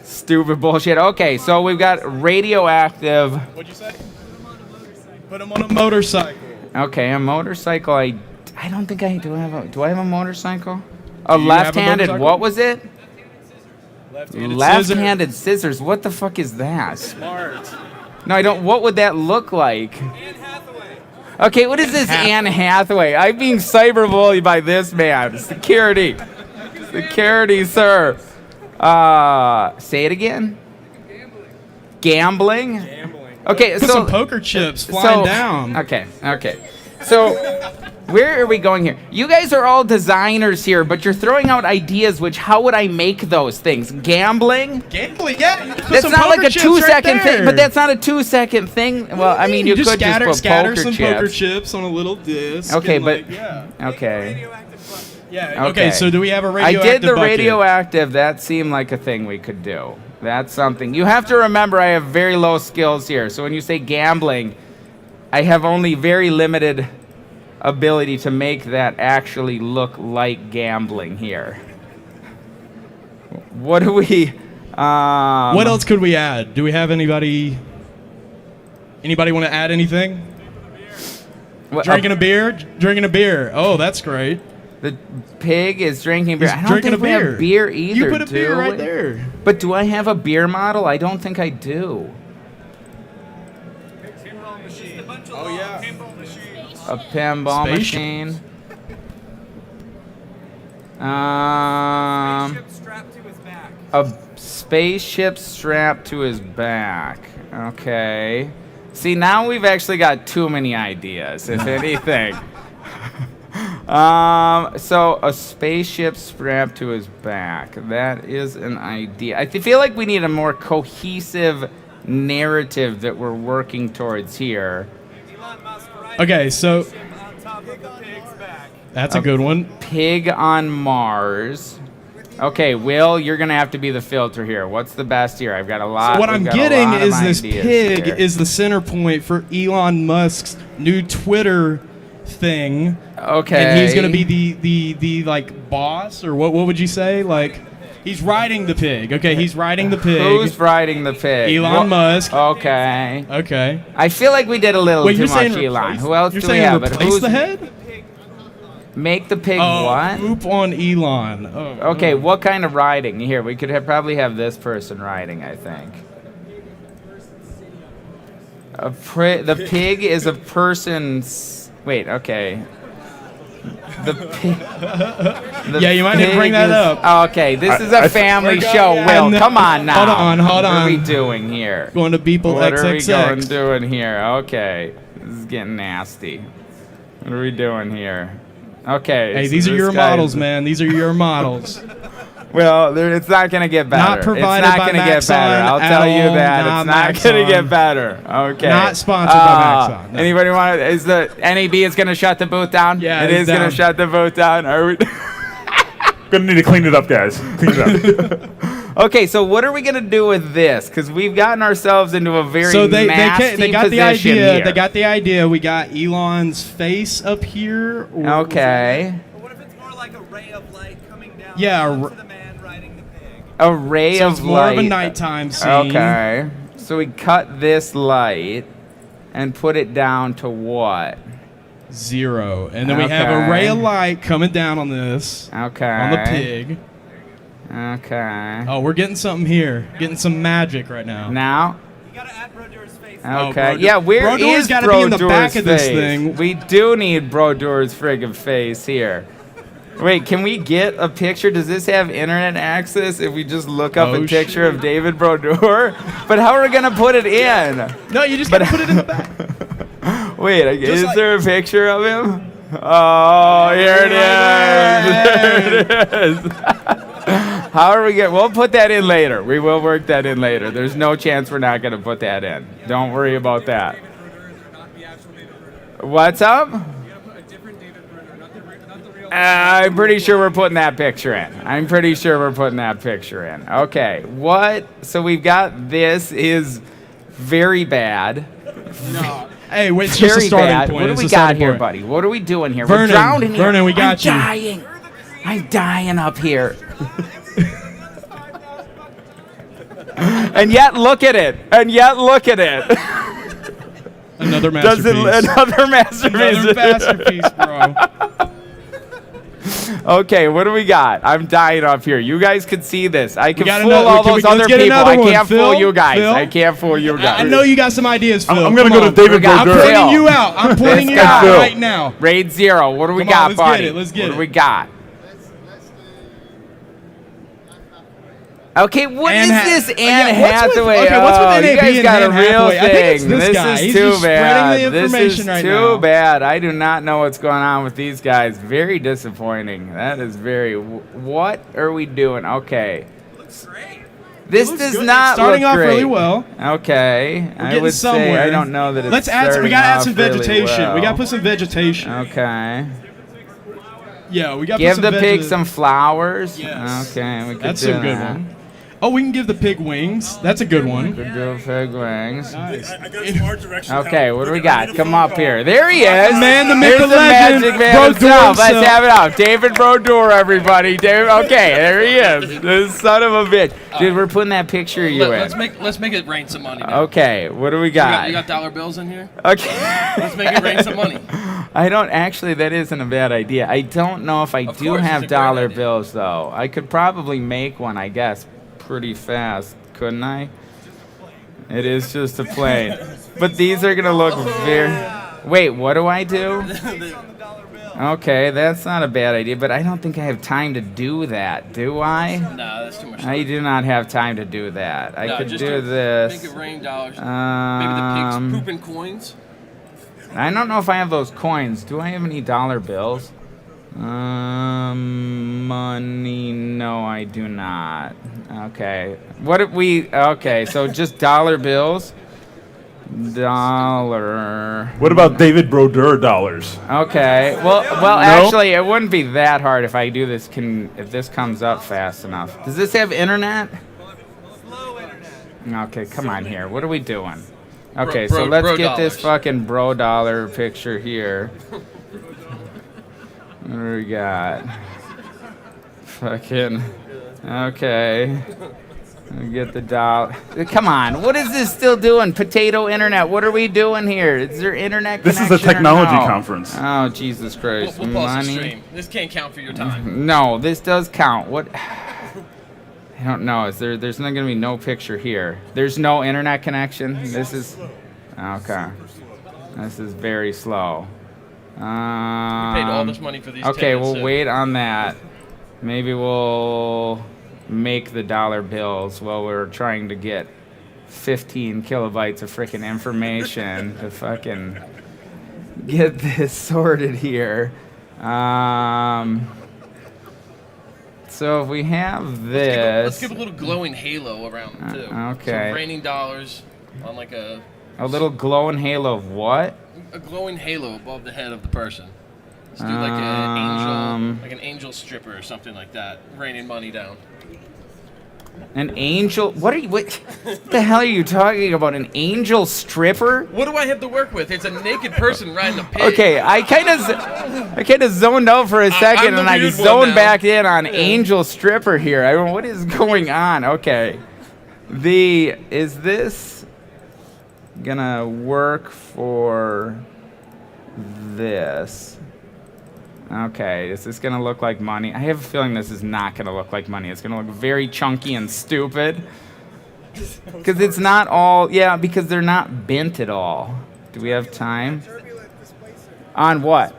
stupid bullshit. Okay, so we've got radioactive. What'd you say? Put him on a motorcycle. Okay, a motorcycle. I don't think I do. Do I have a motorcycle? A Do you have a left-handed. motorcycle? What was it? Left-handed Left-handed scissors. What the fuck is that? Smart. No, I don't. What would that look like? Okay, what is this Anne Hathaway? I'm being cyberbullied by this man. Security. Security, sir. Say it again. Gambling. Okay, Put so some poker chips flying down. Okay. So, where are we going here? You guys are all designers here, but you're throwing out ideas. How would I make those things? Gambling? Gambling, yeah. Put That's some not like poker a chips 2-second right thing. there. But that's not a 2-second thing. Well, I mean, you just could scatter, just put scatter poker some chips. poker chips on a little disc. Okay, and, but like, yeah. okay. Yeah. Okay. So do we have a radioactive I did the bucket? radioactive. That seemed like a thing we could do. That's something. You have to remember I have very low skills here. So when you say gambling, I have only very limited ability to make that actually look like gambling here. What do we... what else could we add? Do we have anybody... Anybody want to add anything? What, Drinking a beer? Drinking a beer. Oh, that's great. The pig is drinking beer. He's I don't drinking think a we beer. have beer either, You put a beer do right we? there. But do I have a beer model? I don't think I do. Oh yeah. A pinball Spaceship. machine. A spaceship strapped to his back. Okay. See, now we've actually got too many ideas, if anything. So a spaceship strapped to his back. That is an idea. I feel like we need a more cohesive narrative that we're working towards here. Okay, so that's a good one. Pig on Mars. Okay, Will, you're gonna have to be the filter here. What's the best here? I've got a lot. So what I'm getting is this ideas pig here. is the center point for Elon Musk's new Twitter thing. Okay. And he's gonna be the like boss, or what would you say? Like he's riding the pig. Okay, he's riding the pig. Who's riding the pig? Elon Musk. Okay. Okay. I feel like we did a little Wait, too you're much, saying Elon. replace- Who else you're do we saying have? But replace who's the head? Make the pig Oh, what? poop on Elon. Oh, Okay, what kind of riding? Here, we could probably have this person riding, I think. The pig is a person's... Wait, okay. The pig... Yeah, you might need to bring that up. Oh, okay, this is a family we're show, going- Will. and- Come on now. Hold What are on. we doing here? Going to Beeple What are we XXX. doing here? Okay, this is getting nasty. What are we doing here? Okay. Hey, so these are this your guy- models, man. These are your models. Well, it's not going to get better. Not provided it's not by going to get Maxon better. I'll at tell you all. that. Not It's not going to Maxon. get better. Okay. Not sponsored by Maxon. No. Anybody want to? Is the NAB is going to shut the booth down? Yeah, it it's is going down. to shut the booth down. Are we? Gonna need to clean it up, guys. Clean it up. Okay, so what are we going to do with this? Because we've gotten ourselves into a very So they nasty got the position idea. here. They got the idea. We got Elon's face up here. Okay. Yeah. A ray So of it's more light. of a nighttime scene. Okay. So we cut this light and put it down to what? 0. And then we have a Okay. ray of light coming down on this. Okay. On the pig. Okay. Oh, we're getting something here. Getting some magic right now. Now? Oh, Okay. Brodeur- Yeah, where Brodor's is gotta be in the Brodor's back of this face? thing. We do need Brodor's friggin' face here. Wait, can we get a picture? Does this have internet access if we just look up a picture of David Brodeur? But how are we gonna put it in? No, you just gotta put it in the back. Wait, is like- there a picture of him? Oh, here it is. There it is. How are we going? We'll put that in later. We will work that in later. There's no chance we're not going to put that in. Don't worry about that. What's up? I'm pretty sure we're putting that picture in. I'm pretty sure we're putting that picture in. Okay. What? So we've got this is very bad. No. Hey, wait, it's just a Very starting bad. point. What do It's we a got starting here, point. buddy? What are we doing here? Vernon, We're drowning here. Vernon, we got you. I'm dying. I'm dying up here. And yet look at it. And yet look at it. Another masterpiece. Another masterpiece. Another masterpiece, bro. Okay, what do we got? I'm dying up here. You guys can see this. I can got fool another- all can we- those other let's get people. another I one. can't fool Phil? you guys. Phil? I can't fool you guys. I know you got some ideas, Phil. I'm gonna Come go on. to David I'm Brodeur. pointing you out. I'm pointing This you out guy. right now. Raid 0. What do we Come on, got, let's buddy? get it, let's get what it. do we got? Okay, what is this Anne yeah, what's with- Hathaway? okay, what's with Oh, you NAB guys and got a Anne real Hathaway? I thing. think it's this guy. is He's too just bad. spreading the This information is right too now. bad. I do not know what's going on with these guys. Very disappointing. That is very. What are we doing? Okay. This looks does good. not It's starting look off really great. well. Okay, We're I getting would somewhere. say I don't know that it's. Let's add. Some, we starting gotta add off some really vegetation. well. We gotta put some vegetation. Okay. Yeah, we gotta Give put the some pig some flowers. Yes. Okay, we could That's do a good that. one. Oh, we can give the pig wings. That's a good one. Could do pig wings. Nice. I got some art direction. Okay, what do we got? Come up here. There he is. Man, the myth, Here's the the legend, magic man Brodeur himself. Let's himself. have it out. David Brodeur, everybody. David. Okay, there he is. This son of a bitch. Dude, we're putting that picture of you in. Let's make it rain some money. Now. Okay, what do we got? You got dollar bills in here? Okay. Let's make it rain some money. I don't actually. That isn't a bad idea. I don't know if I do course have it's a great dollar idea. bills though. I could probably make one, I guess, pretty fast, couldn't I? It is just a plane. But these are gonna look very. Wait, what do I do? Okay, that's not a bad idea, but I don't think I have time to do that, do I? Nah, that's too much. I do not have time to do that. I No, could just do this. Make it rain dollars. Maybe the pigs pooping coins. I don't know if I have those coins. Do I have any dollar bills? Money. No, I do not. Okay. What if we? Okay, so just dollar bills. Dollar. What about David Brodeur dollars? Okay. Well, No? actually, it wouldn't be that hard if I do this. If this comes up fast enough. Does this have internet? Okay, come on here. What are we doing? Okay, so let's bro get this dollars. fucking bro dollar picture here. What do we got? Fucking. Okay. We get the dollar. Come on, what is this still doing? Potato internet. What are we doing here? Is there internet This is a connection or technology no? conference. Oh, Jesus Christ. We'll pause the Money. stream. This can't count for your time. No, this does count. What? I don't know. Is there? There's not gonna be no picture here. There's no internet connection. This is. Okay. This is very slow. We paid all this money for these Okay, tickets, we'll so- wait on that. Maybe we'll make the dollar bills while we're trying to get 15 kilobytes of freaking information to fucking get this sorted here. So if we have this. Let's give a little glowing halo around them too. Okay. So raining dollars on like a little glowing halo of what? a glowing halo above the head of the person. Let's do like an angel stripper or something like that, raining money down. An angel? What the hell are you talking about? An angel stripper? What do I have to work with? It's a naked person riding a pig. Okay, I kind of zoned out for a second, I'm the and I weird one zoned now. back in on angel stripper here. I mean, what is going on? Okay, is this gonna work for this? Okay, is this gonna look like money? I have a feeling this is not gonna look like money. It's gonna look very chunky and stupid. Because it's not all, yeah, because they're not bent at all. Do we have time? On what?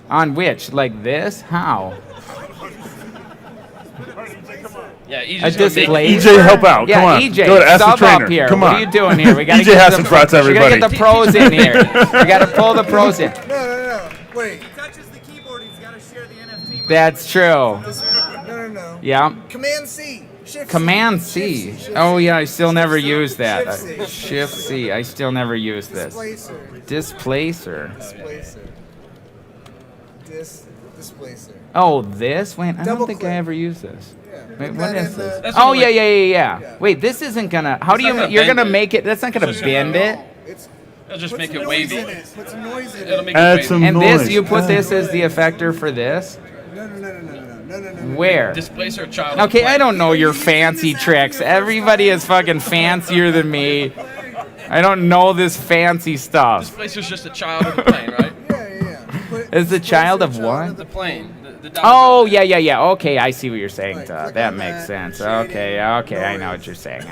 On which? Like this? How? Yeah, A EJ's gonna make display. EJ, help out. Yeah, Come on. EJ, Go to Ask the sub Trainer. up here. Come What on. are you doing here? We gotta EJ get has the some thoughts, We gotta everybody. get the pros in here. We gotta pull the pros in. No. Wait. He touches the keyboard. He's got to share the NFT. That's true. No. Yeah. Command C. Shift Command C. Oh yeah, I still never used that. Shift C. Shift C. I still never used this. Displacer. Displacer. Oh, this? Wait, I don't Double think click. I ever used this. Wait, Put what that is in this? the- That's Oh what, yeah, like- yeah. Wait, this isn't gonna. How do It's you? not gonna You're bend gonna it. make it. That's not gonna bend it. It'll just Put make some it noise wavy. in it. Put some noise in It'll it. make it Add wavy. some And noise. this, you put this as the effector for this. No. Where? Displacer child. Okay, I don't know your fancy tricks. Everybody is fucking fancier than me. I don't know this fancy stuff. Displacer's just a child of the plane, right? Is the child of what? The plane. Oh, yeah. Okay, I see what you're saying. That makes sense. Okay, I know what you're saying.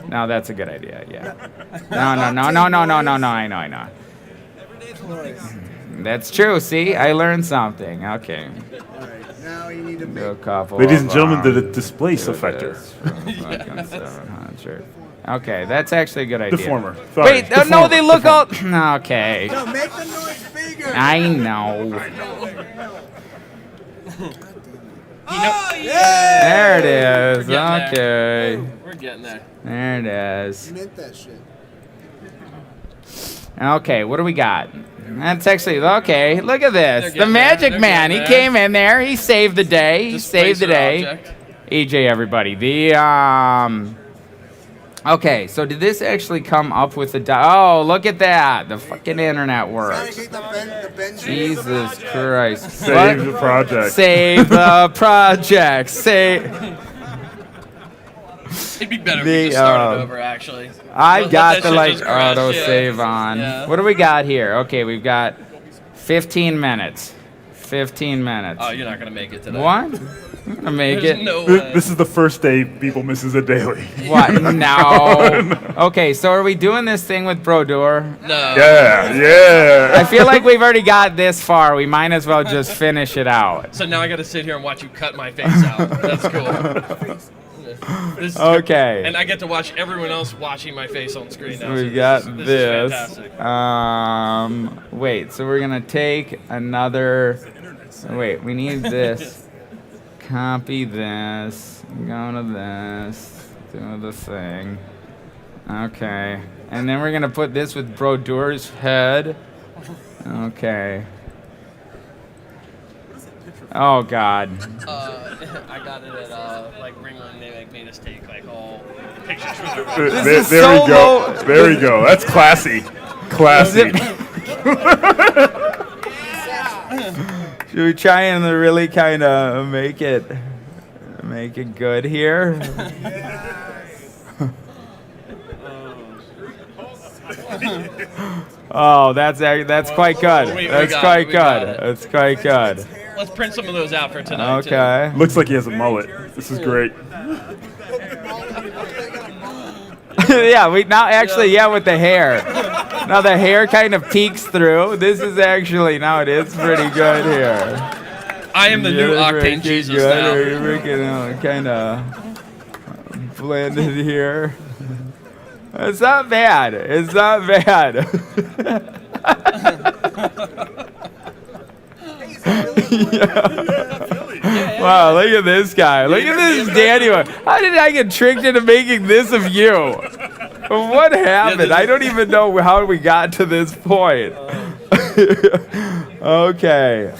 No, that's a good idea. Yeah. No. I know. That's true. See, I learned something. Okay. Now you need to Do a couple. Ladies and of, gentlemen, the displace do effector. this from fucking 700. Okay, that's actually a good idea. Deformer. Sorry, Wait, no, deformer, they look all. Okay. No, make the noise bigger. I know. There it is. We're getting Okay. We're getting there. There it is. You meant that shit. Okay, what do we got? That's actually okay. Look at They're this. The getting Magic there. Man. He They're getting came in there. He saved the day. He saved the day. Object. EJ, everybody. Okay, so did this actually come up with the? Oh, look at that. The fucking internet works. Jesus Christ. Save What? the project. Save the project. Save. It'd be better if The, we just started over, actually. I've Let got that the shit like just crash, auto yeah. save on. Yeah. What do we got here? Okay, we've got 15 minutes. 15 minutes. Oh, you're not gonna make it today. What? I'm gonna make There's it. no way. This is the first day people misses a daily. What? No. Okay, so are we doing this thing with Brodeur? No. Yeah. I feel like we've already got this far. We might as well just finish it out. So now I gotta sit here and watch you cut my face out. That's cool. This is Okay. And I get to watch everyone else watching my face on screen now. We so got this this. is fantastic. Wait, so we're gonna take another. Wait, we need this. Copy this. Go to this. Do the thing. Okay. And then we're gonna put this with Brodeur's head. Okay. Oh God. I got it at like Ringling. They like made us take like all pictures from their There, there we go. There we go. That's classy. Classy. Should we try and really kind of make it good here? Oh, that's quite good. We That's got quite it, we got good. it. That's quite good. Let's print some of those out for tonight. Okay. Looks like he has a mullet. This is great. Yeah, we now actually with the hair. Now the hair kind of peeks through. This is actually now it is pretty good here. I am the new Octane Jesus now. You're making kind of blended here. It's not bad. It's not bad. Wow, look at this guy. Look at this Danny one. How did I get tricked into making this of you? What happened? I don't even know how we got to this point. Okay.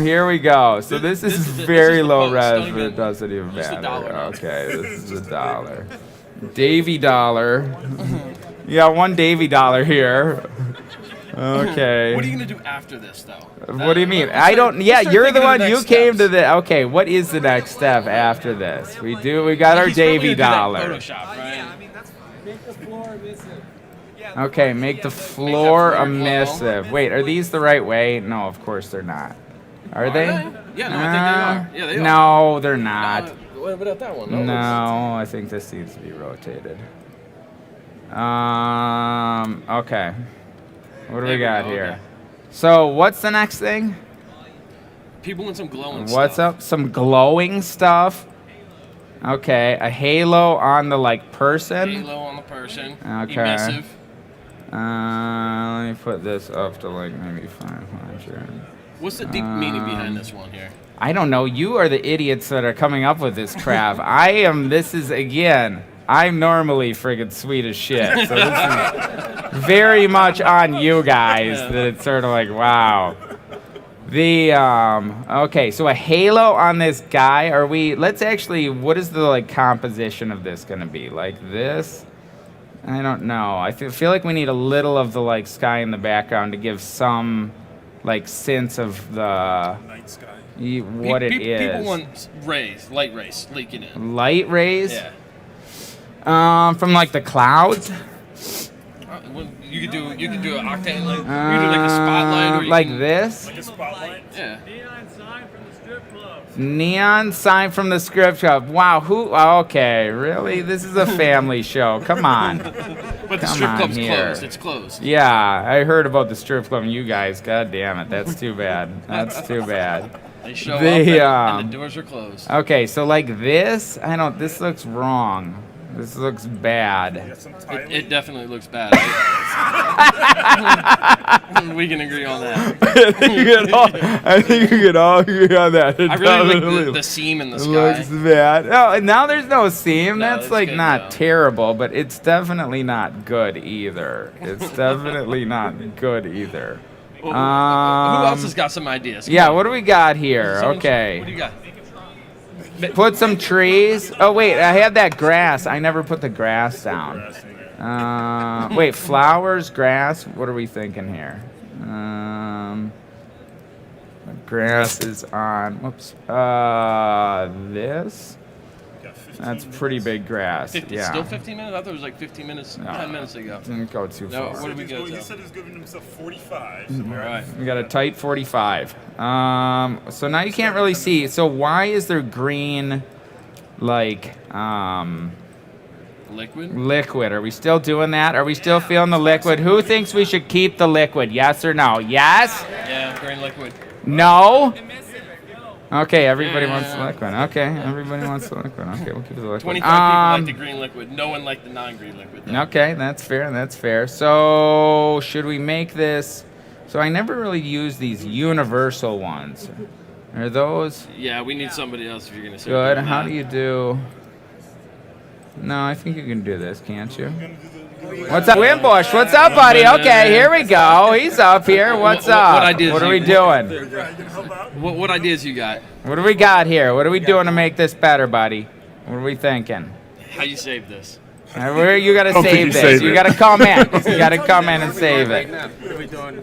Here we go. So this is very low res, but it doesn't even matter. Okay, this is $1. Davy dollar. You got one Davy dollar here. Okay. What are you gonna do after this, though? What do you mean? I don't. Yeah, start you're the thinking of one. the You next came to the. Okay, what is the next step after this? We got our He's probably Davy gonna do that dollar. Photoshop, right? Make the floor miss it. Yeah, Okay, make the floor emissive. Wait, are these the right way? No, of course they're not. Are they? Yeah, no, I think they are. Yeah, they are. No, they're not. What about that one? No, I think this needs to be rotated. Okay. What do we got here? Okay. So, what's the next thing? People want some glowing stuff. What's up? Some glowing stuff. Okay, a halo on the person. Halo on the person. Okay. Emissive. Let me put this up to maybe 500. What's the deep meaning behind this one here? I don't know. You are the idiots that are coming up with this crap. I'm normally friggin' sweet as shit. So this is very much on you guys that it's sort of like, wow. Okay, so a halo on this guy. What is the composition of this gonna be? Like this? I don't know. I feel like we need a little of the sky in the background to give some sense of the night sky. What it is. People want light rays leaking in. Light rays? Yeah. From the clouds? You could do an octane light. You could do a spotlight, or you can, this. Like a spotlight. Yeah. Neon sign from the strip club. Wow, okay, really? This is a family show. Come on. But the strip club's closed. It's closed. Yeah, I heard about the strip club and you guys. God damn it. That's too bad. That's too bad. They show up and the doors are closed. Okay, so this, this looks wrong. This looks bad. It definitely looks bad. We can agree on that. I think we can all agree on that. I really like the seam in the sky. Looks bad. Oh, now there's no seam. No, That's not terrible, but it's definitely not good either. It's definitely not good either. Who else has got some ideas? Yeah, what do we got here? Okay. What do you got? Put some trees. Oh, wait, I had that grass. I never put the grass down. Wait, flowers, grass. What are we thinking here? Grass is on. Whoops. This. That's pretty big grass. Still 15 minutes? I thought it was 15 minutes, 10 minutes ago. Didn't go too far. What did we go to? He said he was giving himself 45. All right. We got a tight 45. So now you can't really see. So why is there green, liquid? Liquid. Are we still doing that? Are we still feeling the liquid? Who thinks we should keep the liquid? Yes or no? Yes? Yeah, green liquid. No? Okay, everybody wants the liquid. Okay, everybody wants the liquid. Okay, we'll keep the liquid. 25 people like the green liquid. No one liked the non-green liquid. Okay, that's fair. That's fair. So should we make this? So I never really use these universal ones. Are those? Yeah, we need somebody else if you're gonna say. Good. How do you do? No, I think you can do this, can't you? What's up, Winbush? What's up, buddy? Okay, here we go. He's up here. What's up? What are we doing? What ideas you got? What do we got here? What are we doing to make this better, buddy? What are we thinking? How you save this? You gotta save this. You gotta come in. You gotta come in and save it.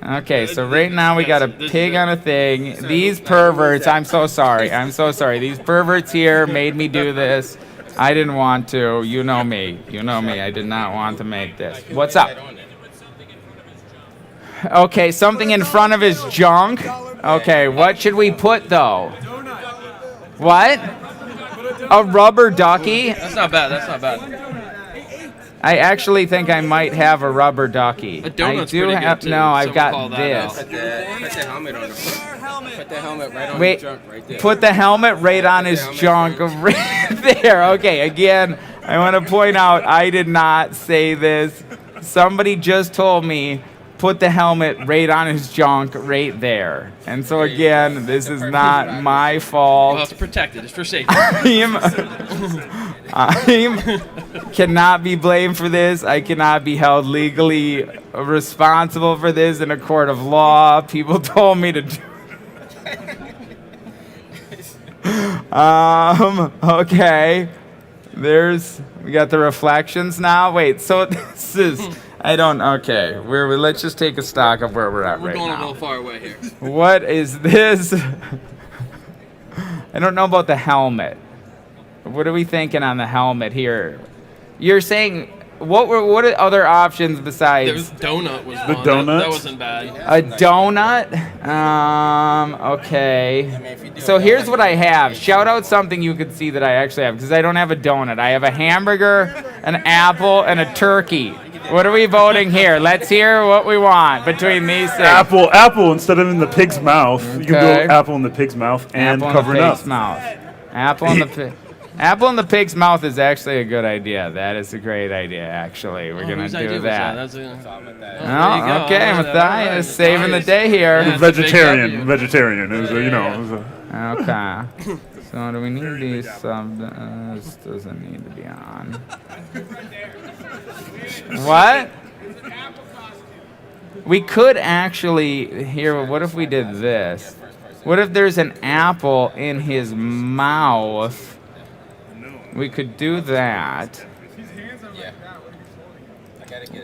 Okay, so right now we got a pig on a thing. These perverts, I'm so sorry. I'm so sorry. These perverts here made me do this. I didn't want to. You know me. You know me. I did not want to make this. What's up? Okay, something in front of his junk. Okay, what should we put though? What? A rubber ducky? That's not bad. That's not bad. I actually think I might have a rubber ducky. A donut's I do pretty have. good too. No, I've Someone got call that this. out. Put the helmet on the front. Put the helmet right on Wait, the junk right there. put the helmet right on his junk right there. Okay, again, I want to point out I did not say this. Somebody just told me put the helmet right on his junk right there. And so again, this is not my fault. Well, it's protected. It's for safety. I cannot be blamed for this. I cannot be held legally responsible for this in a court of law. People told me to do okay. We got the reflections now. Wait, so this is, okay. Let's just take a stock of where we're at right now. We're going a little far away here. What is this? I don't know about the helmet. What are we thinking on the helmet here? You're saying what are other options There besides was donut was The one. donut? That wasn't bad. a donut? Okay. So here's what I have. Shout out something you could see that I actually have, because I don't have a donut. I have a hamburger, an apple, and a turkey. What are we voting here? Let's hear what we want between these things. Apple instead of in the pig's mouth. You can Okay. go apple in the pig's mouth and Apple in cover the it up. pig's mouth. Apple in the pig. Apple in the pig's mouth is actually a good idea. That is a great idea, actually. We're gonna Whose do idea was that. That's there you Oh, go. okay, All right, Matthias, saving the Matthias. day here. Yeah, it's a big Vegetarian. W. Vegetarian. It was a, you know. It was a, Okay. So do we need these sub? This doesn't need to be on. What? We could actually here. What if we did this? What if there's an apple in his mouth? We could do that.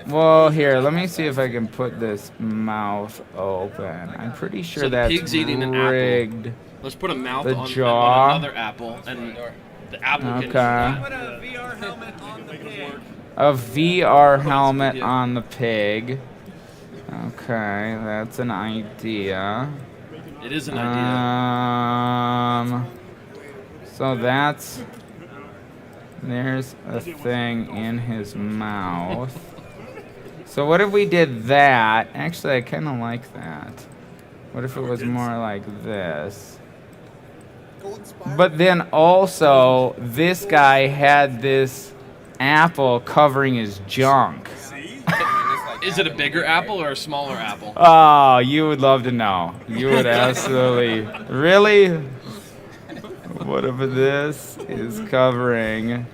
Well, here, let me see if I can put this mouth open. I'm pretty sure So the that's pig's eating an rigged. apple. Let's put a mouth The on, jaw. on another apple, and the apple Okay. can. A VR helmet on the pig. Okay, that's an idea. It is an idea. So there's a thing in his mouth. So what if we did that? Actually, I kind of like that. What if it was more like this? But then also, this guy had this apple covering his junk. Is it a bigger apple or a smaller apple? Oh, you would love to know. You would absolutely. Really? What if this is covering?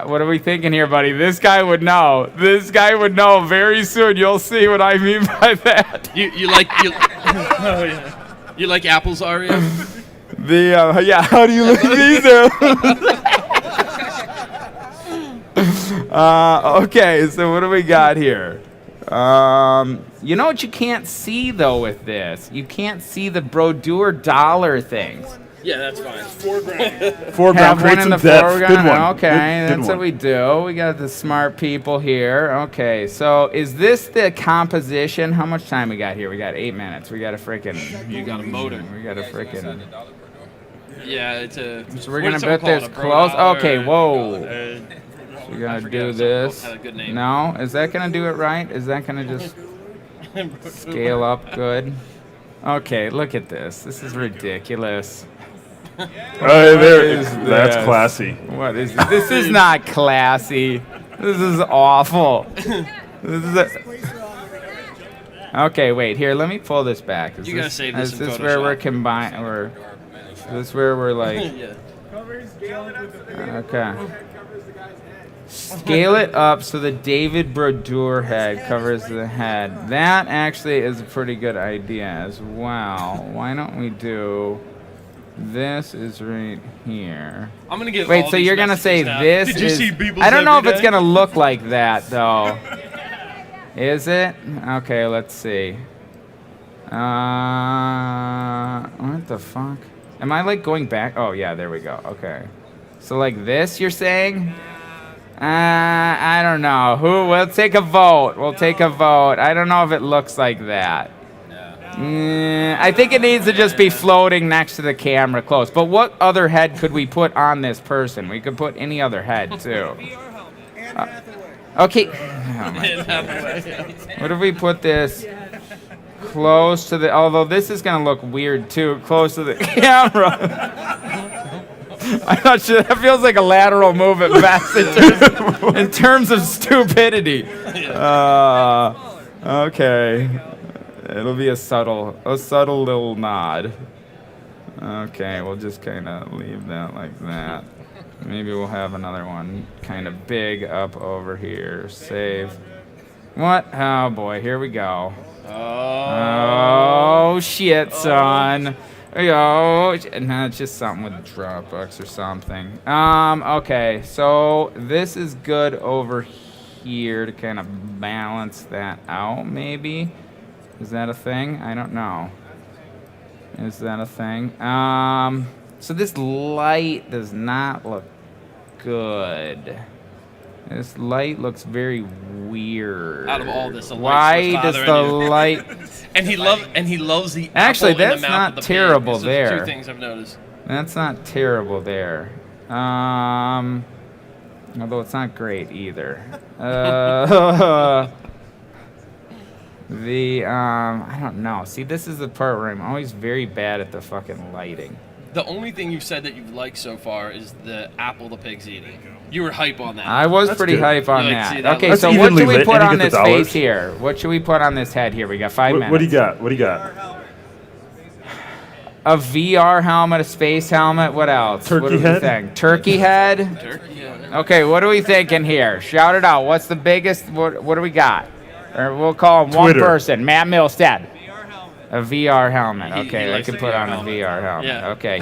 What are we thinking here, buddy? This guy would know. This guy would know very soon. You'll see what I mean by that. You like oh, yeah. You like apples, Aria? Yeah. How do you look at these? Okay, so what do we got here? You know what you can't see though with this? You can't see the brodeur dollar things. Yeah, that's fine. Foreground, Have one create in the some depth. foreground. Good one. Okay, Good that's what one. we do. We got the smart people here. Okay, so is this the composition? How much time we got here? We got 8 minutes. We got a freaking. You got a motor. We got a freaking. Yeah, it's a. So we're what gonna does someone put call it, this a close. dollar Okay, or- whoa. uh, We're I gonna forget, do someone this. had a good name. No, is that gonna do it right? Is that gonna just scale up good? Okay, look at this. This is ridiculous. That's classy. What is this? This is not classy. This is awful. This is okay, wait. Here, let me pull this back. Is You gotta this, save this is in this where we're Photoshop. combined? Or is this where we're like? Yeah. Okay. Scale it up so the David Brodeur head covers the head. That actually is a pretty good idea as well. Why don't we do this is right here. I'm gonna get Wait, all so these you're gonna say messages now. this Did you is see Beebles I don't know if every it's day? gonna look like that though. Is it? Okay, let's see. What the fuck? Am I like going back? Oh yeah, there we go. Okay. So like this, you're saying? I don't know. We'll take a vote. We'll take a vote. I don't know if it looks like that. I think it needs to just be floating next to the camera close. But what other head could we put on this person? We could put any other head too. Okay. Oh my God. What if we put this close to the? Although this is gonna look weird too, close to the camera. I'm not sure. That feels like a lateral move at best in terms of stupidity. Okay. It'll be a subtle little nod. Okay, we'll just kind of leave that like that. Maybe we'll have another one kind of big up over here. Save. What? Oh boy, here we go. Oh shit, son. Oh, no, it's just something with Dropbox or something. Okay, so this is good over here to kind of balance that out, maybe. Is that a thing? I don't know. Is that a thing? So this light does not look good. This light looks very weird. Out of all this, the why light's does what's the bothering you. light? And he loves the Actually, apple in that's the mouth of not the terrible pig. Those are the there. two things I've noticed. That's not terrible there. Although it's not great either. I don't know. See, this is the part where I'm always very bad at the fucking lighting. The only thing you've said that you've liked so far is the apple the pig's eating. You were hype on that. I was pretty hype on You're that. like, see, Okay, That's so what evenly should we lit, put and you on get this the dollars. face here? What should we put on this head here? We got 5 minutes. What do you got? What do you got? A VR helmet, a space helmet. What else? Turkey what do head? We think? Turkey head. Turkey head. Okay, what are we thinking here? Shout it out. What's the biggest? What do we got? Or we'll call him one Twitter. person. Matt Milstead. A VR helmet. Okay, he I likes can the put VR on a helmet. VR helmet. Yeah. Okay,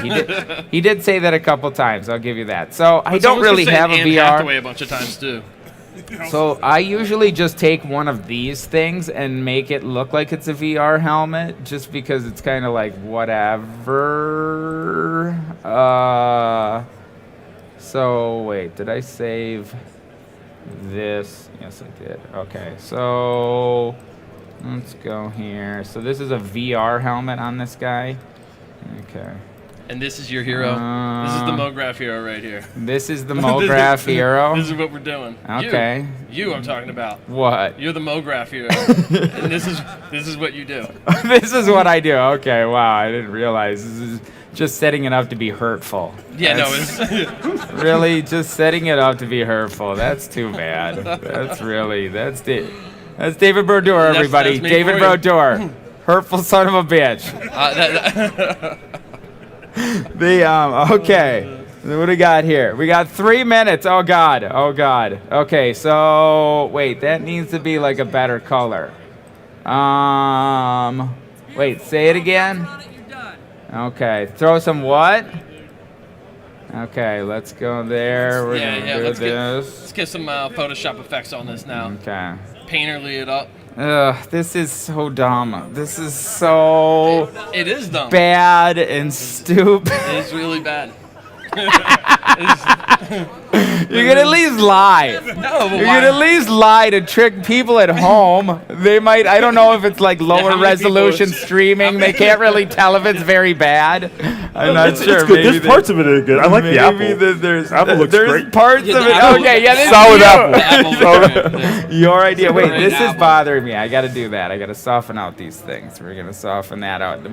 he did say that a couple times. I'll give you that. So I But don't someone's really been have a saying Anne VR. Hathaway a bunch of times too. So I usually just take one of these things and make it look like it's a VR helmet, just because it's kind of like whatever. So wait, did I save this? Yes, I did. Okay, so let's go here. So this is a VR helmet on this guy. Okay. And this is your hero. This is the MoGraph hero right here. This is the MoGraph hero. This is what we're doing. Okay. You I'm talking about. What? You're the MoGraph hero. And this is what you do. This is what I do. Okay, wow, I didn't realize. This is just setting it up to be hurtful. Yeah, That's- no, it's really just setting it up to be hurtful. That's too bad. That's David Brodeur, everybody. that's me David for you. Brodeur. Hurtful son of a bitch. Okay. What do we got here? We got 3 minutes. Oh God. Okay, so wait, that needs to be like a better color. Wait, say it again. Okay, throw some what? Okay, let's go there. We're gonna do this. Let's get some Photoshop effects on this now. Okay. Painterly it up. Ugh, this is so dumb. This is so It is dumb. bad and stupid. It is really bad. You can at least lie. No, but You why? can at least lie to trick people at home. They might, I don't know if it's like lower how many resolution people- streaming. They can't really tell if it's very bad. I'm not It's sure. good. Maybe There's parts of it are good. I like the apple. There's Apple looks there's great. parts Yeah, of the it. apple- Okay, yeah, this Solid is apple. The apple looks good. Your idea. Wait, Right, this is apple. bothering me. I got to do that. I got to soften out these things. We're gonna soften that out,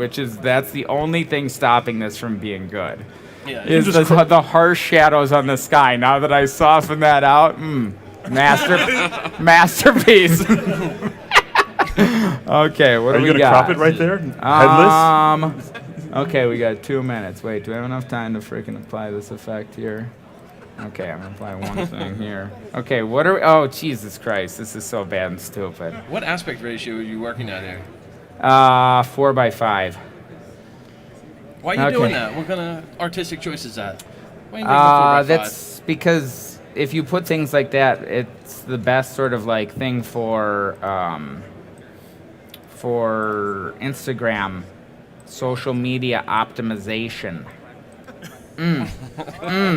that's the only thing stopping this from being good. Yeah. Is the harsh shadows on the sky. Now that I soften that out, masterpiece. Okay, what Are do you we gonna got? crop it right there? Headless? Okay, we got 2 minutes. Wait, do I have enough time to freaking apply this effect here? Okay, I'm gonna apply one thing here. Okay, what are we? Oh, Jesus Christ, this is so bad and stupid. What aspect ratio are you working at here? 4:5. Why are you Okay. doing that? What kind of artistic choice is that? Why are you making it 4x5? That's because if you put things like that, it's the best sort of like thing for Instagram, social media optimization.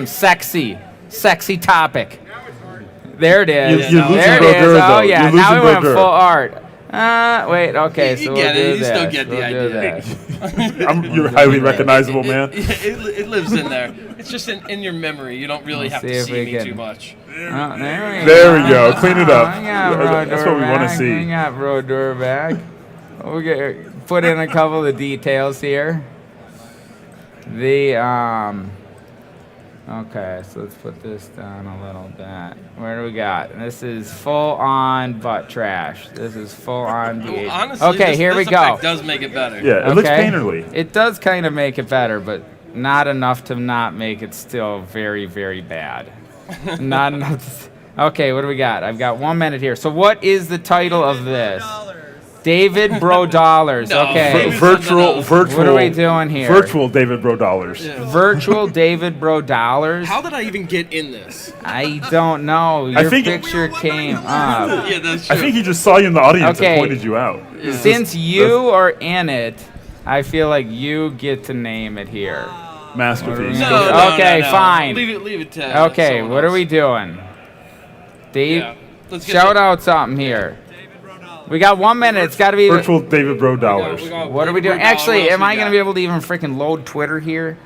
Sexy topic. There it is. You're losing there it Brodeur, is. Oh though. yeah, You're now we losing went Brodeur. full art. Wait, okay, You so get we'll it. do You still this. get the We'll do idea. this. You're highly recognizable, man. It lives in there. It's just in your memory. You don't really Let's have see to if see we me can- too much. There we go. Clean it up. We got That's what we Brodeur want to back. see. We got Brodeur back. We'll put in a couple of details here. Okay, so let's put this down a little bit. Where do we got? This is full on butt trash. This is full on Well, honestly, okay, here we this go. effect does make it better. Yeah, it looks painterly. It does kind of make it better, but not enough to not make it still very, very bad. Not enough. Okay, what do we got? I've got 1 minute here. So what is the title of this? David Bro Dollars. No. Okay. Virtual. What are we doing here? Virtual David Bro Dollars. Virtual David Bro Dollars. How did I even get in this? I don't know. Your I think- picture came up. Yeah, that's true. I think he just saw you in the audience Okay. and pointed you out. Since you are in it, I feel like you get to name it here. Masterpiece. No, Okay, no. fine. Leave it to Okay, someone what are else. we doing? Dave, Yeah. Let's get shout out something here. We got 1 minute. It's got to be Virtual David Bro dollars. What are we doing? Actually, am I going to be able to even freaking load Twitter here?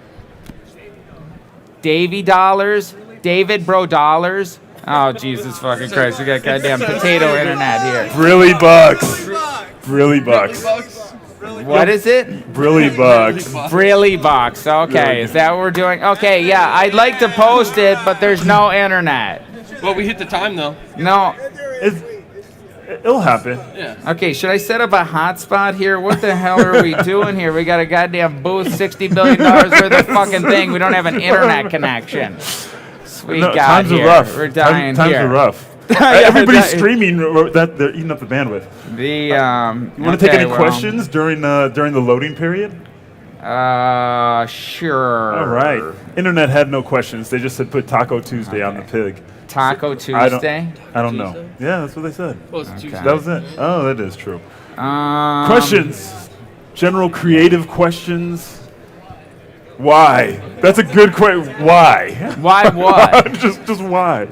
Davey dollars, David Bro dollars. Oh Jesus fucking Christ! We got goddamn potato internet here. Brilly bucks. Brilly bucks. What is it? Brilly bucks. Brilly bucks. Okay, is that what we're doing? Okay, yeah. I'd like to post it, but there's no internet. Well, we hit the time though. No. It'll happen. Yeah. Okay, should I set up a hotspot here? What the hell are we doing here? We got a goddamn booth, $60 billion worth of fucking thing. We don't have an internet connection. Sweet God, times here. are rough. We're dying times here. are rough. Yeah, Everybody's streaming. That they're eating up the bandwidth. You You want to take any questions during the loading period? Sure. All right. Internet had no questions. They just said put Taco Tuesday on the pig. Taco Tuesday? I don't know. Yeah, that's what they said. Well, it's Tuesday. That was it. Oh, that is true. Questions. General creative questions. Why? That's a good question. Why? Why what? just why?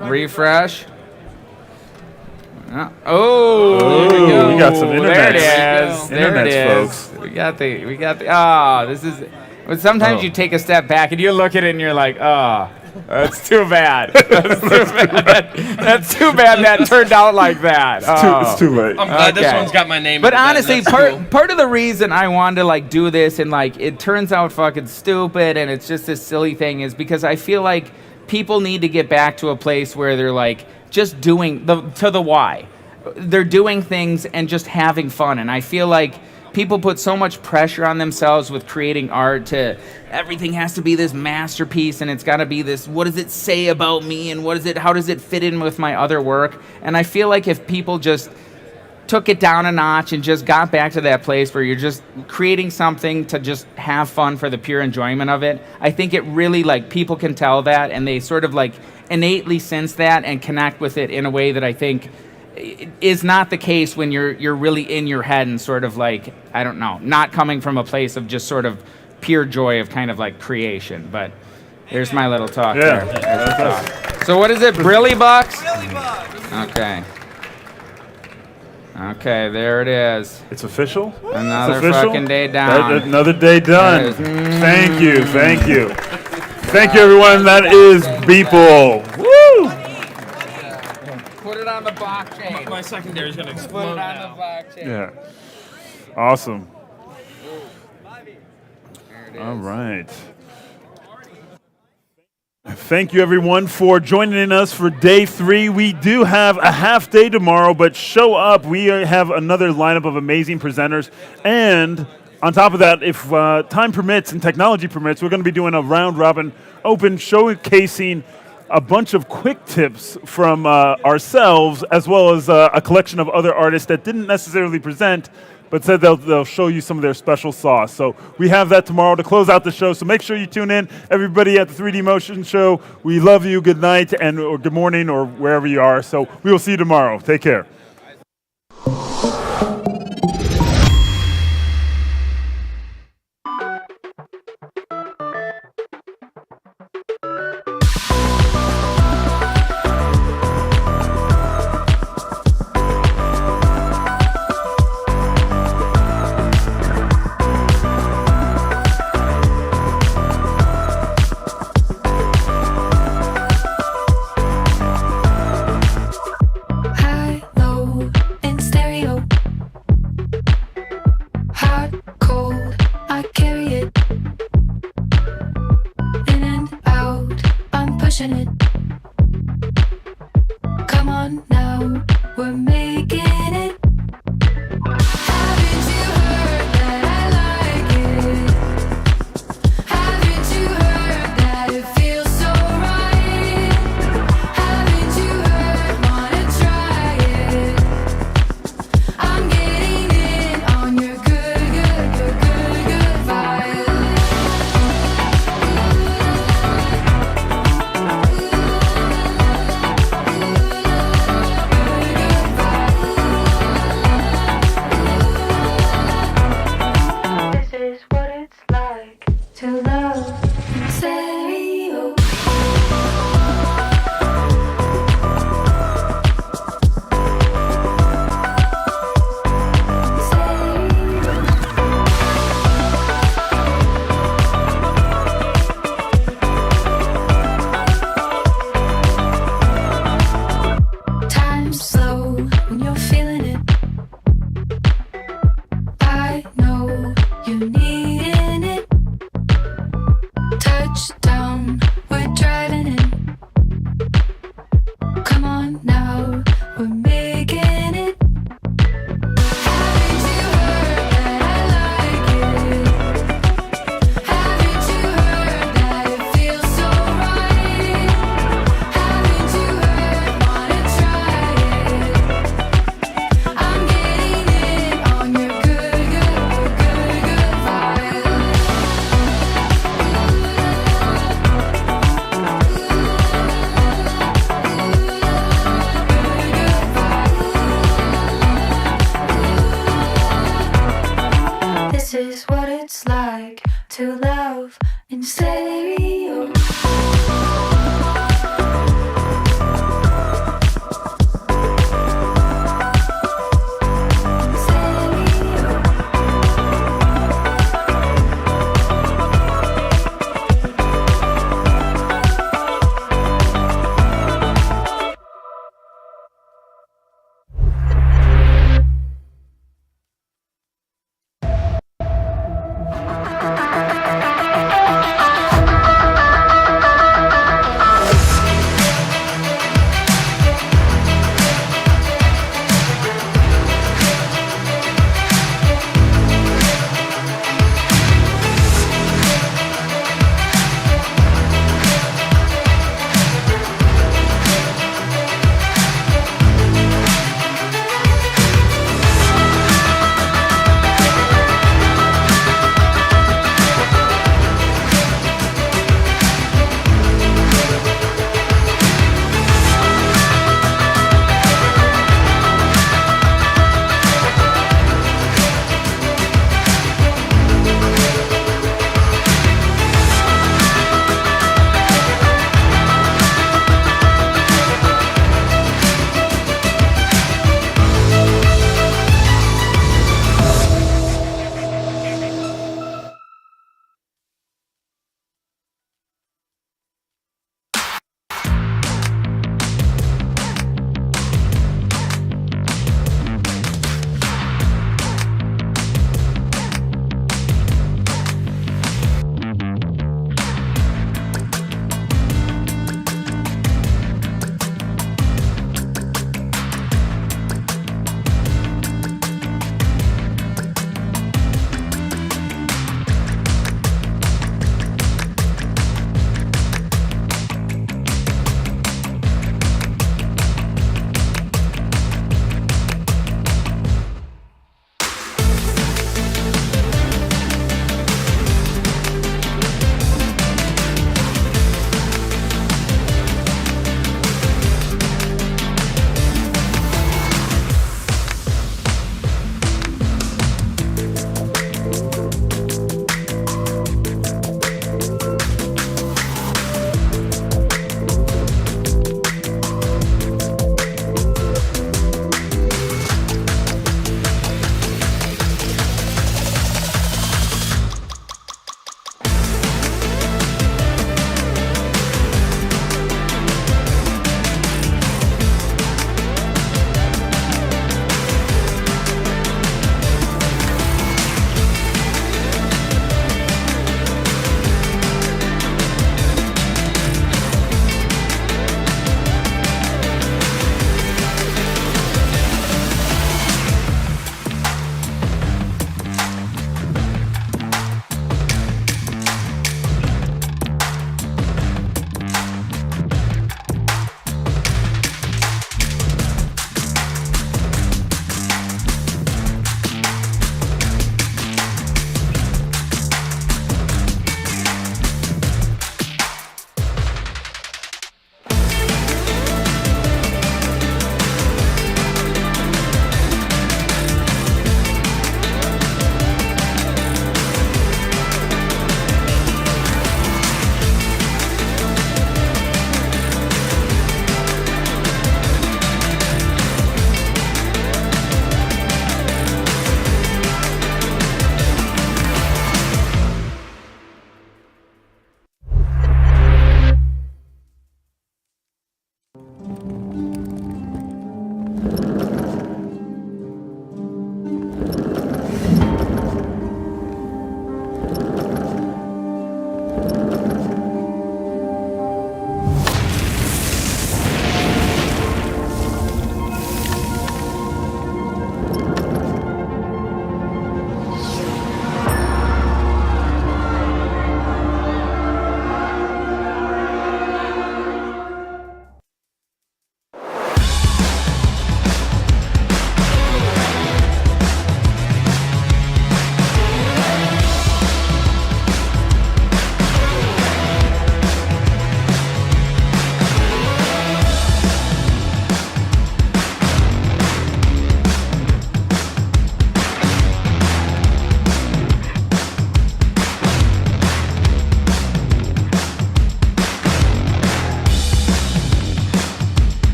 Refresh. Oh, there we go. We got some internet. There it is. There it Internets, is. We got the. This is. But sometimes you take a step back and you look at it and you're like, that's too bad. That's too bad. That's too bad that turned out like that. It's too late. I'm glad this one's got my name. But in it. honestly, That's cool. part of the reason I wanted to like do this and like it turns out fucking stupid and it's just this silly thing is because I feel like people need to get back to a place where they're like just doing the why. They're doing things and just having fun. And I feel like people put so much pressure on themselves with creating art to everything has to be this masterpiece and it's got to be this, what does it say about me and how does it fit in with my other work? And I feel like if people just took it down a notch and just got back to that place where you're just creating something to just have fun for the pure enjoyment of it, I think it really like people can tell that and they sort of like innately sense that and connect with it in a way that I think is not the case when you're really in your head and sort of like, I don't know, not coming from a place of just sort of pure joy of kind of like creation. But there's my little talk there. There's the talk. So what is it, Brilly Bucks? Okay. Okay, there it is. It's official? Another It's official? fucking day down. Another day done. Thank you. Thank you, Mm-hmm. everyone. That is Beeple. Woo! Put it on the blockchain. My secondary is going to explode. Put it on the blockchain. Yeah. Awesome. All right. Thank you, everyone, for joining us for day 3. We do have a half day tomorrow, but show up. We have another lineup of amazing presenters. And on top of that, if time permits and technology permits, we're going to be doing a round-robin open showcasing a bunch of quick tips from ourselves, as well as a collection of other artists that didn't necessarily present, but said they'll show you some of their special sauce. So we have that tomorrow to close out the show. So make sure you tune in. Everybody at the 3D Motion Show, we love you. Good night or good morning or wherever you are. So we will see you tomorrow. Take care. High, low, in stereo. Hot, cold, I carry it. In and out, I'm pushing it. Come on now, we're making it. Haven't you heard that I like it? Haven't you heard that it feels so right? Haven't you heard, wanna try it? I'm getting in on your good vibe. to love in stereo.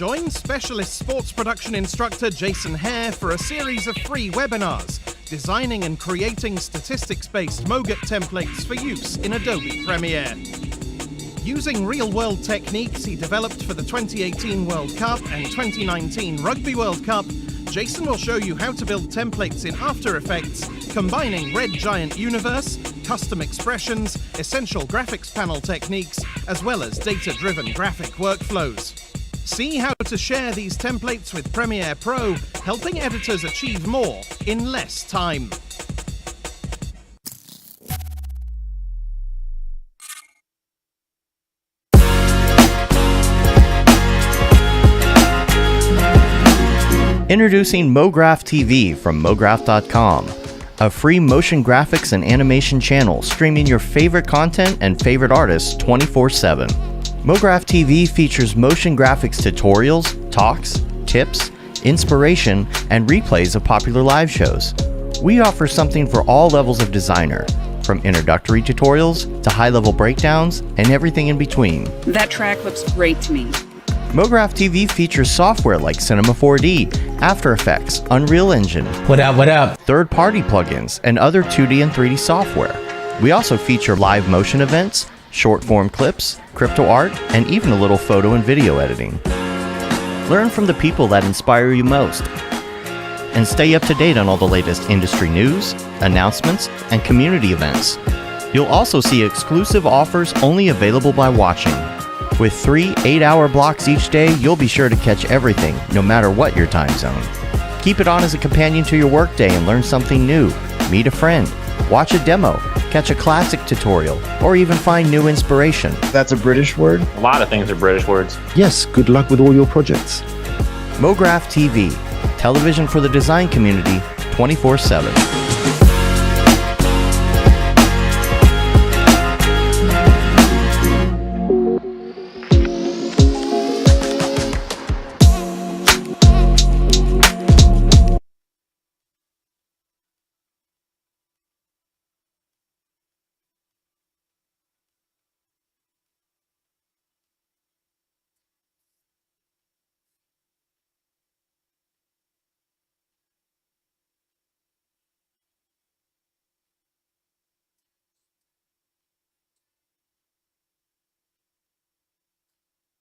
Join specialist sports production instructor Jason Hare for a series of free webinars, designing and creating statistics-based MOGAT templates for use in Adobe Premiere. Using real-world techniques he developed for the 2018 World Cup and 2019 Rugby World Cup, Jason will show you how to build templates in After Effects, combining Red Giant Universe, custom expressions, essential graphics panel techniques, as well as data-driven graphic workflows. See how to share these templates with Premiere Pro, helping editors achieve more in less time. Introducing MoGraph TV from MoGraph.com, a free motion graphics and animation channel streaming your favorite content and favorite artists 24/7. MoGraph TV features motion graphics tutorials, talks, tips, inspiration, and replays of popular live shows. We offer something for all levels of designer, from introductory tutorials to high-level breakdowns and everything in between. That track looks great to me. MoGraph TV features software like Cinema 4D, After Effects, Unreal Engine, What up? third-party plugins, and other 2D and 3D software. We also feature live motion events, short-form clips, crypto art, and even a little photo and video editing. Learn from the people that inspire you most, and stay up to date on all the latest industry news, announcements, and community events. You'll also see exclusive offers only available by watching. With 3 8-hour blocks each day, you'll be sure to catch everything, no matter what your time zone. Keep it on as a companion to your workday and learn something new. Meet a friend, watch a demo, catch a classic tutorial, or even find new inspiration. That's a British word? A lot of things are British words. Yes, good luck with all your projects. MoGraph TV, television for the design community 24/7.